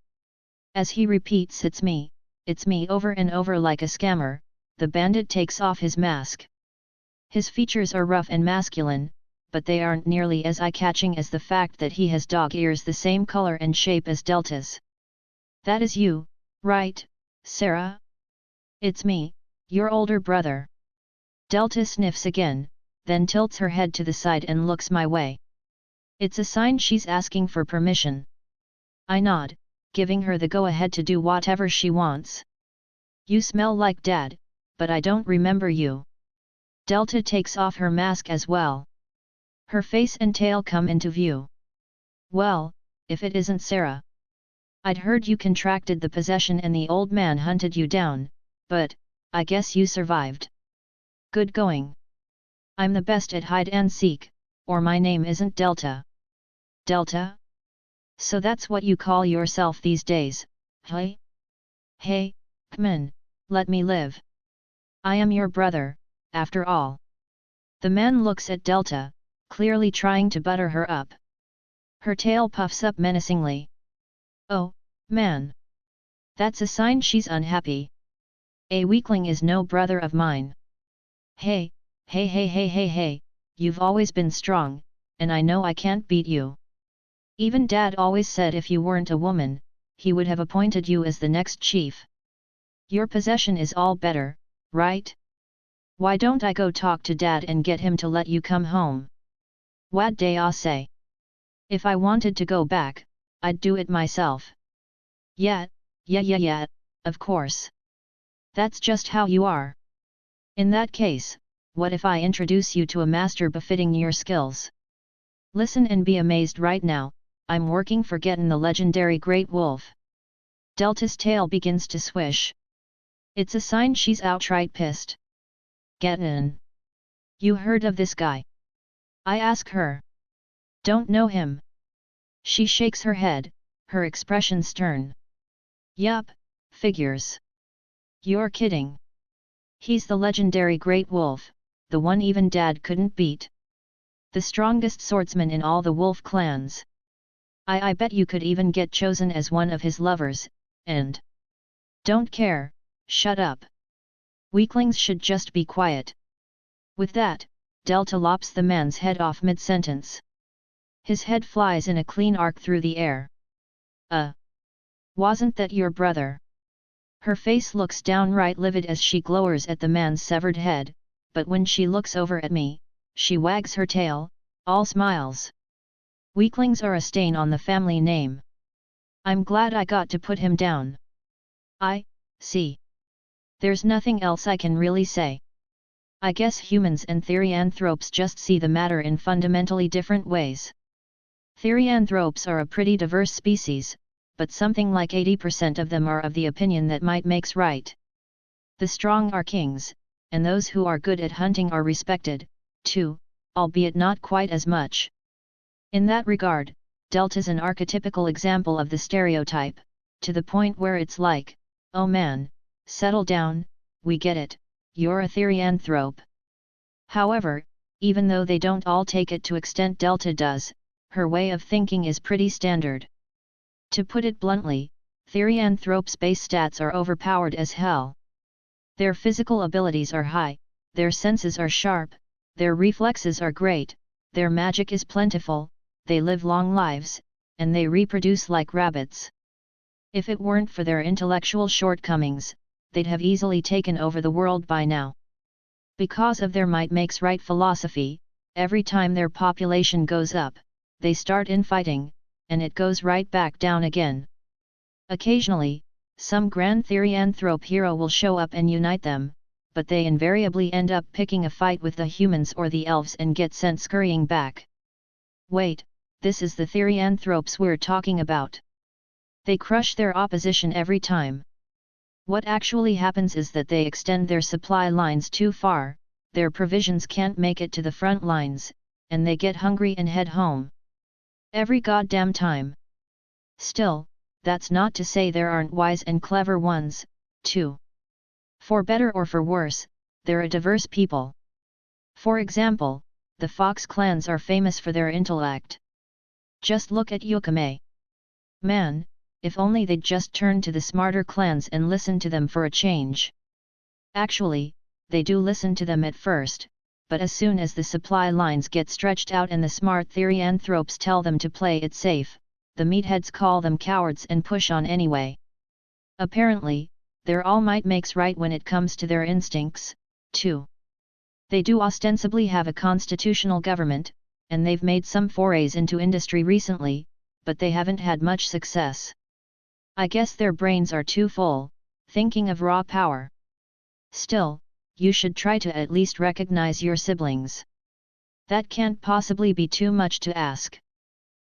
As he repeats it's me over and over like a scammer, the bandit takes off his mask. His features are rough and masculine, but they aren't nearly as eye-catching as the fact that he has dog ears the same color and shape as Delta's. That is you, right, Sarah? It's me, your older brother. Delta sniffs again, then tilts her head to the side and looks my way. It's a sign she's asking for permission. I nod, giving her the go-ahead to do whatever she wants. You smell like Dad, but I don't remember you. Delta takes off her mask as well. Her face and tail come into view. Well, if it isn't Sarah. I'd heard you contracted the possession and the old man hunted you down, but, I guess you survived. Good going. I'm the best at hide and seek, or my name isn't Delta. Delta? So that's what you call yourself these days, hey? Hey, come in, let me live. I am your brother, after all. The man looks at Delta, clearly trying to butter her up. Her tail puffs up menacingly. Oh, man. That's a sign she's unhappy. A weakling is no brother of mine. Hey, hey, you've always been strong, and I know I can't beat you. Even Dad always said if you weren't a woman, he would have appointed you as the next chief. Your possession is all better, right? Why don't I go talk to Dad and get him to let you come home? What'd I say? If I wanted to go back, I'd do it myself. Yeah, of course. That's just how you are. In that case, what if I introduce you to a master befitting your skills? Listen and be amazed right now, I'm working for Gettin' the legendary Great Wolf. Delta's tail begins to swish. It's a sign she's outright pissed. Gettin'. You heard of this guy? I ask her. Don't know him. She shakes her head, her expression stern. Yup, figures. You're kidding. He's the legendary Great Wolf, the one even Dad couldn't beat. The strongest swordsman in all the wolf clans. I bet you could even get chosen as one of his lovers, and... Don't care, shut up. Weaklings should just be quiet. With that, Delta lops the man's head off mid-sentence. His head flies in a clean arc through the air. Wasn't that your brother? Her face looks downright livid as she glowers at the man's severed head, but when she looks over at me, she wags her tail, all smiles. Weaklings are a stain on the family name. I'm glad I got to put him down. I see. There's nothing else I can really say. I guess humans and therianthropes just see the matter in fundamentally different ways. Therianthropes are a pretty diverse species, but something like 80% of them are of the opinion that might makes right. The strong are kings, and those who are good at hunting are respected, too, albeit not quite as much. In that regard, Delta's an archetypical example of the stereotype, to the point where it's like, oh man, settle down, we get it, you're a therianthrope. However, even though they don't all take it to extent Delta does, her way of thinking is pretty standard. To put it bluntly, therianthropes' base stats are overpowered as hell. Their physical abilities are high, their senses are sharp, their reflexes are great, their magic is plentiful, they live long lives, and they reproduce like rabbits. If it weren't for their intellectual shortcomings, they'd have easily taken over the world by now. Because of their might makes right philosophy, every time their population goes up, they start infighting, and it goes right back down again. Occasionally, some grand therianthrope hero will show up and unite them, but they invariably end up picking a fight with the humans or the elves and get sent scurrying back. Wait, this is the therianthropes we're talking about. They crush their opposition every time. What actually happens is that they extend their supply lines too far, their provisions can't make it to the front lines, and they get hungry and head home. Every goddamn time. Still, that's not to say there aren't wise and clever ones, too. For better or for worse, they're a diverse people. For example, the Fox clans are famous for their intellect. Just look at Yukame. Man, if only they'd just turn to the smarter clans and listen to them for a change. Actually, they do listen to them at first, but as soon as the supply lines get stretched out and the smart therianthropes tell them to play it safe, the meatheads call them cowards and push on anyway. Apparently, their all might makes right when it comes to their instincts, too. They do ostensibly have a constitutional government, and they've made some forays into industry recently, but they haven't had much success. I guess their brains are too full, thinking of raw power. Still, you should try to at least recognize your siblings. That can't possibly be too much to ask.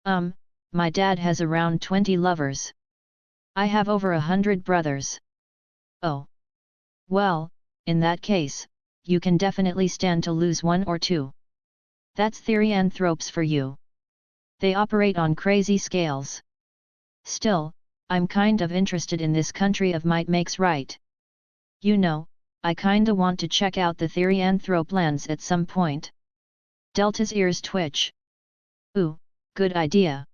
My dad has around 20 lovers. I have over 100 brothers. Oh. Well, in that case, you can definitely stand to lose one or two. That's therianthropes for you. They operate on crazy scales. Still, I'm kind of interested in this country of might makes right. You know, I kinda want to check out the therianthrope lands at some point. Delta's ears twitch. Ooh, good idea.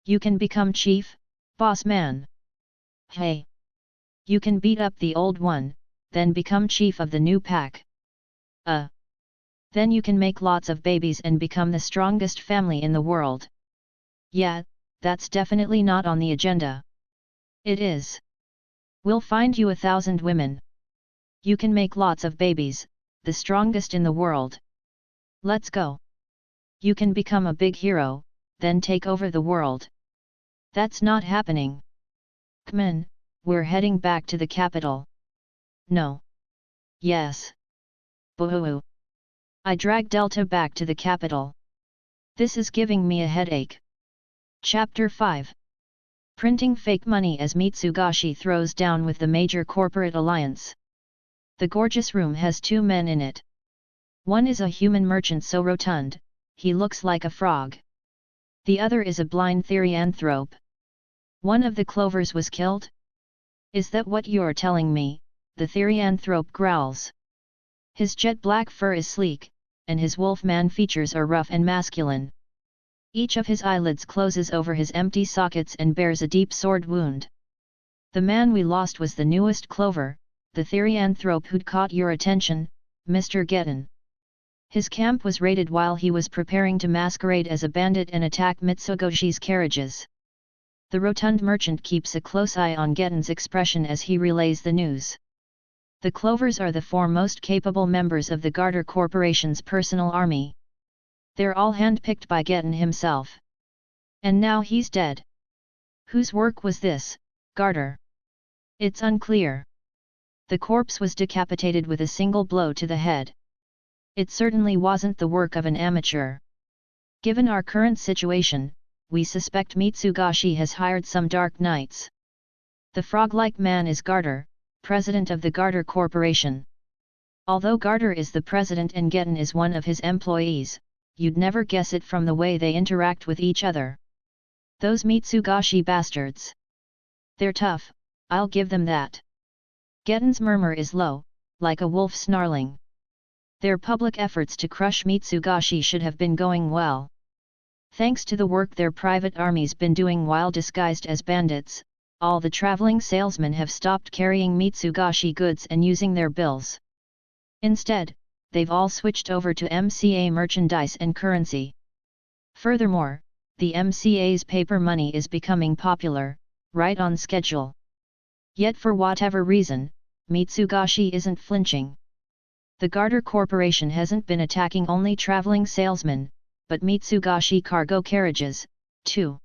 You can become chief, boss man. Hey. You can beat up the old one, then become chief of the new pack. Then you can make lots of babies and become the strongest family in the world. Yeah, that's definitely not on the agenda. It is. We'll find you 1,000 women. You can make lots of babies, the strongest in the world. Let's go. You can become a big hero, then take over the world. That's not happening. Come on, we're heading back to the capital. No. Yes. Boo-hoo. I drag Delta back to the capital. This is giving me a headache. Chapter 5. Printing fake money as Mitsugashi throws down with the major corporate alliance. The gorgeous room has 2 men in it. One is a human merchant so rotund, he looks like a frog. The other is a blind therianthrope. One of the clovers was killed? Is that what you're telling me? The therianthrope growls. His jet black fur is sleek, and his wolfman features are rough and masculine. Each of his eyelids closes over his empty sockets and bears a deep sword wound. The man we lost was the newest clover, the therianthrope who'd caught your attention, Mr. Getten. His camp was raided while he was preparing to masquerade as a bandit and attack Mitsugoshi's carriages. The rotund merchant keeps a close eye on Getten's expression as he relays the news. The Clovers are the 4 most capable members of the Garter Corporation's personal army. They're all handpicked by Getten himself. And now he's dead. Whose work was this, Garter? It's unclear. The corpse was decapitated with a single blow to the head. It certainly wasn't the work of an amateur. Given our current situation, we suspect Mitsugashi has hired some dark knights. The frog-like man is Garter, president of the Garter Corporation. Although Garter is the president and Getten is one of his employees, you'd never guess it from the way they interact with each other. Those Mitsugashi bastards. They're tough, I'll give them that. Getten's murmur is low, like a wolf snarling. Their public efforts to crush Mitsugashi should have been going well. Thanks to the work their private army's been doing while disguised as bandits, all the traveling salesmen have stopped carrying Mitsugashi goods and using their bills. Instead, they've all switched over to MCA merchandise and currency. Furthermore, the MCA's paper money is becoming popular, right on schedule. Yet for whatever reason, Mitsugashi isn't flinching. The Garter Corporation hasn't been attacking only traveling salesmen, but Mitsugashi cargo carriages, too.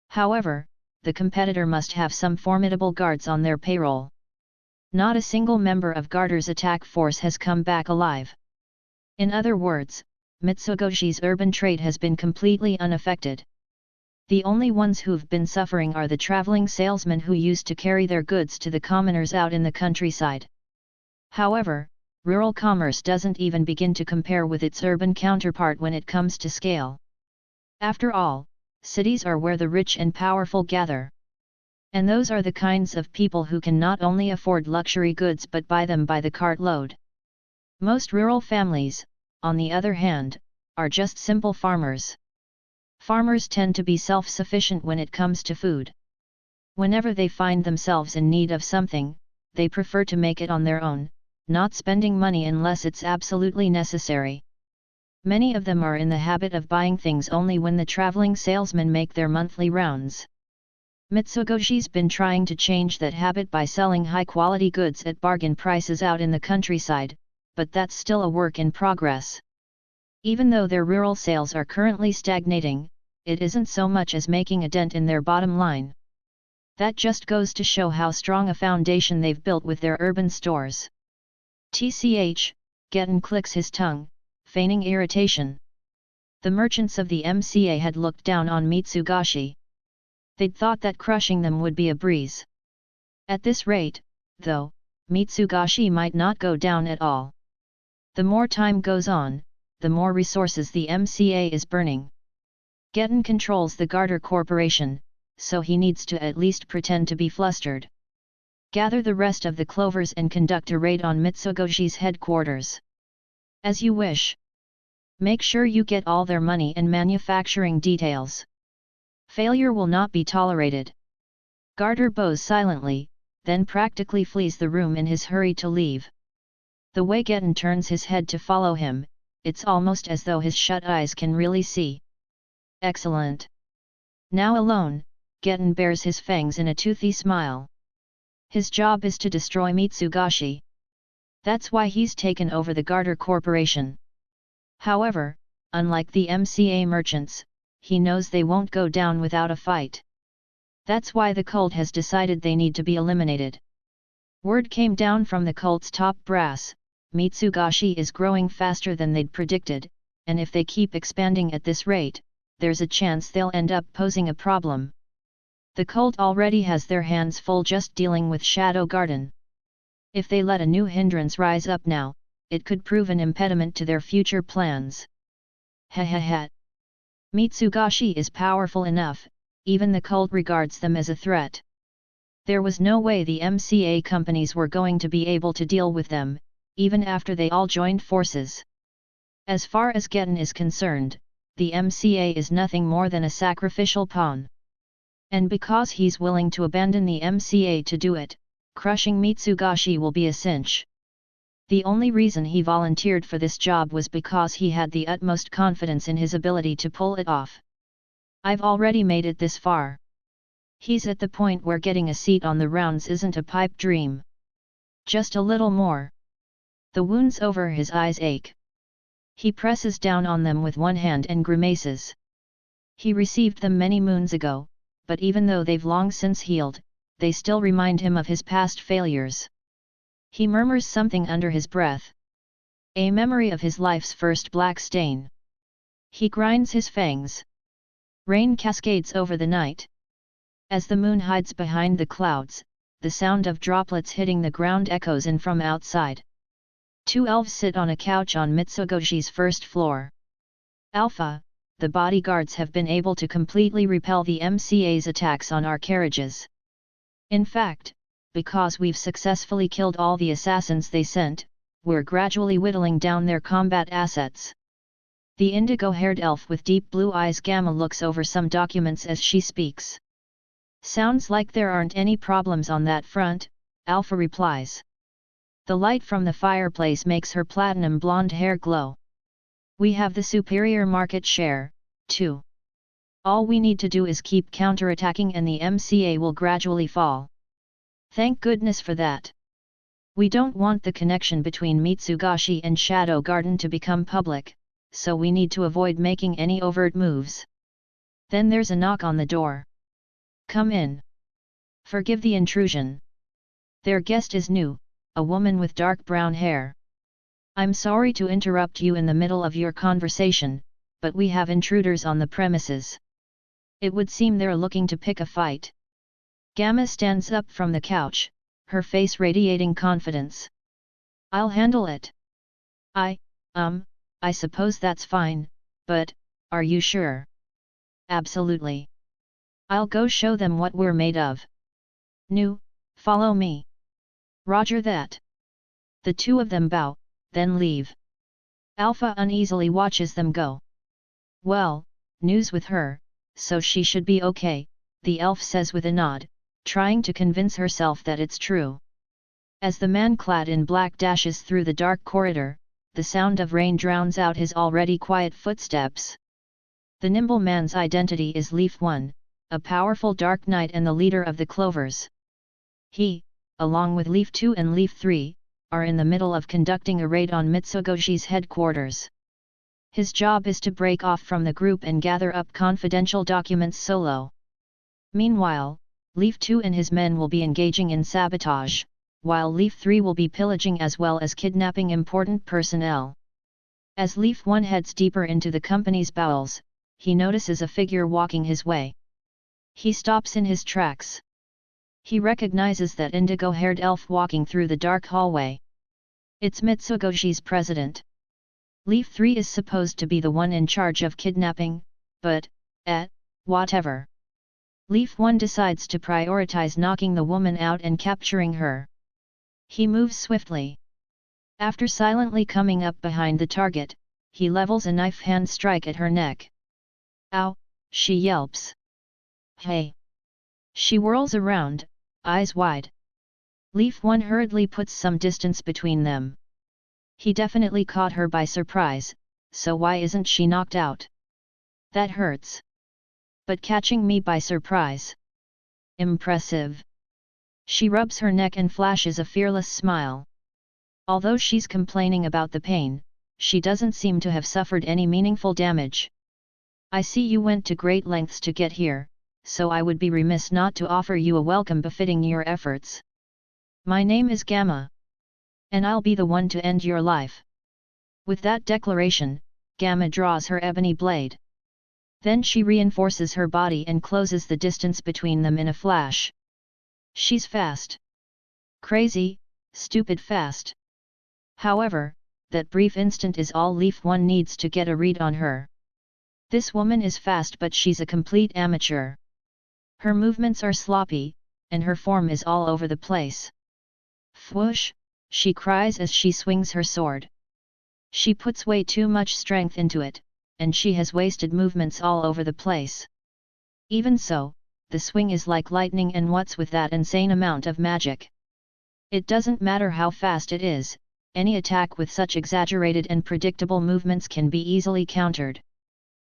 However, the competitor must have some formidable guards on their payroll. Not a single member of Garter's attack force has come back alive. In other words, Mitsugashi's urban trade has been completely unaffected. The only ones who've been suffering are the traveling salesmen who used to carry their goods to the commoners out in the countryside. However, rural commerce doesn't even begin to compare with its urban counterpart when it comes to scale. After all, cities are where the rich and powerful gather. And those are the kinds of people who can not only afford luxury goods but buy them by the cartload. Most rural families, on the other hand, are just simple farmers. Farmers tend to be self-sufficient when it comes to food. Whenever they find themselves in need of something, they prefer to make it on their own, not spending money unless it's absolutely necessary. Many of them are in the habit of buying things only when the traveling salesmen make their monthly rounds. Mitsugashi's been trying to change that habit by selling high-quality goods at bargain prices out in the countryside, but that's still a work in progress. Even though their rural sales are currently stagnating, it isn't so much as making a dent in their bottom line. That just goes to show how strong a foundation they've built with their urban stores. TCH, Getten clicks his tongue, feigning irritation. The merchants of the MCA had looked down on Mitsugashi. They'd thought that crushing them would be a breeze. At this rate, though, Mitsugashi might not go down at all. The more time goes on, the more resources the MCA is burning. Getten controls the Garter Corporation, so he needs to at least pretend to be flustered. Gather the rest of the clovers and conduct a raid on Mitsugashi's headquarters. As you wish. Make sure you get all their money and manufacturing details. Failure will not be tolerated. Garter bows silently, then practically flees the room in his hurry to leave. The way Getten turns his head to follow him, it's almost as though his shut eyes can really see. Excellent. Now alone, Getten bares his fangs in a toothy smile. His job is to destroy Mitsugashi. That's why he's taken over the Garter Corporation. However, unlike the MCA merchants, he knows they won't go down without a fight. That's why the cult has decided they need to be eliminated. Word came down from the cult's top brass, Mitsugashi is growing faster than they'd predicted, and if they keep expanding at this rate, there's a chance they'll end up posing a problem. The cult already has their hands full just dealing with Shadow Garden. If they let a new hindrance rise up now, it could prove an impediment to their future plans. Ha. Mitsugashi is powerful enough, even the cult regards them as a threat. There was no way the MCA companies were going to be able to deal with them, even after they all joined forces. As far as Getten is concerned, the MCA is nothing more than a sacrificial pawn. And because he's willing to abandon the MCA to do it, crushing Mitsugashi will be a cinch. The only reason he volunteered for this job was because he had the utmost confidence in his ability to pull it off. I've already made it this far. He's at the point where getting a seat on the rounds isn't a pipe dream. Just a little more. The wounds over his eyes ache. He presses down on them with one hand and grimaces. He received them many moons ago, but even though they've long since healed, they still remind him of his past failures. He murmurs something under his breath. A memory of his life's first black stain. He grinds his fangs. Rain cascades over the night. As the moon hides behind the clouds, the sound of droplets hitting the ground echoes in from outside. Two elves sit on a couch on Mitsugashi's first floor. Alpha, the bodyguards have been able to completely repel the MCA's attacks on our carriages. In fact, because we've successfully killed all the assassins they sent, we're gradually whittling down their combat assets. The indigo-haired elf with deep blue eyes Gamma looks over some documents as she speaks. Sounds like there aren't any problems on that front, Alpha replies. The light from the fireplace makes her platinum blonde hair glow. We have the superior market share, too. All we need to do is keep counterattacking and the MCA will gradually fall. Thank goodness for that. We don't want the connection between Mitsugashi and Shadow Garden to become public, so we need to avoid making any overt moves. Then there's a knock on the door. Come in. Forgive the intrusion. Their guest is new, a woman with dark brown hair. I'm sorry to interrupt you in the middle of your conversation, but we have intruders on the premises. It would seem they're looking to pick a fight. Gamma stands up from the couch, her face radiating confidence. I'll handle it. I suppose that's fine, but, are you sure? Absolutely. I'll go show them what we're made of. Nu, follow me. Roger that. The two of them bow, then leave. Alpha uneasily watches them go. Well, news with her, so she should be okay, the elf says with a nod, trying to convince herself that it's true. As the man clad in black dashes through the dark corridor, the sound of rain drowns out his already quiet footsteps. The nimble man's identity is Leaf 1, a powerful dark knight and the leader of the Clovers. He, along with Leaf 2 and Leaf 3, are in the middle of conducting a raid on Mitsugoshi's headquarters. His job is to break off from the group and gather up confidential documents solo. Meanwhile, Leaf 2 and his men will be engaging in sabotage, while Leaf 3 will be pillaging as well as kidnapping important personnel. As Leaf 1 heads deeper into the company's bowels, he notices a figure walking his way. He stops in his tracks. He recognizes that indigo-haired elf walking through the dark hallway. It's Mitsugoshi's president. Leaf 3 is supposed to be the one in charge of kidnapping, but, whatever. Leaf 1 decides to prioritize knocking the woman out and capturing her. He moves swiftly. After silently coming up behind the target, he levels a knife hand strike at her neck. Ow, she yelps. Hey! She whirls around, eyes wide. Leaf 1 hurriedly puts some distance between them. He definitely caught her by surprise, so why isn't she knocked out? That hurts. But catching me by surprise. Impressive. She rubs her neck and flashes a fearless smile. Although she's complaining about the pain, she doesn't seem to have suffered any meaningful damage. I see you went to great lengths to get here, so I would be remiss not to offer you a welcome befitting your efforts. My name is Gamma. And I'll be the one to end your life. With that declaration, Gamma draws her ebony blade. Then she reinforces her body and closes the distance between them in a flash. She's fast. Crazy, stupid fast. However, that brief instant is all Leaf 1 needs to get a read on her. This woman is fast, but she's a complete amateur. Her movements are sloppy, and her form is all over the place. Whoosh! She cries as she swings her sword. She puts way too much strength into it, and she has wasted movements all over the place. Even so, the swing is like lightning, and what's with that insane amount of magic? It doesn't matter how fast it is, any attack with such exaggerated and predictable movements can be easily countered.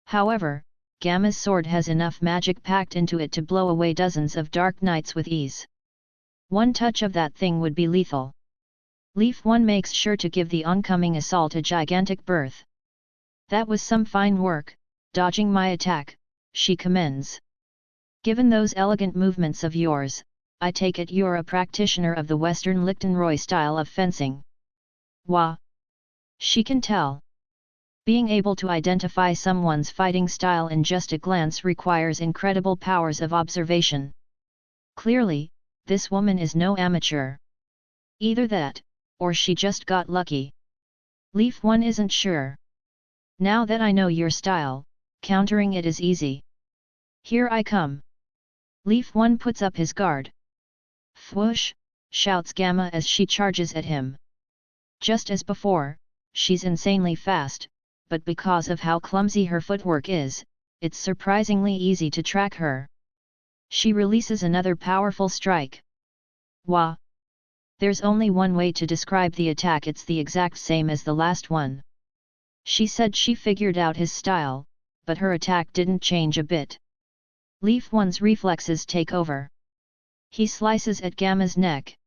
However, Gamma's sword has enough magic packed into it to blow away dozens of dark knights with ease. One touch of that thing would be lethal. Leaf 1 makes sure to give the oncoming assault a gigantic berth. That was some fine work, dodging my attack, she commends. Given those elegant movements of yours, I take it you're a practitioner of the Western Lichtenroy style of fencing. Wah! She can tell. Being able to identify someone's fighting style in just a glance requires incredible powers of observation. Clearly, this woman is no amateur. Either that, or she just got lucky. Leaf 1 isn't sure. Now that I know your style, countering it is easy. Here I come. Leaf 1 puts up his guard. Whoosh! shouts Gamma as she charges at him. Just as before, she's insanely fast, but because of how clumsy her footwork is, it's surprisingly easy to track her. She releases another powerful strike. Wah! There's only one way to describe the attack, it's the exact same as the last one. She said she figured out his style, but her attack didn't change a bit. Leaf 1's reflexes take over. He slices at Gamma's neck.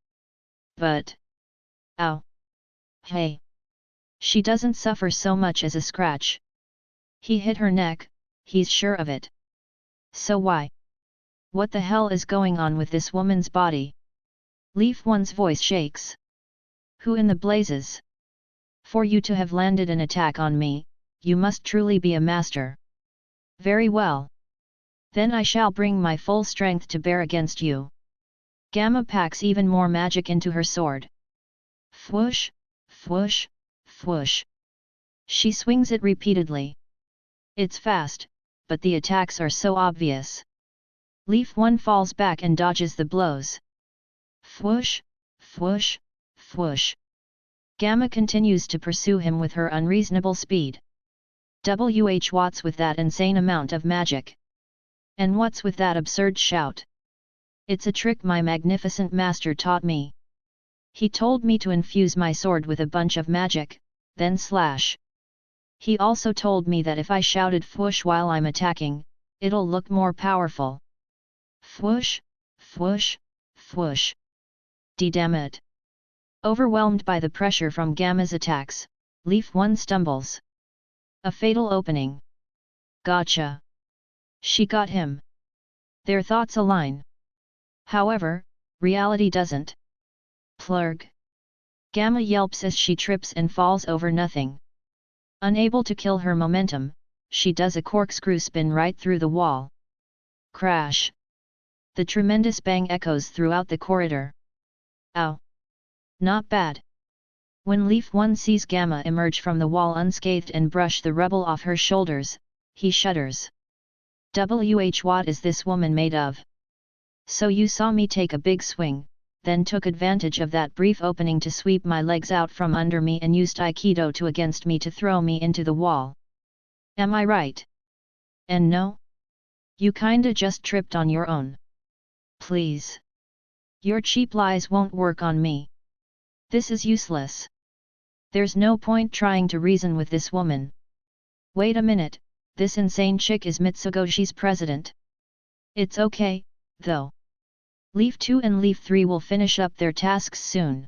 But... ow! Hey! She doesn't suffer so much as a scratch. He hit her neck, he's sure of it. So why? What the hell is going on with this woman's body? Leaf 1's voice shakes. Who in the blazes? For you to have landed an attack on me, you must truly be a master. Very well. Then I shall bring my full strength to bear against you. Gamma packs even more magic into her sword. Fwoosh, fwoosh, fwoosh. She swings it repeatedly. It's fast, but the attacks are so obvious. Leaf 1 falls back and dodges the blows. Fwoosh, fwoosh, fwoosh. Gamma continues to pursue him with her unreasonable speed. What's with that insane amount of magic? And what's with that absurd shout? It's a trick my magnificent master taught me. He told me to infuse my sword with a bunch of magic, then slash. He also told me that if I shouted fwoosh while I'm attacking, it'll look more powerful. Fwoosh, fwoosh, fwoosh. Damn it. Overwhelmed by the pressure from Gamma's attacks, Leaf 1 stumbles. A fatal opening. Gotcha. She got him. Their thoughts align. However, reality doesn't. Plurg. Gamma yelps as she trips and falls over nothing. Unable to kill her momentum, she does a corkscrew spin right through the wall. Crash. The tremendous bang echoes throughout the corridor. Ow! Not bad. When Leaf 1 sees Gamma emerge from the wall unscathed and brush the rubble off her shoulders, he shudders. What is this woman made of? So you saw me take a big swing, then took advantage of that brief opening to sweep my legs out from under me and used Aikido to against me to throw me into the wall. Am I right? And no? You kinda just tripped on your own. Please. Your cheap lies won't work on me. This is useless. There's no point trying to reason with this woman. Wait a minute, this insane chick is Mitsugoshi's president. It's okay, though. Leaf 2 and Leaf 3 will finish up their tasks soon.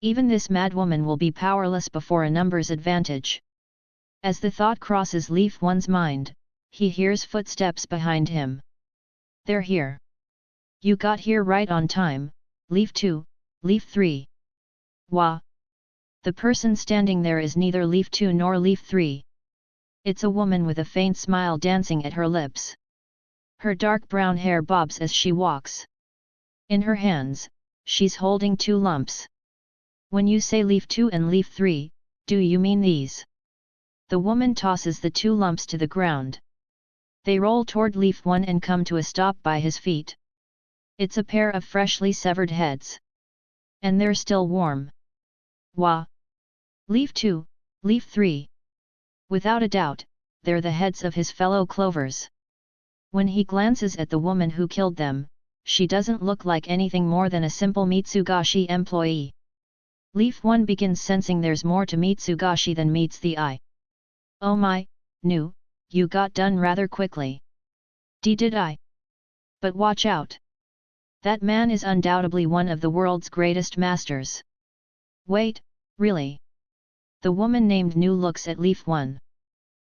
Even this madwoman will be powerless before a numbers advantage. As the thought crosses Leaf 1's mind, he hears footsteps behind him. They're here. You got here right on time, Leaf 2, Leaf 3. Wah! The person standing there is neither Leaf 2 nor Leaf 3. It's a woman with a faint smile dancing at her lips. Her dark brown hair bobs as she walks. In her hands, she's holding 2 lumps. When you say Leaf 2 and Leaf 3, do you mean these? The woman tosses the 2 lumps to the ground. They roll toward Leaf 1 and come to a stop by his feet. It's a pair of freshly severed heads. And they're still warm. Wah! Leaf 2, Leaf 3. Without a doubt, they're the heads of his fellow clovers. When he glances at the woman who killed them, she doesn't look like anything more than a simple Mitsugashi employee. Leaf 1 begins sensing there's more to Mitsugashi than meets the eye. Oh my, nu, you got done rather quickly. Did I? But watch out. That man is undoubtedly one of the world's greatest masters. Wait, really? The woman named Nu looks at Leaf 1.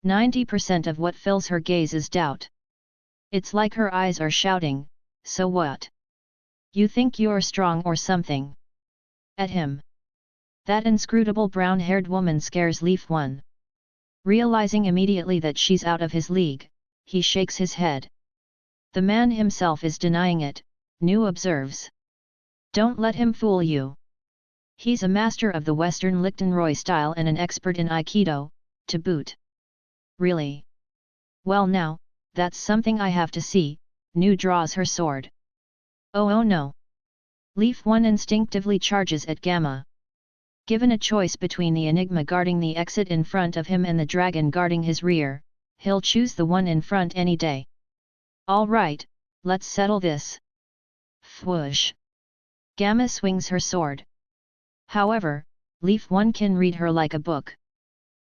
90% of what fills her gaze is doubt. It's like her eyes are shouting, so what? You think you're strong or something? At him. That inscrutable brown-haired woman scares Leaf 1. Realizing immediately that she's out of his league, he shakes his head. The man himself is denying it, Nu observes. Don't let him fool you. He's a master of the Western Lichtenroy style and an expert in Aikido, to boot. Really? Well now, that's something I have to see. Nu draws her sword. Oh no. Leaf 1 instinctively charges at Gamma. Given a choice between the enigma guarding the exit in front of him and the dragon guarding his rear, he'll choose the one in front any day. All right, let's settle this. Whoosh! Gamma swings her sword. However, Leaf 1 can read her like a book.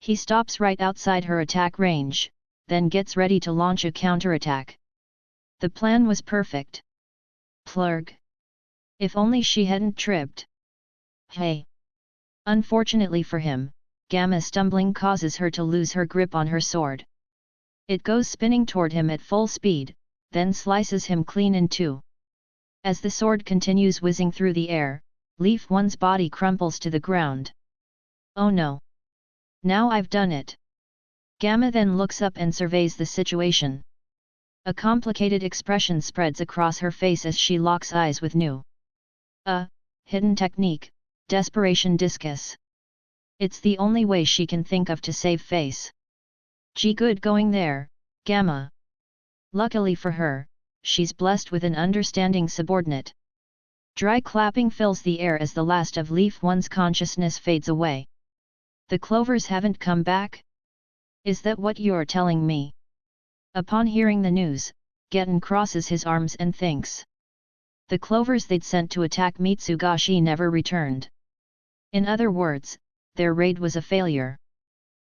He stops right outside her attack range, then gets ready to launch a counterattack. The plan was perfect. Plurg! If only she hadn't tripped. Hey! Unfortunately for him, Gamma stumbling causes her to lose her grip on her sword. It goes spinning toward him at full speed, then slices him clean in two. As the sword continues whizzing through the air, Leaf 1's body crumples to the ground. Oh no! Now I've done it! Gamma then looks up and surveys the situation. A complicated expression spreads across her face as she locks eyes with new. Hidden technique, desperation discus. It's the only way she can think of to save face. Gee, good going there, Gamma. Luckily for her, she's blessed with an understanding subordinate. Dry clapping fills the air as the last of Leaf 1's consciousness fades away. The Clovers haven't come back? Is that what you're telling me? Upon hearing the news, Getten crosses his arms and thinks. The Clovers they'd sent to attack Mitsugashi never returned. In other words, their raid was a failure.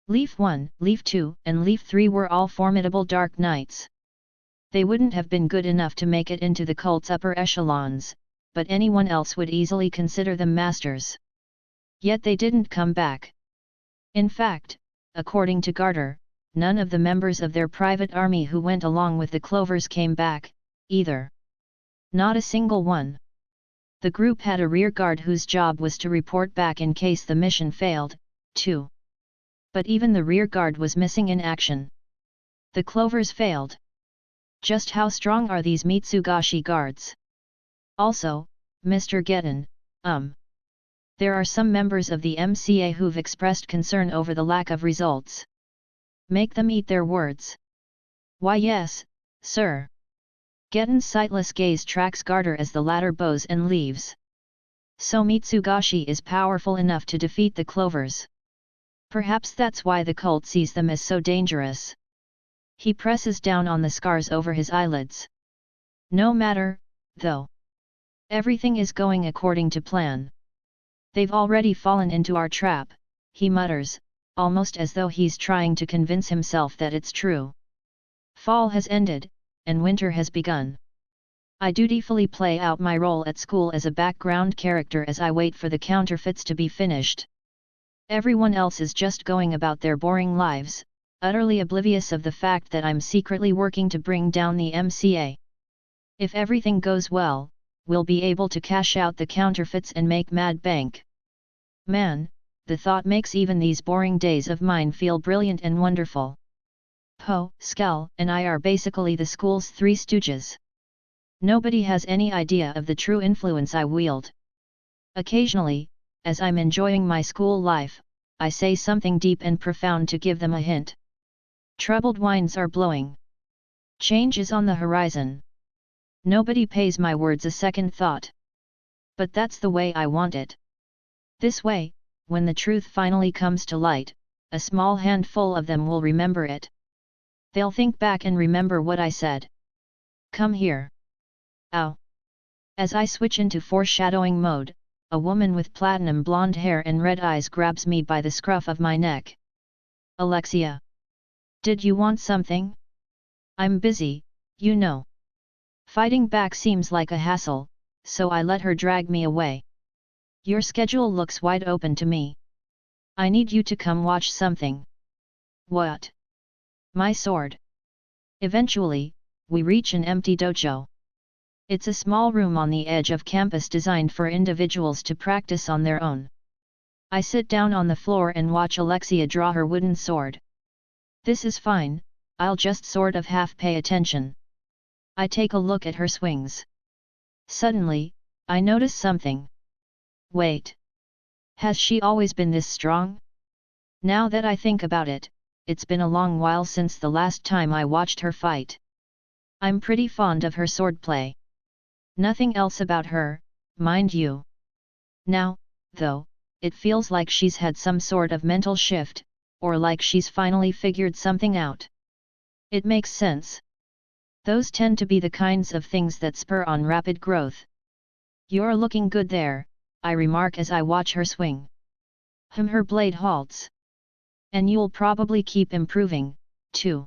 Leaf 1, Leaf 2, and Leaf 3 were all formidable Dark Knights. They wouldn't have been good enough to make it into the cult's upper echelons, but anyone else would easily consider them masters. Yet they didn't come back. In fact, according to Garter, none of the members of their private army who went along with the Clovers came back, either. Not a single one. The group had a rear guard whose job was to report back in case the mission failed, too. But even the rear guard was missing in action. The Clovers failed. Just how strong are these Mitsugashi guards? Also, Mr. Getten, there are some members of the MCA who've expressed concern over the lack of results. Make them eat their words. Why yes, sir. Getten's sightless gaze tracks Garter as the latter bows and leaves. So Mitsugashi is powerful enough to defeat the Clovers. Perhaps that's why the cult sees them as so dangerous. He presses down on the scars over his eyelids. No matter, though. Everything is going according to plan. They've already fallen into our trap, he mutters, almost as though he's trying to convince himself that it's true. Fall has ended, and winter has begun. I dutifully play out my role at school as a background character as I wait for the counterfeits to be finished. Everyone else is just going about their boring lives, utterly oblivious of the fact that I'm secretly working to bring down the MCA. If everything goes well, we'll be able to cash out the counterfeits and make mad bank. Man, the thought makes even these boring days of mine feel brilliant and wonderful. Poe, Skell, and I are basically the school's three stooges. Nobody has any idea of the true influence I wield. Occasionally, as I'm enjoying my school life, I say something deep and profound to give them a hint. Troubled winds are blowing. Change is on the horizon. Nobody pays my words a second thought. But that's the way I want it. This way, when the truth finally comes to light, a small handful of them will remember it. They'll think back and remember what I said. Come here. Ow. As I switch into foreshadowing mode, a woman with platinum blonde hair and red eyes grabs me by the scruff of my neck. Alexia. Did you want something? I'm busy, you know. Fighting back seems like a hassle, so I let her drag me away. Your schedule looks wide open to me. I need you to come watch something. What? My sword. Eventually, we reach an empty dojo. It's a small room on the edge of campus designed for individuals to practice on their own. I sit down on the floor and watch Alexia draw her wooden sword. This is fine, I'll just sort of half pay attention. I take a look at her swings. Suddenly, I notice something. Wait. Has she always been this strong? Now that I think about it, it's been a long while since the last time I watched her fight. I'm pretty fond of her swordplay. Nothing else about her, mind you. Now, though, it feels like she's had some sort of mental shift, or like she's finally figured something out. It makes sense. Those tend to be the kinds of things that spur on rapid growth. You're looking good there, I remark as I watch her swing. Her blade halts. And you'll probably keep improving, too.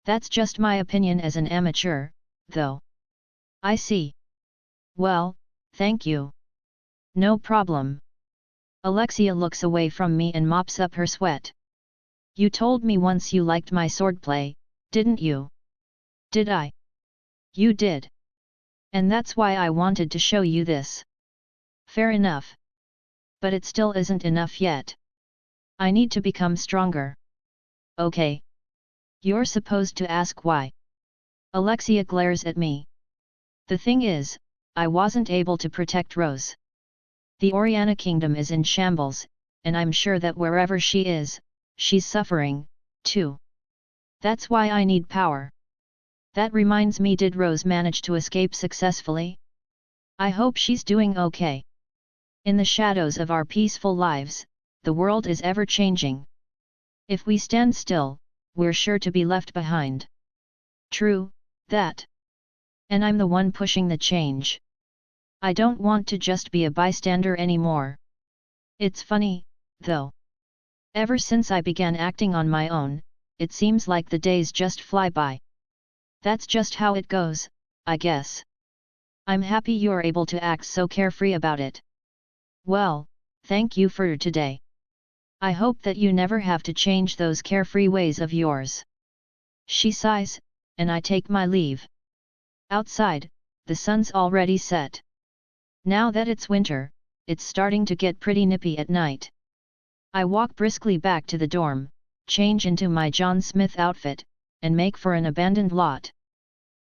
That's just my opinion as an amateur, though. I see. Well, thank you. No problem. Alexia looks away from me and mops up her sweat. You told me once you liked my swordplay, didn't you? Did I? You did. And that's why I wanted to show you this. Fair enough. But it still isn't enough yet. I need to become stronger. Okay. You're supposed to ask why. Alexia glares at me. The thing is, I wasn't able to protect Rose. The Orriana kingdom is in shambles, and I'm sure that wherever she is, she's suffering, too. That's why I need power. That reminds me, did Rose manage to escape successfully? I hope she's doing okay. In the shadows of our peaceful lives, the world is ever changing. If we stand still, we're sure to be left behind. True, that. And I'm the one pushing the change. I don't want to just be a bystander anymore. It's funny, though. Ever since I began acting on my own, it seems like the days just fly by. That's just how it goes, I guess. I'm happy you're able to act so carefree about it. Well, thank you for today. I hope that you never have to change those carefree ways of yours. She sighs, and I take my leave. Outside, the sun's already set. Now that it's winter, it's starting to get pretty nippy at night. I walk briskly back to the dorm, change into my John Smith outfit, and make for an abandoned lot.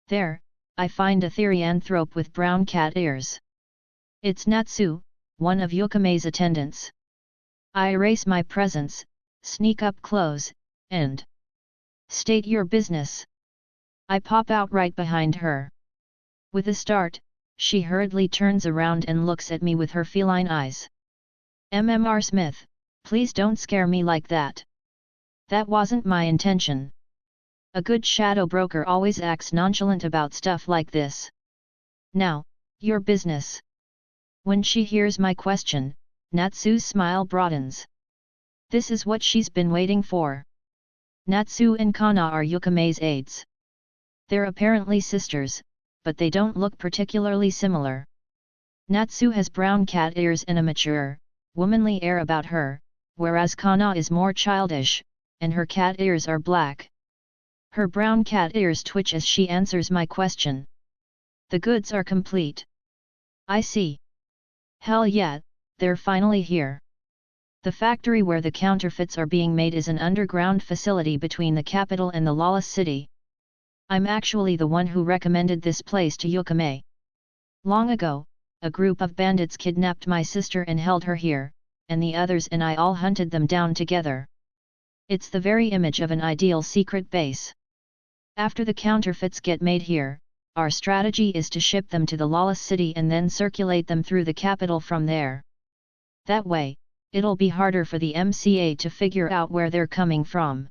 There, I find a therianthrope with brown cat ears. It's Natsu, one of Yukame's attendants. I erase my presence, sneak up close, and state your business. I pop out right behind her. With a start, she hurriedly turns around and looks at me with her feline eyes. MMR Smith, please don't scare me like that. That wasn't my intention. A good shadow broker always acts nonchalant about stuff like this. Now, your business. When she hears my question, Natsu's smile broadens. This is what she's been waiting for. Natsu and Kana are Yukame's aides. They're apparently sisters, but they don't look particularly similar. Natsu has brown cat ears and a mature, womanly air about her, whereas Kana is more childish, and her cat ears are black. Her brown cat ears twitch as she answers my question. The goods are complete. I see. Hell yeah, they're finally here. The factory where the counterfeits are being made is an underground facility between the capital and the Lawless city. I'm actually the one who recommended this place to Yukame. Long ago, a group of bandits kidnapped my sister and held her here, and the others and I all hunted them down together. It's the very image of an ideal secret base. After the counterfeits get made here, our strategy is to ship them to the Lawless city and then circulate them through the capital from there. That way, it'll be harder for the MCA to figure out where they're coming from.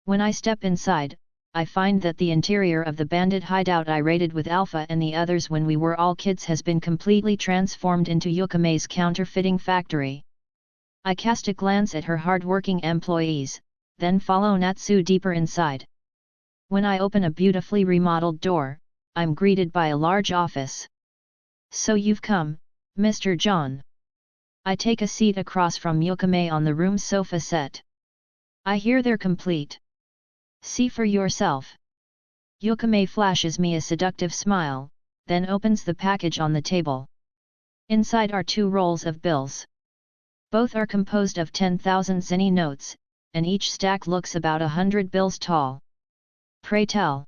When I step inside, I find that the interior of the bandit hideout I raided with Alpha and the others when we were all kids has been completely transformed into Yukame's counterfeiting factory. I cast a glance at her hard-working employees, then follow Natsu deeper inside. When I open a beautifully remodeled door, I'm greeted by a large office. So you've come, Mr. John. I take a seat across from Yukame on the room's sofa set. I hear they're complete. See for yourself. Yukame flashes me a seductive smile, then opens the package on the table. Inside are 2 rolls of bills. Both are composed of 10,000 zenny notes, and each stack looks about 100 bills tall. Pray tell.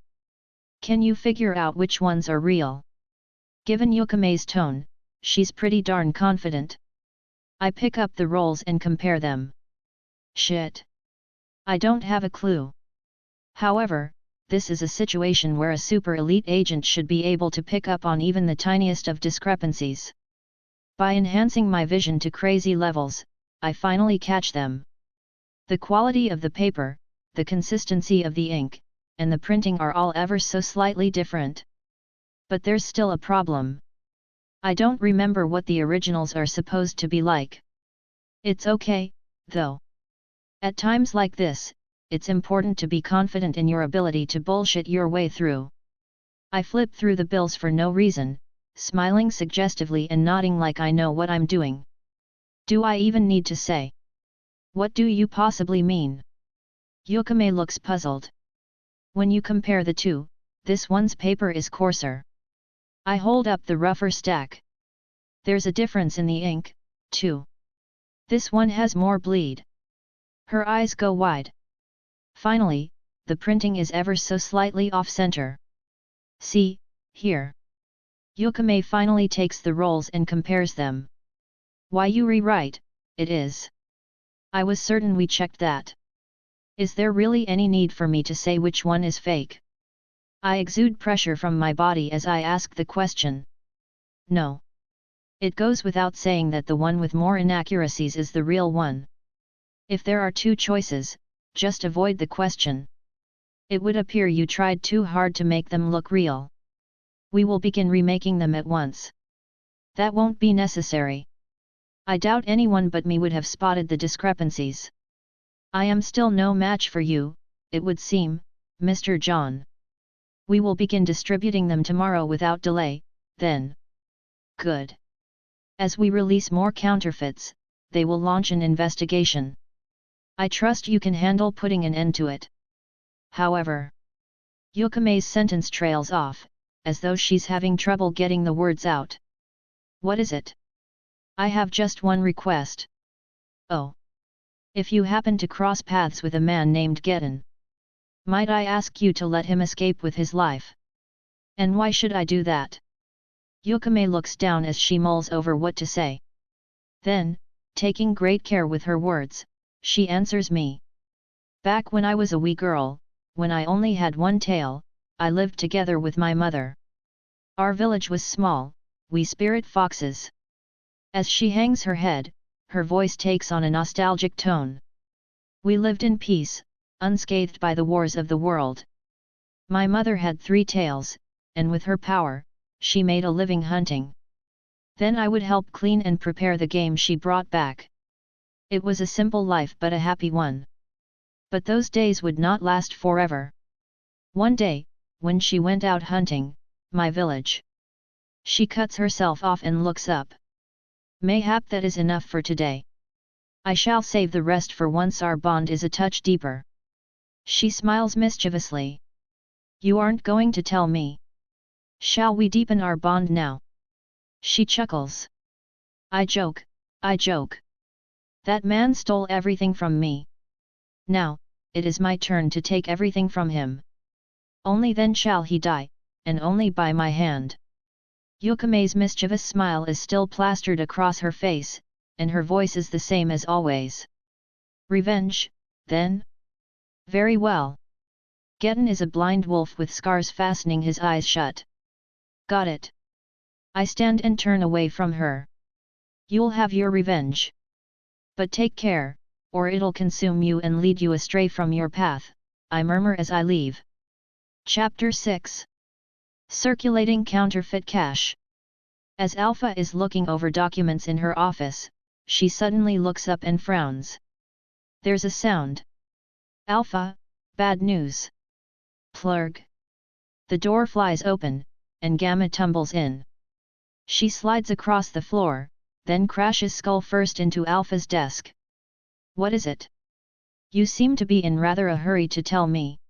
Can you figure out which ones are real? Given Yukame's tone, she's pretty darn confident. I pick up the rolls and compare them. Shit. I don't have a clue. However, this is a situation where a super elite agent should be able to pick up on even the tiniest of discrepancies. By enhancing my vision to crazy levels, I finally catch them. The quality of the paper, the consistency of the ink, and the printing are all ever so slightly different. But there's still a problem. I don't remember what the originals are supposed to be like. It's okay, though. At times like this, it's important to be confident in your ability to bullshit your way through. I flip through the bills for no reason, smiling suggestively and nodding like I know what I'm doing. Do I even need to say? What do you possibly mean? Yukame looks puzzled. When you compare the two, this one's paper is coarser. I hold up the rougher stack. There's a difference in the ink, too. This one has more bleed. Her eyes go wide. Finally, the printing is ever so slightly off-center. See, here. Yukame finally takes the rolls and compares them. Why you rewrite, it is. I was certain we checked that. Is there really any need for me to say which one is fake? I exude pressure from my body as I ask the question. No. It goes without saying that the one with more inaccuracies is the real one. If there are two choices, just avoid the question. It would appear you tried too hard to make them look real. We will begin remaking them at once. That won't be necessary. I doubt anyone but me would have spotted the discrepancies. I am still no match for you, it would seem, Mr. John. We will begin distributing them tomorrow without delay, then. Good. As we release more counterfeits, they will launch an investigation. I trust you can handle putting an end to it. However, Yukame's sentence trails off, as though she's having trouble getting the words out. What is it? I have just one request. Oh. If you happen to cross paths with a man named Getten, might I ask you to let him escape with his life? And why should I do that? Yukame looks down as she mulls over what to say. Then, taking great care with her words, she answers me. Back when I was a wee girl, when I only had one tail, I lived together with my mother. Our village was small, we spirit foxes. As she hangs her head, her voice takes on a nostalgic tone. We lived in peace, unscathed by the wars of the world. My mother had 3 tails, and with her power, she made a living hunting. Then I would help clean and prepare the game she brought back. It was a simple life but a happy one. But those days would not last forever. One day, when she went out hunting, my village. She cuts herself off and looks up. Mayhap that is enough for today. I shall save the rest for once our bond is a touch deeper. She smiles mischievously. You aren't going to tell me. Shall we deepen our bond now? She chuckles. I joke. That man stole everything from me. Now, it is my turn to take everything from him. Only then shall he die, and only by my hand. Yukame's mischievous smile is still plastered across her face, and her voice is the same as always. Revenge, then? Very well. Getten is a blind wolf with scars fastening his eyes shut. Got it. I stand and turn away from her. You'll have your revenge. But take care, or it'll consume you and lead you astray from your path, I murmur as I leave. Chapter 6. Circulating counterfeit cash. As Alpha is looking over documents in her office, she suddenly looks up and frowns. There's a sound. Alpha, bad news. Plurg. The door flies open, and Gamma tumbles in. She slides across the floor, then crashes skull first into Alpha's desk. What is it? You seem to be in rather a hurry to tell me.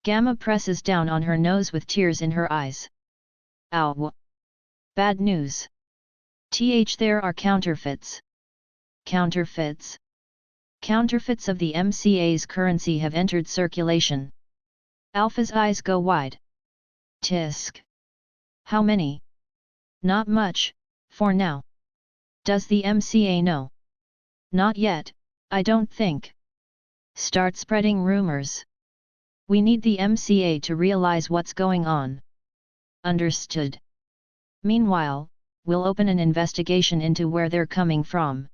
Gamma presses down on her nose with tears in her eyes. Ow! Bad news. There are counterfeits. Counterfeits? Counterfeits of the MCA's currency have entered circulation. Alpha's eyes go wide. Tisk. How many? Not much, for now. Does the MCA know? Not yet, I don't think. Start spreading rumors. We need the MCA to realize what's going on. Understood. Meanwhile, we'll open an investigation into where they're coming from.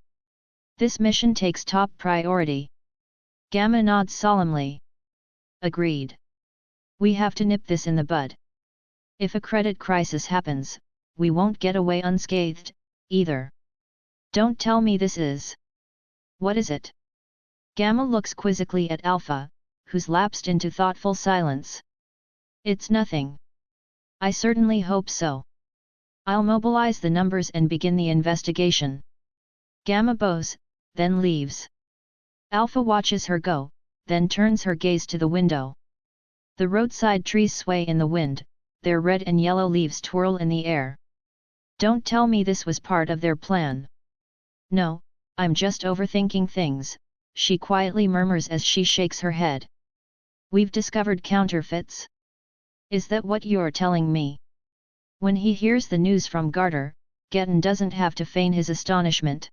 This mission takes top priority. Gamma nods solemnly. Agreed. We have to nip this in the bud. If a credit crisis happens, we won't get away unscathed, either. Don't tell me this is. What is it? Gamma looks quizzically at Alpha, who's lapsed into thoughtful silence. It's nothing. I certainly hope so. I'll mobilize the numbers and begin the investigation. Gamma bows, then leaves. Alpha watches her go, then turns her gaze to the window. The roadside trees sway in the wind, their red and yellow leaves twirl in the air. Don't tell me this was part of their plan. No, I'm just overthinking things, she quietly murmurs as she shakes her head. We've discovered counterfeits? Is that what you're telling me? When he hears the news from Garter, Getten doesn't have to feign his astonishment.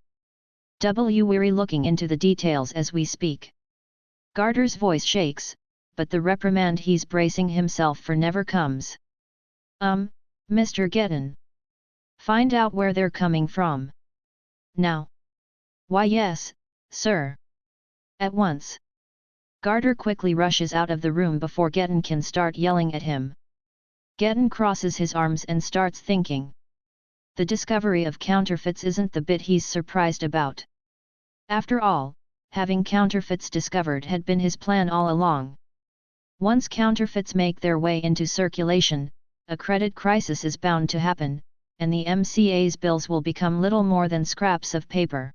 We're looking into the details as we speak. Garter's voice shakes, but the reprimand he's bracing himself for never comes. Mr. Getten. Find out where they're coming from. Now. Why yes, sir. At once. Garter quickly rushes out of the room before Getten can start yelling at him. Getten crosses his arms and starts thinking. The discovery of counterfeits isn't the bit he's surprised about. After all, having counterfeits discovered had been his plan all along. Once counterfeits make their way into circulation, a credit crisis is bound to happen, and the MCA's bills will become little more than scraps of paper.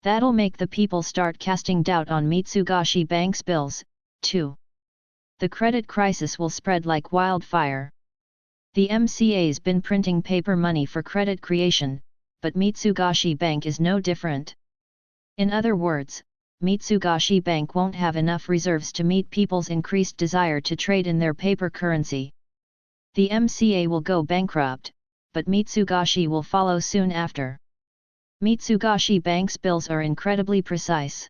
That'll make the people start casting doubt on Mitsugashi Bank's bills, too. The credit crisis will spread like wildfire. The MCA's been printing paper money for credit creation, but Mitsugashi Bank is no different. In other words, Mitsugashi Bank won't have enough reserves to meet people's increased desire to trade in their paper currency. The MCA will go bankrupt, but Mitsugashi will follow soon after. Mitsugashi Bank's bills are incredibly precise.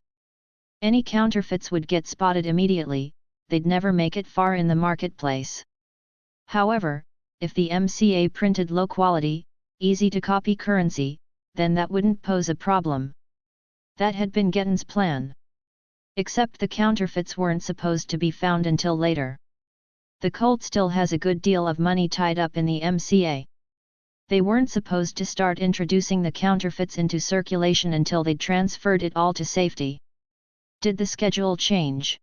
Any counterfeits would get spotted immediately, they'd never make it far in the marketplace. However, if the MCA printed low-quality, easy-to-copy currency, then that wouldn't pose a problem. That had been Getten's plan. Except the counterfeits weren't supposed to be found until later. The cult still has a good deal of money tied up in the MCA. They weren't supposed to start introducing the counterfeits into circulation until they'd transferred it all to safety. Did the schedule change?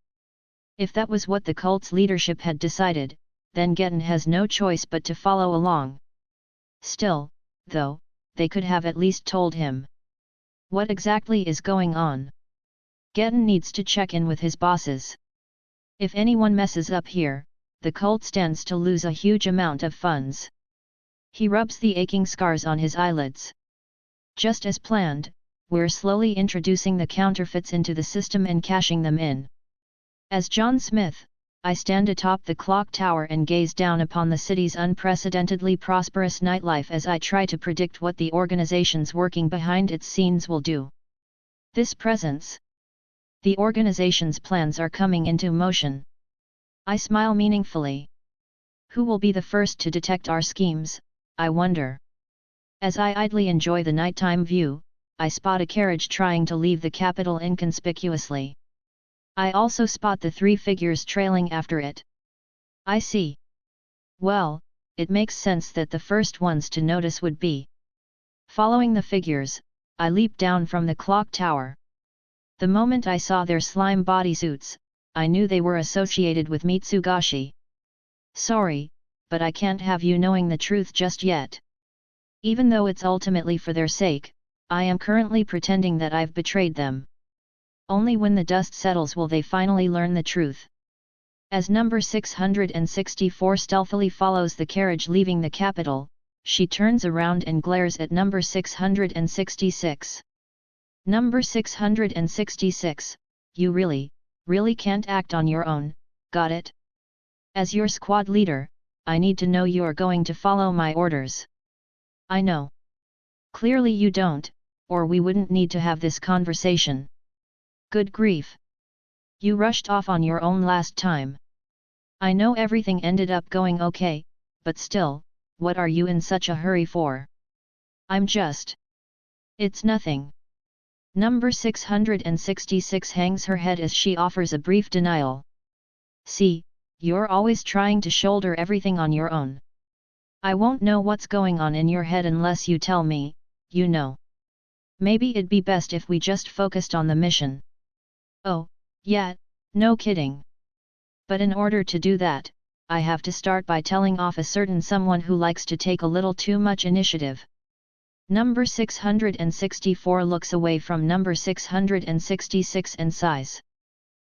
If that was what the cult's leadership had decided, then Getten has no choice but to follow along. Still, though, they could have at least told him. What exactly is going on? Getten needs to check in with his bosses. If anyone messes up here, the cult stands to lose a huge amount of funds. He rubs the aching scars on his eyelids. Just as planned, we're slowly introducing the counterfeits into the system and cashing them in. As John Smith, I stand atop the clock tower and gaze down upon the city's unprecedentedly prosperous nightlife as I try to predict what the organizations working behind its scenes will do. This presence. The organization's plans are coming into motion. I smile meaningfully. Who will be the first to detect our schemes, I wonder. As I idly enjoy the nighttime view, I spot a carriage trying to leave the capital inconspicuously. I also spot the three figures trailing after it. I see. Well, it makes sense that the first ones to notice would be. Following the figures, I leap down from the clock tower. The moment I saw their slime bodysuits, I knew they were associated with Mitsugashi. Sorry, but I can't have you knowing the truth just yet. Even though it's ultimately for their sake, I am currently pretending that I've betrayed them. Only when the dust settles will they finally learn the truth. As number 664 stealthily follows the carriage leaving the capital, she turns around and glares at number 666. Number 666, you really can't act on your own, got it? As your squad leader, I need to know you're going to follow my orders. I know. Clearly you don't, or we wouldn't need to have this conversation. Good grief. You rushed off on your own last time. I know everything ended up going okay, but still, what are you in such a hurry for? I'm just. It's nothing. Number 666 hangs her head as she offers a brief denial. See, you're always trying to shoulder everything on your own. I won't know what's going on in your head unless you tell me, you know. Maybe it'd be best if we just focused on the mission. Oh, yeah, no kidding. But in order to do that, I have to start by telling off a certain someone who likes to take a little too much initiative. Number 664 looks away from number 666 and sighs.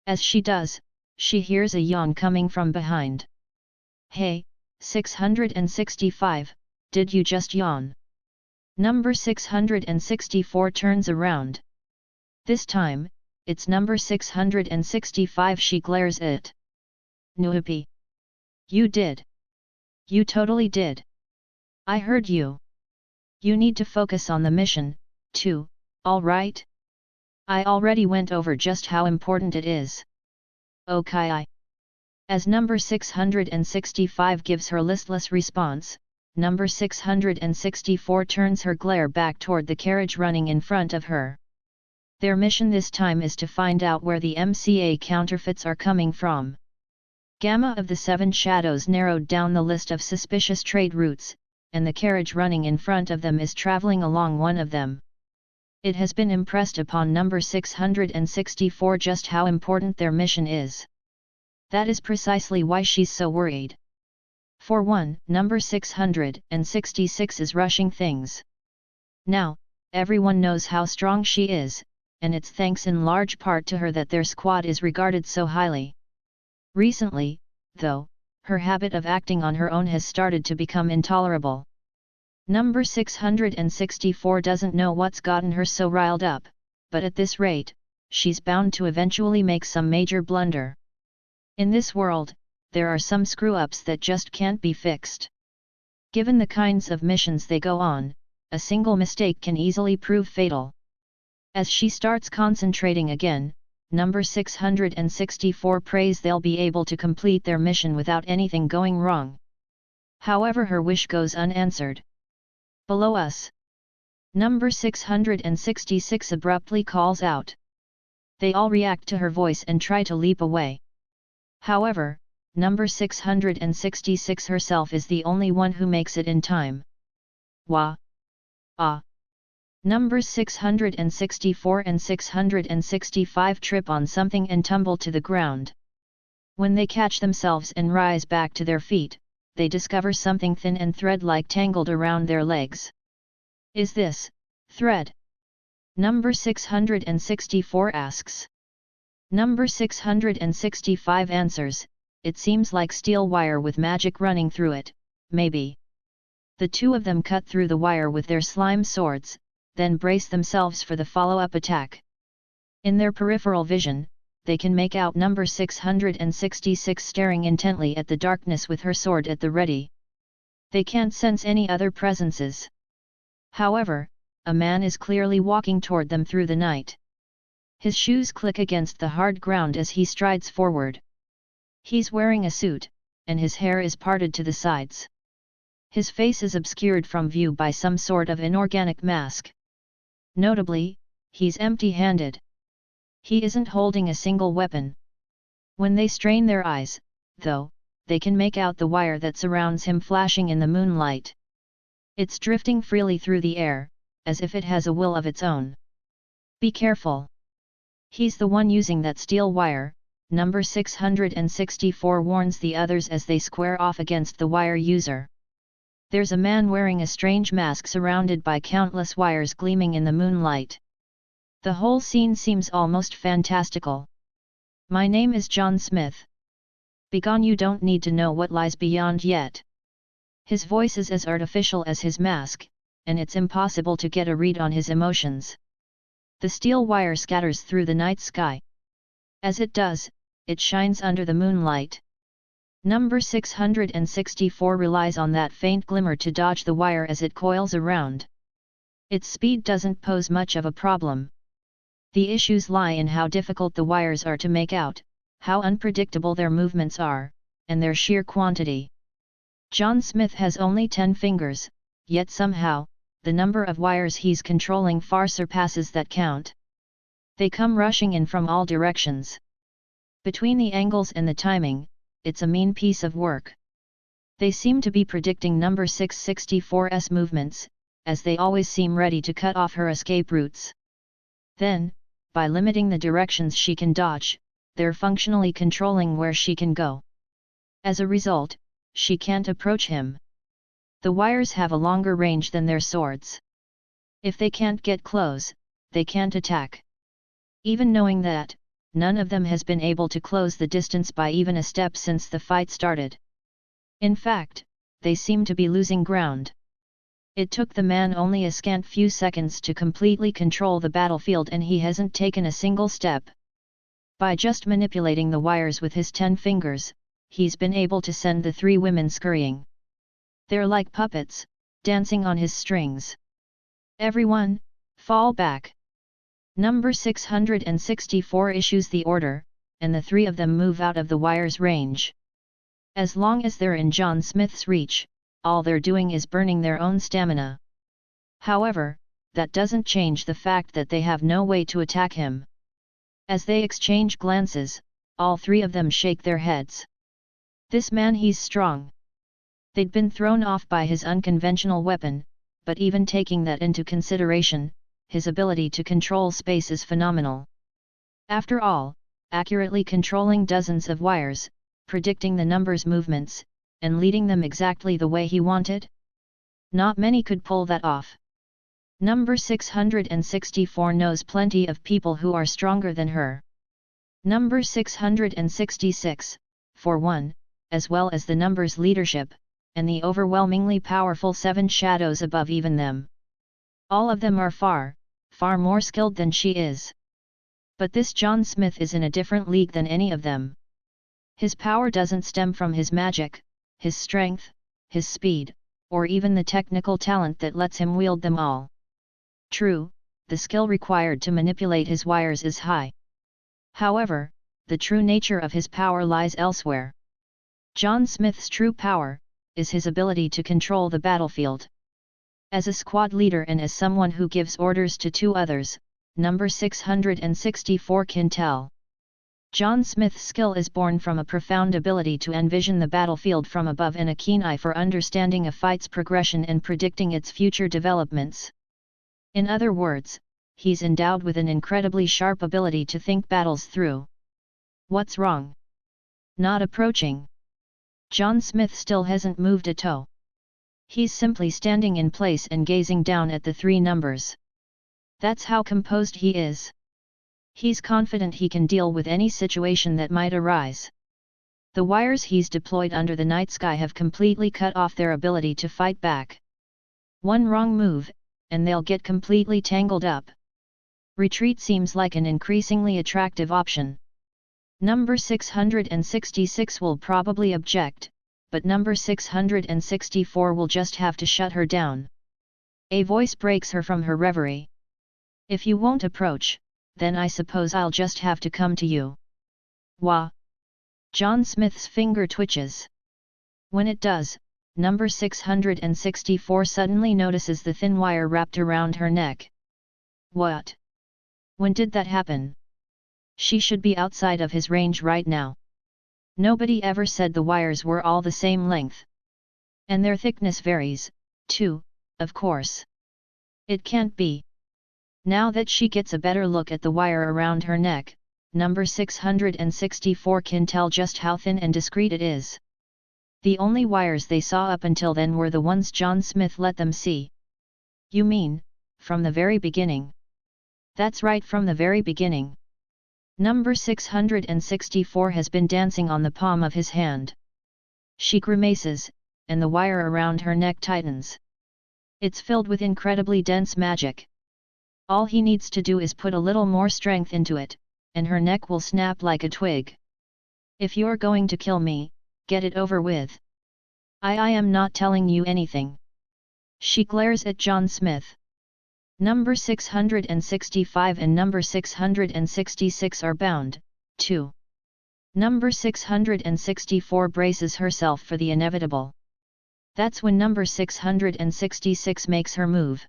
As she does, she hears a yawn coming from behind. Hey, 665, did you just yawn? Number 664 turns around. This time, it's number 665 she glares at. Noopy. You did. You totally did. I heard you. You need to focus on the mission, too, alright? I already went over just how important it is. Okay. As number 665 gives her listless response, number 664 turns her glare back toward the carriage running in front of her. Their mission this time is to find out where the MCA counterfeits are coming from. Gamma of the Seven Shadows narrowed down the list of suspicious trade routes, and the carriage running in front of them is traveling along one of them. It has been impressed upon number 664 just how important their mission is. That is precisely why she's so worried. For one, number 666 is rushing things. Now, everyone knows how strong she is, and it's thanks in large part to her that their squad is regarded so highly. Recently, though, her habit of acting on her own has started to become intolerable. Number 664 doesn't know what's gotten her so riled up, but at this rate, she's bound to eventually make some major blunder. In this world, there are some screw-ups that just can't be fixed. Given the kinds of missions they go on, a single mistake can easily prove fatal. As she starts concentrating again, number 664 prays they'll be able to complete their mission without anything going wrong. However, her wish goes unanswered. Below us. Number 666 abruptly calls out. They all react to her voice and try to leap away. However, number 666 herself is the only one who makes it in time. Wah! Ah! Numbers 664 and 665 trip on something and tumble to the ground. When they catch themselves and rise back to their feet, they discover something thin and thread-like tangled around their legs. Is this thread? Number 664 asks. Number 665 answers, it seems like steel wire with magic running through it, maybe. The two of them cut through the wire with their slime swords, then brace themselves for the follow-up attack. In their peripheral vision, they can make out number 666 staring intently at the darkness with her sword at the ready. They can't sense any other presences. However, a man is clearly walking toward them through the night. His shoes click against the hard ground as he strides forward. He's wearing a suit, and his hair is parted to the sides. His face is obscured from view by some sort of inorganic mask. Notably, he's empty-handed. He isn't holding a single weapon. When they strain their eyes, though, they can make out the wire that surrounds him flashing in the moonlight. It's drifting freely through the air, as if it has a will of its own. Be careful. He's the one using that steel wire, number 664 warns the others as they square off against the wire user. There's a man wearing a strange mask surrounded by countless wires gleaming in the moonlight. The whole scene seems almost fantastical. My name is John Smith. Begone, you don't need to know what lies beyond yet. His voice is as artificial as his mask, and it's impossible to get a read on his emotions. The steel wire scatters through the night sky. As it does, it shines under the moonlight. Number 664 relies on that faint glimmer to dodge the wire as it coils around. Its speed doesn't pose much of a problem. The issues lie in how difficult the wires are to make out, how unpredictable their movements are, and their sheer quantity. John Smith has only 10 fingers, yet somehow, the number of wires he's controlling far surpasses that count. They come rushing in from all directions. Between the angles and the timing, it's a mean piece of work. They seem to be predicting number 664's movements, as they always seem ready to cut off her escape routes. Then, by limiting the directions she can dodge, they're functionally controlling where she can go. As a result, she can't approach him. The wires have a longer range than their swords. If they can't get close, they can't attack. Even knowing that, none of them has been able to close the distance by even a step since the fight started. In fact, they seem to be losing ground. It took the man only a scant few seconds to completely control the battlefield, and he hasn't taken a single step. By just manipulating the wires with his 10 fingers, he's been able to send the 3 women scurrying. They're like puppets, dancing on his strings. Everyone, fall back. Number 664 issues the order, and the 3 of them move out of the wire's range. As long as they're in John Smith's reach, all they're doing is burning their own stamina. However, that doesn't change the fact that they have no way to attack him. As they exchange glances, all 3 of them shake their heads. This man, he's strong. They'd been thrown off by his unconventional weapon, but even taking that into consideration, his ability to control space is phenomenal. After all, accurately controlling dozens of wires, predicting the numbers' movements, and leading them exactly the way he wanted? Not many could pull that off. Number 664 knows plenty of people who are stronger than her. Number 666, for one, as well as the numbers' leadership, and the overwhelmingly powerful 7 shadows above even them. All of them are far, far more skilled than she is. But this John Smith is in a different league than any of them. His power doesn't stem from his magic, his strength, his speed, or even the technical talent that lets him wield them all. True, the skill required to manipulate his wires is high. However, the true nature of his power lies elsewhere. John Smith's true power is his ability to control the battlefield. As a squad leader and as someone who gives orders to 2 others, number 664 can tell. John Smith's skill is born from a profound ability to envision the battlefield from above and a keen eye for understanding a fight's progression and predicting its future developments. In other words, he's endowed with an incredibly sharp ability to think battles through. What's wrong? Not approaching. John Smith still hasn't moved a toe. He's simply standing in place and gazing down at the 3 numbers. That's how composed he is. He's confident he can deal with any situation that might arise. The wires he's deployed under the night sky have completely cut off their ability to fight back. One wrong move, and they'll get completely tangled up. Retreat seems like an increasingly attractive option. Number 666 will probably object, but number 664 will just have to shut her down. A voice breaks her from her reverie. If you won't approach, then I suppose I'll just have to come to you. Wah! John Smith's finger twitches. When it does, number 664 suddenly notices the thin wire wrapped around her neck. What? When did that happen? She should be outside of his range right now. Nobody ever said the wires were all the same length. And their thickness varies, too, of course. It can't be. Now that she gets a better look at the wire around her neck, number 664 can tell just how thin and discreet it is. The only wires they saw up until then were the ones John Smith let them see. You mean, from the very beginning? That's right, from the very beginning. Number 664 has been dancing on the palm of his hand. She grimaces, and the wire around her neck tightens. It's filled with incredibly dense magic. All he needs to do is put a little more strength into it, and her neck will snap like a twig. If you're going to kill me, get it over with. I am not telling you anything. She glares at John Smith. Number 665 and number 666 are bound, too. Number 664 braces herself for the inevitable. That's when number 666 makes her move.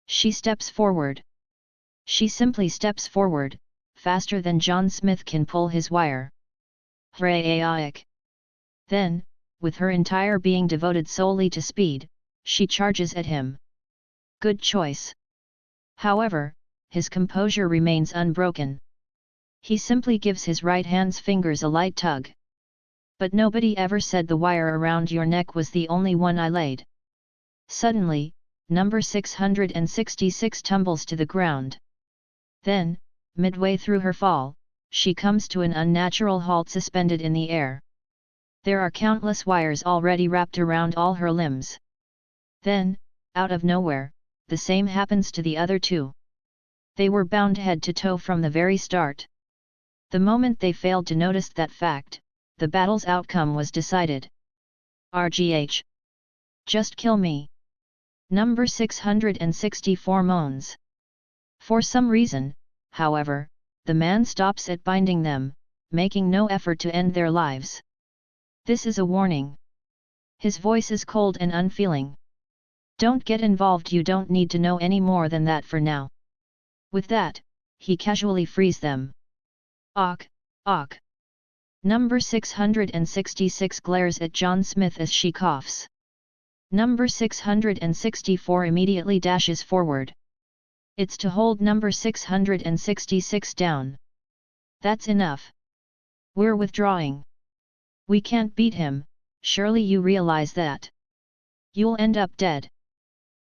She steps forward. She simply steps forward, faster than John Smith can pull his wire. Fray. Then, with her entire being devoted solely to speed, she charges at him. Good choice. However, his composure remains unbroken. He simply gives his right hand's fingers a light tug. But nobody ever said the wire around your neck was the only one I laid. Suddenly, number 666 tumbles to the ground. Then, midway through her fall, she comes to an unnatural halt suspended in the air. There are countless wires already wrapped around all her limbs. Then, out of nowhere, the same happens to the other two. They were bound head to toe from the very start. The moment they failed to notice that fact, the battle's outcome was decided. RGH. Just kill me. Number 664 moans. For some reason, however, the man stops at binding them, making no effort to end their lives. This is a warning. His voice is cold and unfeeling. Don't get involved, you don't need to know any more than that for now. With that, he casually frees them. Awk. Number 666 glares at John Smith as she coughs. Number 664 immediately dashes forward. It's to hold number 666 down. That's enough. We're withdrawing. We can't beat him, surely you realize that. You'll end up dead.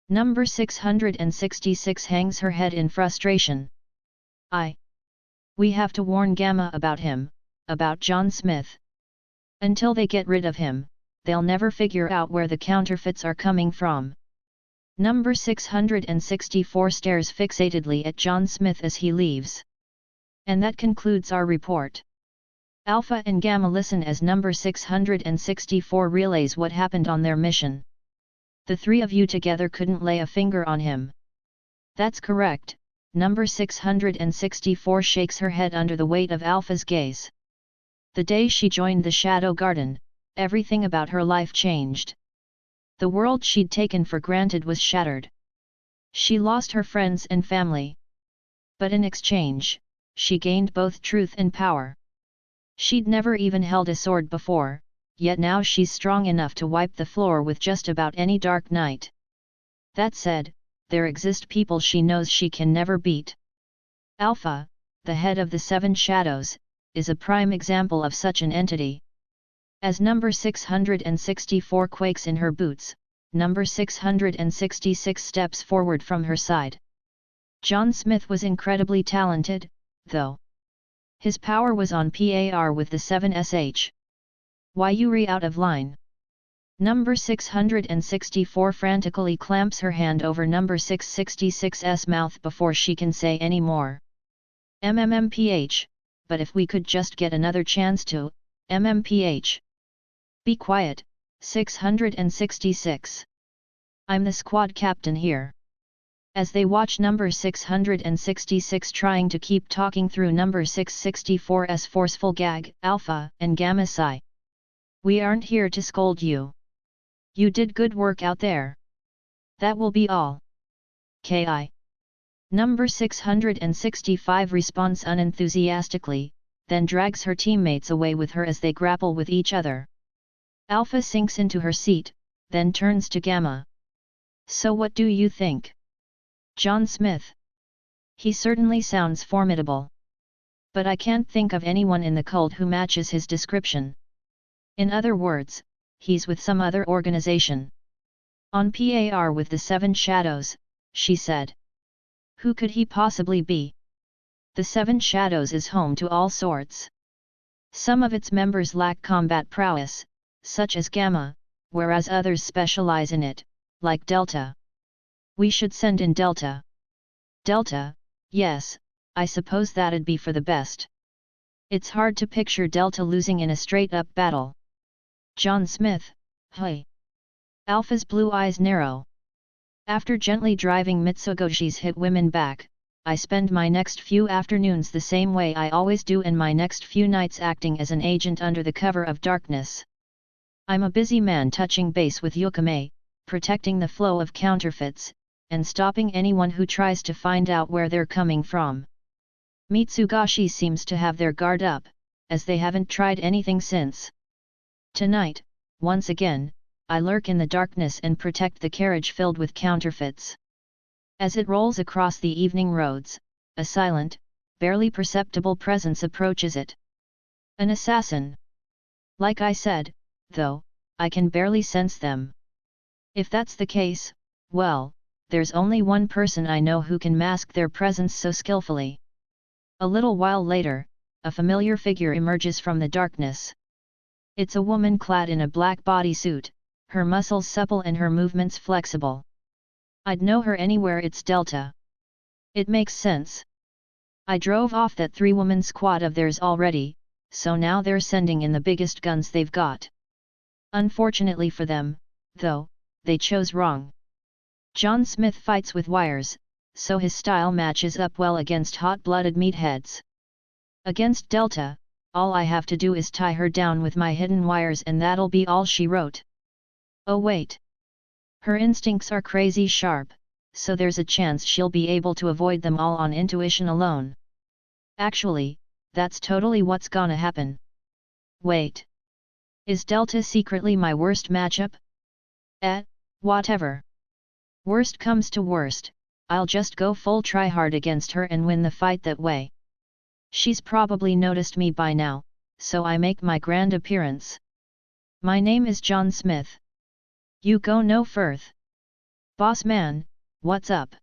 Number 666 hangs her head in frustration. We have to warn Gamma about him, about John Smith. Until they get rid of him, they'll never figure out where the counterfeits are coming from. Number 664 stares fixatedly at John Smith as he leaves. And that concludes our report. Alpha and Gamma listen as number 664 relays what happened on their mission. The three of you together couldn't lay a finger on him. That's correct, number 664 shakes her head under the weight of Alpha's gaze. The day she joined the Shadow Garden, everything about her life changed. The world she'd taken for granted was shattered. She lost her friends and family. But in exchange, she gained both truth and power. She'd never even held a sword before, yet now she's strong enough to wipe the floor with just about any dark night. That said, there exist people she knows she can never beat. Alpha, the head of the Seven Shadows, is a prime example of such an entity. As number 664 quakes in her boots, number 666 steps forward from her side. John Smith was incredibly talented, though. His power was on par with the 7sh. Yuri out of line. Number 664 frantically clamps her hand over number 666's mouth before she can say any more. MMPH, but if we could just get another chance to, MMPH. Be quiet, 666. I'm the squad captain here. As they watch number 666 trying to keep talking through number 664's forceful gag, Alpha and Gamma sigh. We aren't here to scold you. You did good work out there. That will be all. Ki. Number 665 responds unenthusiastically, then drags her teammates away with her as they grapple with each other. Alpha sinks into her seat, then turns to Gamma. So what do you think? John Smith. He certainly sounds formidable. But I can't think of anyone in the cult who matches his description. In other words, he's with some other organization. On par with the Seven Shadows, she said. Who could he possibly be? The Seven Shadows is home to all sorts. Some of its members lack combat prowess, such as Gamma, whereas others specialize in it, like Delta. We should send in Delta. Delta, yes, I suppose that'd be for the best. It's hard to picture Delta losing in a straight-up battle. John Smith, hey. Alpha's blue eyes narrow. After gently driving Mitsugoshi's hit women back, I spend my next few afternoons the same way I always do and my next few nights acting as an agent under the cover of darkness. I'm a busy man touching base with Yukame, protecting the flow of counterfeits, and stopping anyone who tries to find out where they're coming from. Mitsugashi seems to have their guard up, as they haven't tried anything since. Tonight, once again, I lurk in the darkness and protect the carriage filled with counterfeits. As it rolls across the evening roads, a silent, barely perceptible presence approaches it. An assassin. Like I said, though, I can barely sense them. If that's the case, well, there's only one person I know who can mask their presence so skillfully. A little while later, a familiar figure emerges from the darkness. It's a woman clad in a black bodysuit, her muscles supple and her movements flexible. I'd know her anywhere. It's Delta. It makes sense. I drove off that three-woman squad of theirs already, so now they're sending in the biggest guns they've got. Unfortunately for them, though, they chose wrong. John Smith fights with wires, so his style matches up well against hot-blooded meatheads. Against Delta, all I have to do is tie her down with my hidden wires and that'll be all, she wrote. Oh wait. Her instincts are crazy sharp, so there's a chance she'll be able to avoid them all on intuition alone. Actually, that's totally what's gonna happen. Wait. Is Delta secretly my worst matchup? Whatever. Worst comes to worst, I'll just go full tryhard against her and win the fight that way. She's probably noticed me by now, so I make my grand appearance. My name is John Smith. You go no further. Boss man, what's up?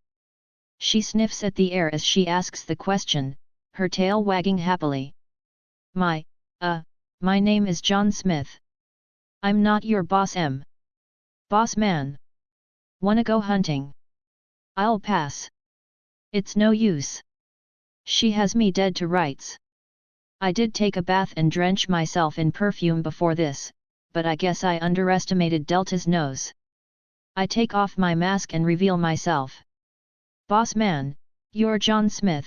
She sniffs at the air as she asks the question, her tail wagging happily. My name is John Smith. I'm not your boss. Boss man. Wanna go hunting? I'll pass. It's no use. She has me dead to rights. I did take a bath and drench myself in perfume before this, but I guess I underestimated Delta's nose. I take off my mask and reveal myself. Boss man, you're John Smith.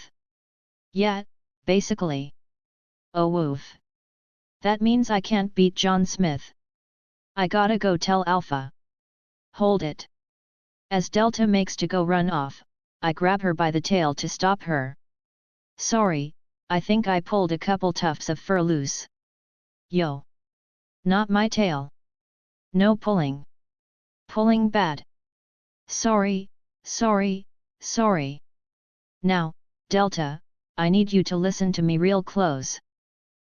Yeah, basically. Oh woof. That means I can't beat John Smith. I gotta go tell Alpha. Hold it. As Delta makes to go run off, I grab her by the tail to stop her. Sorry, I think I pulled a couple tufts of fur loose. Yo. Not my tail. No pulling. Pulling bad. Sorry. Now, Delta, I need you to listen to me real close.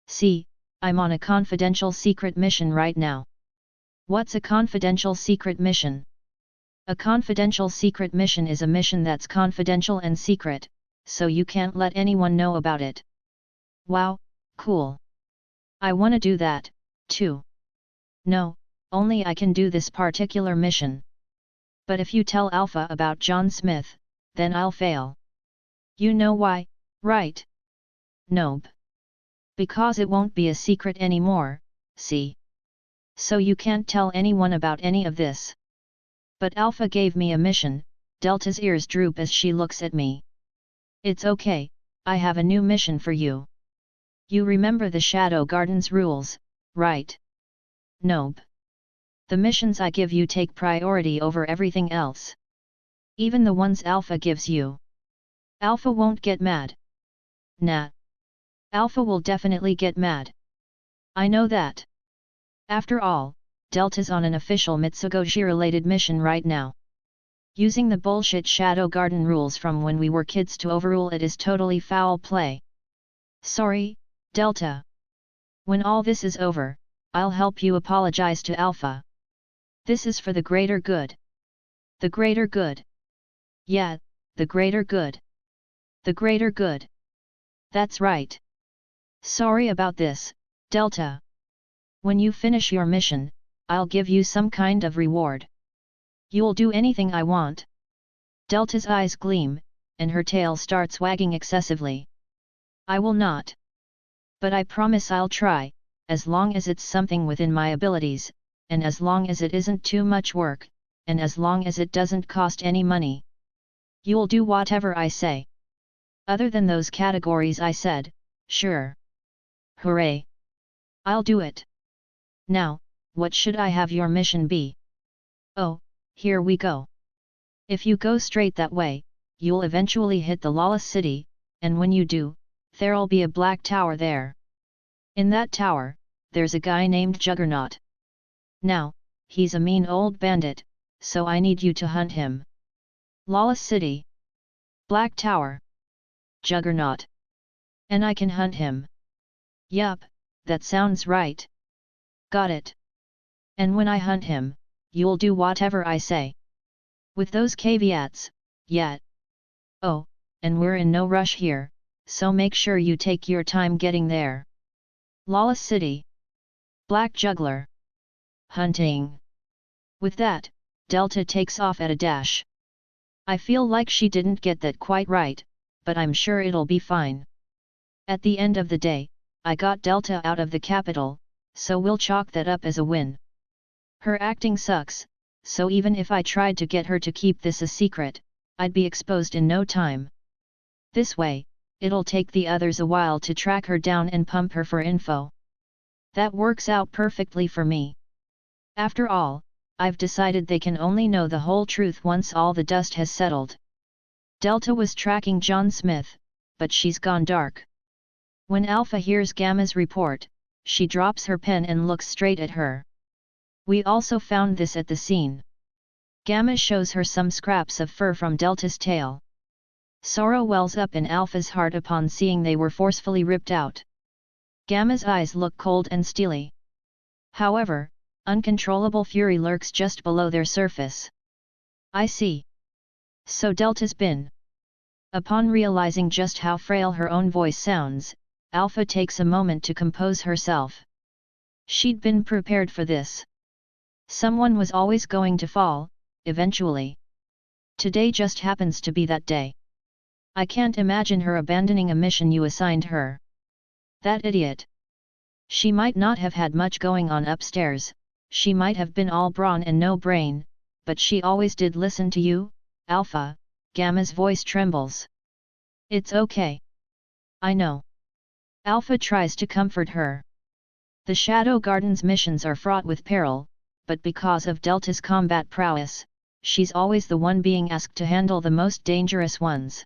See, I'm on a confidential secret mission right now. What's a confidential secret mission? A confidential secret mission is a mission that's confidential and secret, so you can't let anyone know about it. Wow, cool. I wanna do that, too. No, only I can do this particular mission. But if you tell Alpha about John Smith, then I'll fail. You know why, right? Nope. Because it won't be a secret anymore, see? So you can't tell anyone about any of this. But Alpha gave me a mission. Delta's ears droop as she looks at me. It's okay, I have a new mission for you. You remember the Shadow Garden's rules, right? Nope. The missions I give you take priority over everything else. Even the ones Alpha gives you. Alpha won't get mad. Nah. Alpha will definitely get mad. I know that. After all, Delta's on an official Mitsugoshi-related mission right now. Using the bullshit Shadow Garden rules from when we were kids to overrule it is totally foul play. Sorry, Delta. When all this is over, I'll help you apologize to Alpha. This is for the greater good. The greater good. Yeah, the greater good. The greater good. That's right. Sorry about this, Delta. When you finish your mission, I'll give you some kind of reward. You'll do anything I want. Delta's eyes gleam, and her tail starts wagging excessively. I will not. But I promise I'll try, as long as it's something within my abilities, and as long as it isn't too much work, and as long as it doesn't cost any money. You'll do whatever I say. Other than those categories I said, sure. Hooray! I'll do it. Now, what should I have your mission be? Oh, here we go. If you go straight that way, you'll eventually hit the Lawless city, and when you do, there'll be a black tower there. In that tower, there's a guy named Juggernaut. Now, he's a mean old bandit, so I need you to hunt him. Lawless city. Black tower. Juggernaut. And I can hunt him. Yup, that sounds right. Got it. And when I hunt him, you'll do whatever I say. With those caveats, yeah. Oh, and we're in no rush here, so make sure you take your time getting there. Lawless city. Black juggler. Hunting. With that, Delta takes off at a dash. I feel like she didn't get that quite right, but I'm sure it'll be fine. At the end of the day, I got Delta out of the capital, so we'll chalk that up as a win. Her acting sucks, so even if I tried to get her to keep this a secret, I'd be exposed in no time. This way, it'll take the others a while to track her down and pump her for info. That works out perfectly for me. After all, I've decided they can only know the whole truth once all the dust has settled. Delta was tracking John Smith, but she's gone dark. When Alpha hears Gamma's report, she drops her pen and looks straight at her. We also found this at the scene. Gamma shows her some scraps of fur from Delta's tail. Sorrow wells up in Alpha's heart upon seeing they were forcefully ripped out. Gamma's eyes look cold and steely. However, uncontrollable fury lurks just below their surface. I see. So Delta's been. Upon realizing just how frail her own voice sounds, Alpha takes a moment to compose herself. She'd been prepared for this. Someone was always going to fall, eventually. Today just happens to be that day. I can't imagine her abandoning a mission you assigned her. That idiot. She might not have had much going on upstairs, she might have been all brawn and no brain, but she always did listen to you, Alpha. Gamma's voice trembles. It's okay. I know. Alpha tries to comfort her. The Shadow Garden's missions are fraught with peril, but because of Delta's combat prowess, she's always the one being asked to handle the most dangerous ones.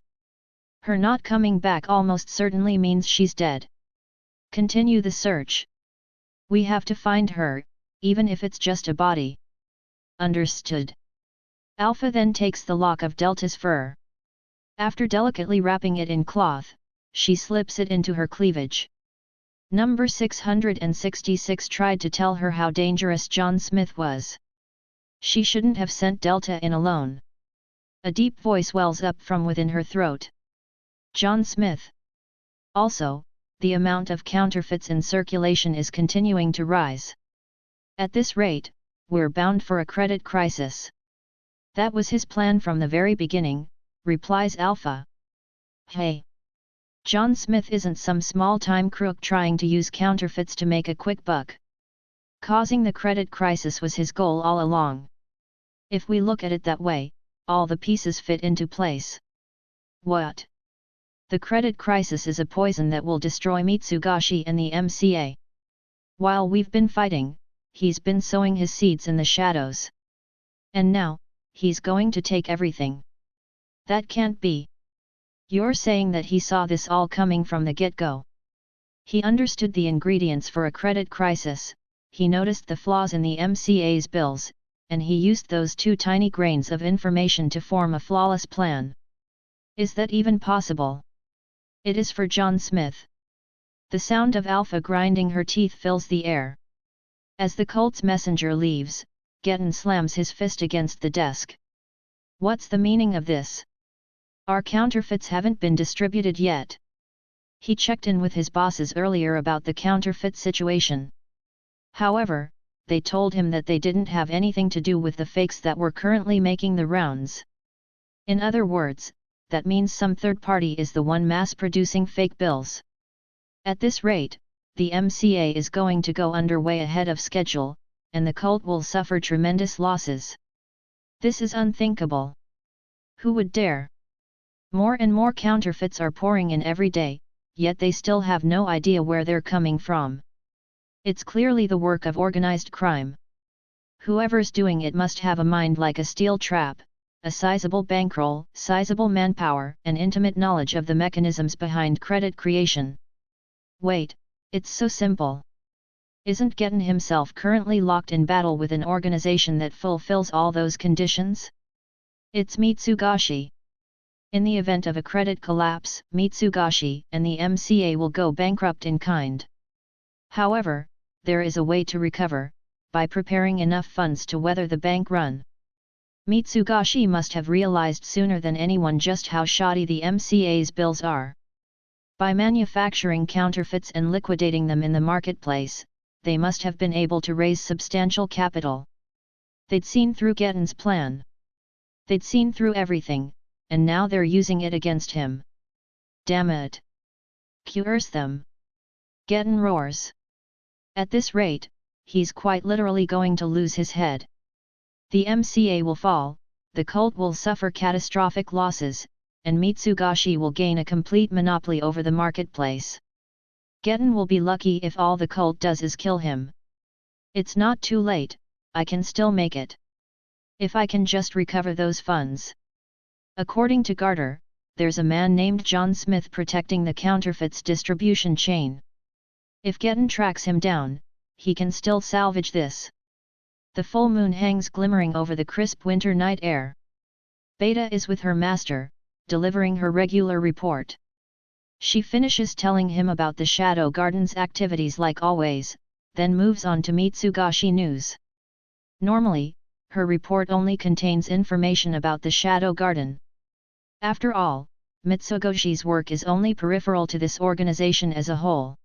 Her not coming back almost certainly means she's dead. Continue the search. We have to find her, even if it's just a body. Understood. Alpha then takes the lock of Delta's fur. After delicately wrapping it in cloth, she slips it into her cleavage. Number 666 tried to tell her how dangerous John Smith was. She shouldn't have sent Delta in alone. A deep voice wells up from within her throat. John Smith. Also, the amount of counterfeits in circulation is continuing to rise. At this rate, we're bound for a credit crisis. That was his plan from the very beginning, replies Alpha. Hey! John Smith isn't some small-time crook trying to use counterfeits to make a quick buck. Causing the credit crisis was his goal all along. If we look at it that way, all the pieces fit into place. What? The credit crisis is a poison that will destroy Mitsugashi and the MCA. While we've been fighting, he's been sowing his seeds in the shadows. And now, he's going to take everything. That can't be. You're saying that he saw this all coming from the get-go. He understood the ingredients for a credit crisis, he noticed the flaws in the MCA's bills, and he used those two tiny grains of information to form a flawless plan. Is that even possible? It is for John Smith. The sound of Alpha grinding her teeth fills the air. As the cult's messenger leaves, Getten slams his fist against the desk. What's the meaning of this? Our counterfeits haven't been distributed yet. He checked in with his bosses earlier about the counterfeit situation. However, they told him that they didn't have anything to do with the fakes that were currently making the rounds. In other words, that means some third party is the one mass-producing fake bills. At this rate, the MCA is going to go underway ahead of schedule, and the cult will suffer tremendous losses. This is unthinkable. Who would dare? More and more counterfeits are pouring in every day, yet they still have no idea where they're coming from. It's clearly the work of organized crime. Whoever's doing it must have a mind like a steel trap, a sizable bankroll, sizable manpower, and intimate knowledge of the mechanisms behind credit creation. Wait, it's so simple. Isn't Getten himself currently locked in battle with an organization that fulfills all those conditions? It's Mitsugashi. In the event of a credit collapse, Mitsugashi and the MCA will go bankrupt in kind. However, there is a way to recover, by preparing enough funds to weather the bank run. Mitsugashi must have realized sooner than anyone just how shoddy the MCA's bills are. By manufacturing counterfeits and liquidating them in the marketplace, they must have been able to raise substantial capital. They'd seen through Getten's plan. They'd seen through everything, and now they're using it against him. Damn it! Curse them! Getten roars. At this rate, he's quite literally going to lose his head. The MCA will fall, the cult will suffer catastrophic losses, and Mitsugashi will gain a complete monopoly over the marketplace. Getten will be lucky if all the cult does is kill him. It's not too late, I can still make it. If I can just recover those funds. According to Garter, there's a man named John Smith protecting the counterfeits distribution chain. If Getten tracks him down, he can still salvage this. The full moon hangs glimmering over the crisp winter night air. Beta is with her master, delivering her regular report. She finishes telling him about the Shadow Garden's activities like always, then moves on to Mitsugashi news. Normally, her report only contains information about the Shadow Garden. After all, Mitsugashi's work is only peripheral to this organization as a whole.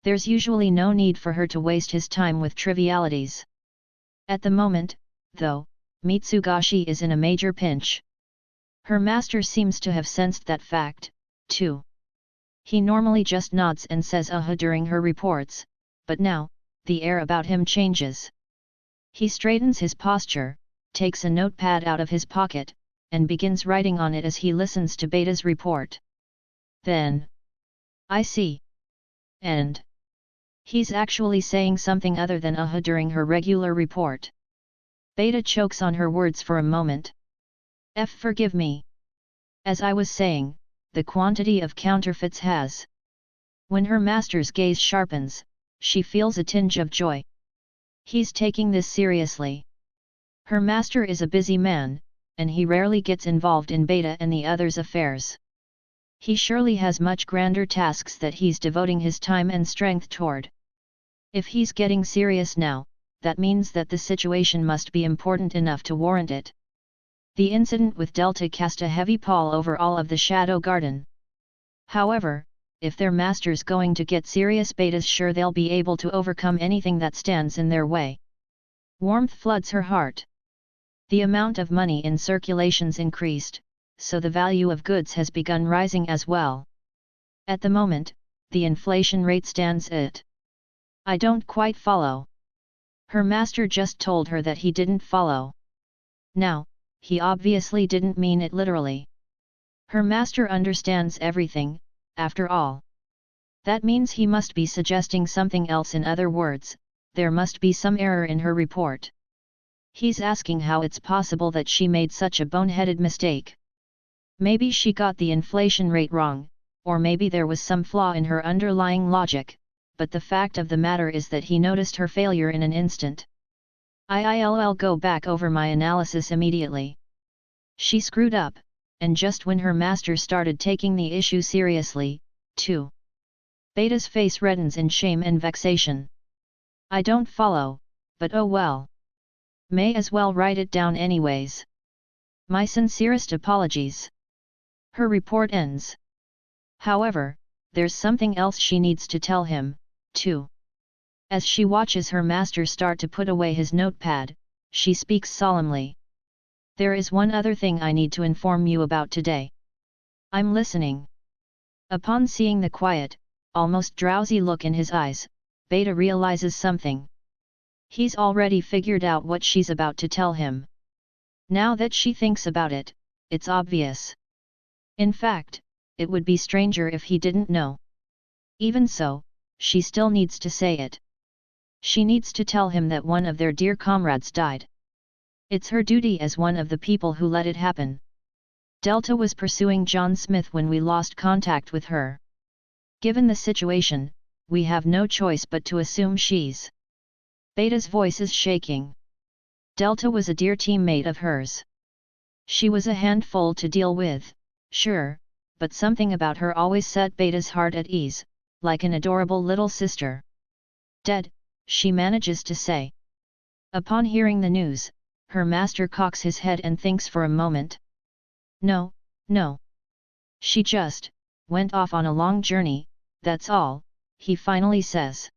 There's usually no need for her to waste his time with trivialities. At the moment, though, Mitsugashi is in a major pinch. Her master seems to have sensed that fact, too. He normally just nods and says during her reports, but now, the air about him changes. He straightens his posture, takes a notepad out of his pocket, and begins writing on it as he listens to Beta's report. Then, I see. And he's actually saying something other than during her regular report. Beta chokes on her words for a moment. Forgive me. As I was saying, the quantity of counterfeits has. When her master's gaze sharpens, she feels a tinge of joy. He's taking this seriously. Her master is a busy man, and he rarely gets involved in Beta and the others' affairs. He surely has much grander tasks that he's devoting his time and strength toward. If he's getting serious now, that means that the situation must be important enough to warrant it. The incident with Delta cast a heavy pall over all of the Shadow Garden. However, if their master's going to get serious, Beta's sure they'll be able to overcome anything that stands in their way. Warmth floods her heart. The amount of money in circulation's increased, so the value of goods has begun rising as well. At the moment, the inflation rate stands at. I don't quite follow. Her master just told her that he didn't follow. Now, he obviously didn't mean it literally. Her master understands everything, after all. That means he must be suggesting something else. In other words, there must be some error in her report. He's asking how it's possible that she made such a boneheaded mistake. Maybe she got the inflation rate wrong, or maybe there was some flaw in her underlying logic, but the fact of the matter is that he noticed her failure in an instant. I'll go back over my analysis immediately. She screwed up, and just when her master started taking the issue seriously, too. Beta's face reddens in shame and vexation. I don't follow, but oh well. May as well write it down anyways. My sincerest apologies. Her report ends. However, there's something else she needs to tell him, too. As she watches her master start to put away his notepad, she speaks solemnly. There is one other thing I need to inform you about today. I'm listening. Upon seeing the quiet, almost drowsy look in his eyes, Beta realizes something. He's already figured out what she's about to tell him. Now that she thinks about it, it's obvious. In fact, it would be stranger if he didn't know. Even so, she still needs to say it. She needs to tell him that one of their dear comrades died. It's her duty as one of the people who let it happen. Delta was pursuing John Smith when we lost contact with her. Given the situation, we have no choice but to assume she's. Beta's voice is shaking. Delta was a dear teammate of hers. She was a handful to deal with, sure, but something about her always set Beta's heart at ease, like an adorable little sister. Dead, she manages to say. Upon hearing the news, her master cocks his head and thinks for a moment. No, no. She just went off on a long journey, that's all, he finally says.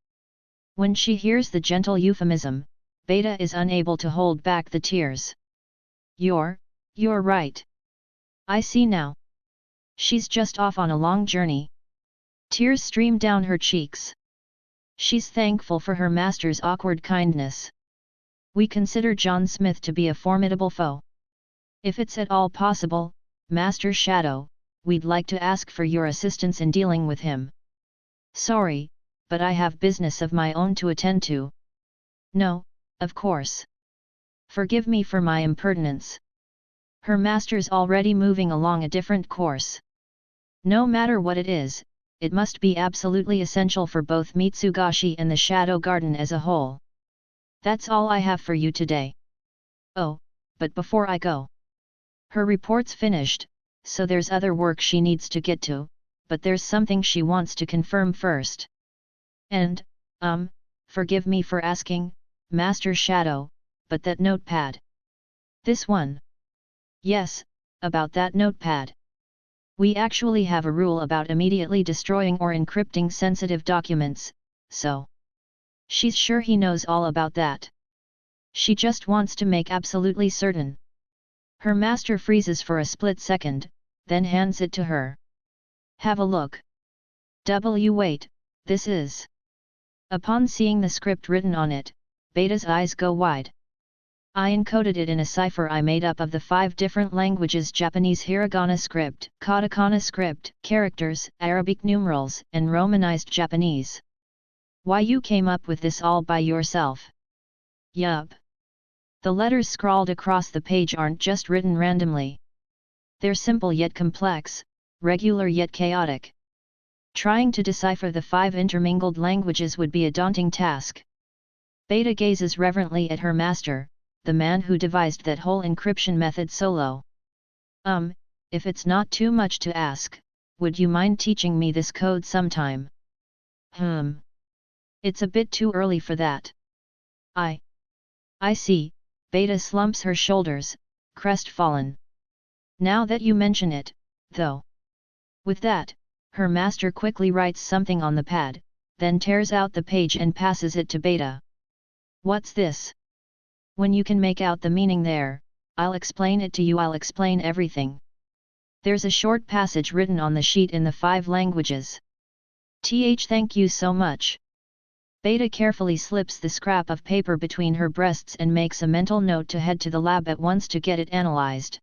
When she hears the gentle euphemism, Beta is unable to hold back the tears. You're right. I see now. She's just off on a long journey. Tears stream down her cheeks. She's thankful for her master's awkward kindness. We consider John Smith to be a formidable foe. If it's at all possible, Master Shadow, we'd like to ask for your assistance in dealing with him. Sorry, but I have business of my own to attend to. No, of course. Forgive me for my impertinence. Her master's already moving along a different course. No matter what it is, it must be absolutely essential for both Mitsugashi and the Shadow Garden as a whole. That's all I have for you today. Oh, but before I go. Her report's finished, so there's other work she needs to get to, but there's something she wants to confirm first. And, forgive me for asking, Master Shadow, but that notepad. This one. Yes, about that notepad. We actually have a rule about immediately destroying or encrypting sensitive documents, so. She's sure he knows all about that. She just wants to make absolutely certain. Her master freezes for a split second, then hands it to her. Have a look. Wait, this is. Upon seeing the script written on it, Beta's eyes go wide. I encoded it in a cipher I made up of the 5 different languages: Japanese hiragana script, katakana script, characters, Arabic numerals, and Romanized Japanese. Why, you came up with this all by yourself? Yup. The letters scrawled across the page aren't just written randomly. They're simple yet complex, regular yet chaotic. Trying to decipher the 5 intermingled languages would be a daunting task. Beta gazes reverently at her master, the man who devised that whole encryption method solo. If it's not too much to ask, would you mind teaching me this code sometime? It's a bit too early for that. I see. Beta slumps her shoulders, crestfallen. Now that you mention it, though. With that, her master quickly writes something on the pad, then tears out the page and passes it to Beta. What's this? When you can make out the meaning there, I'll explain it to you. I'll explain everything. There's a short passage written on the sheet in the 5 languages. Thank you so much. Beta carefully slips the scrap of paper between her breasts and makes a mental note to head to the lab at once to get it analyzed.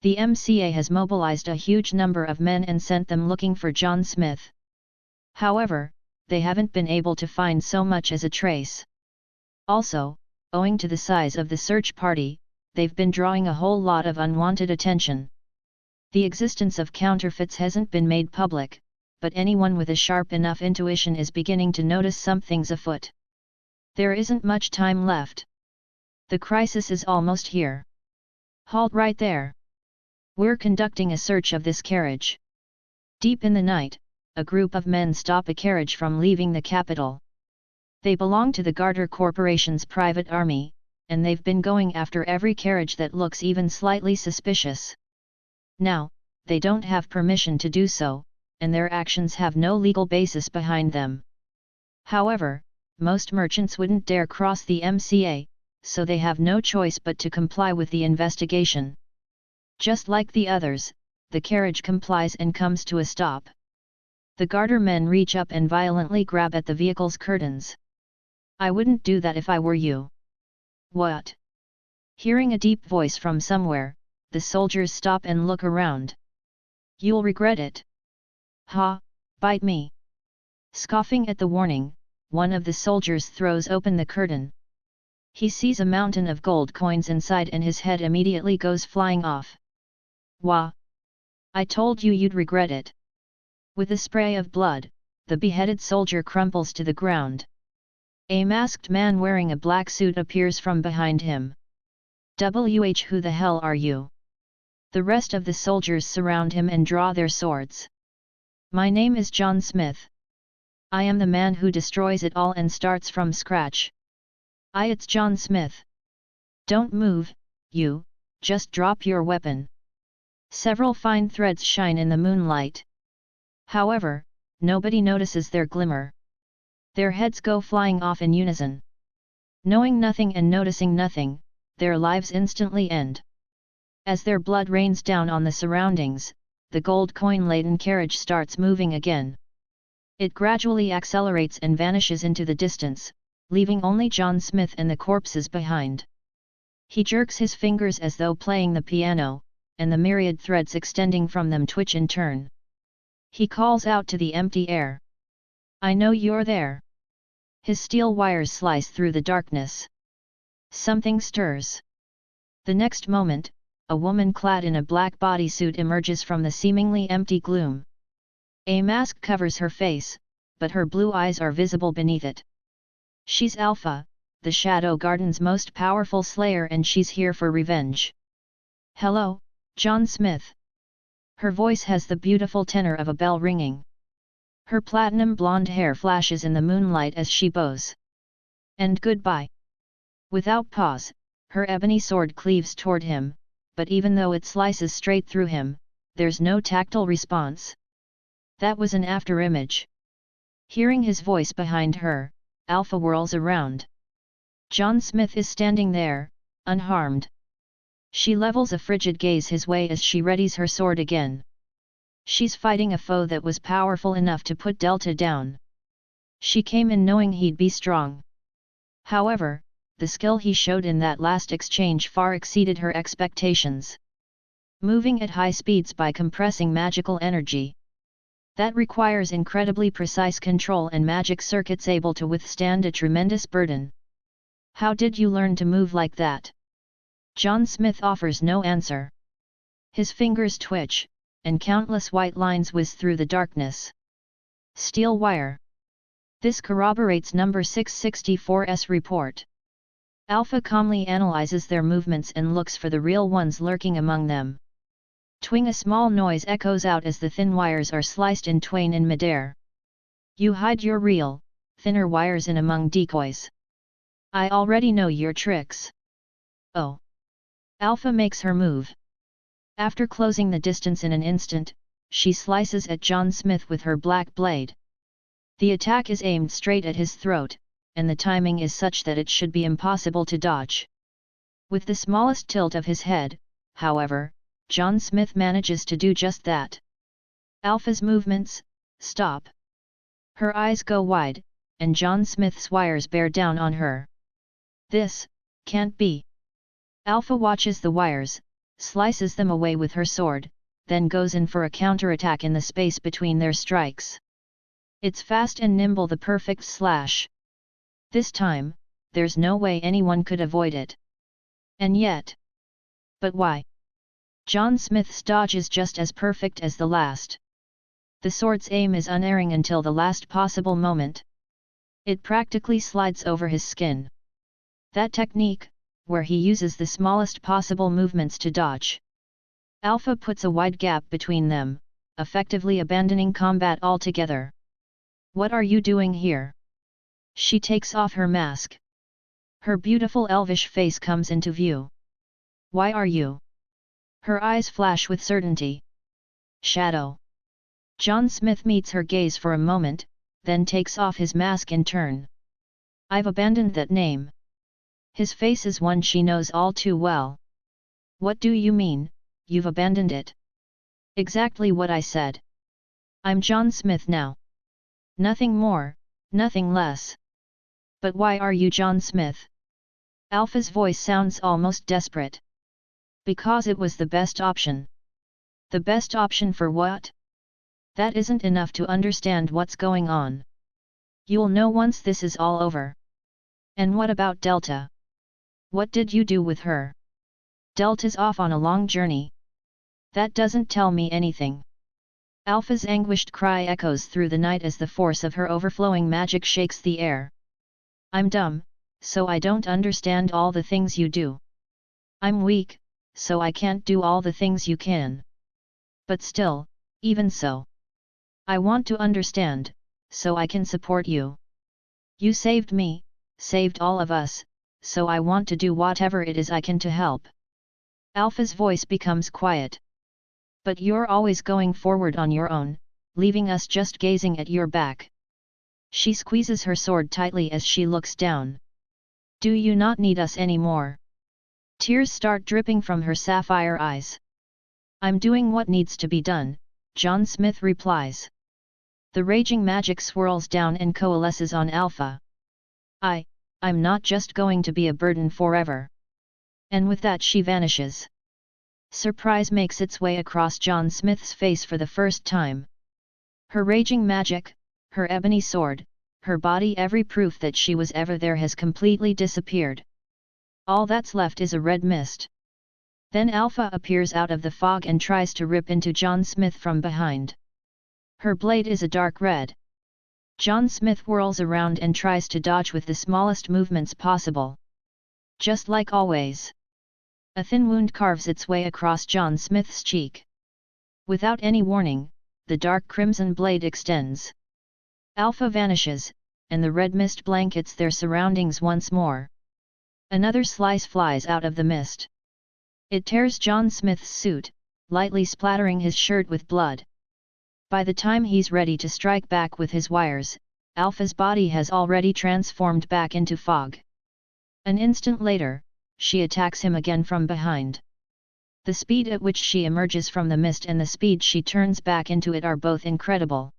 The MCA has mobilized a huge number of men and sent them looking for John Smith. However, they haven't been able to find so much as a trace. Also, owing to the size of the search party, they've been drawing a whole lot of unwanted attention. The existence of counterfeits hasn't been made public, but anyone with a sharp enough intuition is beginning to notice something's afoot. There isn't much time left. The crisis is almost here. Halt right there. We're conducting a search of this carriage. Deep in the night, a group of men stop a carriage from leaving the capital. They belong to the Garter Corporation's private army, and they've been going after every carriage that looks even slightly suspicious. Now, they don't have permission to do so, and their actions have no legal basis behind them. However, most merchants wouldn't dare cross the MCA, so they have no choice but to comply with the investigation. Just like the others, the carriage complies and comes to a stop. The Garter men reach up and violently grab at the vehicle's curtains. I wouldn't do that if I were you. What? Hearing a deep voice from somewhere, the soldiers stop and look around. You'll regret it. Ha, bite me. Scoffing at the warning, one of the soldiers throws open the curtain. He sees a mountain of gold coins inside and his head immediately goes flying off. Wah! I told you you'd regret it. With a spray of blood, the beheaded soldier crumples to the ground. A masked man wearing a black suit appears from behind him. Who the hell are you? The rest of the soldiers surround him and draw their swords. My name is John Smith. I am the man who destroys it all and starts from scratch. It's John Smith. Don't move, you, just drop your weapon. Several fine threads shine in the moonlight. However, nobody notices their glimmer. Their heads go flying off in unison. Knowing nothing and noticing nothing, their lives instantly end. As their blood rains down on the surroundings, the gold coin-laden carriage starts moving again. It gradually accelerates and vanishes into the distance, leaving only John Smith and the corpses behind. He jerks his fingers as though playing the piano, and the myriad threads extending from them twitch in turn. He calls out to the empty air. I know you're there. His steel wires slice through the darkness. Something stirs. The next moment, a woman clad in a black bodysuit emerges from the seemingly empty gloom. A mask covers her face, but her blue eyes are visible beneath it. She's Alpha, the Shadow Garden's most powerful slayer, and she's here for revenge. Hello, John Smith. Her voice has the beautiful tenor of a bell ringing. Her platinum blonde hair flashes in the moonlight as she bows. And goodbye. Without pause, her ebony sword cleaves toward him, but even though it slices straight through him, there's no tactile response. That was an afterimage. Hearing his voice behind her, Alpha whirls around. John Smith is standing there, unharmed. She levels a frigid gaze his way as she readies her sword again. She's fighting a foe that was powerful enough to put Delta down. She came in knowing he'd be strong. However, the skill he showed in that last exchange far exceeded her expectations. Moving at high speeds by compressing magical energy. That requires incredibly precise control and magic circuits able to withstand a tremendous burden. How did you learn to move like that? John Smith offers no answer. His fingers twitch, and countless white lines whiz through the darkness. Steel wire. This corroborates number 664's report. Alpha calmly analyzes their movements and looks for the real ones lurking among them. Twing, a small noise echoes out as the thin wires are sliced in twain in midair. You hide your real, thinner wires in among decoys. I already know your tricks. Oh. Alpha makes her move. After closing the distance in an instant, she slices at John Smith with her black blade. The attack is aimed straight at his throat, and the timing is such that it should be impossible to dodge. With the smallest tilt of his head, however, John Smith manages to do just that. Alpha's movements stop. Her eyes go wide, and John Smith's wires bear down on her. This can't be. Alpha watches the wires, slices them away with her sword, then goes in for a counterattack in the space between their strikes. It's fast and nimble, the perfect slash. This time, there's no way anyone could avoid it. And yet. But why? John Smith's dodge is just as perfect as the last. The sword's aim is unerring until the last possible moment. It practically slides over his skin. That technique, where he uses the smallest possible movements to dodge. Alpha puts a wide gap between them, effectively abandoning combat altogether. What are you doing here? She takes off her mask. Her beautiful elvish face comes into view. Why are you? Her eyes flash with certainty. Shadow. John Smith meets her gaze for a moment, then takes off his mask in turn. I've abandoned that name. His face is one she knows all too well. What do you mean, you've abandoned it? Exactly what I said. I'm John Smith now. Nothing more, nothing less. But why are you John Smith? Alpha's voice sounds almost desperate. Because it was the best option. The best option for what? That isn't enough to understand what's going on. You'll know once this is all over. And what about Delta? What did you do with her? Delta's off on a long journey. That doesn't tell me anything. Alpha's anguished cry echoes through the night as the force of her overflowing magic shakes the air. I'm dumb, so I don't understand all the things you do. I'm weak, so I can't do all the things you can. But still, even so. I want to understand, so I can support you. You saved me, saved all of us, so I want to do whatever it is I can to help. Alpha's voice becomes quiet. But you're always going forward on your own, leaving us just gazing at your back. She squeezes her sword tightly as she looks down. Do you not need us anymore? Tears start dripping from her sapphire eyes. I'm doing what needs to be done, John Smith replies. The raging magic swirls down and coalesces on Alpha. I'm not just going to be a burden forever. And with that she vanishes. Surprise makes its way across John Smith's face for the first time. Her raging magic, her ebony sword, her body, every proof that she was ever there has completely disappeared. All that's left is a red mist. Then Alpha appears out of the fog and tries to rip into John Smith from behind. Her blade is a dark red. John Smith whirls around and tries to dodge with the smallest movements possible. Just like always. A thin wound carves its way across John Smith's cheek. Without any warning, the dark crimson blade extends. Alpha vanishes, and the red mist blankets their surroundings once more. Another slice flies out of the mist. It tears John Smith's suit, lightly splattering his shirt with blood. By the time he's ready to strike back with his wires, Alpha's body has already transformed back into fog. An instant later, she attacks him again from behind. The speed at which she emerges from the mist and the speed she turns back into it are both incredible.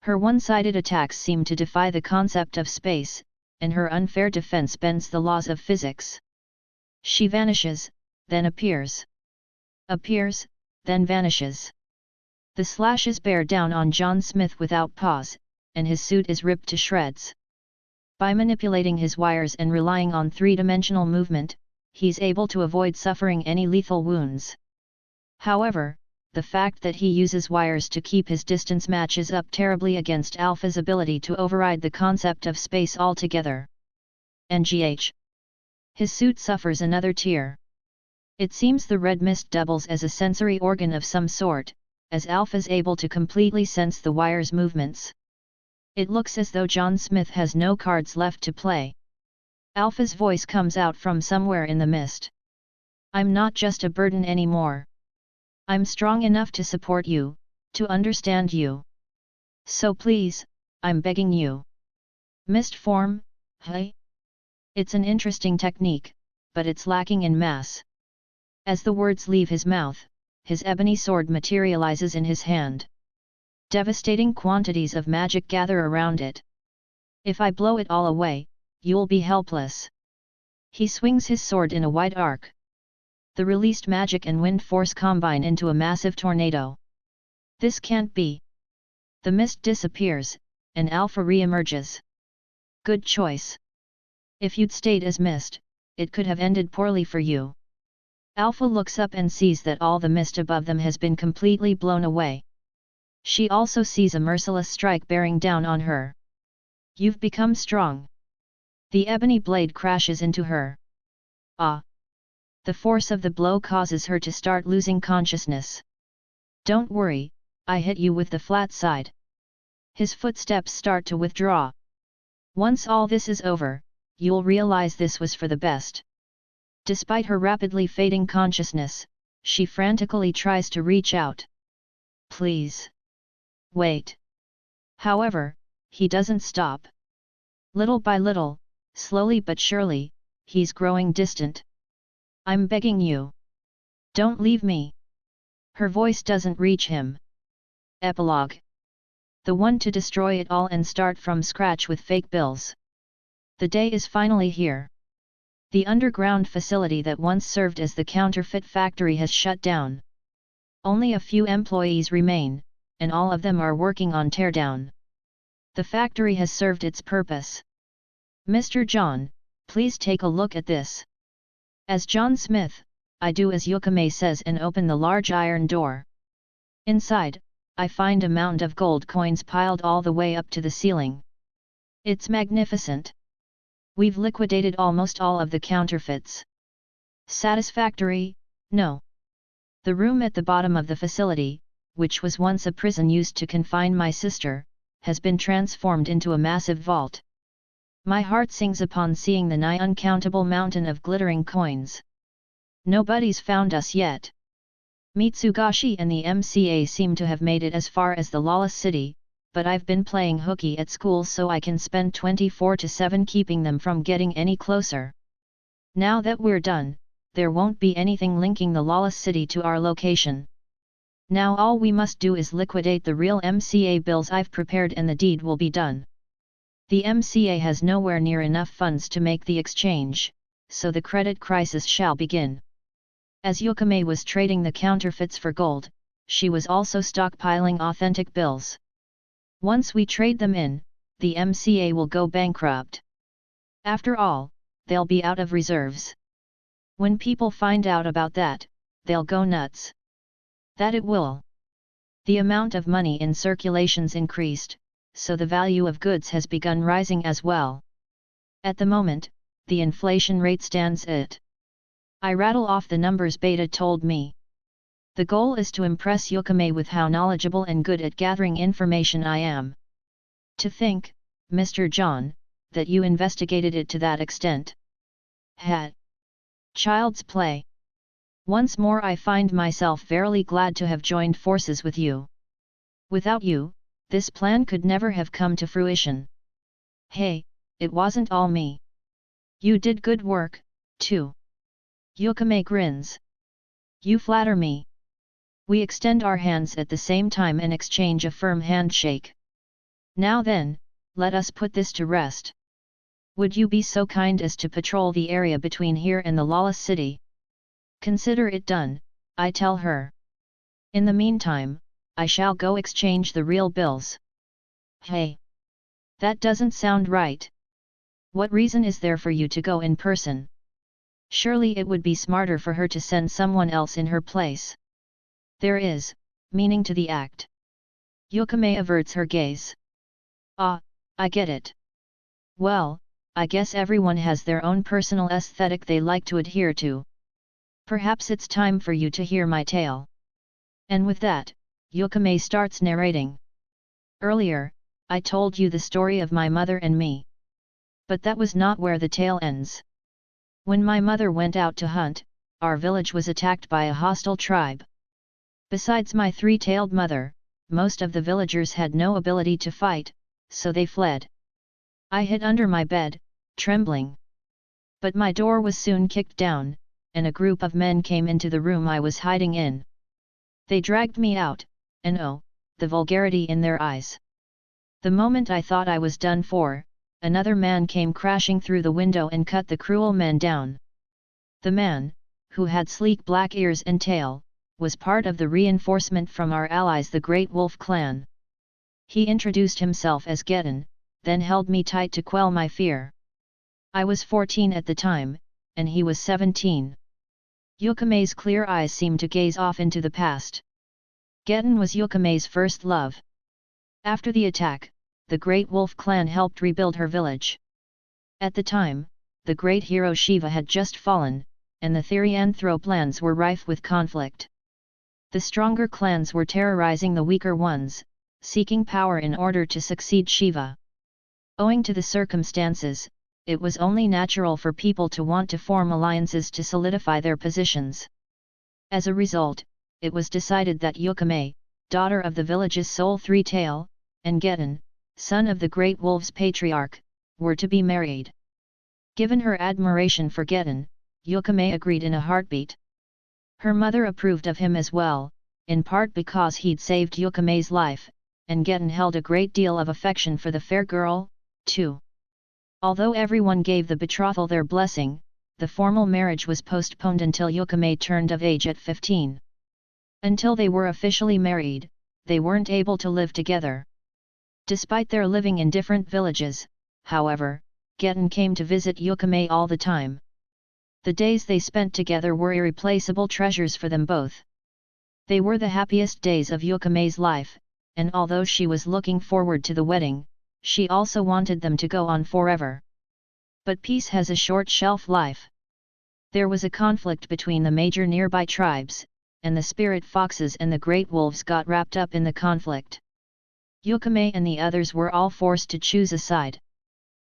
Her one-sided attacks seem to defy the concept of space, and her unfair defense bends the laws of physics. She vanishes, then appears. Appears, then vanishes. The slashes bear down on John Smith without pause, and his suit is ripped to shreds. By manipulating his wires and relying on three-dimensional movement, he's able to avoid suffering any lethal wounds. However, the fact that he uses wires to keep his distance matches up terribly against Alpha's ability to override the concept of space altogether. NGH. His suit suffers another tear. It seems the red mist doubles as a sensory organ of some sort, as Alpha's able to completely sense the wire's movements. It looks as though John Smith has no cards left to play. Alpha's voice comes out from somewhere in the mist. I'm not just a burden anymore. I'm strong enough to support you, to understand you. So please, I'm begging you. Mist form, hey? It's an interesting technique, but it's lacking in mass. As the words leave his mouth, his ebony sword materializes in his hand. Devastating quantities of magic gather around it. If I blow it all away, you'll be helpless. He swings his sword in a wide arc. The released magic and wind force combine into a massive tornado. This can't be. The mist disappears, and Alpha re-emerges. Good choice. If you'd stayed as mist, it could have ended poorly for you. Alpha looks up and sees that all the mist above them has been completely blown away. She also sees a merciless strike bearing down on her. You've become strong. The ebony blade crashes into her. Ah! The force of the blow causes her to start losing consciousness. Don't worry, I hit you with the flat side. His footsteps start to withdraw. Once all this is over, you'll realize this was for the best. Despite her rapidly fading consciousness, she frantically tries to reach out. Please. Wait. However, he doesn't stop. Little by little, slowly but surely, he's growing distant. I'm begging you. Don't leave me. Her voice doesn't reach him. Epilogue. The one to destroy it all and start from scratch with fake bills. The day is finally here. The underground facility that once served as the counterfeit factory has shut down. Only a few employees remain, and all of them are working on teardown. The factory has served its purpose. Mr. John, please take a look at this. As John Smith, I do as Yukame says and open the large iron door. Inside, I find a mound of gold coins piled all the way up to the ceiling. It's magnificent. We've liquidated almost all of the counterfeits. Satisfactory? No. The room at the bottom of the facility, which was once a prison used to confine my sister, has been transformed into a massive vault. My heart sings upon seeing the nigh uncountable mountain of glittering coins. Nobody's found us yet. Mitsugashi and the MCA seem to have made it as far as the Lawless city, but I've been playing hooky at school so I can spend 24/7 keeping them from getting any closer. Now that we're done, there won't be anything linking the Lawless city to our location. Now all we must do is liquidate the real MCA bills I've prepared and the deed will be done. The MCA has nowhere near enough funds to make the exchange, so the credit crisis shall begin. As Yukame was trading the counterfeits for gold, she was also stockpiling authentic bills. Once we trade them in, the MCA will go bankrupt. After all, they'll be out of reserves. When people find out about that, they'll go nuts. That it will. The amount of money in circulation's increased, so the value of goods has begun rising as well. At the moment, the inflation rate stands at. I rattle off the numbers Beta told me. The goal is to impress Yukame with how knowledgeable and good at gathering information I am. To think, Mr. John, that you investigated it to that extent. Had. Child's play. Once more I find myself verily glad to have joined forces with you. Without you, this plan could never have come to fruition. Hey, it wasn't all me. You did good work, too. Yukame grins. You flatter me. We extend our hands at the same time and exchange a firm handshake. Now then, let us put this to rest. Would you be so kind as to patrol the area between here and the Lawless city? Consider it done, I tell her. In the meantime, I shall go exchange the real bills. Hey! That doesn't sound right. What reason is there for you to go in person? Surely it would be smarter for her to send someone else in her place. There is, meaning to the act. Yukame averts her gaze. Ah, I get it. Well, I guess everyone has their own personal aesthetic they like to adhere to. Perhaps it's time for you to hear my tale. And with that, Yukame starts narrating. Earlier, I told you the story of my mother and me. But that was not where the tale ends. When my mother went out to hunt, our village was attacked by a hostile tribe. Besides my three-tailed mother, most of the villagers had no ability to fight, so they fled. I hid under my bed, trembling. But my door was soon kicked down, and a group of men came into the room I was hiding in. They dragged me out, and oh, the vulgarity in their eyes. The moment I thought I was done for, another man came crashing through the window and cut the cruel men down. The man, who had sleek black ears and tail, was part of the reinforcement from our allies the Great Wolf clan. He introduced himself as Geddon, then held me tight to quell my fear. I was 14 at the time, and he was 17. Yukame's clear eyes seemed to gaze off into the past. Geddon was Yukame's first love. After the attack, the Great Wolf clan helped rebuild her village. At the time, the great hero Shiva had just fallen, and the Therianthrope lands were rife with conflict. The stronger clans were terrorizing the weaker ones, seeking power in order to succeed Shiva. Owing to the circumstances, it was only natural for people to want to form alliances to solidify their positions. As a result, it was decided that Yukame, daughter of the village's sole three-tail, and Geddon, son of the Great Wolf's patriarch, were to be married. Given her admiration for Geddon, Yukame agreed in a heartbeat. Her mother approved of him as well, in part because he'd saved Yukame's life, and Geddon held a great deal of affection for the fair girl, too. Although everyone gave the betrothal their blessing, the formal marriage was postponed until Yukame turned of age at 15. Until they were officially married, they weren't able to live together. Despite their living in different villages, however, Geddon came to visit Yukame all the time. The days they spent together were irreplaceable treasures for them both. They were the happiest days of Yukame's life, and although she was looking forward to the wedding, she also wanted them to go on forever. But peace has a short shelf life. There was a conflict between the major nearby tribes, and the spirit foxes and the great wolves got wrapped up in the conflict. Yukame and the others were all forced to choose a side.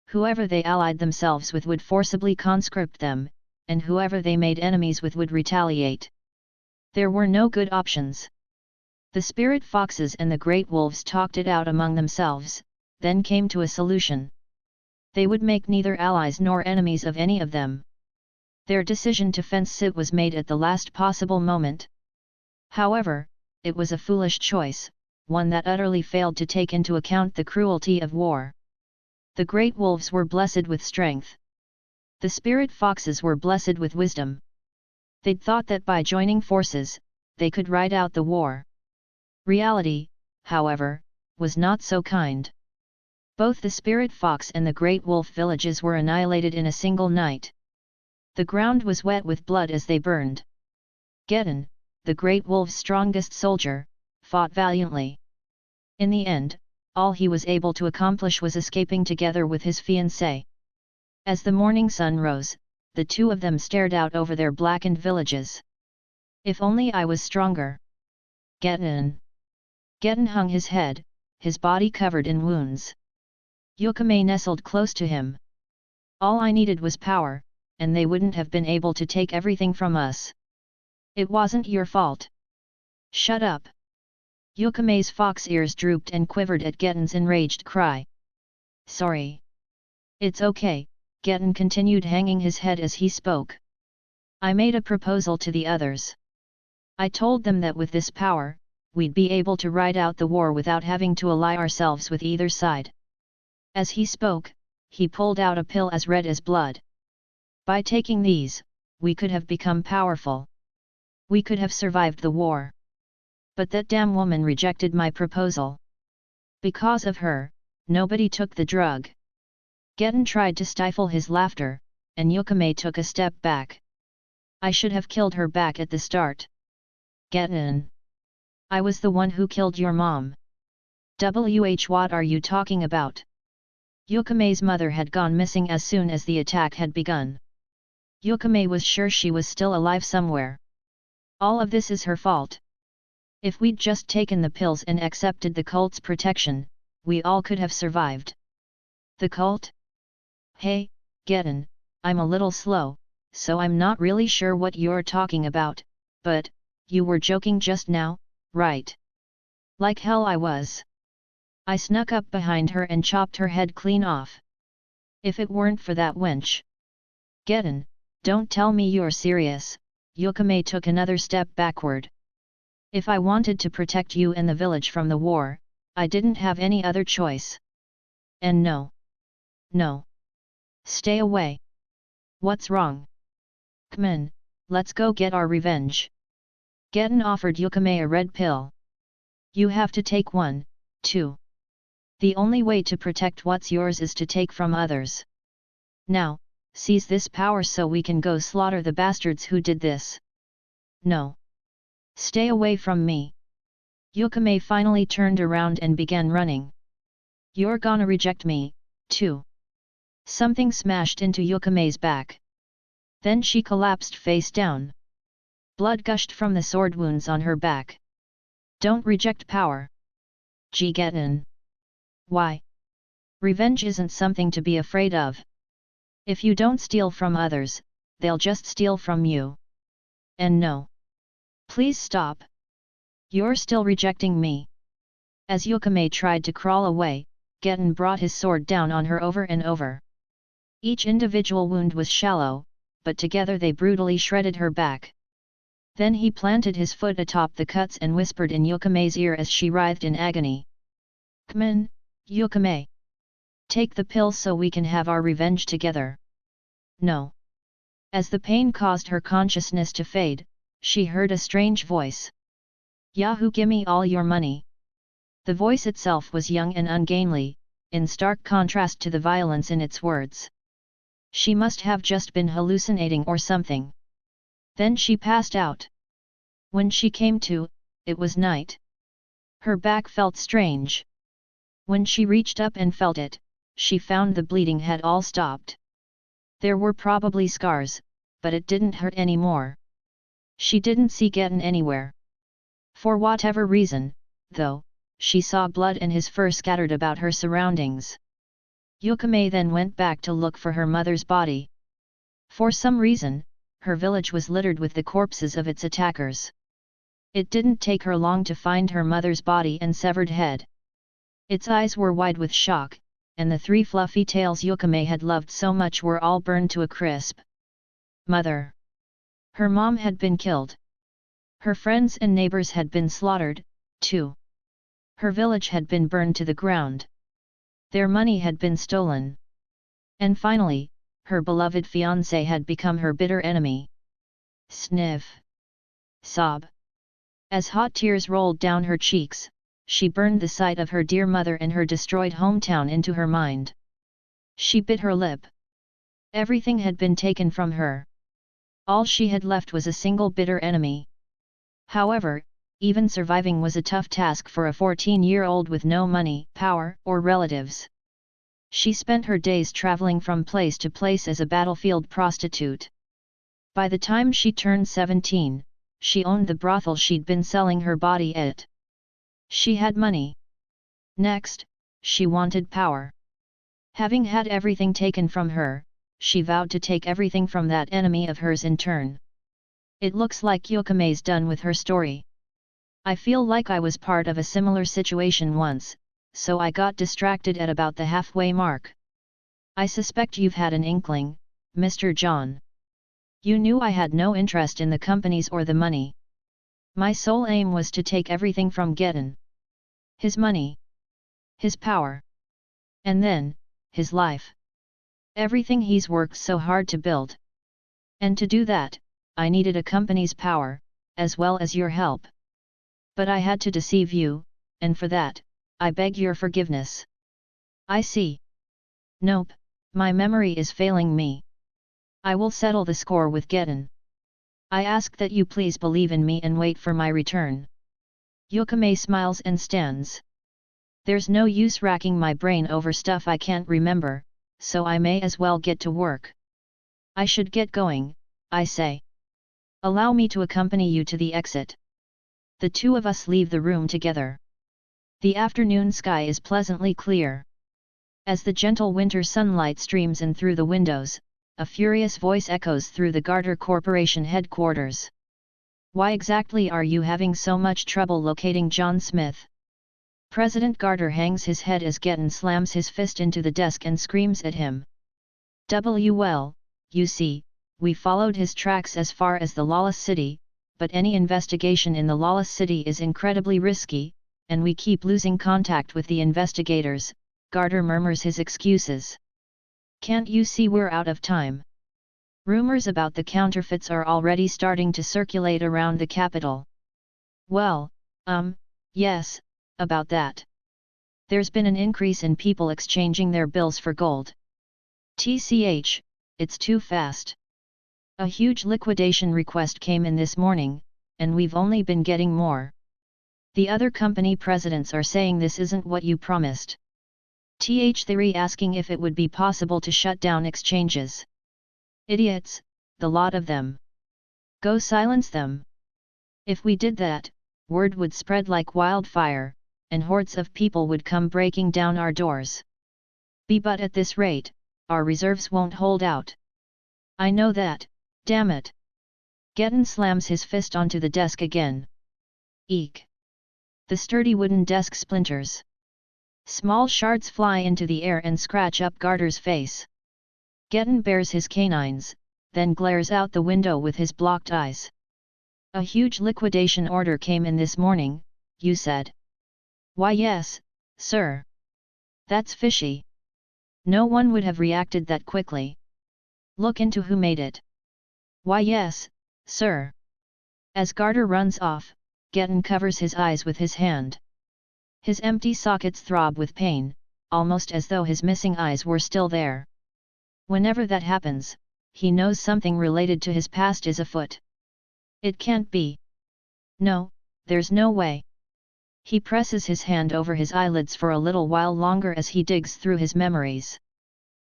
Whoever they allied themselves with would forcibly conscript them, and whoever they made enemies with would retaliate. There were no good options. The spirit foxes and the great wolves talked it out among themselves, then came to a solution. They would make neither allies nor enemies of any of them. Their decision to fence it was made at the last possible moment. However, it was a foolish choice, one that utterly failed to take into account the cruelty of war. The great wolves were blessed with strength. The spirit foxes were blessed with wisdom. They'd thought that by joining forces, they could ride out the war. Reality, however, was not so kind. Both the spirit fox and the great wolf villages were annihilated in a single night. The ground was wet with blood as they burned. Geddon, the great wolf's strongest soldier, fought valiantly. In the end, all he was able to accomplish was escaping together with his fiancée. As the morning sun rose, the two of them stared out over their blackened villages. If only I was stronger. Geddon. Geddon hung his head, his body covered in wounds. Yukame nestled close to him. All I needed was power, and they wouldn't have been able to take everything from us. It wasn't your fault. Shut up. Yukame's fox ears drooped and quivered at Geddon's enraged cry. Sorry. It's okay, Geddon continued, hanging his head as he spoke. I made a proposal to the others. I told them that with this power, we'd be able to ride out the war without having to ally ourselves with either side. As he spoke, he pulled out a pill as red as blood. By taking these, we could have become powerful. We could have survived the war. But that damn woman rejected my proposal. Because of her, nobody took the drug. Geddon tried to stifle his laughter, and Yukame took a step back. I should have killed her back at the start. Geddon. I was the one who killed your mom. What are you talking about? Yukame's mother had gone missing as soon as the attack had begun. Yukame was sure she was still alive somewhere. All of this is her fault. If we'd just taken the pills and accepted the cult's protection, we all could have survived. The cult? Hey, Geddon, I'm a little slow, so I'm not really sure what you're talking about, but, you were joking just now, right? Like hell I was. I snuck up behind her and chopped her head clean off. If it weren't for that wench. Geddon, don't tell me you're serious. Yukame took another step backward. If I wanted to protect you and the village from the war, I didn't have any other choice. And no. No. Stay away. What's wrong? Come on, let's go get our revenge. Geddon offered Yukame a red pill. You have to take one, too. The only way to protect what's yours is to take from others. Now, seize this power so we can go slaughter the bastards who did this. No. Stay away from me. Yukame finally turned around and began running. You're gonna reject me, too. Something smashed into Yukame's back. Then she collapsed face down. Blood gushed from the sword wounds on her back. Don't reject power. Geddon. Why? Revenge isn't something to be afraid of. If you don't steal from others, they'll just steal from you. And no. Please stop. You're still rejecting me. As Yukame tried to crawl away, Geddon brought his sword down on her over and over. Each individual wound was shallow, but together they brutally shredded her back. Then he planted his foot atop the cuts and whispered in Yukame's ear as she writhed in agony. Come on, Yukame. Take the pill so we can have our revenge together. No. As the pain caused her consciousness to fade, she heard a strange voice. Yahoo, gimme all your money. The voice itself was young and ungainly, in stark contrast to the violence in its words. She must have just been hallucinating or something. Then she passed out. When she came to, it was night. Her back felt strange. When she reached up and felt it, she found the bleeding had all stopped. There were probably scars, but it didn't hurt anymore. She didn't see Getten anywhere. For whatever reason, though, she saw blood and his fur scattered about her surroundings. Yukame then went back to look for her mother's body. For some reason, her village was littered with the corpses of its attackers. It didn't take her long to find her mother's body and severed head. Its eyes were wide with shock, and the 3 fluffy tails Yukame had loved so much were all burned to a crisp. Mother! Her mom had been killed. Her friends and neighbors had been slaughtered, too. Her village had been burned to the ground. Their money had been stolen. And finally, her beloved fiancé had become her bitter enemy. Sniff. Sob. As hot tears rolled down her cheeks, she burned the sight of her dear mother and her destroyed hometown into her mind. She bit her lip. Everything had been taken from her. All she had left was a single bitter enemy. However, even surviving was a tough task for a 14-year-old with no money, power, or relatives. She spent her days traveling from place to place as a battlefield prostitute. By the time she turned 17, she owned the brothel she'd been selling her body at. She had money. Next, she wanted power. Having had everything taken from her, she vowed to take everything from that enemy of hers in turn. It looks like Yukame's done with her story. I feel like I was part of a similar situation once, so I got distracted at about the halfway mark. I suspect you've had an inkling, Mr. John. You knew I had no interest in the companies or the money. My sole aim was to take everything from Getten. His money. His power. And then, his life. Everything he's worked so hard to build. And to do that, I needed a company's power, as well as your help. But I had to deceive you, and for that, I beg your forgiveness. I see. Nope, my memory is failing me. I will settle the score with Getten. I ask that you please believe in me and wait for my return. Yukame smiles and stands. There's no use racking my brain over stuff I can't remember, so I may as well get to work. I should get going, I say. Allow me to accompany you to the exit. The two of us leave the room together. The afternoon sky is pleasantly clear. As the gentle winter sunlight streams in through the windows, a furious voice echoes through the Garter Corporation headquarters. Why exactly are you having so much trouble locating John Smith? President Garter hangs his head as Getten slams his fist into the desk and screams at him. Well, you see, we followed his tracks as far as the Lawless City, but any investigation in the Lawless City is incredibly risky, and we keep losing contact with the investigators, Garter murmurs his excuses. Can't you see we're out of time? Rumors about the counterfeits are already starting to circulate around the capital. Well, yes, about that. There's been an increase in people exchanging their bills for gold. TCH, it's too fast. A huge liquidation request came in this morning, and we've only been getting more. The other company presidents are saying this isn't what you promised. Theory asking if it would be possible to shut down exchanges. Idiots, the lot of them. Go silence them. If we did that, word would spread like wildfire, and hordes of people would come breaking down our doors. But at this rate, our reserves won't hold out. I know that, damn it. Getten slams his fist onto the desk again. Eek. The sturdy wooden desk splinters. Small shards fly into the air and scratch up Garter's face. Getten bares his canines, then glares out the window with his blocked eyes. A huge liquidation order came in this morning, you said. Why yes, sir. That's fishy. No one would have reacted that quickly. Look into who made it. Why yes, sir. As Garter runs off, Getten covers his eyes with his hand. His empty sockets throb with pain, almost as though his missing eyes were still there. Whenever that happens, he knows something related to his past is afoot. It can't be. No, there's no way. He presses his hand over his eyelids for a little while longer as he digs through his memories.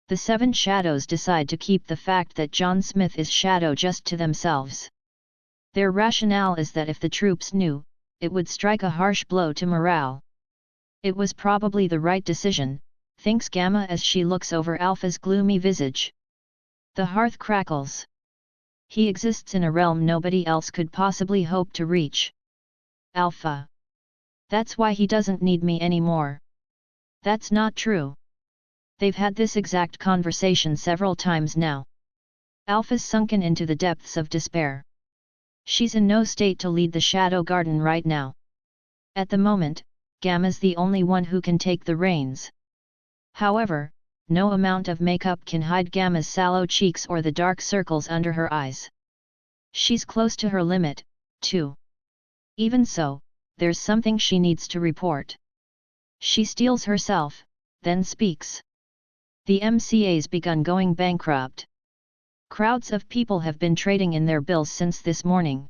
The Seven Shadows decide to keep the fact that John Smith is Shadow just to themselves. Their rationale is that if the troops knew, it would strike a harsh blow to morale. It was probably the right decision, thinks Gamma as she looks over Alpha's gloomy visage. The hearth crackles. He exists in a realm nobody else could possibly hope to reach. Alpha. That's why he doesn't need me anymore. That's not true. They've had this exact conversation several times now. Alpha's sunken into the depths of despair. She's in no state to lead the Shadow Garden right now. At the moment, Gamma's the only one who can take the reins. However, no amount of makeup can hide Gamma's sallow cheeks or the dark circles under her eyes. She's close to her limit, too. Even so, there's something she needs to report. She steels herself, then speaks. The MCA's begun going bankrupt. Crowds of people have been trading in their bills since this morning.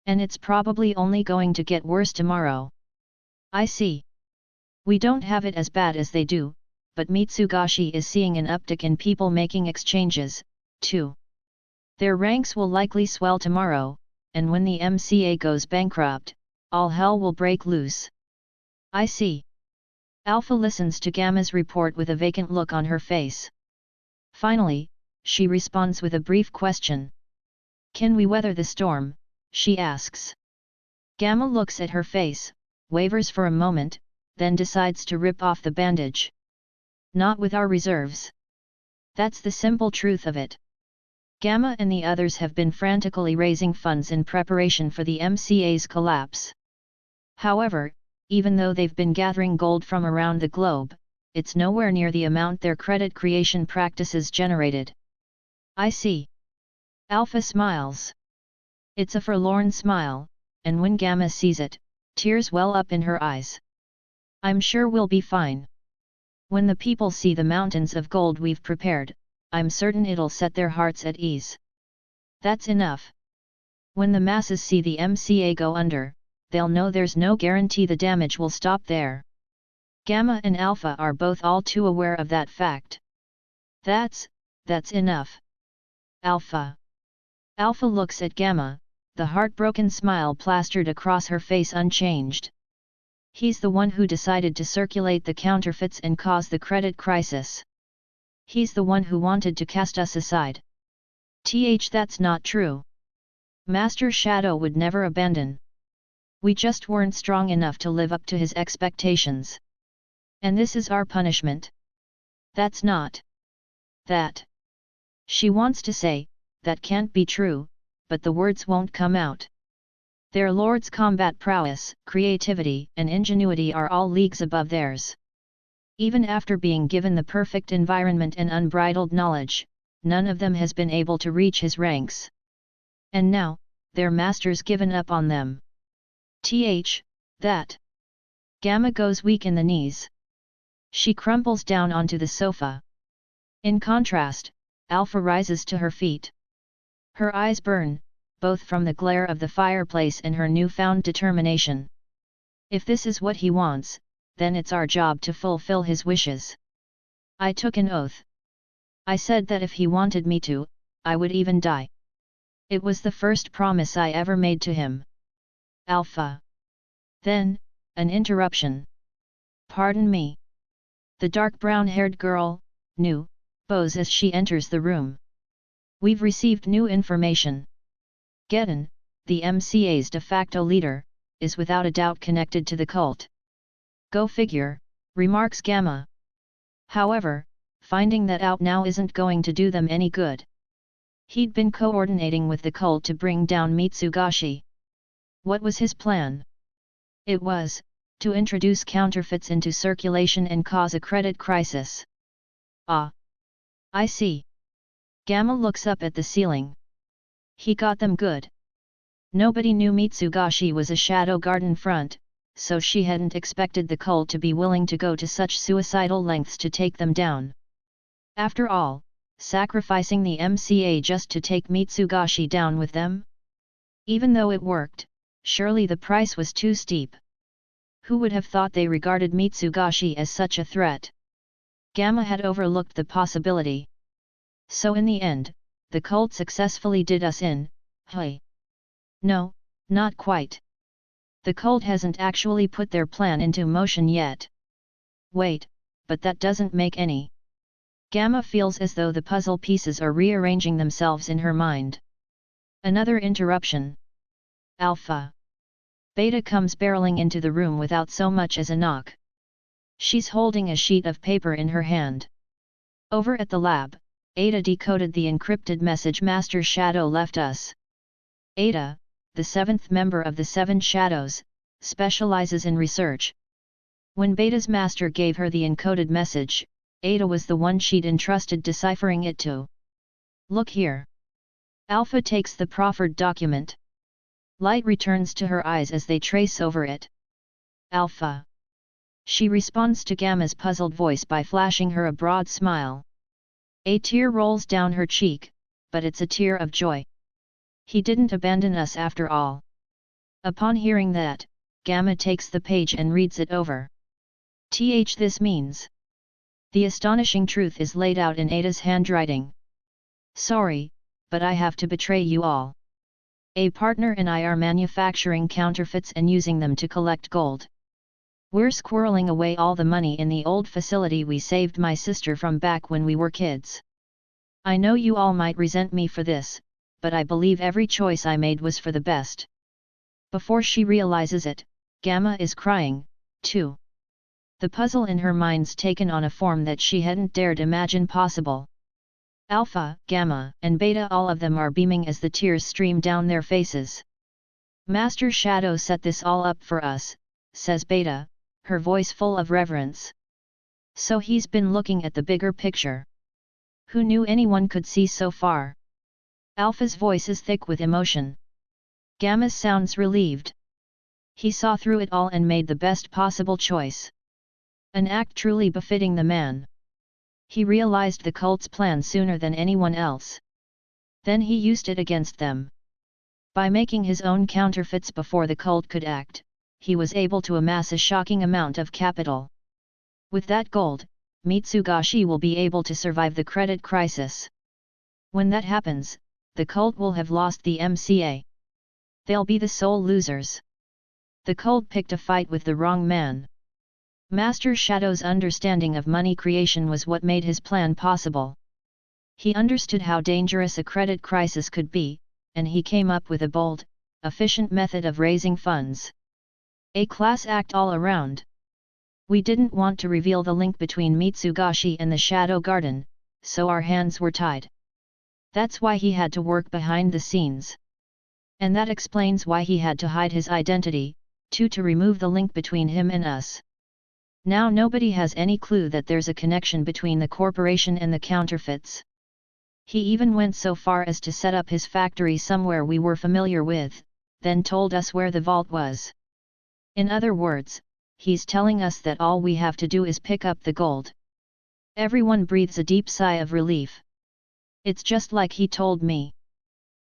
And it's probably only going to get worse tomorrow. I see. We don't have it as bad as they do, but Mitsugashi is seeing an uptick in people making exchanges, too. Their ranks will likely swell tomorrow, and when the MCA goes bankrupt, all hell will break loose. I see. Alpha listens to Gamma's report with a vacant look on her face. Finally, she responds with a brief question. Can we weather the storm? She asks. Gamma looks at her face, wavers for a moment, then decides to rip off the bandage. Not with our reserves. That's the simple truth of it. Gamma and the others have been frantically raising funds in preparation for the MCA's collapse. However, even though they've been gathering gold from around the globe, it's nowhere near the amount their credit creation practices generated. I see. Alpha smiles. It's a forlorn smile, and when Gamma sees it, tears well up in her eyes. I'm sure we'll be fine. When the people see the mountains of gold we've prepared, I'm certain it'll set their hearts at ease. That's enough. When the masses see the MCA go under, they'll know there's no guarantee the damage will stop there. Gamma and Alpha are both all too aware of that fact. That's enough. Alpha. Alpha looks at Gamma, the heartbroken smile plastered across her face unchanged. He's the one who decided to circulate the counterfeits and cause the credit crisis. He's the one who wanted to cast us aside. That's not true. Master Shadow would never abandon. We just weren't strong enough to live up to his expectations. And this is our punishment. That's not. That. She wants to say, that can't be true, but the words won't come out. Their lord's combat prowess, creativity, and ingenuity are all leagues above theirs. Even after being given the perfect environment and unbridled knowledge, none of them has been able to reach his ranks. And now, their master's given up on them. That. Gamma goes weak in the knees. She crumples down onto the sofa. In contrast, Alpha rises to her feet. Her eyes burn, both from the glare of the fireplace and her newfound determination. If this is what he wants, then it's our job to fulfill his wishes. I took an oath. I said that if he wanted me to, I would even die. It was the first promise I ever made to him. Alpha. Then, an interruption. Pardon me. The dark brown-haired girl, bows as she enters the room. We've received new information. Geddon, the MCA's de facto leader, is without a doubt connected to the cult. Go figure, remarks Gamma. However, finding that out now isn't going to do them any good. He'd been coordinating with the cult to bring down Mitsugashi. What was his plan? It was, to introduce counterfeits into circulation and cause a credit crisis. Ah. I see. Gamma looks up at the ceiling. He got them good. Nobody knew Mitsugashi was a Shadow Garden front, so she hadn't expected the cult to be willing to go to such suicidal lengths to take them down. After all, sacrificing the MCA just to take Mitsugashi down with them? Even though it worked, surely the price was too steep. Who would have thought they regarded Mitsugashi as such a threat? Gamma had overlooked the possibility. So in the end, the cult successfully did us in, hey. No, not quite. The cult hasn't actually put their plan into motion yet. Wait, but that doesn't make any. Gamma feels as though the puzzle pieces are rearranging themselves in her mind. Another interruption. Alpha. Beta comes barreling into the room without so much as a knock. She's holding a sheet of paper in her hand. Over at the lab, Ada decoded the encrypted message Master Shadow left us. Ada, the seventh member of the Seven Shadows, specializes in research. When Beta's master gave her the encoded message, Ada was the one she'd entrusted deciphering it to. Look here. Alpha takes the proffered document. Light returns to her eyes as they trace over it. Alpha. She responds to Gamma's puzzled voice by flashing her a broad smile. A tear rolls down her cheek, but it's a tear of joy. He didn't abandon us after all. Upon hearing that, Gamma takes the page and reads it over. This means. The astonishing truth is laid out in Ada's handwriting. Sorry, but I have to betray you all. A partner and I are manufacturing counterfeits and using them to collect gold. We're squirreling away all the money in the old facility we saved my sister from back when we were kids. I know you all might resent me for this, but I believe every choice I made was for the best. Before she realizes it, Gamma is crying, too. The puzzle in her mind's taken on a form that she hadn't dared imagine possible. Alpha, Gamma, and Beta, all of them are beaming as the tears stream down their faces. Master Shadow set this all up for us, says Beta, her voice full of reverence. So he's been looking at the bigger picture. Who knew anyone could see so far? Alpha's voice is thick with emotion. Gamma sounds relieved. He saw through it all and made the best possible choice. An act truly befitting the man. He realized the cult's plan sooner than anyone else. Then he used it against them. By making his own counterfeits before the cult could act, he was able to amass a shocking amount of capital. With that gold, Mitsugashi will be able to survive the credit crisis. When that happens, the cult will have lost the MCA. They'll be the sole losers. The cult picked a fight with the wrong man. Master Shadow's understanding of money creation was what made his plan possible. He understood how dangerous a credit crisis could be, and he came up with a bold, efficient method of raising funds. A class act all around. We didn't want to reveal the link between Mitsugashi and the Shadow Garden, so our hands were tied. That's why he had to work behind the scenes. And that explains why he had to hide his identity, too, to remove the link between him and us. Now nobody has any clue that there's a connection between the corporation and the counterfeits. He even went so far as to set up his factory somewhere we were familiar with, then told us where the vault was. In other words, he's telling us that all we have to do is pick up the gold. Everyone breathes a deep sigh of relief. It's just like he told me.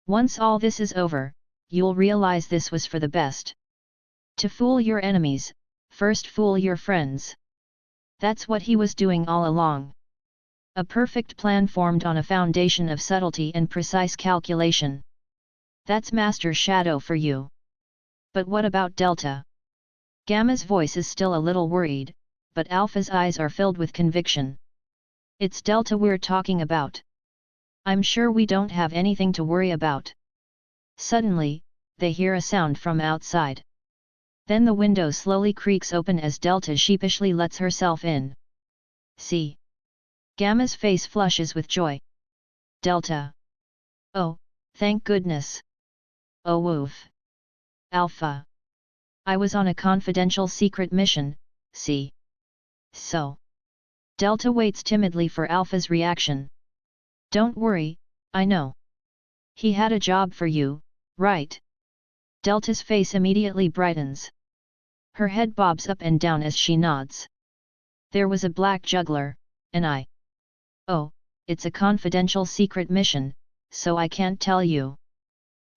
Once all this is over, you'll realize this was for the best. To fool your enemies, first fool your friends. That's what he was doing all along. A perfect plan formed on a foundation of subtlety and precise calculation. That's Master Shadow for you. But what about Delta? Gamma's voice is still a little worried, but Alpha's eyes are filled with conviction. It's Delta we're talking about. I'm sure we don't have anything to worry about. Suddenly, they hear a sound from outside. Then the window slowly creaks open as Delta sheepishly lets herself in. See. Gamma's face flushes with joy. Delta. Oh, thank goodness. Oh woof. Alpha. I was on a confidential secret mission, see. So. Delta waits timidly for Alpha's reaction. Don't worry, I know. He had a job for you, right? Delta's face immediately brightens. Her head bobs up and down as she nods. There was a black juggler, and I. Oh, it's a confidential secret mission, so I can't tell you.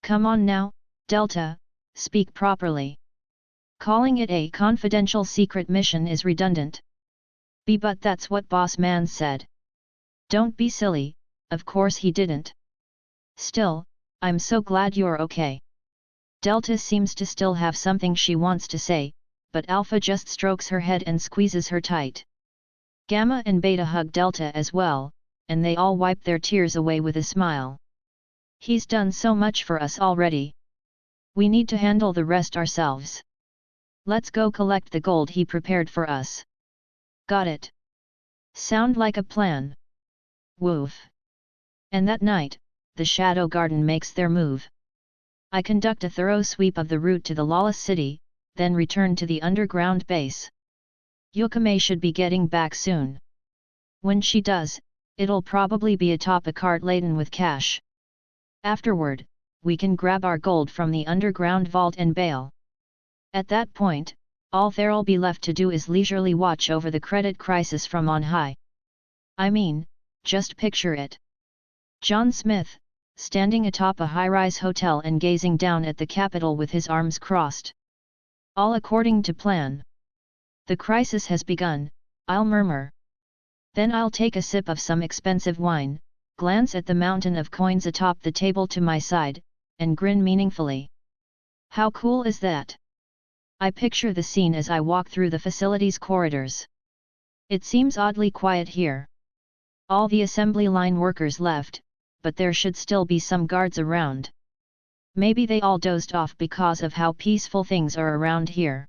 Come on now, Delta, speak properly. Calling it a confidential secret mission is redundant. But that's what boss man said. Don't be silly, of course he didn't. Still, I'm so glad you're okay. Delta seems to still have something she wants to say, but Alpha just strokes her head and squeezes her tight. Gamma and Beta hug Delta as well, and they all wipe their tears away with a smile. He's done so much for us already. We need to handle the rest ourselves. Let's go collect the gold he prepared for us. Got it. Sound like a plan. Woof. And that night, the Shadow Garden makes their move. I conduct a thorough sweep of the route to the Lawless city, then return to the underground base. Yukame should be getting back soon. When she does, it'll probably be atop a cart laden with cash. Afterward, we can grab our gold from the underground vault and bail. At that point, all there'll be left to do is leisurely watch over the credit crisis from on high. I mean, just picture it. John Smith, standing atop a high-rise hotel and gazing down at the Capitol with his arms crossed. All according to plan. The crisis has begun, I'll murmur. Then I'll take a sip of some expensive wine, glance at the mountain of coins atop the table to my side, and grin meaningfully. How cool is that? I picture the scene as I walk through the facility's corridors. It seems oddly quiet here. All the assembly line workers left, but there should still be some guards around. Maybe they all dozed off because of how peaceful things are around here.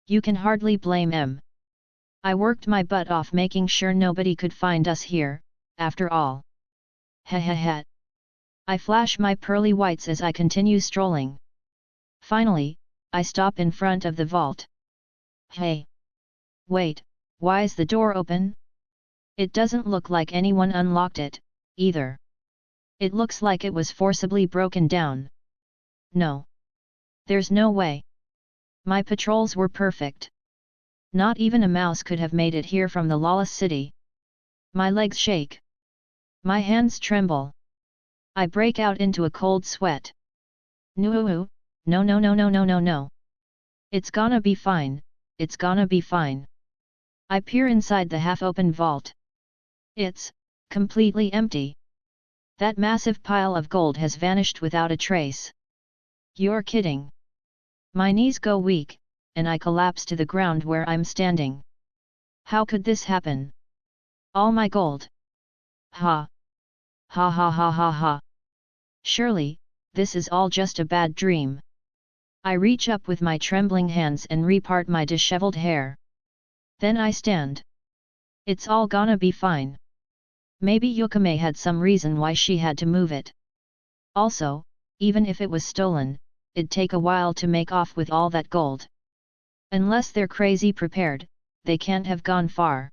You can hardly blame them. I worked my butt off making sure nobody could find us here, after all. Hehehe. I flash my pearly whites as I continue strolling. Finally, I stop in front of the vault. Hey! Wait, why is the door open? It doesn't look like anyone unlocked it, either. It looks like it was forcibly broken down. No. There's no way. My patrols were perfect. Not even a mouse could have made it here from the Lawless city. My legs shake. My hands tremble. I break out into a cold sweat. No, no, no, no, no, no, no, no. It's gonna be fine, it's gonna be fine. I peer inside the half-open vault. It's completely empty. That massive pile of gold has vanished without a trace. You're kidding. My knees go weak, and I collapse to the ground where I'm standing. How could this happen? All my gold. Ha! Ha ha ha ha ha. Surely, this is all just a bad dream. I reach up with my trembling hands and repart my disheveled hair. Then I stand. It's all gonna be fine. Maybe Yukame had some reason why she had to move it. Also, even if it was stolen, it'd take a while to make off with all that gold. Unless they're crazy prepared, they can't have gone far.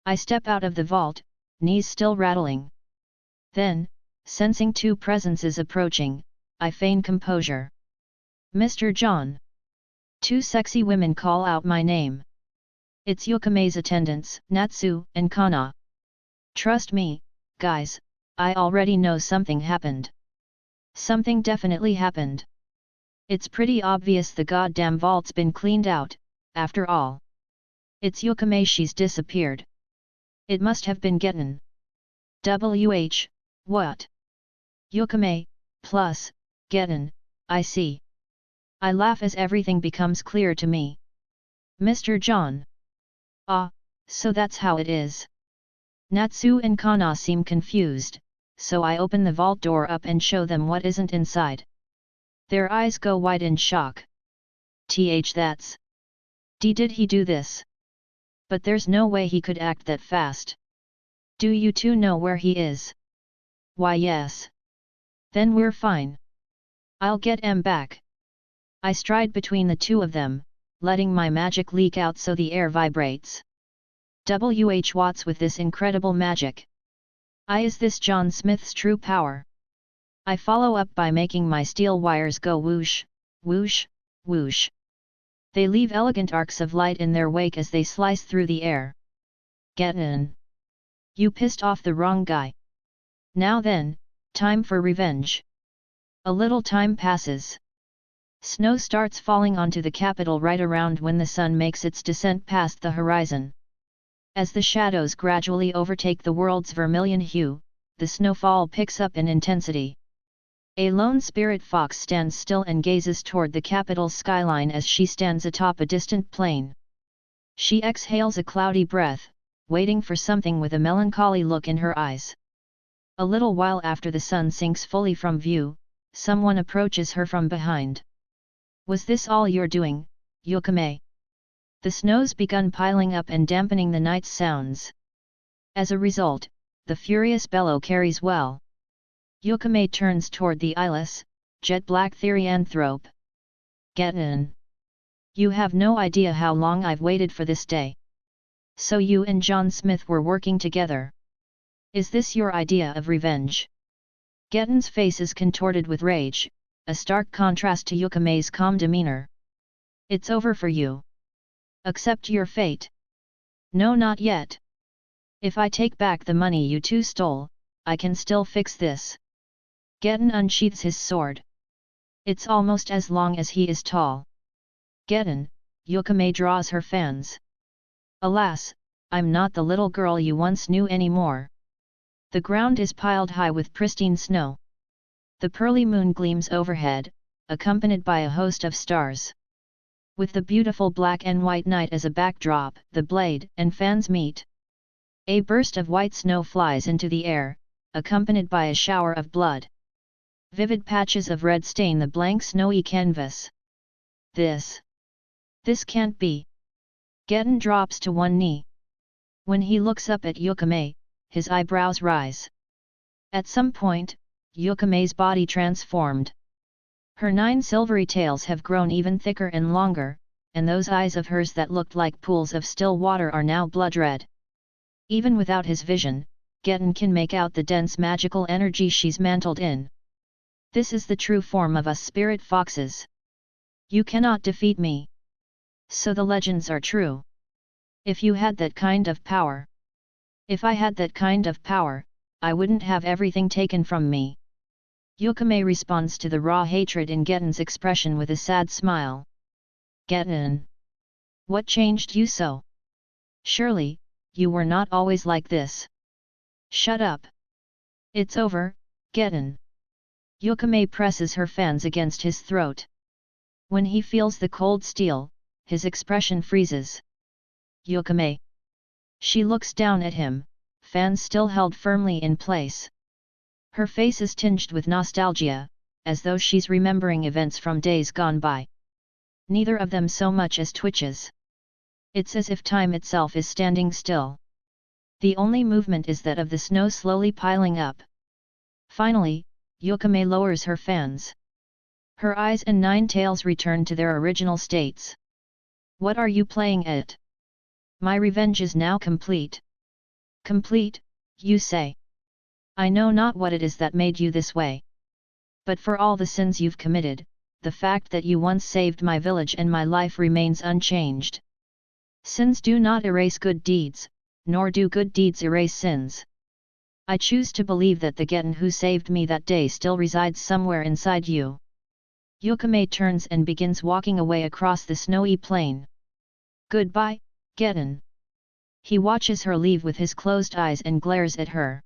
I step out of the vault, knees still rattling. Then, sensing two presences approaching, I feign composure. Mr. John. Two sexy women call out my name. It's Yukame's attendants, Natsu and Kana. Trust me, guys, I already know something happened. Something definitely happened. It's pretty obvious the goddamn vault's been cleaned out, after all. It's Yukame, she's disappeared. It must have been Getten. What? Yukame, plus, Getten, I see. I laugh as everything becomes clear to me. Mr. John. Ah, so that's how it is. Natsu and Kana seem confused, so I open the vault door up and show them what isn't inside. Their eyes go wide in shock. That's... Did he do this? But there's no way he could act that fast. Do you two know where he is? Why yes. Then we're fine. I'll get em back. I stride between the two of them, letting my magic leak out so the air vibrates. What's with this incredible magic? Is this John Smith's true power? I follow up by making my steel wires go whoosh, whoosh, whoosh. They leave elegant arcs of light in their wake as they slice through the air. Get in. You pissed off the wrong guy. Now then, time for revenge. A little time passes. Snow starts falling onto the capital right around when the sun makes its descent past the horizon. As the shadows gradually overtake the world's vermilion hue, the snowfall picks up in intensity. A lone spirit fox stands still and gazes toward the capital's skyline as she stands atop a distant plain. She exhales a cloudy breath, waiting for something with a melancholy look in her eyes. A little while after the sun sinks fully from view, someone approaches her from behind. Was this all you're doing, Yukame? The snow's begun piling up and dampening the night's sounds. As a result, the furious bellow carries well. Yukame turns toward the eyeless, jet-black therianthrope. Get in. You have no idea how long I've waited for this day. So you and John Smith were working together. Is this your idea of revenge? Gettin's face is contorted with rage, a stark contrast to Yukame's calm demeanor. It's over for you. Accept your fate. No, not yet. If I take back the money you two stole, I can still fix this. Gettin unsheaths his sword. It's almost as long as he is tall. Gettin, Yukame draws her fans. Alas, I'm not the little girl you once knew anymore. The ground is piled high with pristine snow. The pearly moon gleams overhead, accompanied by a host of stars. With the beautiful black and white night as a backdrop, the blade and fans meet. A burst of white snow flies into the air, accompanied by a shower of blood. Vivid patches of red stain the blank snowy canvas. This can't be. Gettin drops to one knee. When he looks up at Yukame, his eyebrows rise. At some point, Yukame's body transformed. Her 9 silvery tails have grown even thicker and longer, and those eyes of hers that looked like pools of still water are now blood red. Even without his vision, Gettin can make out the dense magical energy she's mantled in. This is the true form of us spirit foxes. You cannot defeat me. So the legends are true. If you had that kind of power. If I had that kind of power, I wouldn't have everything taken from me. Yukame responds to the raw hatred in Gettin's expression with a sad smile. Gettin. What changed you so? Surely, you were not always like this. Shut up. It's over, Gettin. Yukame presses her fans against his throat. When he feels the cold steel, his expression freezes. Yukame. She looks down at him, fans still held firmly in place. Her face is tinged with nostalgia, as though she's remembering events from days gone by. Neither of them so much as twitches. It's as if time itself is standing still. The only movement is that of the snow slowly piling up. Finally, Yukame lowers her fans. Her eyes and 9 tails return to their original states. What are you playing at? My revenge is now complete. Complete, you say? I know not what it is that made you this way. But for all the sins you've committed, the fact that you once saved my village and my life remains unchanged. Sins do not erase good deeds, nor do good deeds erase sins. I choose to believe that the Gettin who saved me that day still resides somewhere inside you. Yukame turns and begins walking away across the snowy plain. Goodbye, Gettin. He watches her leave with his closed eyes and glares at her.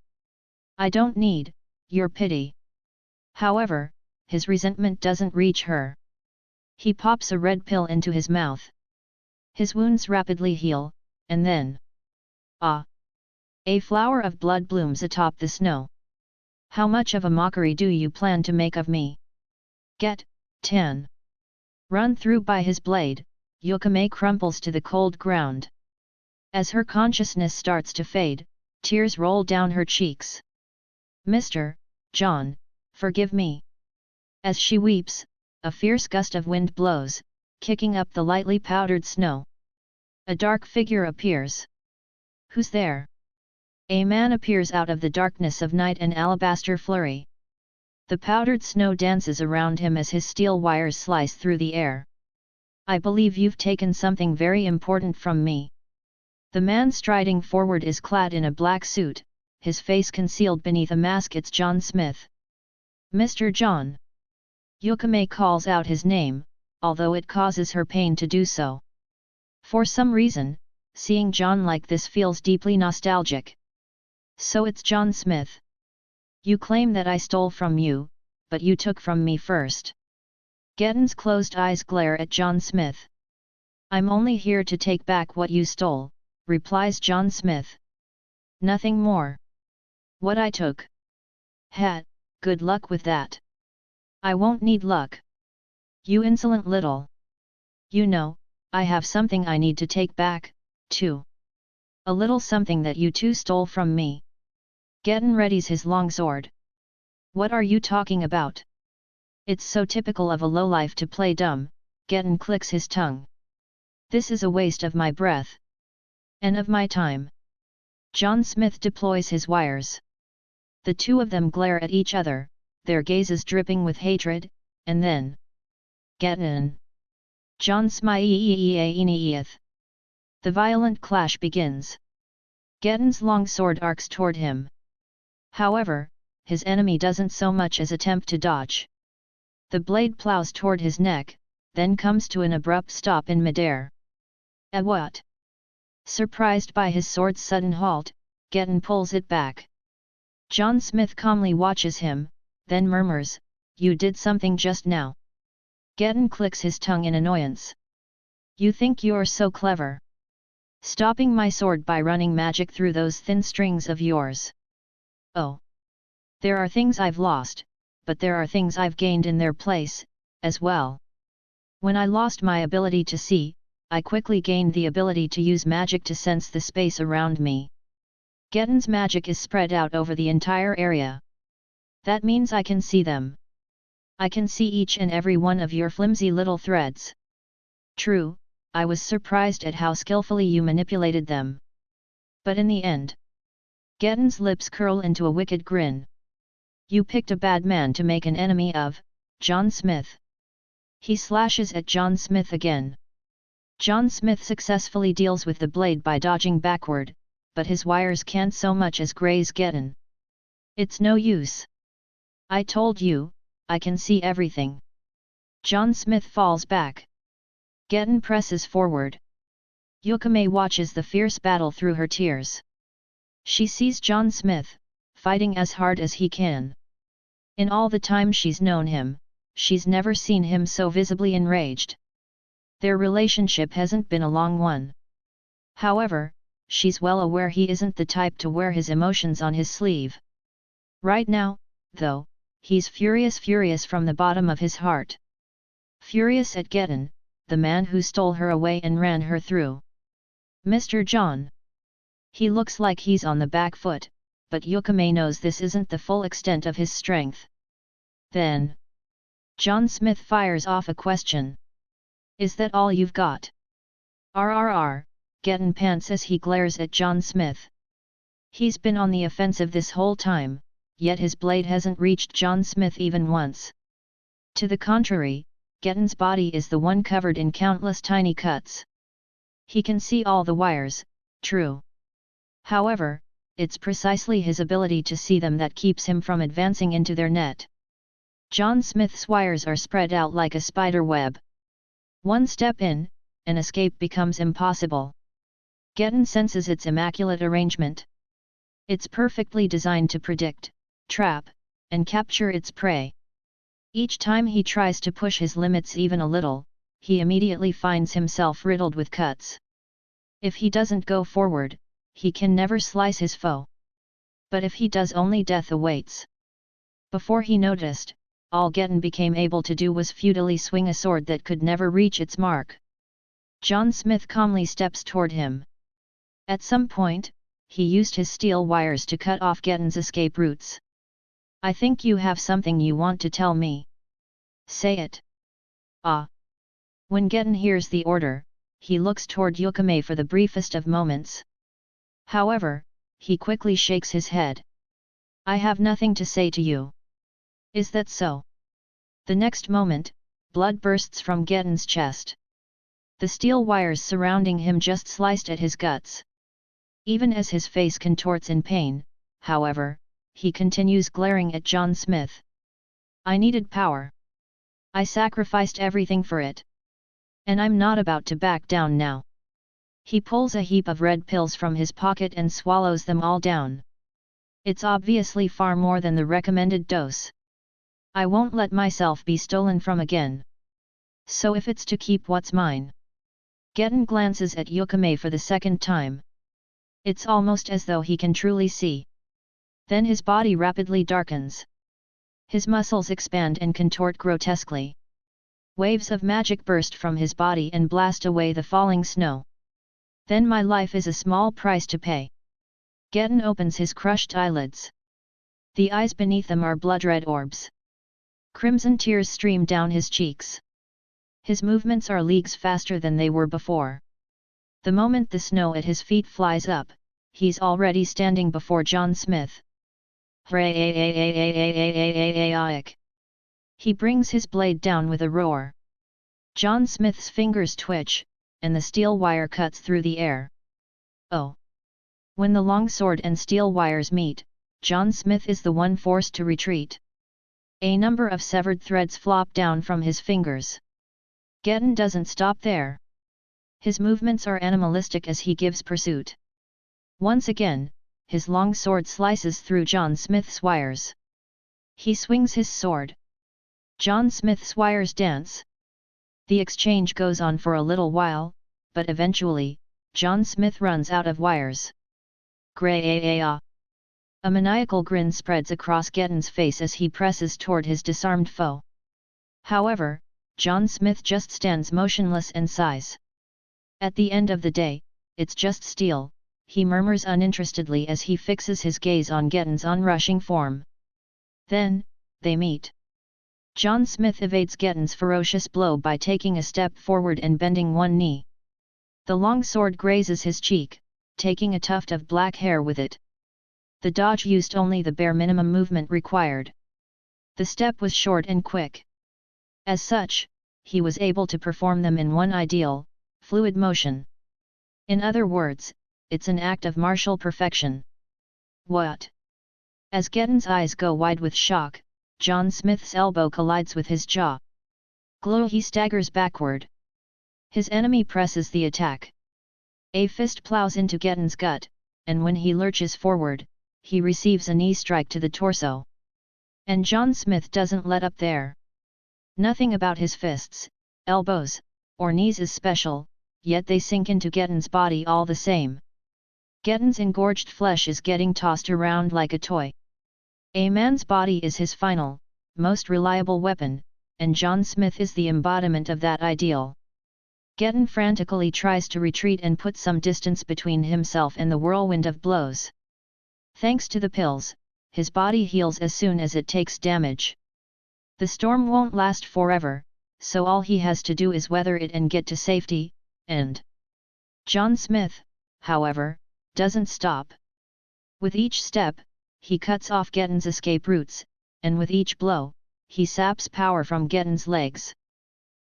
I don't need your pity. However, his resentment doesn't reach her. He pops a red pill into his mouth. His wounds rapidly heal, and then... ah! A flower of blood blooms atop the snow. How much of a mockery do you plan to make of me? Get, 10. Run through by his blade, Yukame crumples to the cold ground. As her consciousness starts to fade, tears roll down her cheeks. Mr. John, forgive me. As she weeps, a fierce gust of wind blows, kicking up the lightly powdered snow. A dark figure appears. Who's there? A man appears out of the darkness of night and alabaster flurry. The powdered snow dances around him as his steel wires slice through the air. I believe you've taken something very important from me. The man striding forward is clad in a black suit, his face concealed beneath a mask. It's John Smith. Mr. John. Yukame calls out his name, although it causes her pain to do so. For some reason, seeing John like this feels deeply nostalgic. So it's John Smith. You claim that I stole from you, but you took from me first. Gettin's closed eyes glare at John Smith. I'm only here to take back what you stole, replies John Smith. Nothing more. What I took. Hat, good luck with that. I won't need luck. You insolent little. You know, I have something I need to take back, too. A little something that you two stole from me. Gettin readies his longsword. What are you talking about? It's so typical of a lowlife to play dumb, Gettin clicks his tongue. This is a waste of my breath. And of my time. John Smith deploys his wires. The two of them glare at each other, their gazes dripping with hatred, and then... Gettin. John Smith. The violent clash begins. Gettin's longsword arcs toward him. However, his enemy doesn't so much as attempt to dodge. The blade plows toward his neck, then comes to an abrupt stop in midair. What? Surprised by his sword's sudden halt, Gettin pulls it back. John Smith calmly watches him, then murmurs, "You did something just now." Gettin clicks his tongue in annoyance. "You think you're so clever? Stopping my sword by running magic through those thin strings of yours. Oh. There are things I've lost, but there are things I've gained in their place, as well. When I lost my ability to see, I quickly gained the ability to use magic to sense the space around me. Gettin's magic is spread out over the entire area. That means I can see them. I can see each and every one of your flimsy little threads. True, I was surprised at how skillfully you manipulated them. But in the end..." Gettin's lips curl into a wicked grin. "You picked a bad man to make an enemy of, John Smith." He slashes at John Smith again. John Smith successfully deals with the blade by dodging backward, but his wires can't so much as graze Gettin. "It's no use. I told you, I can see everything." John Smith falls back. Gettin presses forward. Yukame watches the fierce battle through her tears. She sees John Smith, fighting as hard as he can. In all the time she's known him, she's never seen him so visibly enraged. Their relationship hasn't been a long one. However, she's well aware he isn't the type to wear his emotions on his sleeve. Right now, though, he's furious from the bottom of his heart. Furious at Gettin, the man who stole her away and ran her through. Mr. John. He looks like he's on the back foot, but Yukame knows this isn't the full extent of his strength. Then, John Smith fires off a question. "Is that all you've got?" RRR, Gettin pants as he glares at John Smith. He's been on the offensive this whole time, yet his blade hasn't reached John Smith even once. To the contrary, Gettin's body is the one covered in countless tiny cuts. He can see all the wires, true. However, it's precisely his ability to see them that keeps him from advancing into their net. John Smith's wires are spread out like a spider web. One step in, and escape becomes impossible. Gettin senses its immaculate arrangement. It's perfectly designed to predict, trap, and capture its prey. Each time he tries to push his limits even a little, he immediately finds himself riddled with cuts. If he doesn't go forward, he can never slice his foe. But if he does, only death awaits. Before he noticed, all Gettin became able to do was futilely swing a sword that could never reach its mark. John Smith calmly steps toward him. At some point, he used his steel wires to cut off Gettin's escape routes. "I think you have something you want to tell me. Say it." "Ah." When Gettin hears the order, he looks toward Yukame for the briefest of moments. However, he quickly shakes his head. "I have nothing to say to you." "Is that so?" The next moment, blood bursts from Gettin's chest. The steel wires surrounding him just sliced at his guts. Even as his face contorts in pain, however, he continues glaring at John Smith. I needed power. I sacrificed everything for it. And I'm not about to back down now. He pulls a heap of red pills from his pocket and swallows them all down. It's obviously far more than the recommended dose. I won't let myself be stolen from again. So if it's to keep what's mine. Getten glances at Yukame for the second time. It's almost as though he can truly see. Then his body rapidly darkens. His muscles expand and contort grotesquely. Waves of magic burst from his body and blast away the falling snow. Then my life is a small price to pay. Getten opens his crushed eyelids. The eyes beneath them are blood-red orbs. Crimson tears stream down his cheeks. His movements are leagues faster than they were before. The moment the snow at his feet flies up, he's already standing before John Smith. He brings his blade down with a roar. John Smith's fingers twitch, and the steel wire cuts through the air. Oh! When the long sword and steel wires meet, John Smith is the one forced to retreat. A number of severed threads flop down from his fingers. Getten doesn't stop there. His movements are animalistic as he gives pursuit. Once again, his long sword slices through John Smith's wires. He swings his sword. John Smith's wires dance. The exchange goes on for a little while, but eventually, John Smith runs out of wires. Gray-a-a-a. A maniacal grin spreads across Getten's face as he presses toward his disarmed foe. However, John Smith just stands motionless and sighs. At the end of the day, it's just steel, he murmurs uninterestedly as he fixes his gaze on Getten's onrushing form. Then, they meet. John Smith evades Getten's ferocious blow by taking a step forward and bending one knee. The long sword grazes his cheek, taking a tuft of black hair with it. The dodge used only the bare minimum movement required. The step was short and quick. As such, he was able to perform them in one ideal, fluid motion. In other words, it's an act of martial perfection. What? As Getten's eyes go wide with shock, John Smith's elbow collides with his jaw. Glow! He staggers backward. His enemy presses the attack. A fist plows into Getten's gut, and when he lurches forward, he receives a knee strike to the torso. And John Smith doesn't let up there. Nothing about his fists, elbows, or knees is special, yet they sink into Getten's body all the same. Getten's engorged flesh is getting tossed around like a toy. A man's body is his final, most reliable weapon, and John Smith is the embodiment of that ideal. Getten frantically tries to retreat and put some distance between himself and the whirlwind of blows. Thanks to the pills, his body heals as soon as it takes damage. The storm won't last forever, so all he has to do is weather it and get to safety, and John Smith, however, doesn't stop. With each step, he cuts off Getten's escape routes, and with each blow, he saps power from Getten's legs.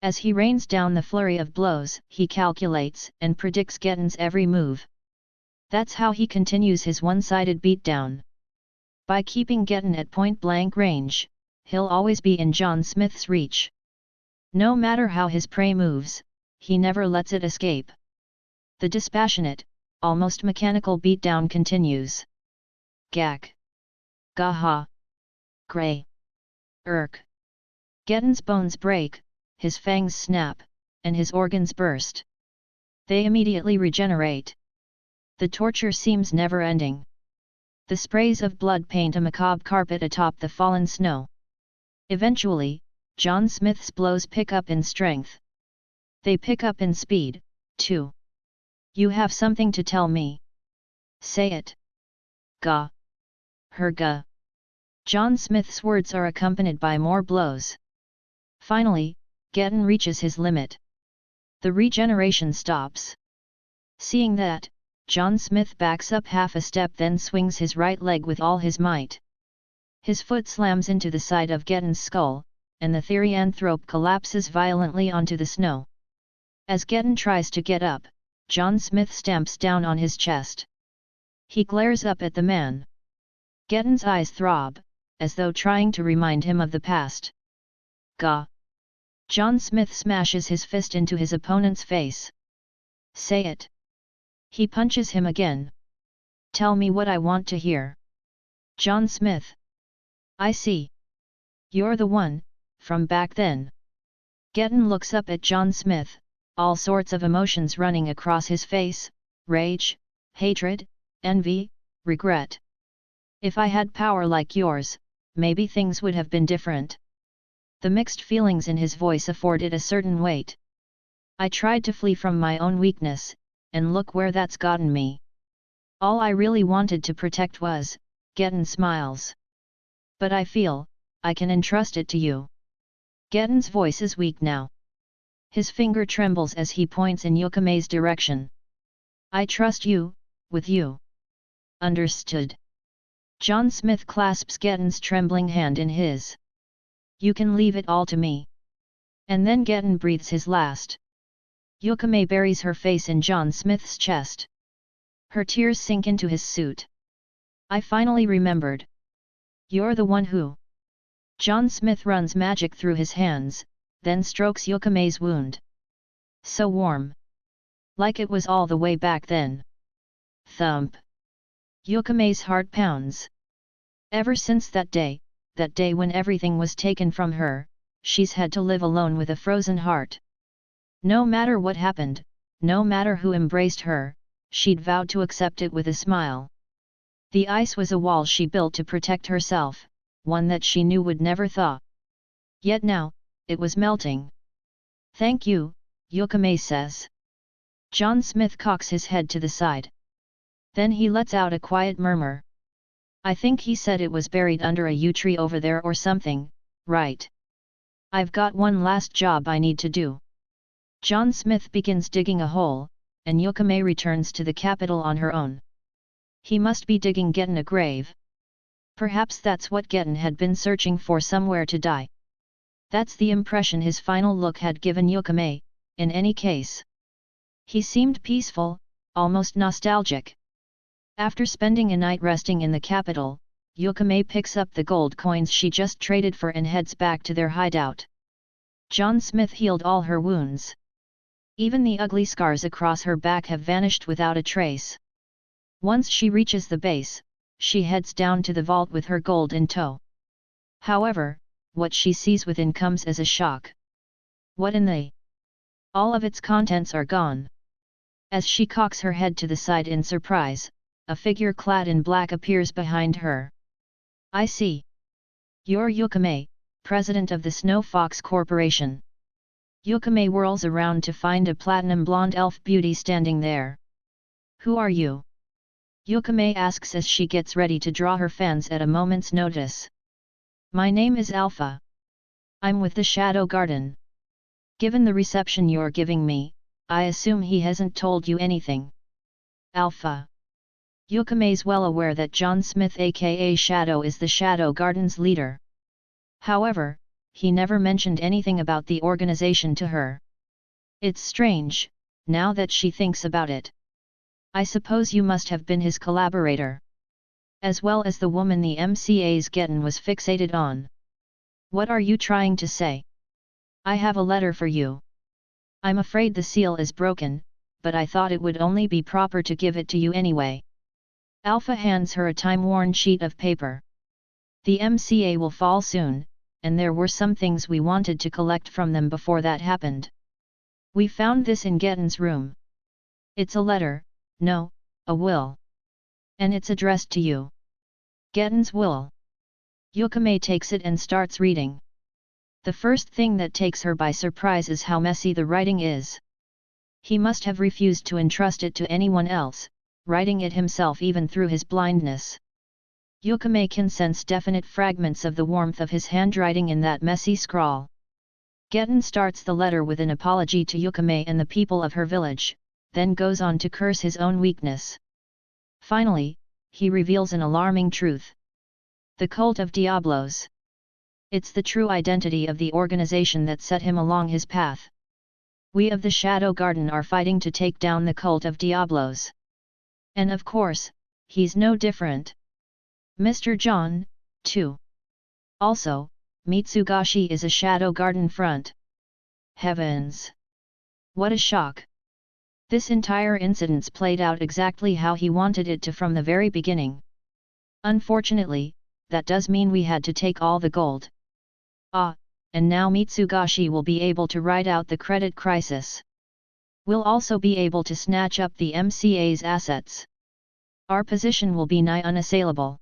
As he rains down the flurry of blows, he calculates and predicts Getten's every move. That's how he continues his one-sided beatdown. By keeping Getten at point-blank range, he'll always be in John Smith's reach. No matter how his prey moves, he never lets it escape. The dispassionate, almost mechanical beatdown continues. Gak. Gaha. Gray. Irk. Getten's bones break, his fangs snap, and his organs burst. They immediately regenerate. The torture seems never-ending. The sprays of blood paint a macabre carpet atop the fallen snow. Eventually, John Smith's blows pick up in strength. They pick up in speed, too. You have something to tell me. Say it. Ga. Herga. John Smith's words are accompanied by more blows. Finally, Getten reaches his limit. The regeneration stops. Seeing that, John Smith backs up half a step, then swings his right leg with all his might. His foot slams into the side of Getten's skull, and the therianthrope collapses violently onto the snow. As Getten tries to get up, John Smith stamps down on his chest. He glares up at the man. Gettin's eyes throb, as though trying to remind him of the past. Gah! John Smith smashes his fist into his opponent's face. Say it. He punches him again. Tell me what I want to hear. John Smith. I see. You're the one, from back then. Gettin looks up at John Smith, all sorts of emotions running across his face, rage, hatred, envy, regret. If I had power like yours, maybe things would have been different. The mixed feelings in his voice afforded a certain weight. I tried to flee from my own weakness, and look where that's gotten me. All I really wanted to protect was, Gettin smiles. But I feel, I can entrust it to you. Gettin's voice is weak now. His finger trembles as he points in Yukame's direction. I trust you, with you. Understood. John Smith clasps Gettin's trembling hand in his. You can leave it all to me. And then Gettin breathes his last. Yukame buries her face in John Smith's chest. Her tears sink into his suit. I finally remembered. You're the one who. John Smith runs magic through his hands, then strokes Yukame's wound. So warm. Like it was all the way back then. Thump. Yukame's heart pounds. Ever since that day when everything was taken from her, she's had to live alone with a frozen heart. No matter what happened, no matter who embraced her, she'd vowed to accept it with a smile. The ice was a wall she built to protect herself, one that she knew would never thaw. Yet now, it was melting. Thank you, Yukame says. John Smith cocks his head to the side. Then he lets out a quiet murmur. I think he said it was buried under a yew tree over there or something, right? I've got one last job I need to do. John Smith begins digging a hole, and Yukame returns to the capital on her own. He must be digging Gettin a grave. Perhaps that's what Gettin had been searching for, somewhere to die. That's the impression his final look had given Yukame, in any case. He seemed peaceful, almost nostalgic. After spending a night resting in the capital, Yukame picks up the gold coins she just traded for and heads back to their hideout. John Smith healed all her wounds. Even the ugly scars across her back have vanished without a trace. Once she reaches the base, she heads down to the vault with her gold in tow. However, what she sees within comes as a shock. What in the? All of its contents are gone. As she cocks her head to the side in surprise, a figure clad in black appears behind her. I see. You're Yukame, president of the Snow Fox Corporation. Yukame whirls around to find a platinum blonde elf beauty standing there. Who are you? Yukame asks as she gets ready to draw her fans at a moment's notice. My name is Alpha. I'm with the Shadow Garden. Given the reception you're giving me, I assume he hasn't told you anything. Alpha. Yukame's well aware that John Smith aka Shadow is the Shadow Garden's leader. However, he never mentioned anything about the organization to her. It's strange, now that she thinks about it. I suppose you must have been his collaborator. As well as the woman the MCA's Gettin was fixated on. What are you trying to say? I have a letter for you. I'm afraid the seal is broken, but I thought it would only be proper to give it to you anyway. Alpha hands her a time-worn sheet of paper. The MCA will fall soon, and there were some things we wanted to collect from them before that happened. We found this in Gettin's room. It's a letter, no, a will. And it's addressed to you. Gettin's will. Yukame takes it and starts reading. The first thing that takes her by surprise is how messy the writing is. He must have refused to entrust it to anyone else, writing it himself even through his blindness. Yukame can sense definite fragments of the warmth of his handwriting in that messy scrawl. Gettin starts the letter with an apology to Yukame and the people of her village, then goes on to curse his own weakness. Finally, he reveals an alarming truth. The cult of Diablos. It's the true identity of the organization that set him along his path. We of the Shadow Garden are fighting to take down the cult of Diablos. And of course, he's no different. Mr. John, too. Also, Mitsugashi is a shadow garden front. Heavens! What a shock! This entire incident's played out exactly how he wanted it to from the very beginning. Unfortunately, that does mean we had to take all the gold. Ah, and now Mitsugashi will be able to ride out the credit crisis. We'll also be able to snatch up the MCA's assets. Our position will be nigh unassailable.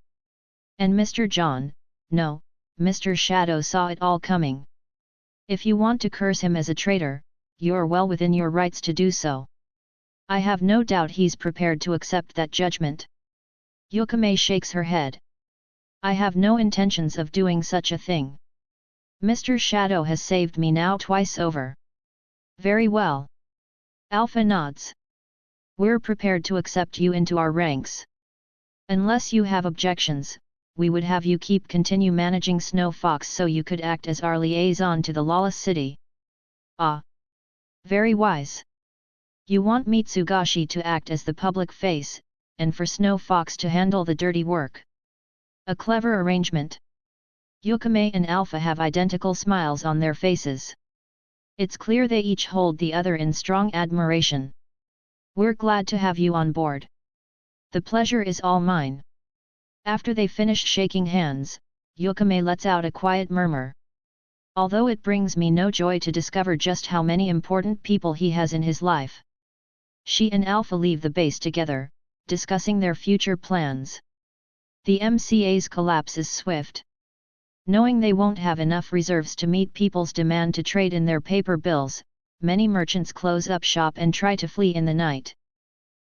And Mr. John, no, Mr. Shadow saw it all coming. If you want to curse him as a traitor, you're well within your rights to do so. I have no doubt he's prepared to accept that judgment. Yukame shakes her head. I have no intentions of doing such a thing. Mr. Shadow has saved me now twice over. Very well. Alpha nods. We're prepared to accept you into our ranks. Unless you have objections, we would have you continue managing Snow Fox so you could act as our liaison to the Lawless city. Ah. Very wise. You want Mitsugashi to act as the public face, and for Snow Fox to handle the dirty work. A clever arrangement. Yukame and Alpha have identical smiles on their faces. It's clear they each hold the other in strong admiration. We're glad to have you on board. The pleasure is all mine. After they finish shaking hands, Yukame lets out a quiet murmur. Although it brings me no joy to discover just how many important people he has in his life. She and Alpha leave the base together, discussing their future plans. The MCA's collapse is swift. Knowing they won't have enough reserves to meet people's demand to trade in their paper bills, many merchants close up shop and try to flee in the night.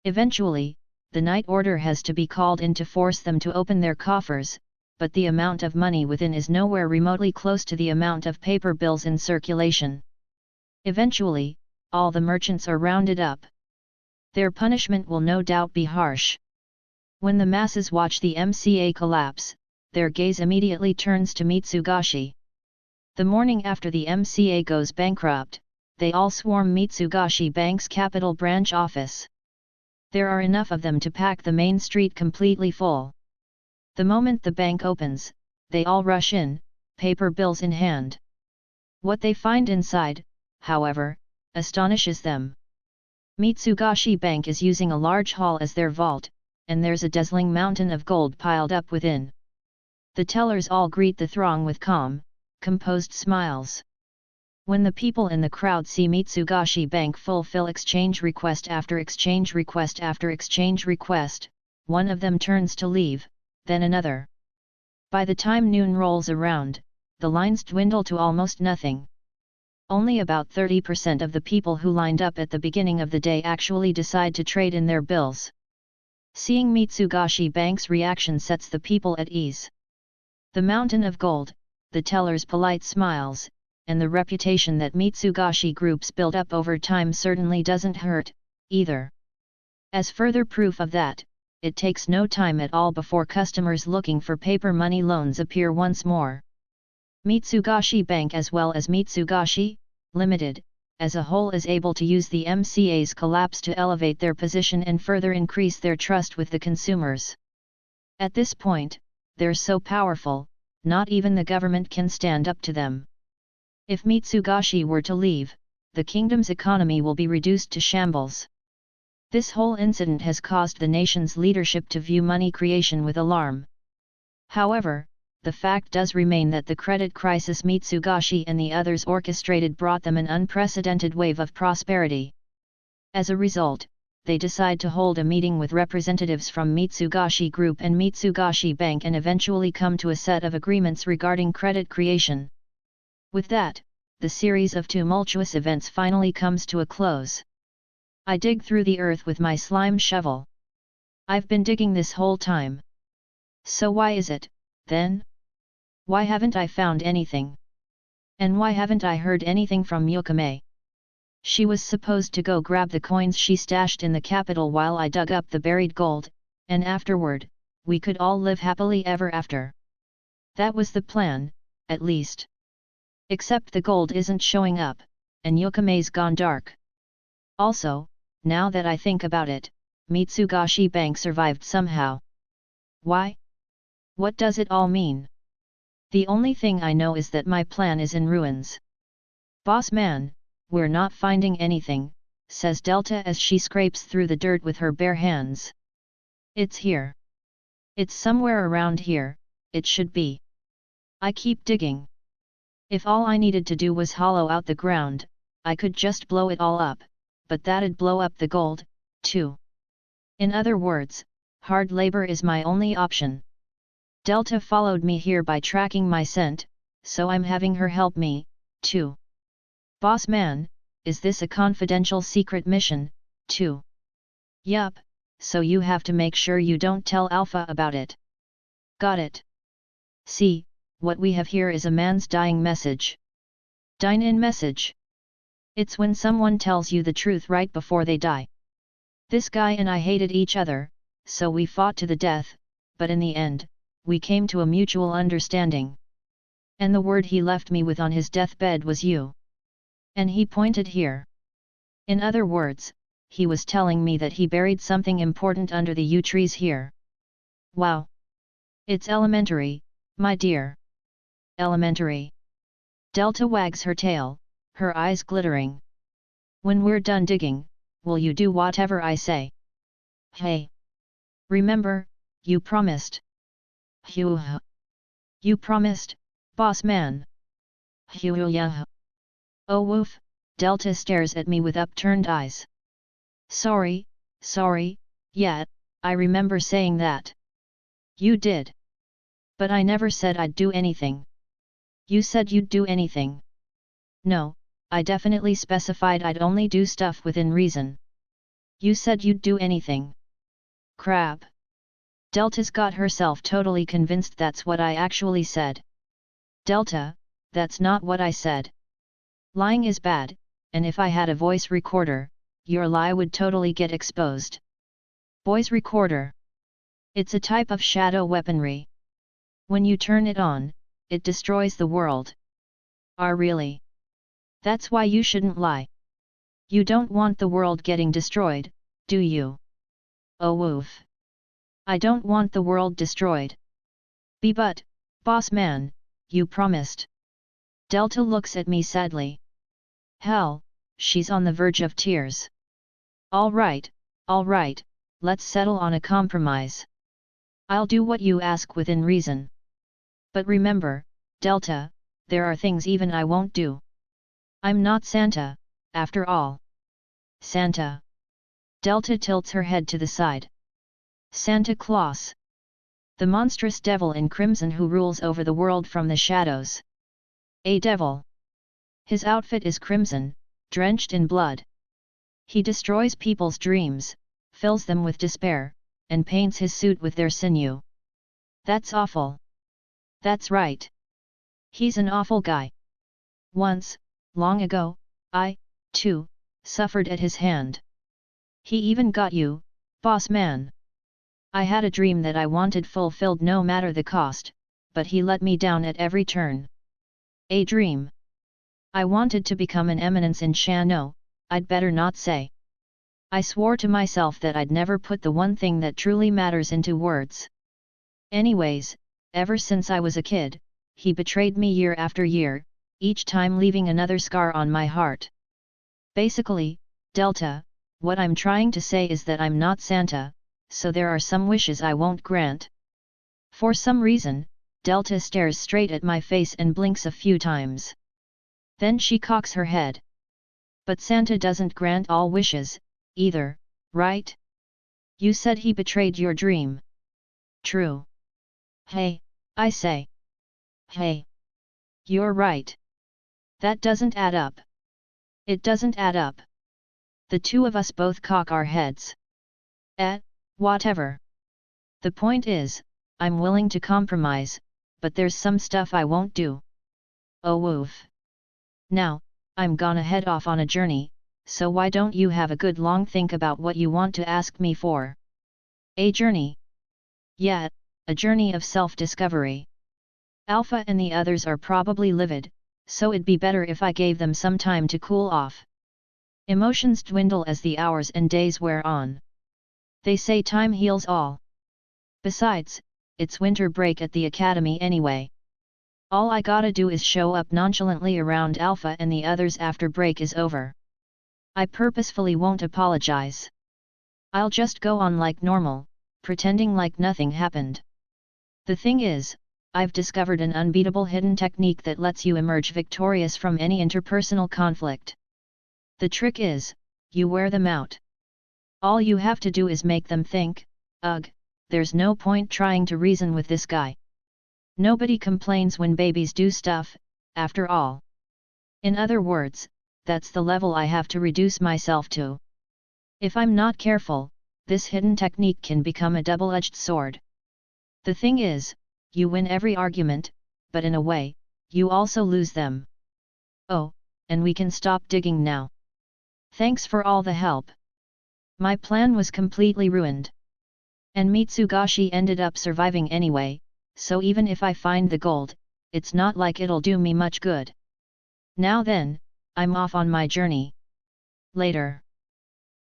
Eventually, the night order has to be called in to force them to open their coffers, but the amount of money within is nowhere remotely close to the amount of paper bills in circulation. Eventually, all the merchants are rounded up. Their punishment will no doubt be harsh. When the masses watch the MCA collapse, their gaze immediately turns to Mitsugashi. The morning after the MCA goes bankrupt, they all swarm Mitsugashi Bank's Capital Branch office. There are enough of them to pack the main street completely full. The moment the bank opens, they all rush in, paper bills in hand. What they find inside, however, astonishes them. Mitsugashi Bank is using a large hall as their vault, and there's a dazzling mountain of gold piled up within. The tellers all greet the throng with calm, composed smiles. When the people in the crowd see Mitsugashi Bank fulfill exchange request after exchange request after exchange request, one of them turns to leave, then another. By the time noon rolls around, the lines dwindle to almost nothing. Only about 30% of the people who lined up at the beginning of the day actually decide to trade in their bills. Seeing Mitsugashi Bank's reaction sets the people at ease. The mountain of gold, the teller's polite smiles, and the reputation that Mitsugashi Group's build up over time certainly doesn't hurt, either. As further proof of that, it takes no time at all before customers looking for paper money loans appear once more. Mitsugashi Bank as well as Mitsugashi, Limited, as a whole is able to use the MCA's collapse to elevate their position and further increase their trust with the consumers. At this point, they're so powerful, not even the government can stand up to them. If Mitsugashi were to leave, the kingdom's economy will be reduced to shambles. This whole incident has caused the nation's leadership to view money creation with alarm. However, the fact does remain that the credit crisis Mitsugashi and the others orchestrated brought them an unprecedented wave of prosperity. As a result, they decide to hold a meeting with representatives from Mitsugashi Group and Mitsugashi Bank and eventually come to a set of agreements regarding credit creation. With that, the series of tumultuous events finally comes to a close. I dig through the earth with my slime shovel. I've been digging this whole time. So why is it, then? Why haven't I found anything? And why haven't I heard anything from Yukame? She was supposed to go grab the coins she stashed in the capital while I dug up the buried gold, and afterward, we could all live happily ever after. That was the plan, at least. Except the gold isn't showing up, and Yukame's gone dark. Also, now that I think about it, Mitsugashi Bank survived somehow. Why? What does it all mean? The only thing I know is that my plan is in ruins. Boss man, we're not finding anything, says Delta as she scrapes through the dirt with her bare hands. It's here. It's somewhere around here, it should be. I keep digging. If all I needed to do was hollow out the ground, I could just blow it all up, but that'd blow up the gold, too. In other words, hard labor is my only option. Delta followed me here by tracking my scent, so I'm having her help me, too. Boss man, is this a confidential secret mission, too? Yup, so you have to make sure you don't tell Alpha about it. Got it. See, what we have here is a man's dying message. Dine-in message. It's when someone tells you the truth right before they die. This guy and I hated each other, so we fought to the death, but in the end, we came to a mutual understanding. And the word he left me with on his deathbed was you. And he pointed here. In other words, he was telling me that he buried something important under the yew trees here. Wow! It's elementary, my dear. Elementary. Delta wags her tail, her eyes glittering. When we're done digging, will you do whatever I say? Hey! Remember, you promised. Phew. You promised, boss man. Phew yeah. Oh woof, Delta stares at me with upturned eyes. Sorry, yeah, I remember saying that. You did. But I never said I'd do anything. You said you'd do anything. No, I definitely specified I'd only do stuff within reason. You said you'd do anything. Crap. Delta's got herself totally convinced that's what I actually said. Delta, that's not what I said. Lying is bad, and if I had a voice recorder, your lie would totally get exposed. Voice recorder. It's a type of shadow weaponry. When you turn it on, it destroys the world. Really? That's why you shouldn't lie. You don't want the world getting destroyed, do you? Oh woof. I don't want the world destroyed. But, boss man, you promised. Delta looks at me sadly. Hell, she's on the verge of tears. All right, let's settle on a compromise. I'll do what you ask within reason. But remember, Delta, there are things even I won't do. I'm not Santa, after all. Santa. Delta tilts her head to the side. Santa Claus. The monstrous devil in crimson who rules over the world from the shadows. A devil. His outfit is crimson, drenched in blood. He destroys people's dreams, fills them with despair, and paints his suit with their sinew. That's awful. That's right. He's an awful guy. Once, long ago, I, too, suffered at his hand. He even got you, boss man. I had a dream that I wanted fulfilled no matter the cost, but he let me down at every turn. A dream. I wanted to become an eminence in Shano, I'd better not say. I swore to myself that I'd never put the one thing that truly matters into words. Anyways, ever since I was a kid, he betrayed me year after year, each time leaving another scar on my heart. Basically, Delta, what I'm trying to say is that I'm not Santa, so there are some wishes I won't grant. For some reason, Delta stares straight at my face and blinks a few times. Then she cocks her head. But Santa doesn't grant all wishes, either, right? You said he betrayed your dream. True. Hey, I say. Hey. You're right. That doesn't add up. It doesn't add up. The two of us both cock our heads. Whatever. The point is, I'm willing to compromise, but there's some stuff I won't do. Oh woof. Now, I'm gonna head off on a journey, so why don't you have a good long think about what you want to ask me for? A journey? Yeah, a journey of self-discovery. Alpha and the others are probably livid, so it'd be better if I gave them some time to cool off. Emotions dwindle as the hours and days wear on. They say time heals all. Besides, it's winter break at the academy anyway. All I gotta do is show up nonchalantly around Alpha and the others after break is over. I purposefully won't apologize. I'll just go on like normal, pretending like nothing happened. The thing is, I've discovered an unbeatable hidden technique that lets you emerge victorious from any interpersonal conflict. The trick is, you wear them out. All you have to do is make them think, ugh, there's no point trying to reason with this guy. Nobody complains when babies do stuff, after all. In other words, that's the level I have to reduce myself to. If I'm not careful, this hidden technique can become a double-edged sword. The thing is, you win every argument, but in a way, you also lose them. Oh, and we can stop digging now. Thanks for all the help. My plan was completely ruined. And Mitsugashi ended up surviving anyway, so even if I find the gold, it's not like it'll do me much good. Now then, I'm off on my journey. Later.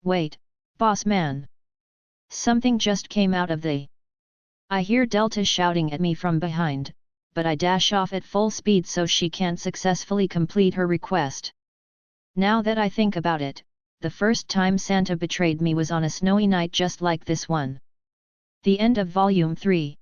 Wait, boss man. Something just came out of the... I hear Delta shouting at me from behind, but I dash off at full speed so she can't successfully complete her request. Now that I think about it, the first time Santa betrayed me was on a snowy night just like this one. The end of Volume 3.